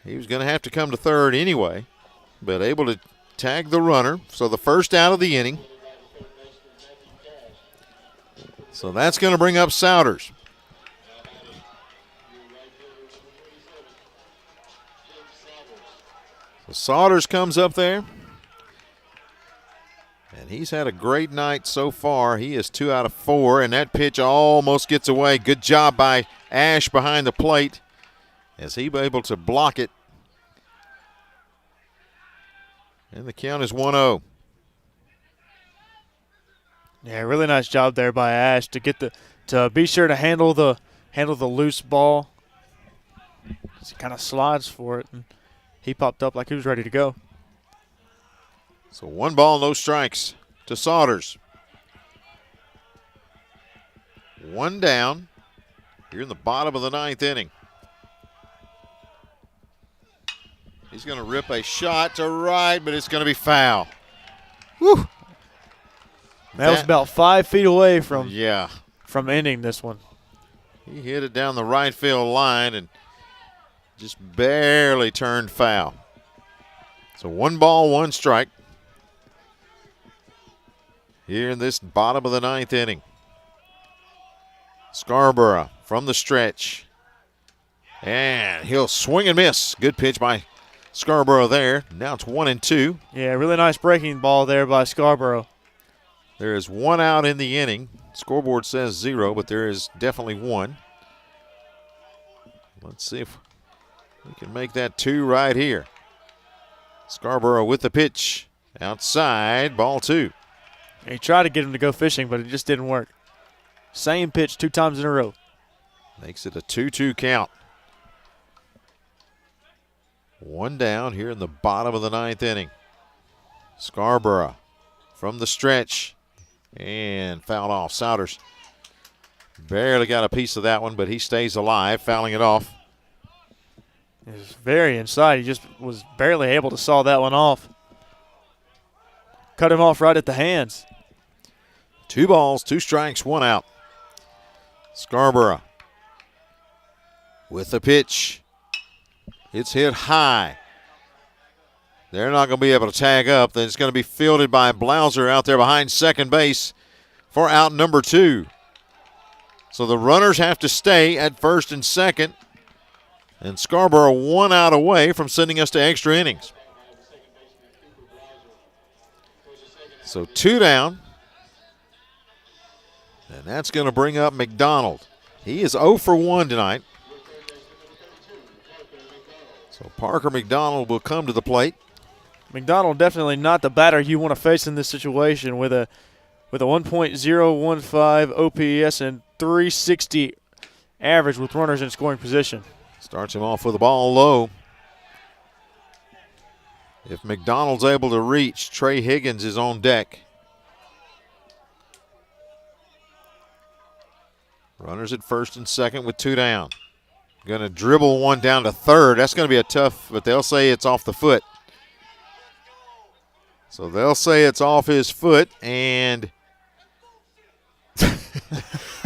[SPEAKER 1] He was going to have to come to third anyway, but able to tag the runner. So the first out of the inning. So that's going to bring up Souders. So Souders comes up there. And he's had a great night so far. He is 2 out of 4, and that pitch almost gets away. Good job by Ash behind the plate as he was able to block it. And the count is 1-0.
[SPEAKER 2] Yeah, really nice job there by Ash to be sure to handle the loose ball. He kind of slides for it, and he popped up like he was ready to go.
[SPEAKER 1] So 1 ball, no strikes to Saunders. 1 down here in the bottom of the 9th inning. He's going to rip a shot to right, but it's going to be foul. Whew.
[SPEAKER 2] That was about 5 feet away from ending this one.
[SPEAKER 1] He hit it down the right field line and just barely turned foul. So 1 ball, 1 strike here in this bottom of the 9th inning. Scarborough from the stretch. And he'll swing and miss. Good pitch by Scarborough there. Now it's 1-2.
[SPEAKER 2] Yeah, really nice breaking ball there by Scarborough.
[SPEAKER 1] There is 1 out in the inning. Scoreboard says 0, but there is definitely 1. Let's see if we can make that 2 right here. Scarborough with the pitch. Outside, ball 2.
[SPEAKER 2] He tried to get him to go fishing, but it just didn't work. Same pitch 2 times in a row.
[SPEAKER 1] Makes it a 2-2 count. 1 down here in the bottom of the 9th inning. Scarborough from the stretch and fouled off. Souders barely got a piece of that one, but he stays alive, fouling it off.
[SPEAKER 2] He was very inside. He just was barely able to saw that one off. Cut him off right at the hands.
[SPEAKER 1] 2 balls, 2 strikes, 1 out. Scarborough with the pitch. It's hit high. They're not going to be able to tag up. Then it's going to be fielded by Blauser out there behind second base for out number 2. So the runners have to stay at first and second. And Scarborough 1 out away from sending us to extra innings. So 2 down. And that's going to bring up McDonald. He is 0 for 1 tonight. So Parker McDonald will come to the plate.
[SPEAKER 2] McDonald definitely not the batter you want to face in this situation with a 1.015 OPS and 360 average with runners in scoring position.
[SPEAKER 1] Starts him off with the ball low. If McDonald's able to reach, Trey Higgins is on deck. Runners at first and second with 2 down. Going to dribble 1 down to third. That's going to be a tough, but they'll say it's off the foot. So they'll say it's off his foot, and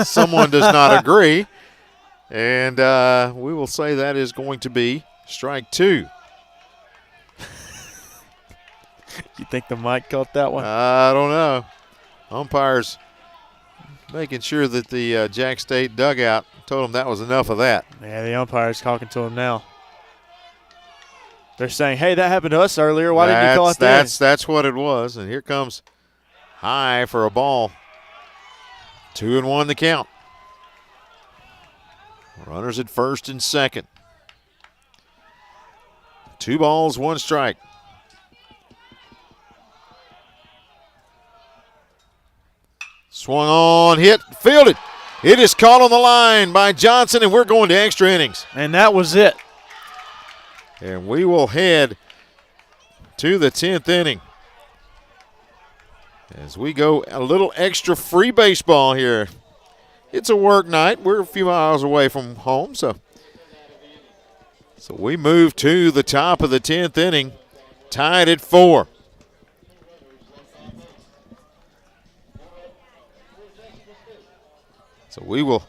[SPEAKER 1] someone does not agree. And we will say that is going to be strike 2.
[SPEAKER 2] You think the mic caught that one?
[SPEAKER 1] I don't know. Umpires making sure that the Jax State dugout told him that was enough of that.
[SPEAKER 2] Yeah, the umpire's talking to him now. They're saying, hey, that happened to us earlier. Why didn't you call it then?
[SPEAKER 1] That's what it was. And here comes high for a ball. 2-1 the count. Runners at first and second. 2 balls, 1 strike. Swung on, hit, fielded. It is caught on the line by Johnson, and we're going to extra innings.
[SPEAKER 2] And that was it.
[SPEAKER 1] And we will head to the 10th inning as we go a little extra free baseball here. It's a work night. We're a few miles away from home, so we move to the top of the 10th inning, tied at 4. So we will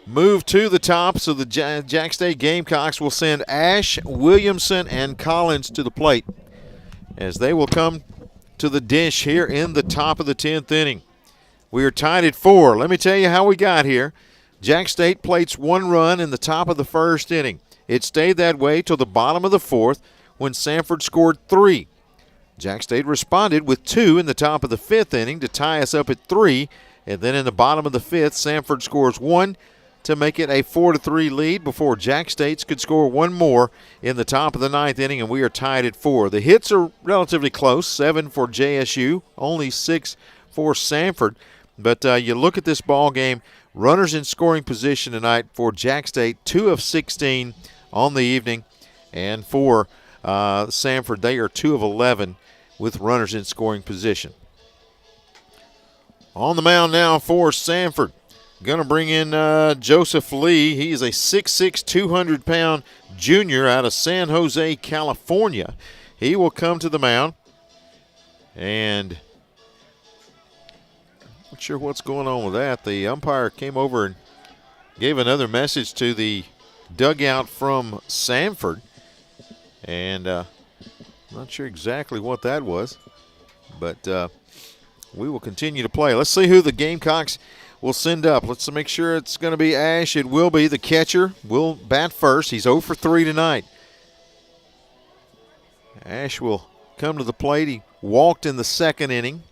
[SPEAKER 1] move to the top, so the Jax State Gamecocks will send Ash, Williamson, and Collins to the plate as they will come to the dish here in the top of the 10th inning. We are tied at 4. Let me tell you how we got here. Jax State plates 1 run in the top of the first inning. It stayed that way till the bottom of the 4th when Samford scored 3. Jax State responded with 2 in the top of the 5th inning to tie us up at 3. And then in the bottom of the 5th, Samford scores 1 to make it a 4-3 lead before Jax State could score 1 more in the top of the 9th inning, and we are tied at 4. The hits are relatively close, 7 for JSU, only 6 for Samford. But you look at this ball game, runners in scoring position tonight for Jax State, 2 of 16 on the evening. And for Samford, they are 2 of 11 with runners in scoring position. On the mound now for Samford. Going to bring in Joseph Lee. He is a 6'6", 200-pound junior out of San Jose, California. He will come to the mound. And not sure what's going on with that. The umpire came over and gave another message to the dugout from Samford. And not sure exactly what that was. But we will continue to play. Let's see who the Gamecocks will send up. Let's make sure it's going to be Ash. It will be. The catcher will bat first. He's 0 for 3 tonight. Ash will come to the plate. He walked in the 2nd inning.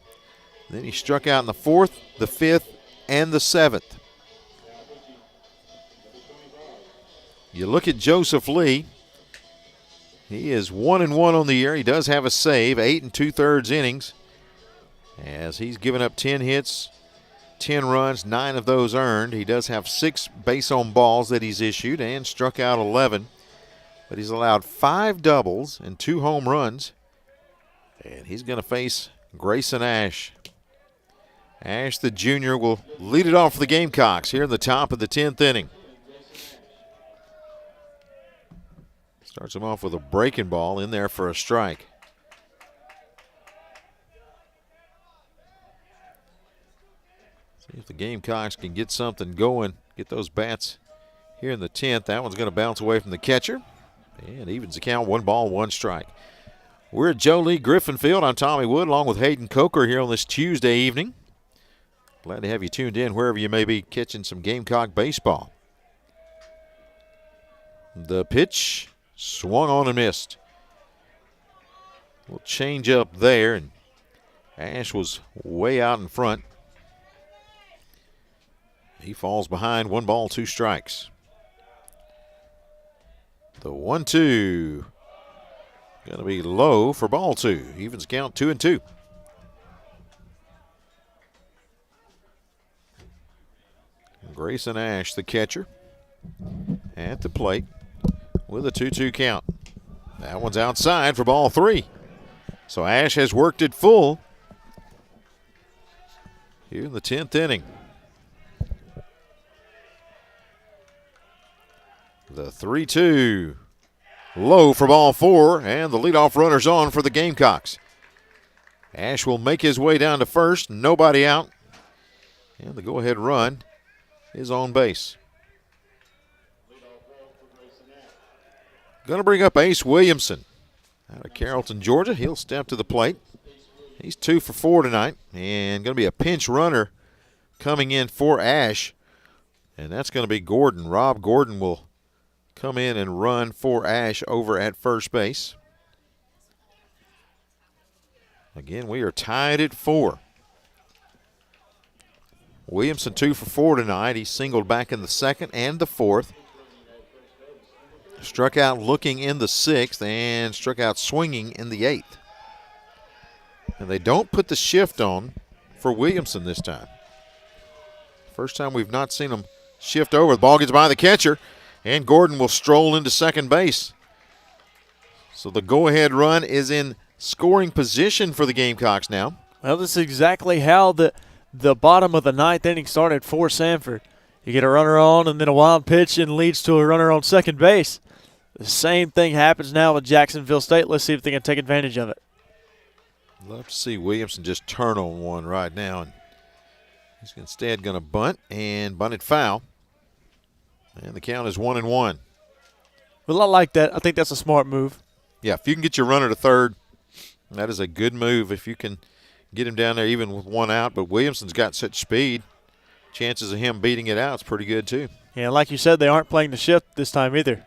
[SPEAKER 1] Then he struck out in the 4th, the 5th, and the 7th. You look at Joseph Lee. He is 1-1 on the year. He does have a save, 8 2/3 innings, as he's given up 10 hits, 10 runs, 9 of those earned. He does have 6 base on balls that he's issued and struck out 11. But he's allowed 5 doubles and 2 home runs. And he's going to face Grayson Ash. Ash, the junior, will lead it off for the Gamecocks here in the top of the 10th inning. Starts him off with a breaking ball in there for a strike. See if the Gamecocks can get something going, get those bats here in the 10th. That one's going to bounce away from the catcher and evens the count, 1 ball, 1 strike. We're at Joe Lee Griffin Field. I'm Tommy Wood along with Hayden Coker here on this Tuesday evening. Glad to have you tuned in wherever you may be catching some Gamecock baseball. The pitch swung on and missed. We'll change up there, and Ash was way out in front. He falls behind, 1 ball, 2 strikes. The 1-2. Going to be low for ball 2. Evens count 2-2. Grayson Ash, the catcher, at the plate with a 2-2 count. That one's outside for ball 3. So Ash has worked it full here in the 10th inning. The 3-2. Low for ball 4, and the leadoff runner's on for the Gamecocks. Ash will make his way down to first, nobody out. And the go-ahead run is on base. Going to bring up Ace Williamson out of Carrollton, Georgia. He'll step to the plate. He's 2 for 4 tonight, and going to be a pinch runner coming in for Ash, and that's going to be Gordon. Rob Gordon will come in and run for Ash over at first base. Again, we are tied at 4. Williamson 2 for 4 tonight. He singled back in the 2nd and the 4th. Struck out looking in the 6th and struck out swinging in the 8th. And they don't put the shift on for Williamson this time. First time we've not seen him shift over. The ball gets by the catcher, and Gordon will stroll into second base. So the go-ahead run is in scoring position for the Gamecocks now.
[SPEAKER 2] Well, this is exactly how the bottom of the 9th inning started for Samford. You get a runner on and then a wild pitch and leads to a runner on second base. The same thing happens now with Jacksonville State. Let's see if they can take advantage of it.
[SPEAKER 1] Love to see Williamson just turn on one right now. And he's instead going to bunt and bunt it foul. And the count is 1-1.
[SPEAKER 2] Well, I like that. I think that's a smart move.
[SPEAKER 1] Yeah, if you can get your runner to third, that is a good move if you can get him down there even with 1 out. But Williamson's got such speed. Chances of him beating it out is pretty good too.
[SPEAKER 2] Yeah, like you said, they aren't playing the shift this time either.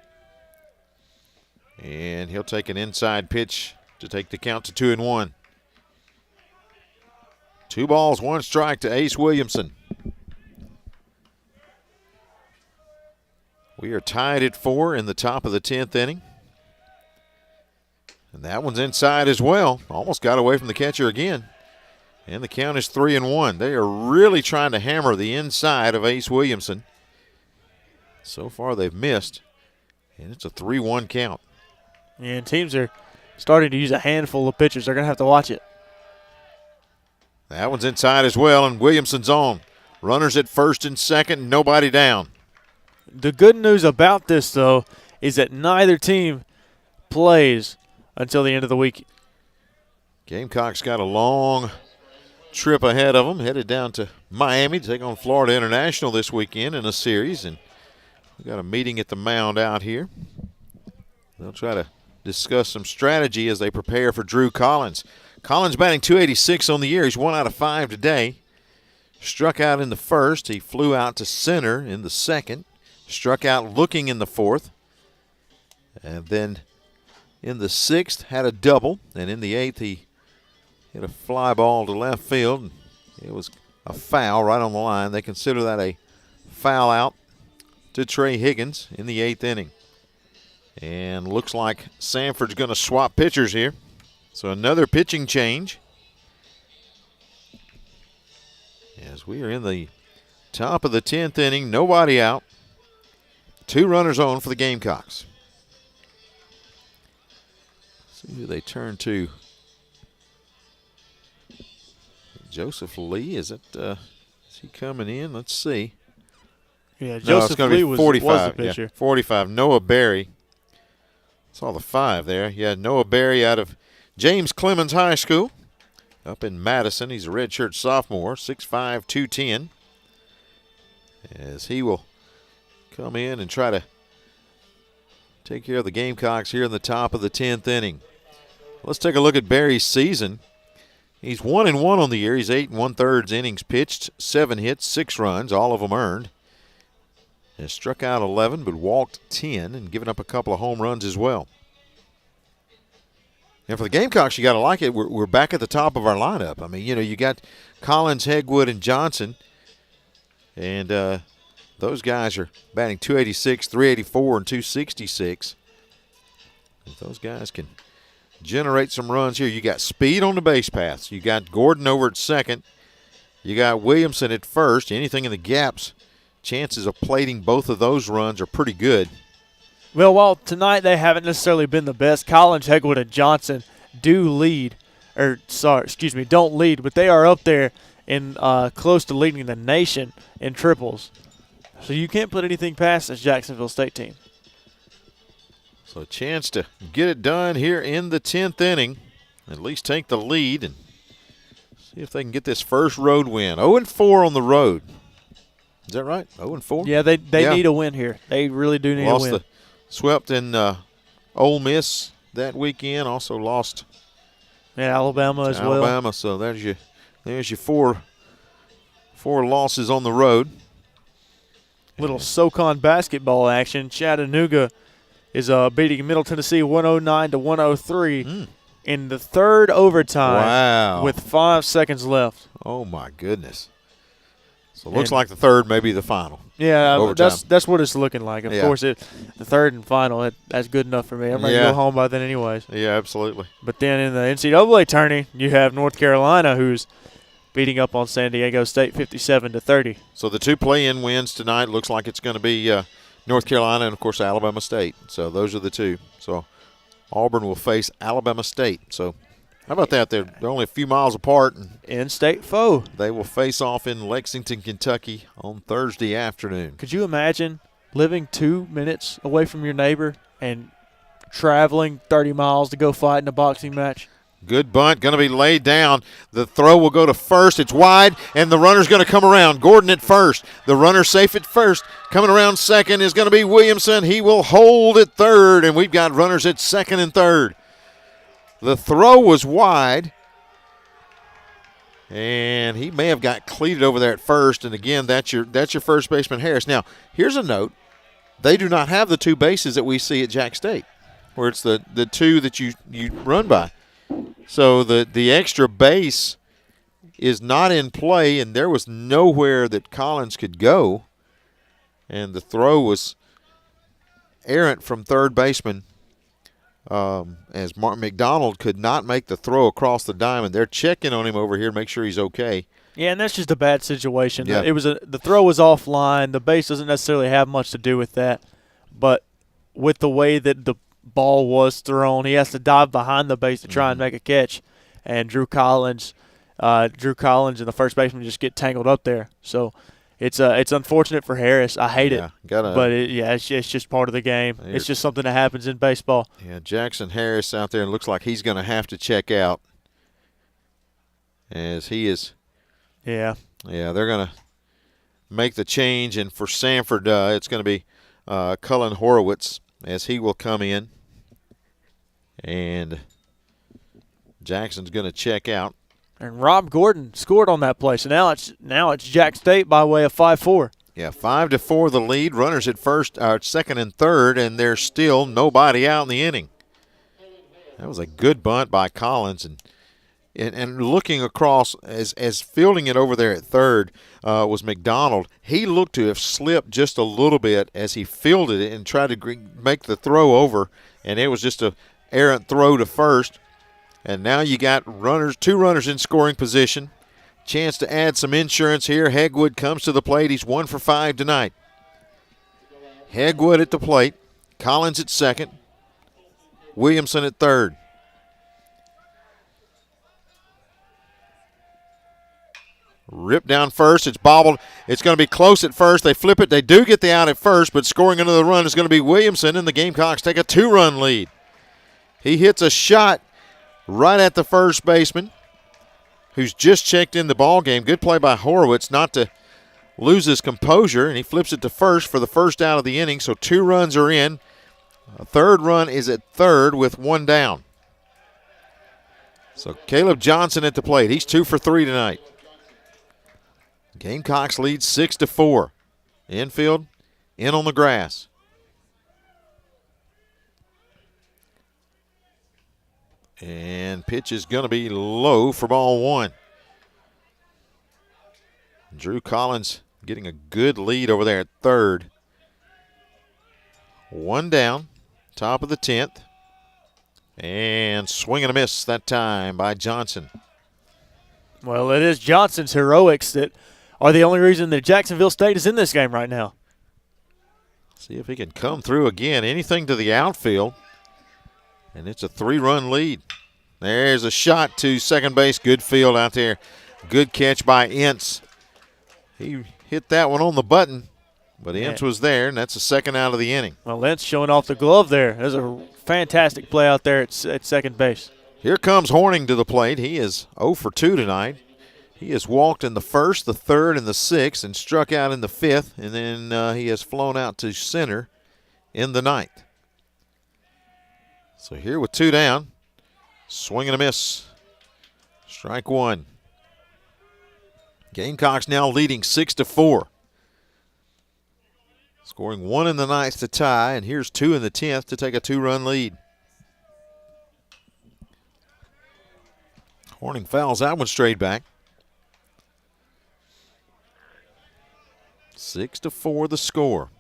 [SPEAKER 1] And he'll take an inside pitch to take the count to 2-1. 2 balls, 1 strike to Ace Williamson. We are tied at 4 in the top of the 10th inning. And that one's inside as well. Almost got away from the catcher again. And the count is 3-1. They are really trying to hammer the inside of Ace Williamson. So far they've missed. And it's a 3-1 count.
[SPEAKER 2] Yeah, and teams are starting to use a handful of pitchers. They're going to have to watch it.
[SPEAKER 1] That one's inside as well, and Williamson's on. Runners at first and second, nobody down.
[SPEAKER 2] The good news about this, though, is that neither team plays until the end of the week.
[SPEAKER 1] Gamecocks got a long trip ahead of them, headed down to Miami to take on Florida International this weekend in a series, and we got a meeting at the mound out here. They'll try to discuss some strategy as they prepare for Drew Collins. Collins batting .286 on the year. He's 1 out of 5 today. Struck out in the first. He flew out to center in the second. Struck out looking in the fourth. And then in the sixth had a double. And in the eighth he hit a fly ball to left field. It was a foul right on the line. They consider that a foul out to Trey Higgins in the 8th inning. And looks like Samford's going to swap pitchers here. So another pitching change. As we are in the top of the 10th inning, nobody out. 2 runners on for the Gamecocks. See who they turn to. Joseph Lee, is he coming in? Let's see.
[SPEAKER 2] Yeah, Joseph Lee was
[SPEAKER 1] 45.
[SPEAKER 2] Was the pitcher.
[SPEAKER 1] Yeah, 45. Noah Berry. Saw the 5 there. Yeah, Noah Berry out of James Clemens High School up in Madison. He's a redshirt sophomore, 6'5", 210. As he will come in and try to take care of the Gamecocks here in the top of the 10th inning. Let's take a look at Berry's season. He's 1-1 on the year. He's 8 1/3 innings pitched, 7 hits, 6 runs, all of them earned. Has struck out 11 but walked 10 and given up a couple of home runs as well. And for the Gamecocks, you got to like it. We're back at the top of our lineup. I mean, you got Collins, Hegwood, and Johnson. And those guys are batting .286, .384, and .266. If those guys can generate some runs here, you got speed on the base paths. You got Gordon over at second. You got Williamson at first. Anything in the gaps, chances of plating both of those runs are pretty good.
[SPEAKER 2] Well, while tonight they haven't necessarily been the best, Collins, Hegwood, and Johnson don't lead, but they are up there in close to leading the nation in triples. So you can't put anything past this Jacksonville State team.
[SPEAKER 1] So a chance to get it done here in the 10th inning, at least take the lead and see if they can get this first road win. 0-4 on the road. Is that right? 0-4?
[SPEAKER 2] Yeah, they need a win here. They really do need a win.
[SPEAKER 1] Swept in Ole Miss that weekend. Also lost
[SPEAKER 2] Alabama as well.
[SPEAKER 1] Alabama. So there's your four losses on the road.
[SPEAKER 2] Little SoCon basketball action. Chattanooga is beating Middle Tennessee 109-103 in the third overtime.
[SPEAKER 1] Wow.
[SPEAKER 2] With 5 seconds left.
[SPEAKER 1] Oh my goodness. So it looks like the third may be the final.
[SPEAKER 2] Yeah, that's what it's looking like. Of course, the third and final, that's good enough for me. I'm ready to go home by then anyways.
[SPEAKER 1] Yeah, absolutely.
[SPEAKER 2] But then in the NCAA tourney, you have North Carolina who's beating up on San Diego State 57-30.
[SPEAKER 1] So the 2 play-in wins tonight looks like it's going to be North Carolina and, of course, Alabama State. So those are the 2. So Auburn will face Alabama State. So how about that? They're only a few miles apart. And
[SPEAKER 2] in-state foe.
[SPEAKER 1] They will face off in Lexington, Kentucky on Thursday afternoon.
[SPEAKER 2] Could you imagine living 2 minutes away from your neighbor and traveling 30 miles to go fight in a boxing match?
[SPEAKER 1] Good bunt, going to be laid down. The throw will go to first. It's wide, and the runner's going to come around. Gordon at first. The runner safe at first. Coming around second is going to be Williamson. He will hold at third, and we've got runners at second and third. The throw was wide, and he may have got cleated over there at first. And again, that's your first baseman, Harris. Now, here's a note. They do not have the 2 bases that we see at Jax State, where it's the 2 that you run by. So the extra base is not in play, and there was nowhere that Collins could go. And the throw was errant from third baseman as Martin McDonald could not make the throw across the diamond. They're checking on him over here to make sure he's okay.
[SPEAKER 2] Yeah, and that's just a bad situation.
[SPEAKER 1] Yeah.
[SPEAKER 2] The throw was offline. The base doesn't necessarily have much to do with that. But with the way that the ball was thrown, he has to dive behind the base to try and make a catch. And Drew Collins and the first baseman just get tangled up there. So it's unfortunate for Harris. I hate it. But it's just part of the game. It's just something that happens in baseball.
[SPEAKER 1] Yeah, Jackson Harris out there, and looks like he's going to have to check out as he is.
[SPEAKER 2] Yeah.
[SPEAKER 1] Yeah, they're going to make the change, and for Samford, it's going to be Cullen Horowitz as he will come in, and Jackson's going to check out.
[SPEAKER 2] And Rob Gordon scored on that play, so now it's Jax State by way of 5-4.
[SPEAKER 1] Yeah, 5-4 the lead. Runners at second and third, and there's still nobody out in the inning. That was a good bunt by Collins, and looking across as fielding it over there at third was McDonald. He looked to have slipped just a little bit as he fielded it and tried to make the throw over, and it was just a errant throw to first. And now you got two runners in scoring position. Chance to add some insurance here. Hegwood comes to the plate. He's 1 for 5 tonight. Hegwood at the plate. Collins at second. Williamson at third. Rip down first. It's bobbled. It's going to be close at first. They flip it. They do get the out at first, but scoring another run is going to be Williamson, and the Gamecocks take a 2-run lead. He hits a shot right at the first baseman, who's just checked in the ball game. Good play by Horowitz not to lose his composure, and he flips it to first for the first out of the inning, so 2 runs are in. A third run is at third with 1 down. So Caleb Johnson at the plate. He's 2 for 3 tonight. Gamecocks lead 6-4. Infield, in on the grass. And pitch is going to be low for ball 1. Drew Collins getting a good lead over there at third. 1 down, top of the 10th. And swing and a miss that time by Johnson.
[SPEAKER 2] Well, it is Johnson's heroics that are the only reason that Jacksonville State is in this game right now.
[SPEAKER 1] See if he can come through again. Anything to the outfield. And it's a 3-run lead. There's a shot to second base. Good field out there. Good catch by Ince. He hit that one on the button, but Ince was there, and that's the second out of the inning.
[SPEAKER 2] Well, Ince showing off the glove there. There's a fantastic play out there at second base.
[SPEAKER 1] Here comes Horning to the plate. He is 0 for 2 tonight. He has walked in the first, the third, and the sixth, and struck out in the fifth, and then he has flown out to center in the ninth. So here with 2 down, swing and a miss. Strike 1. Gamecocks now leading 6-4. Scoring 1 in the ninth to tie, and here's 2 in the 10th to take a 2-run lead. Horning fouls that one straight back. 6-4 the score.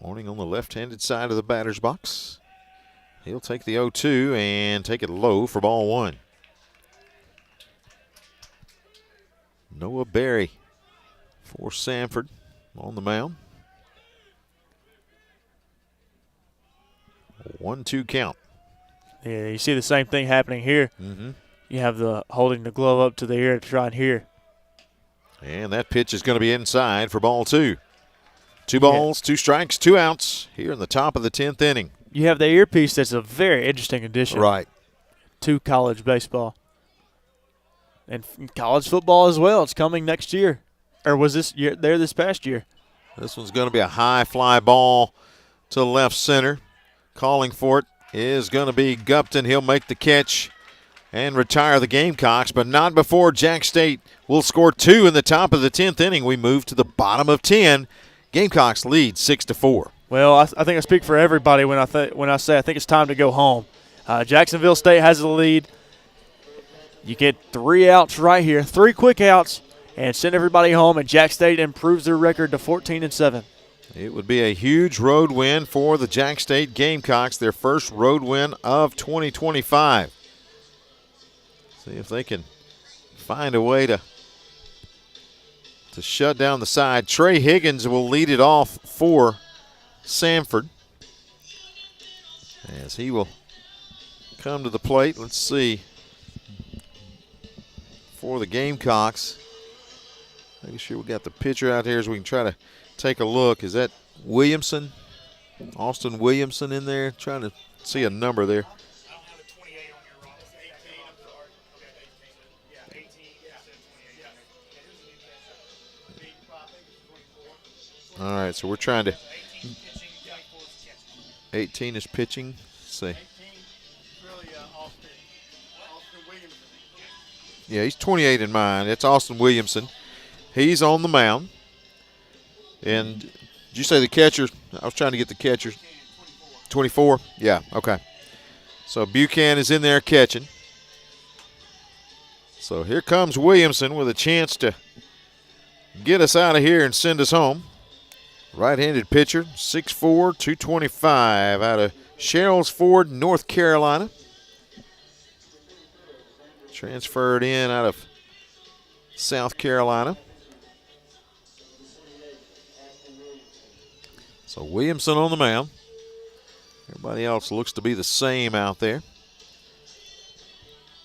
[SPEAKER 1] Horning on the left-handed side of the batter's box. He'll take the 0-2 and take it low for ball 1. Noah Berry for Samford on the mound. 1-2 count.
[SPEAKER 2] Yeah, you see the same thing happening here.
[SPEAKER 1] Mm-hmm.
[SPEAKER 2] You have the holding the glove up to the ear to try and hear.
[SPEAKER 1] And that pitch is going to be inside for ball 2. 2 balls, 2 strikes, 2 outs here in the top of the 10th inning.
[SPEAKER 2] You have the earpiece. That's a very interesting addition.
[SPEAKER 1] Right.
[SPEAKER 2] To college baseball. And college football as well. It's coming next year. Or was this year there this past year?
[SPEAKER 1] This one's going to be a high fly ball to left center. Calling for it is going to be Gupton. He'll make the catch and retire the Gamecocks, but not before Jax State will score 2 in the top of the 10th inning. We move to the bottom of 10. Gamecocks lead 6-4.
[SPEAKER 2] Well, I think I speak for everybody when I say I think it's time to go home. Jacksonville State has the lead. You get 3 outs right here, 3 quick outs, and send everybody home, and Jax State improves their record to 14-7.
[SPEAKER 1] It would be a huge road win for the Jax State Gamecocks, their first road win of 2025. See if they can find a way to shut down the side. Trey Higgins will lead it off for Samford as he will come to the plate. Let's see. For the Gamecocks, making sure we got the pitcher out here so we can try to take a look. Is that Williamson? Austin Williamson in there? Trying to see a number there. All right, so we're trying to. 18 is pitching. Let's see. Yeah, he's 28 in mine. It's Austin Williamson. He's on the mound. And did you say the catcher? I was trying to get the catcher. 24? Yeah, okay. So Buchanan is in there catching. So here comes Williamson with a chance to get us out of here and send us home. Right-handed pitcher, 6'4", 225 out of Sherrills-Ford, North Carolina. Transferred in out of South Carolina. So Williamson on the mound. Everybody else looks to be the same out there.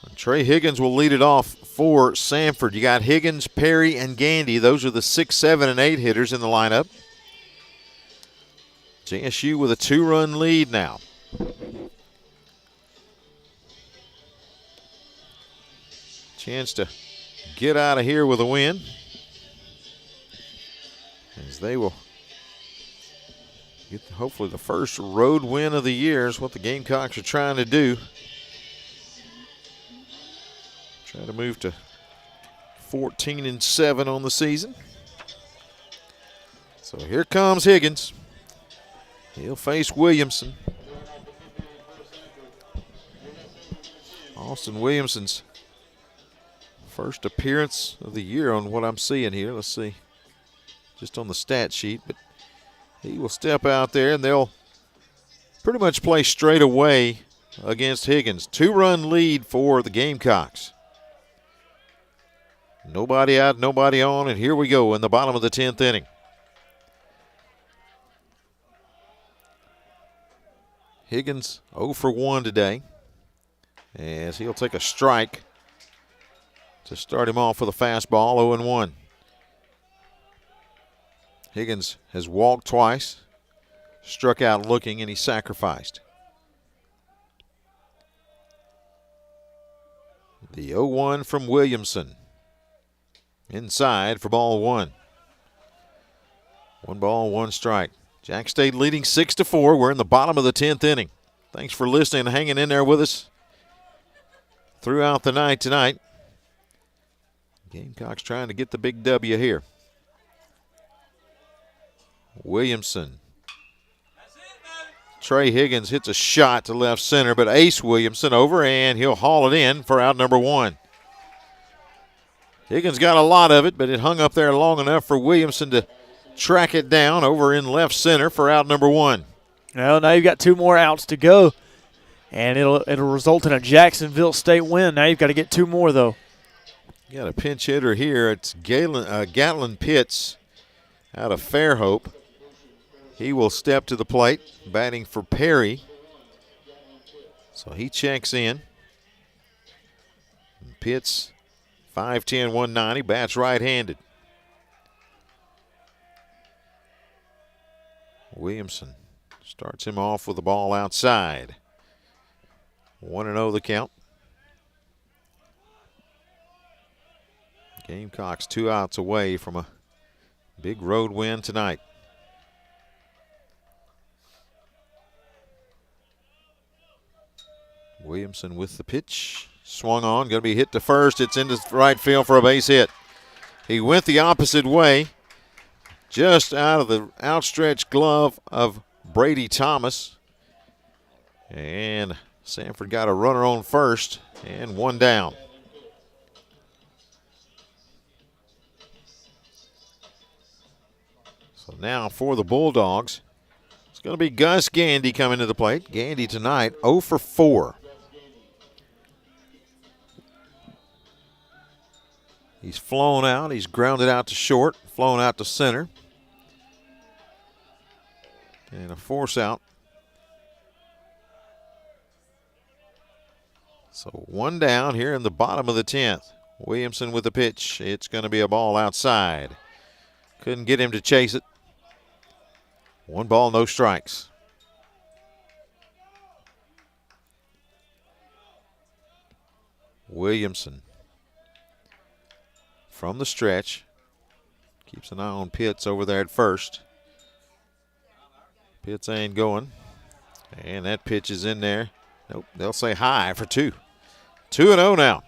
[SPEAKER 1] And Trey Higgins will lead it off for Samford. You got Higgins, Perry, and Gandy. Those are the 6, 7, and 8 hitters in the lineup. JSU with a 2-run lead now. Chance to get out of here with a win, as they will get hopefully the first road win of the year is what the Gamecocks are trying to do. Try to move to 14-7 on the season. So here comes Higgins. He'll face Williamson. Austin Williamson's first appearance of the year on what I'm seeing here. Let's see, just on the stat sheet. But he will step out there, and they'll pretty much play straight away against Higgins. 2-run lead for the Gamecocks. Nobody out, nobody on, and here we go in the bottom of the 10th inning. Higgins 0 for 1 today, as he'll take a strike to start him off with a fastball, 0-1. Higgins has walked twice, struck out looking, and he sacrificed. The 0-1 from Williamson. Inside for ball 1. 1 ball, 1 strike. Jax State leading 6-4. We're in the bottom of the 10th inning. Thanks for listening and hanging in there with us throughout the night tonight. Gamecocks trying to get the big W here. Williamson. Trey Higgins hits a shot to left center, but Ace Williamson over, and he'll haul it in for out number 1. Higgins got a lot of it, but it hung up there long enough for Williamson to track it down over in left center for out number 1.
[SPEAKER 2] Well, now you've got 2 more outs to go, and it'll result in a Jacksonville State win. Now you've got to get 2 more, though.
[SPEAKER 1] You got a pinch hitter here. It's Gatlin Pitts out of Fairhope. He will step to the plate, batting for Perry. So he checks in. Pitts, 5'10", 190, bats right-handed. Williamson starts him off with the ball outside. 1-0 the count. Gamecocks 2 outs away from a big road win tonight. Williamson with the pitch. Swung on, going to be hit to first. It's into right field for a base hit. He went the opposite way, just out of the outstretched glove of Brady Thomas. And Samford got a runner on first and one down. So now for the Bulldogs, it's going to be Gus Gandy coming to the plate. Gandy tonight 0 for 4. He's flown out. He's grounded out to short, flown out to center. And a force out. So one down here in the bottom of the 10th. Williamson with the pitch. It's going to be a ball outside. Couldn't get him to chase it. 1 ball, no strikes. Williamson from the stretch. Keeps an eye on Pitts over there at first. Pitts ain't going. And that pitch is in there. Nope, they'll say high for 2. 2-0 now.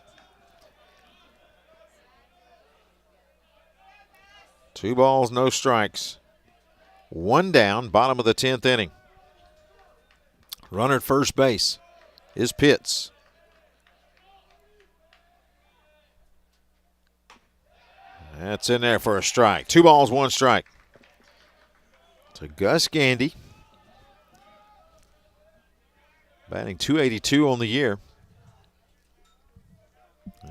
[SPEAKER 1] 2 balls, no strikes. 1 down, bottom of the 10th inning. Runner at first base is Pitts. That's in there for a strike. 2 balls, 1 strike. To Gus Gandy. Batting .282 on the year.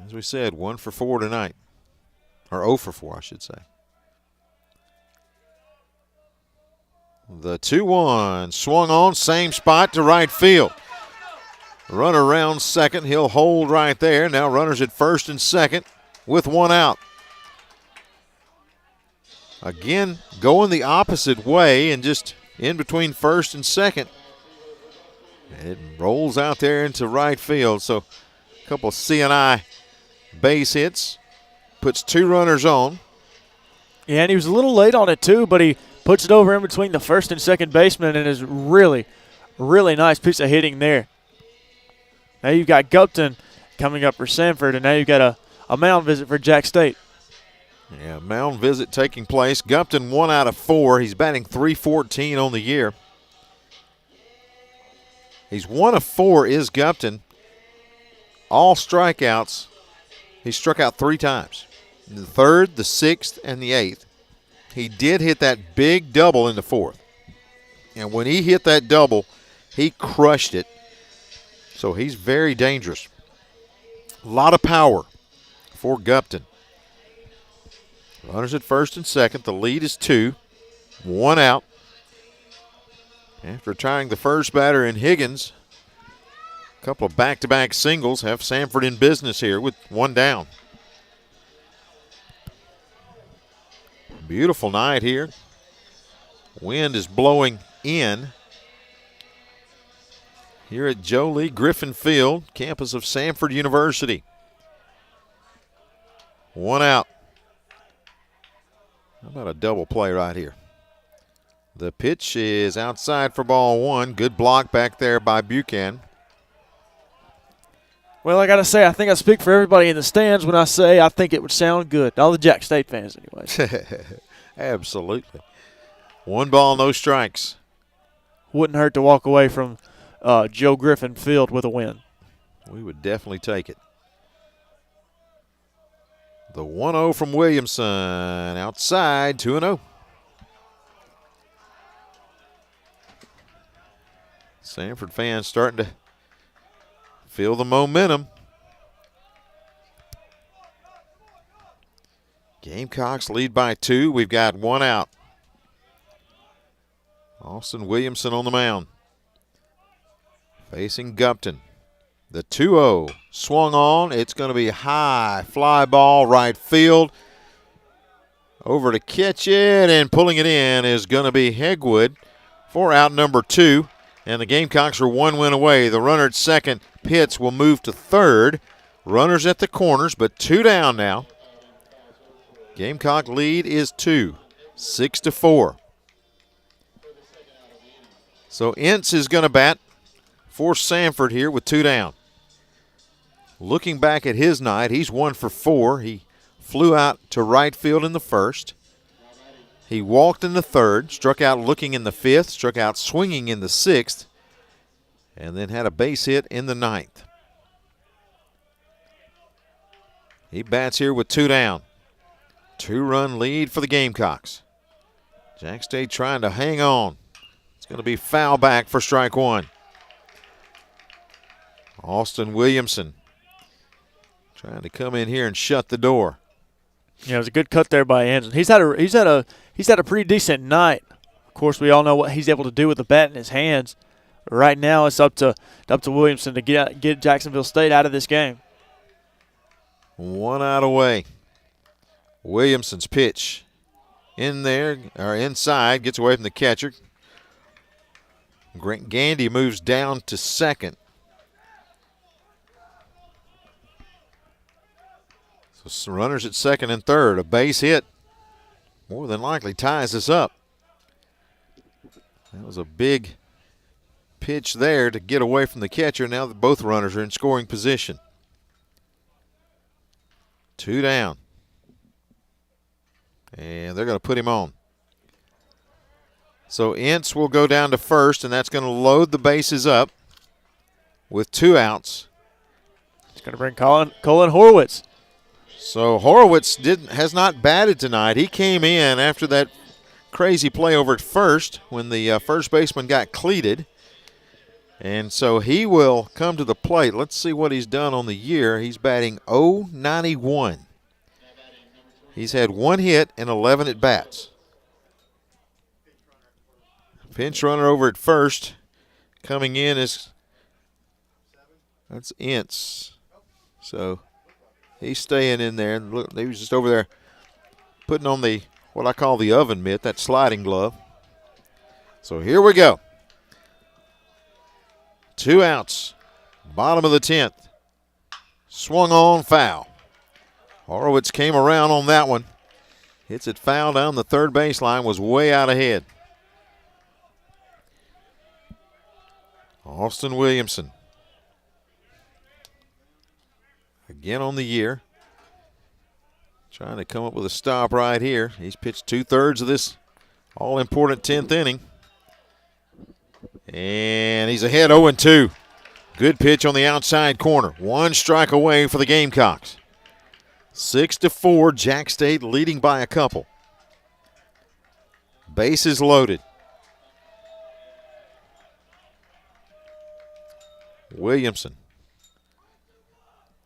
[SPEAKER 1] As we said, 1 for 4 tonight. Or 0 for 4, I should say. The 2-1 swung on, same spot to right field. Runner around second. He'll hold right there. Now runners at first and second with 1 out. Again, going the opposite way and just in between first and second. It rolls out there into right field. So a couple of CNI base hits. Puts 2 runners on.
[SPEAKER 2] Yeah, and he was a little late on it too, but he puts it over in between the first and second baseman and is really, really nice piece of hitting there. Now you've got Gupton coming up for Samford, and now you've got a mound visit for Jax State.
[SPEAKER 1] Yeah, mound visit taking place. Gupton 1 out of 4. He's batting .314 on the year. He's 1 of 4 is Gupton. All strikeouts. He struck out 3 times. In the 3rd, the 6th, and the 8th. He did hit that big double in the 4th. And when he hit that double, he crushed it. So he's very dangerous. A lot of power for Gupton. Runners at first and second. The lead is 2. 1 out. After retiring the first batter in Higgins, a couple of back-to-back singles have Samford in business here with 1 down. Beautiful night here. Wind is blowing in here at Joe Lee Griffin Field, campus of Samford University. 1 out. How about a double play right here? The pitch is outside for ball 1. Good block back there by Buchanan.
[SPEAKER 2] Well, I got to say, I think I speak for everybody in the stands when I say I think it would sound good. All the Jax State fans, anyway.
[SPEAKER 1] Absolutely. 1 ball, no strikes.
[SPEAKER 2] Wouldn't hurt to walk away from Joe Griffin Field with a win.
[SPEAKER 1] We would definitely take it. The 1-0 from Williamson. Outside, 2-0. Samford fans starting to feel the momentum. Gamecocks lead by 2. We've got 1 out. Austin Williamson on the mound. Facing Gupton. The 2-0 swung on. It's going to be high. Fly ball right field. Over to catch it and pulling it in is going to be Hegwood for out number 2. And the Gamecocks are 1 win away. The runner at second, Pitts, will move to third. Runners at the corners, but 2 down now. Gamecock lead is 2, 6-4. So Ince is going to bat for Samford here with 2 down. Looking back at his night, he's 1 for 4. He flew out to right field in the 1st. He walked in the 3rd, struck out looking in the 5th, struck out swinging in the 6th. and then had a base hit in the ninth. He bats here with 2 down. 2-run lead for the Gamecocks. Jax State trying to hang on. It's going to be foul back for strike 1. Austin Williamson trying to come in here and shut the door.
[SPEAKER 2] Yeah, it was a good cut there by Anderson. He's had a pretty decent night. Of course, we all know what he's able to do with the bat in his hands. Right now, it's up to Williamson to get Jacksonville State out of this game.
[SPEAKER 1] 1 out away. Williamson's pitch in there, or inside, gets away from the catcher. Gandy moves down to second. So runners at second and third. A base hit more than likely ties us up. That was a big pitch there to get away from the catcher. Now that both runners are in scoring position. 2 down. And they're going to put him on. So Ince will go down to first, and that's going to load the bases up with 2 outs.
[SPEAKER 2] It's going to bring Colin Horowitz.
[SPEAKER 1] So Horowitz has not batted tonight. He came in after that crazy play over at first when the first baseman got cleated. And so he will come to the plate. Let's see what he's done on the year. He's batting .091. He's had 1 hit and 11 at bats. Pinch runner over at first. Coming in that's Ince. So he's staying in there. Look, he was just over there putting on what I call the oven mitt, that sliding glove. So here we go. 2 outs. Bottom of the 10th. Swung on, foul. Horowitz came around on that one. Hits it foul down the third baseline, was way out ahead. Austin Williamson. Again on the year. Trying to come up with a stop right here. He's pitched 2/3 of this all-important 10th inning. And he's ahead 0-2. Good pitch on the outside corner. 1 strike away for the Gamecocks. 6-4, Jax State leading by a couple. Bases loaded. Williamson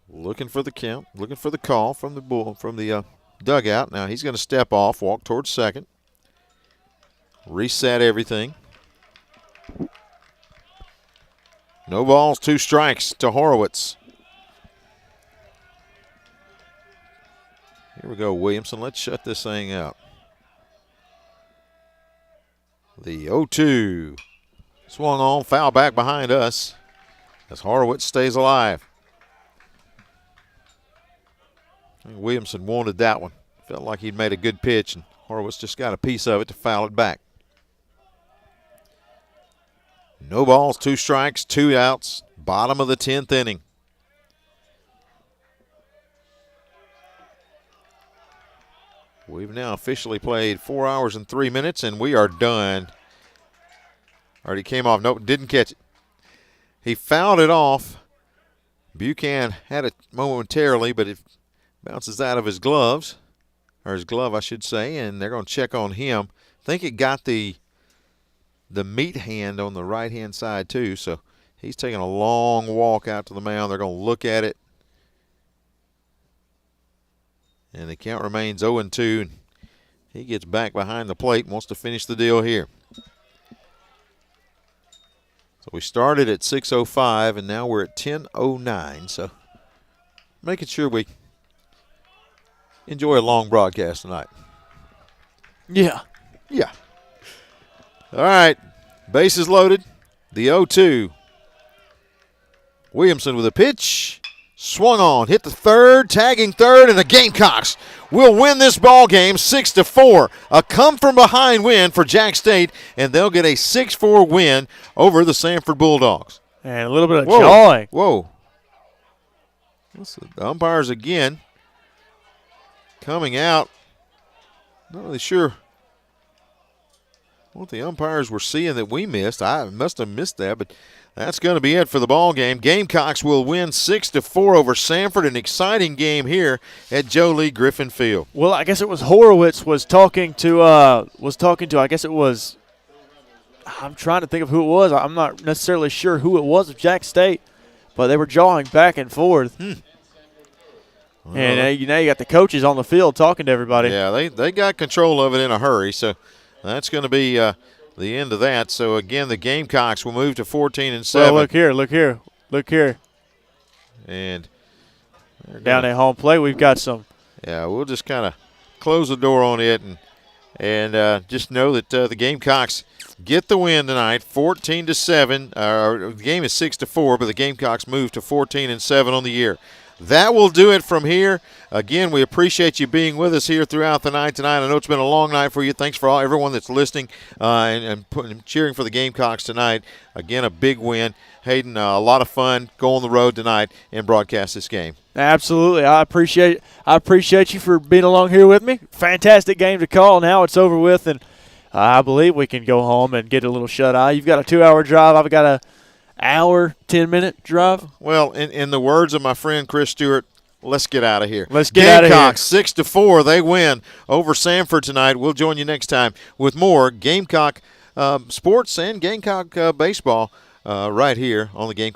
[SPEAKER 1] looking for the count, looking for the call from the dugout. Now he's going to step off, walk towards second, reset everything. No balls, 2 strikes to Horowitz. Here we go, Williamson. Let's shut this thing up. The 0-2. Swung on, foul back behind us as Horowitz stays alive. Williamson wanted that one. Felt like he'd made a good pitch, and Horowitz just got a piece of it to foul it back. No balls, 2 strikes, 2 outs. Bottom of the 10th inning. We've now officially played 4 hours and 3 minutes, and we are done. Already came off. Nope, didn't catch it. He fouled it off. Buchanan had it momentarily, but it bounces out of his gloves, or his glove, I should say, and they're going to check on him. I think it got the meat hand on the right-hand side, too, so he's taking a long walk out to the mound. They're going to look at it. And the count remains 0-2. He gets back behind the plate and wants to finish the deal here. So we started at 6:05, and now we're at 10:09. So making sure we enjoy a long broadcast tonight.
[SPEAKER 2] Yeah.
[SPEAKER 1] Yeah. All right. Bases loaded. The 0-2. Williamson with a pitch. Swung on, hit the third, tagging third, and the Gamecocks will win this ball game 6-4. A come-from-behind win for Jax State, and they'll get a 6-4 win over the Samford Bulldogs.
[SPEAKER 2] And a little bit of jawing.
[SPEAKER 1] Whoa. The umpires again coming out. Not really sure what the umpires were seeing that we missed. I must have missed that, but that's going to be it for the ball game. Gamecocks will win 6-4 over Samford. An exciting game here at Joe Lee Griffin Field.
[SPEAKER 2] Well, I guess it was Horowitz was talking to. I guess it was. I'm trying to think of who it was. I'm not necessarily sure who it was of Jax State, but they were jawing back and forth.
[SPEAKER 1] Well,
[SPEAKER 2] and you got the coaches on the field talking to everybody.
[SPEAKER 1] Yeah, they got control of it in a hurry, so that's going to be the end of that. So, again, the Gamecocks will move to 14-7.
[SPEAKER 2] Well, look here.
[SPEAKER 1] And
[SPEAKER 2] down at home plate, we've got some.
[SPEAKER 1] Yeah, we'll just kind of close the door on it and just know that the Gamecocks get the win tonight, 14-7. The game is 6-4, but the Gamecocks move to 14-7 on the year. That will do it from here. Again, we appreciate you being with us here throughout the night tonight. I know it's been a long night for you. Thanks for everyone that's listening and cheering for the Gamecocks tonight. Again, a big win. Hayden, a lot of fun. Go on the road tonight and broadcast this game.
[SPEAKER 2] Absolutely. I appreciate you for being along here with me. Fantastic game to call. Now it's over with, and I believe we can go home and get a little shut-eye. You've got a 2-hour drive. I've got a hour, 10-minute drive.
[SPEAKER 1] Well, in the words of my friend Chris Stewart, let's get out of here.
[SPEAKER 2] Let's get out of here.
[SPEAKER 1] Gamecocks 6-4. They win over Samford tonight. We'll join you next time with more Gamecock sports and Gamecock baseball right here on the Gamecock.